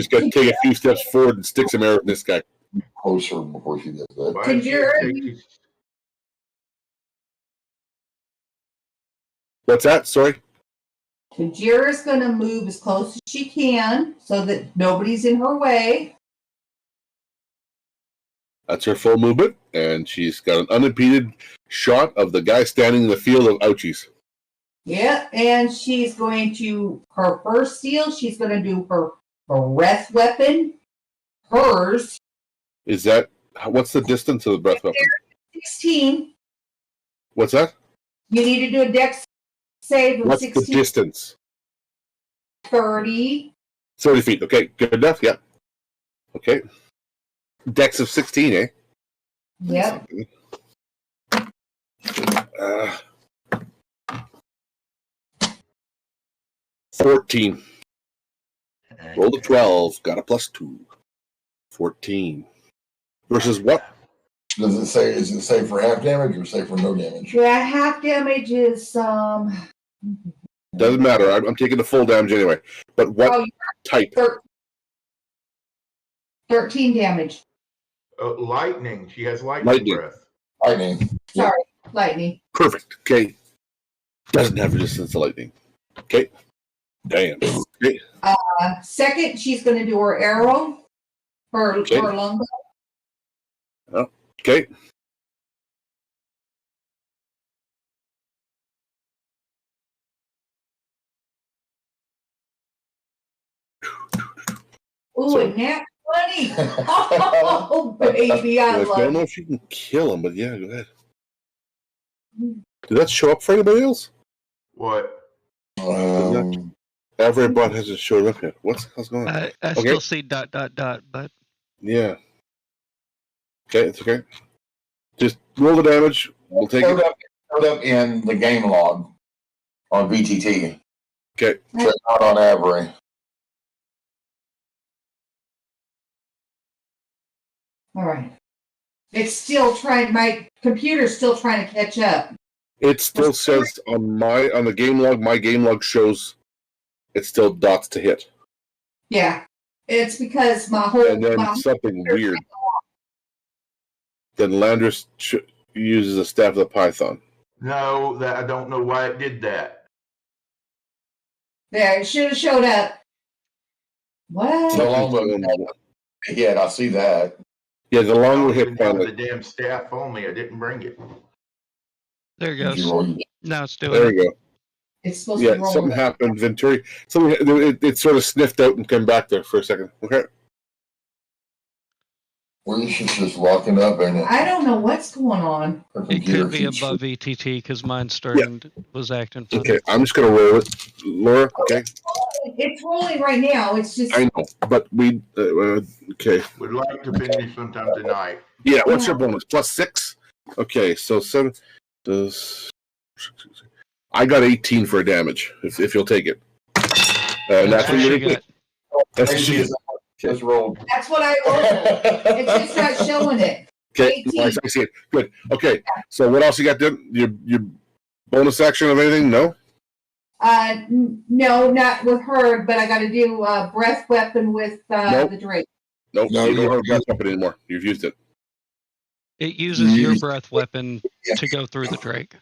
got to take a few steps forward and stick some arrow in this guy. Closer before she does that. why Could don't you- take his- What's that? Sorry. Kajira's going to move as close as she can so that nobody's in her way. That's her full movement, and she's got an unimpeded shot of the guy standing in the field of ouchies. Yeah, and she's going to, her first steal, she's going to do her breath weapon. Hers, Is that what's the distance of the breath weapon? 16. What's that? You need to do a dex save of What's the 16, distance? 30. 30 feet. Okay, good enough. Yeah. Okay. Dex of 16, eh? Yep. 14. Roll the 12. Got a +2. 14. Versus what? Does it say? Is it say for half damage or say for no damage? Yeah, half damage is Doesn't matter. I'm taking the full damage anyway. But what type? 13 damage. Lightning. She has lightning breath. Lightning. Sorry, lightning. Perfect. Okay. Doesn't have resistance to lightning. Okay. Damn. Okay. Second, she's going to do her arrow. Her longbow. Oh, okay. Ooh, and nat 20. Oh, baby, I love it. I don't know if you can kill him, but yeah, go ahead. Did that show up for anybody else? What? Every bot hasn't showed up yet. What the hell's going on? I still see ... but Yeah. Okay, it's okay. Just roll the damage. We'll take it. Showed up in the game log on VTT. Okay. But not on Avery. All right. It's still trying. My computer's still trying to catch up. It still says on the game log. My game log shows it's still dots to hit. Yeah, it's because my whole. And then something weird. Then Landris uses a staff of the Python. No, that I don't know why it did that. There, it should have showed up. What? So long yeah, I see that. Yeah, the longer I hit didn't have point. the damn staff on me. I didn't bring it. there it goes. Now it's doing There it. you go. It's supposed to roll. Something happened. Venturi. It sort of sniffed out and came back there for a second. Okay. Well, she's just locking up, ain't it? I don't know what's going on. It could be above VTT because mine was acting funny. Okay, I'm just gonna roll it, Laura. Okay. It's rolling right now. It's just. I know, but we okay. Would like to finish sometime tonight. Yeah. What's your bonus? +6. Okay, so 7. I got 18 for damage. If you'll take it. That's what you got. That's what you just rolled. That's what I rolled. It's just not showing it. Okay, nice, I see it. Good. Okay, so what else you got done? Your bonus action of anything? No? No, not with her, but I got to do breath weapon with the Drake. Nope, no, you don't have a breath weapon anymore. You've used it. It uses your breath weapon to go through the Drake.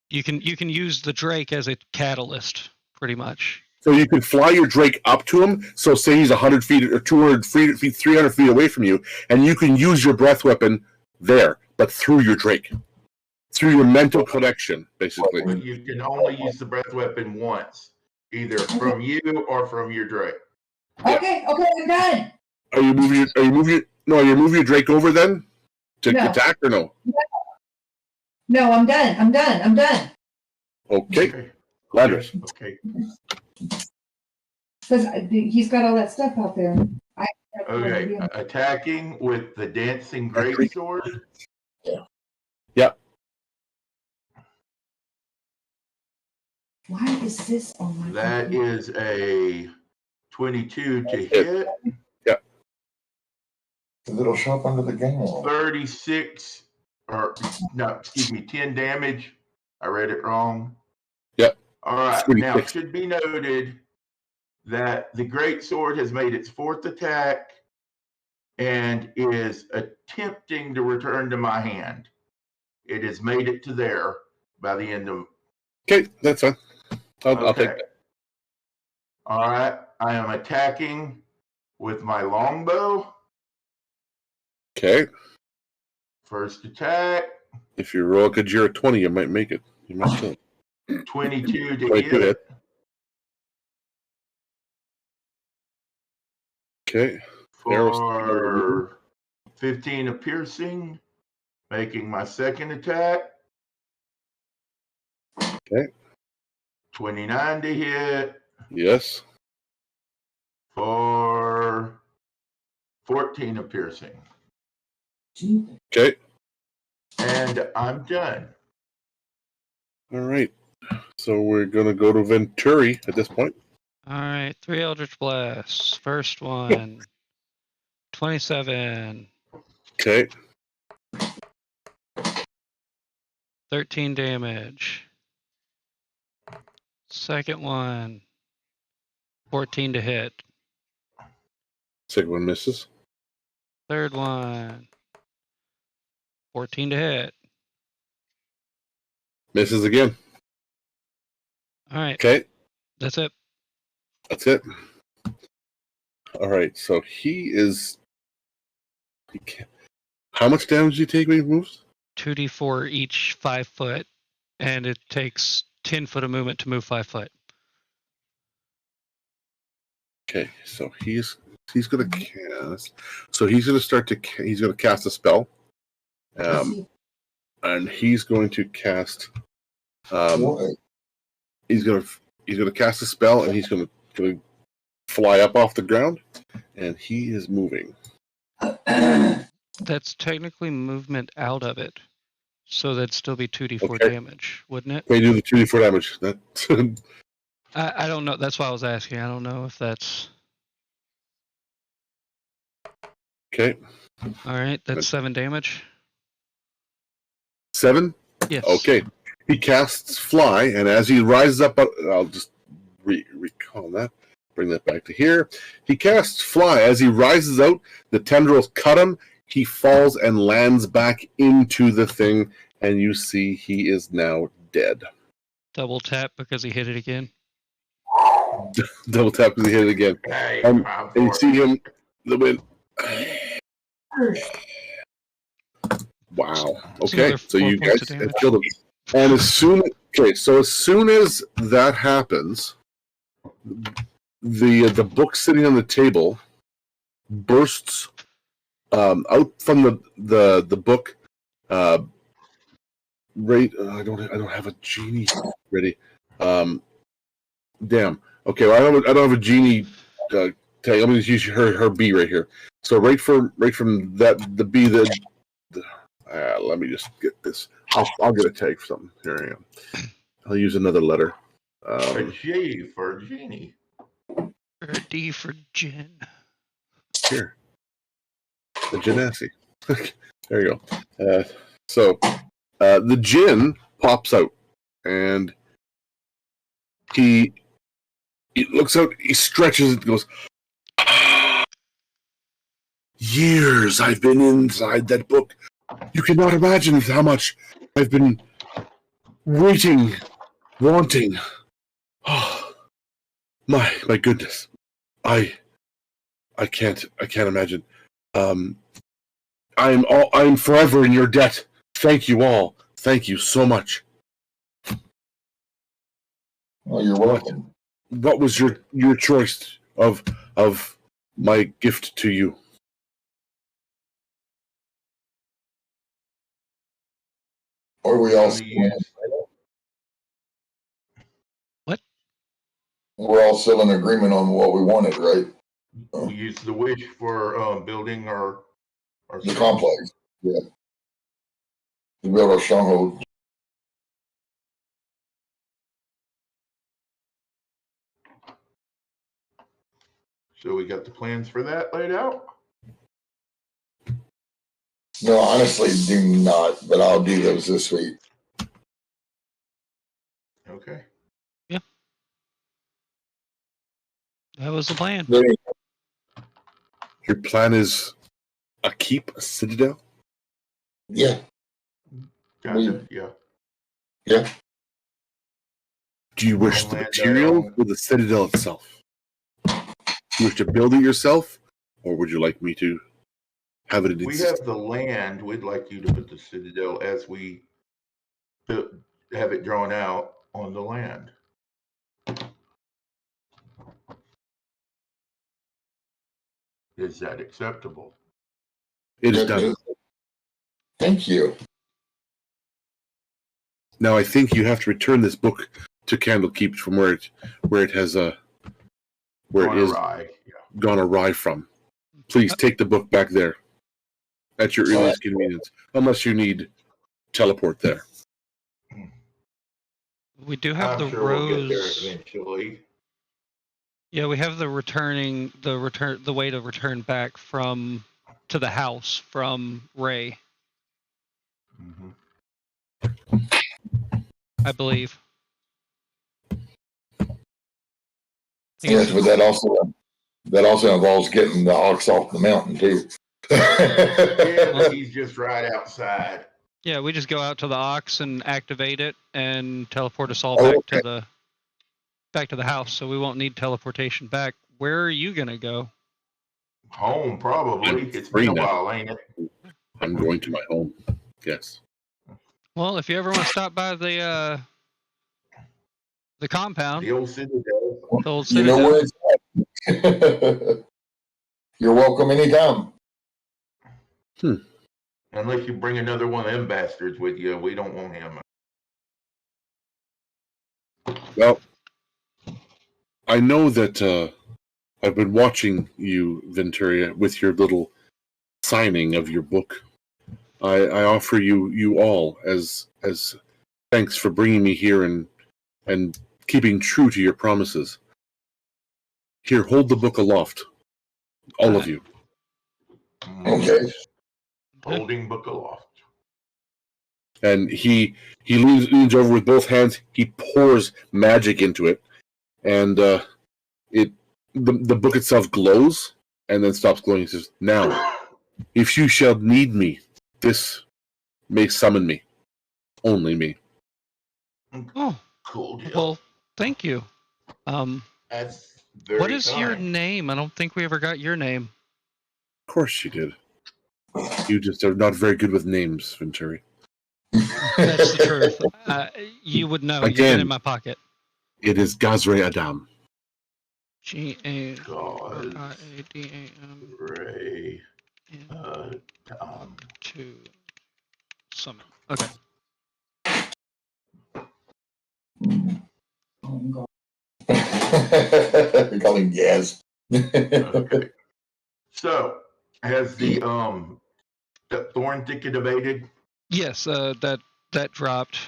You can use the Drake as a catalyst, pretty much. So you can fly your Drake up to him. So say he's 100 feet or 200 feet, 300 feet away from you, and you can use your breath weapon there, but through your Drake. Through your mental connection, basically. But you can only use the breath weapon once, either from you or from your Drake. Okay, I'm done. Are you moving your Drake over then? To attack or no? No, I'm done. Okay. Landris. Okay. Because he's got all that stuff out there. Okay. Attacking with the dancing greatsword. Yeah. Why is this on my That computer? is a 22 to hit. Yeah. It'll show up under the game log. 36, 10 damage. I read it wrong. Yep. All right. Now, it should be noted that the great sword has made its 4th attack and is attempting to return to my hand. It has made it to there by the end of. Okay, that's fine. I'll take that. All right. I am attacking with my longbow. Okay. First attack. If you roll a Kajira 20, you might make it. You might kill it. 22 to 22 hit. Okay. For 15 of piercing, making my second attack. Okay. 29 to hit Yes. for 14 of piercing. Okay. And I'm done. All right. So we're going to go to Venturi at this point. All right, 3 Eldritch Blasts. First one, 27. Okay. 13 damage. Second one, 14 to hit. Second one misses. Third one, 14 to hit. Misses again. All right. Okay. That's it. That's it. All right. So he is. How much damage do you take when he moves? 2d4 each 5 foot, and it takes 10 foot of movement to move 5 foot. Okay. So he's going to cast. So he's going to start to. He's going to cast a spell. And he's going to cast. He's going to cast a spell, and he's going to fly up off the ground, and he is moving. That's technically movement out of it, so that'd still be 2d4 Okay. damage, wouldn't it? They do the 2d4 damage. That. I don't know. That's why I was asking. I don't know if that's Okay. all right. That's 7 damage. 7. Yes. Okay. He casts fly, and as he rises up, I'll just recall that. Bring that back to here. He casts fly. As he rises out, the tendrils cut him. He falls and lands back into the thing, and you see he is now dead. Double tap because he hit it again. Double tap because he hit it again. Hey, And you see him. The wind. Wow. Okay, so you guys have killed him. And as soon as that happens, the book sitting on the table bursts out from the book. Right, I don't have a genie ready. Damn. Okay, well, I don't have a genie tag. I'm going to use her B right here. So right from that the B let me just get this. I'll get a tag for something. Here I am. I'll use another letter. A G for genie. Or a D for gin. Here. The Genasi. There you go. So the gin pops out, and he looks out, he stretches it, goes, years I've been inside that book. You cannot imagine how much I've been waiting, wanting. Oh, my goodness. I can't imagine. I'm forever in your debt. Thank you all. Thank you so much. Well, you're welcome. What was your choice of my gift to you? Are we all? What? We're all still in agreement on what we wanted, right? We use the wish for building our The complex. Yeah. To build our stronghold. So we got the plans for that laid out. No, honestly, do not, but I'll do those this week. Okay. Yeah. That was the plan. Your plan is a keep, a citadel? Yeah. Gotcha. Yeah. Yeah. Do you wish the material or the citadel itself? Do you wish to build it yourself, or would you like me to have it in We have the land. We'd like you to put the citadel as we have it drawn out on the land. Is that acceptable? It is done. Thank you. Now I think you have to return this book to Candlekeep from where it has Gone awry. Yeah. gone awry from. please take the book back there at your earliest convenience, unless you need teleport there. We do have the sure we'll get there rose. eventually. Yeah, we have the way to return back to the house from Ray, I believe. Yes, but that also involves getting the ox off the mountain too. Yeah, he's just right outside. Yeah, we just go out to the ox and activate it and teleport us all back to the house, so we won't need teleportation back. Where are you gonna go? Home, probably. It's free been a now. while, ain't it? I'm going to my home. Yes. Well, if you ever want to stop by the compound, The old citadel. the old You know citadel. where it's at. You're welcome anytime. Unless you bring another one of them bastards with you, we don't want him. Well, I know that I've been watching you, Venturia, with your little signing of your book. I offer you all as thanks for bringing me here and keeping true to your promises. Here, hold the book aloft, all of you. Okay. Holding book aloft. And he leans over with both hands. He pours magic into it, and the book itself glows and then stops glowing. He says, "Now, if you shall need me, this may summon me, only me." Oh, Cool deal. well, thank you. That's very What is your kind. name? I don't think we ever got your name. Of course you did. You just are not very good with names, Venturi. That's the truth. You would know. You've been Again. in my pocket. It is Gazre Adam. GARIADAM Ray. to summon. Okay. We call him Gaz. Okay. So, has the thorn ticket evaded? Yes, that dropped.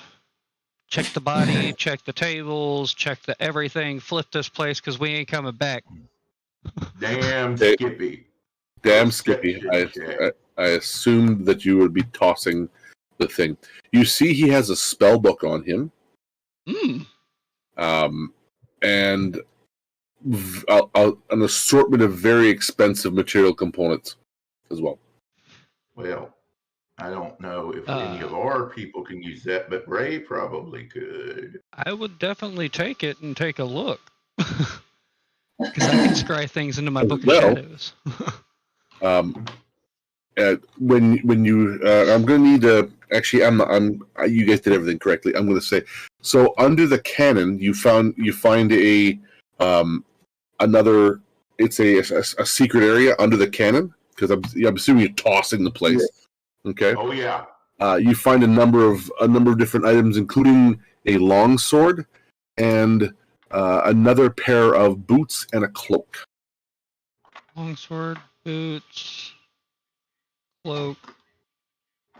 Check the body, check the tables, check the everything. Flip this place because we ain't coming back. Damn Hey. Skippy. Damn Skippy. Perception I assumed that you would be tossing the thing. You see he has a spell book on him. And an assortment of very expensive material components as well. Well, I don't know if any of our people can use that, but Ray probably could. I would definitely take it and take a look. Because I can scry things into my book of shadows. When you, I'm going to need to. Actually, you guys did everything correctly. I'm going to say so. Under the cannon, you find a another. It's a secret area under the cannon because I'm assuming you're tossing the place. Yeah. Okay. Oh yeah. You find a number of different items, including a long sword and another pair of boots and a cloak. Longsword, boots, cloak.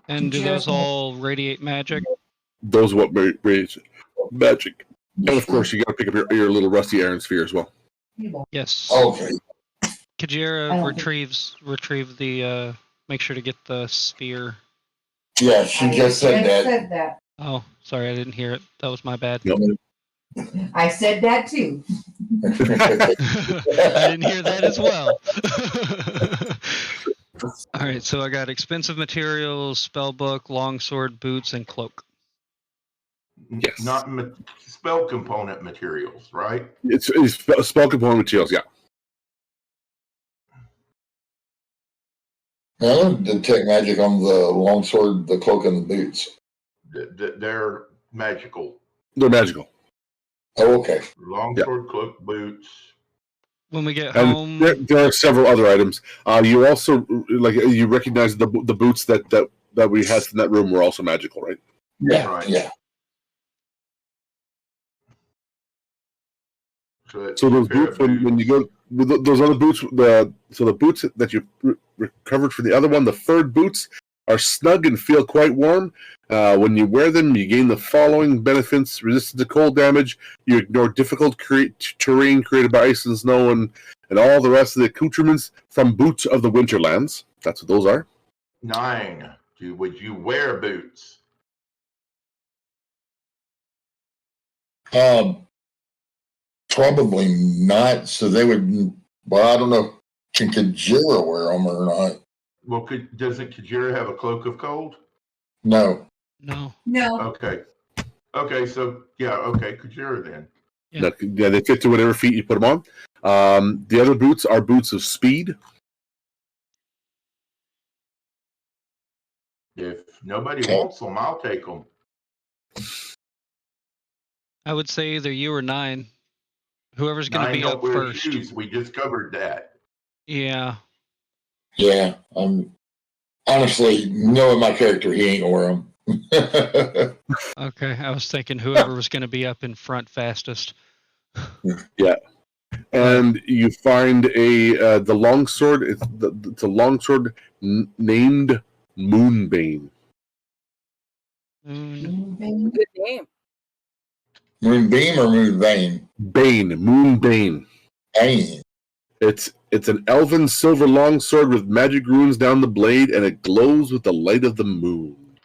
And do those all radiate magic? Those what radiate magic. And of course, you got to pick up your little rusty iron sphere as well. Yes. Okay. Kajira retrieve the. Make sure to get the sphere. Yeah, she just said that. Oh, sorry, I didn't hear it. That was my bad. Nope. I said that too. I didn't hear that as well. All right, so I got expensive materials, spellbook, longsword, boots, and cloak. Yes. Not spell component materials, right? It's spell component materials, yeah. I don't detect magic on the longsword, the cloak, and the boots. They're magical. They're magical. Oh, okay. Longsword, cloak, boots. When we get And home, there are several other items. You also you recognize the boots that we had in that room were also magical, right? Yeah, Right. yeah. So those boots, when you go those other boots, the boots that you recovered from the other one, the furred boots, are snug and feel quite warm. When you wear them, you gain the following benefits: resistance to cold damage. You ignore difficult terrain created by ice and snow, and all the rest of the accoutrements from boots of the Winterlands. That's what those are. 9. Would you wear boots? Probably not. So they would. Well, I don't know. Can Kajira wear them or not? Well, doesn't Kajira have a cloak of cold? No. No. Okay. So okay, Kajira then. Yeah, they fit to whatever feet you put them on. The other boots are boots of speed. If nobody wants them, I'll take them. I would say either you or 9. Whoever's going to 9 be don't up wear first. shoes. We just covered that. Yeah. Yeah. Honestly, knowing my character, he ain't gonna wear them. Okay. I was thinking whoever was going to be up in front fastest. Yeah. And you find the longsword. It's a longsword named Moonbane. Good name. Moonbeam or Moonvein? Moonbane. Bane. It's an elven silver longsword with magic runes down the blade, and it glows with the light of the moon.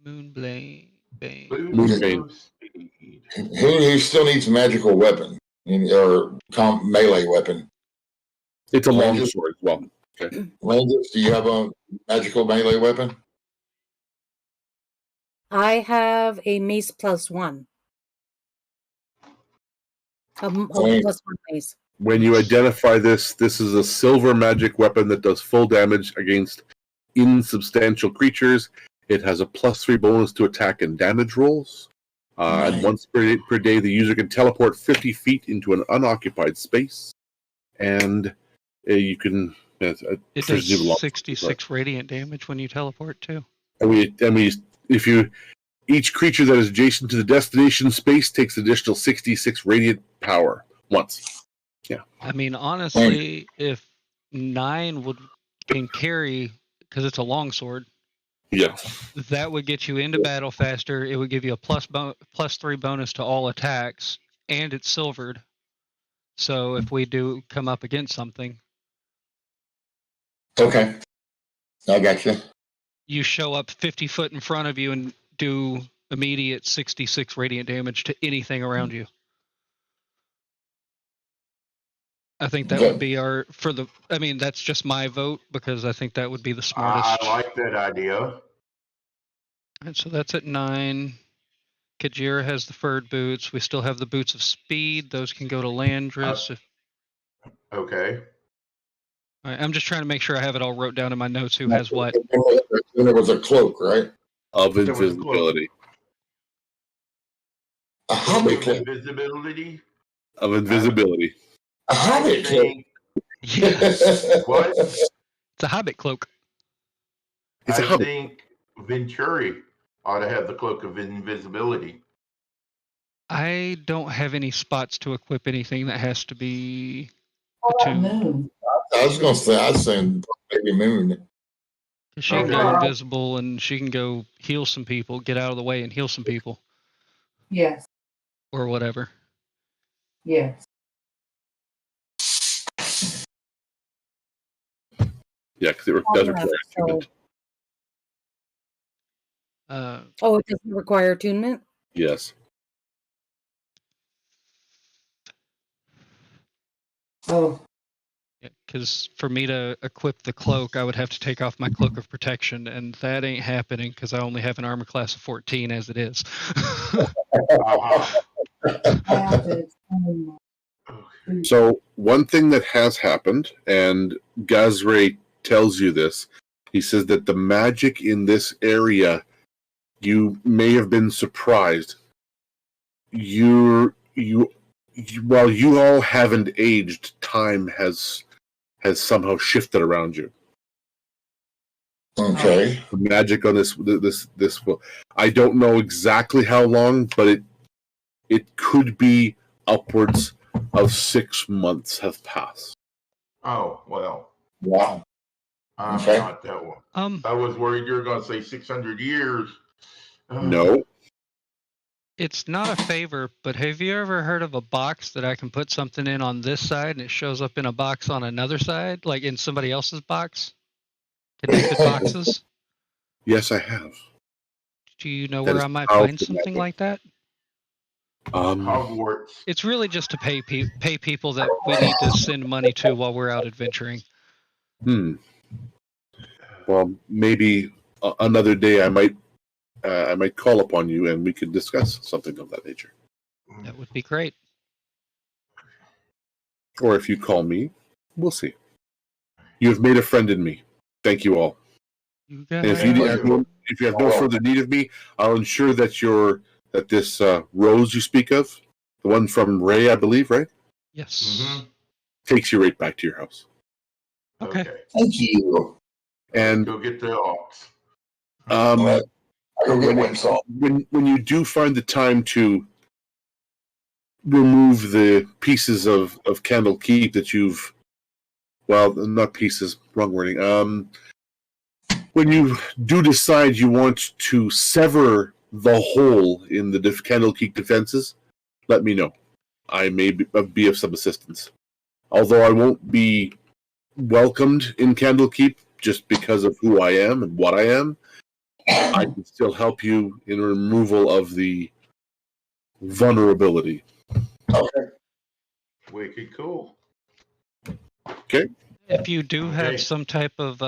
Moonbane. Moonbane. Who still needs a magical weapon or melee weapon? It's a Langus? longsword as well. Okay. Landis, do you have a magical melee weapon? I have a mace +1. +1 mace. When you identify this is a silver magic weapon that does full damage against insubstantial creatures. It has a +3 bonus to attack and damage rolls. And once per day, the user can teleport 50 feet into an unoccupied space. And you can... It does 66 radiant damage when you teleport, too. Each creature that is adjacent to the destination space takes additional 66 radiant power once. Yeah. I mean, honestly, if 9 can carry, because it's a longsword, yeah, that would get you into battle faster. It would give you a +3 bonus to all attacks, and it's silvered. So if we do come up against something, okay, I got you. You show up 50 foot in front of you and do immediate 66 radiant damage to anything around you. I think that would be that's just my vote, because I think that would be the smartest. I like that idea. And so that's at 9. Kajira has the furred boots. We still have the boots of speed. Those can go to Landris. Okay. All right, I'm just trying to make sure I have it all wrote down in my notes who has what. And there was a cloak, right? Of invisibility. A hobbit cloak. Invisibility? Of invisibility. A hobbit cloak. Yes. What? It's a hobbit cloak. I think Venturi ought to have the cloak of invisibility. I don't have any spots to equip anything that has to be Moon. attuned. I was going to say, I was saying maybe Moon. She can go invisible, and she can go heal some people, get out of the way and heal some people. Yes. Or whatever. Yes. Yeah, because it does require attunement. It doesn't require attunement? Yes. Oh. Because for me to equip the cloak, I would have to take off my cloak of protection, and that ain't happening because I only have an armor class of 14 as it is. So one thing that has happened, and Gazray tells you this, he says that the magic in this area, you may have been surprised. While you all haven't aged, time has somehow shifted around you. Okay. The magic on this I don't know exactly how long, but it could be upwards of 6 months have passed. Oh, well, Wow. I'm Okay. not that one. I was worried you were going to say 600 years. No. It's not a favor, but have you ever heard of a box that I can put something in on this side and it shows up in a box on another side, like in somebody else's box? Connected boxes? Yes, I have. Do you know That where is I might powerful find something magic. like that? Hogwarts. It's really just to pay people that we need to send money to while we're out adventuring. Well, maybe another day I might call upon you and we could discuss something of that nature. That would be great. Or if you call me, we'll see. You have made a friend in me. Thank you all. You And guys. if you have no further need of me, I'll ensure that this rose you speak of, the one from Ray, I believe, right? Yes. Takes you right back to your house. Okay. Thank you. And go get the ox. I go get Winsall. when you do find the time to remove the pieces of Candle Keep that you've, well, not pieces, wrong wording. When you do decide you want to sever the hole in the Candle Keep defenses, let me know. I may be of some assistance. Although I won't be welcomed in Candlekeep just because of who I am and what I am, I can still help you in removal of the vulnerability. Okay. Wicked cool. Okay. If you do have Okay. some type of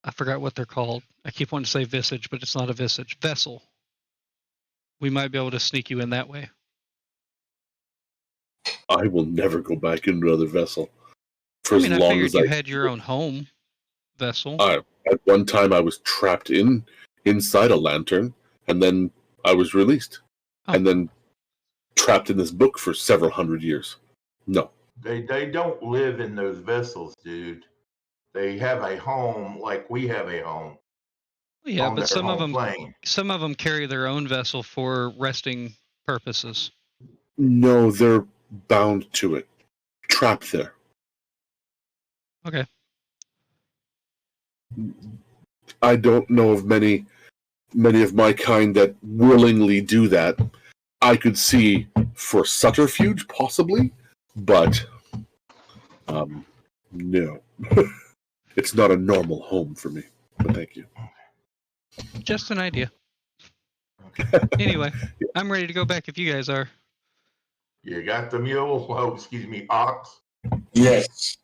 I forgot what they're called. I keep wanting to say visage, but it's not a visage. Vessel. We might be able to sneak you in that way. I will never go back into another vessel for I as mean, I long figured as you had your own home vessel. At one time, I was trapped inside a lantern, and then I was released, and then trapped in this book for several hundred years. No. They don't live in those vessels, dude. They have a home like we have a home. Yeah, on but their some of home them plane. carry their own vessel for resting purposes. No, they're bound to it. Trapped there. Okay. I don't know of many of my kind that willingly do that. I could see for subterfuge, possibly, but no. It's not a normal home for me, but thank you. Just an idea. Anyway, I'm ready to go back if you guys are. You got the mule? Oh, excuse me, ox. Yes.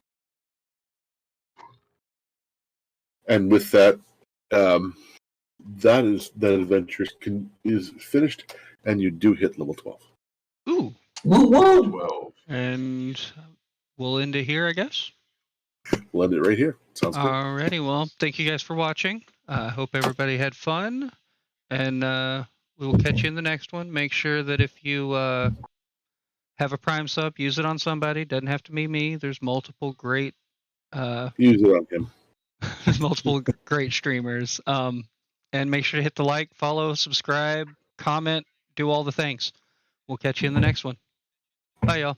And with that, that adventure is finished, and you do hit level 12. Ooh. Woo-woo. 12. And we'll end it here, I guess. We'll end it right here. Sounds good. Alrighty, well, thank you guys for watching. I hope everybody had fun, and we will catch you in the next one. Make sure that if you have a Prime sub, use it on somebody. Doesn't have to be me. There's multiple great Use it on him. there's multiple great streamers. And make sure to hit the like, follow, subscribe, comment, do all the things. We'll catch you in the next one. Bye, y'all.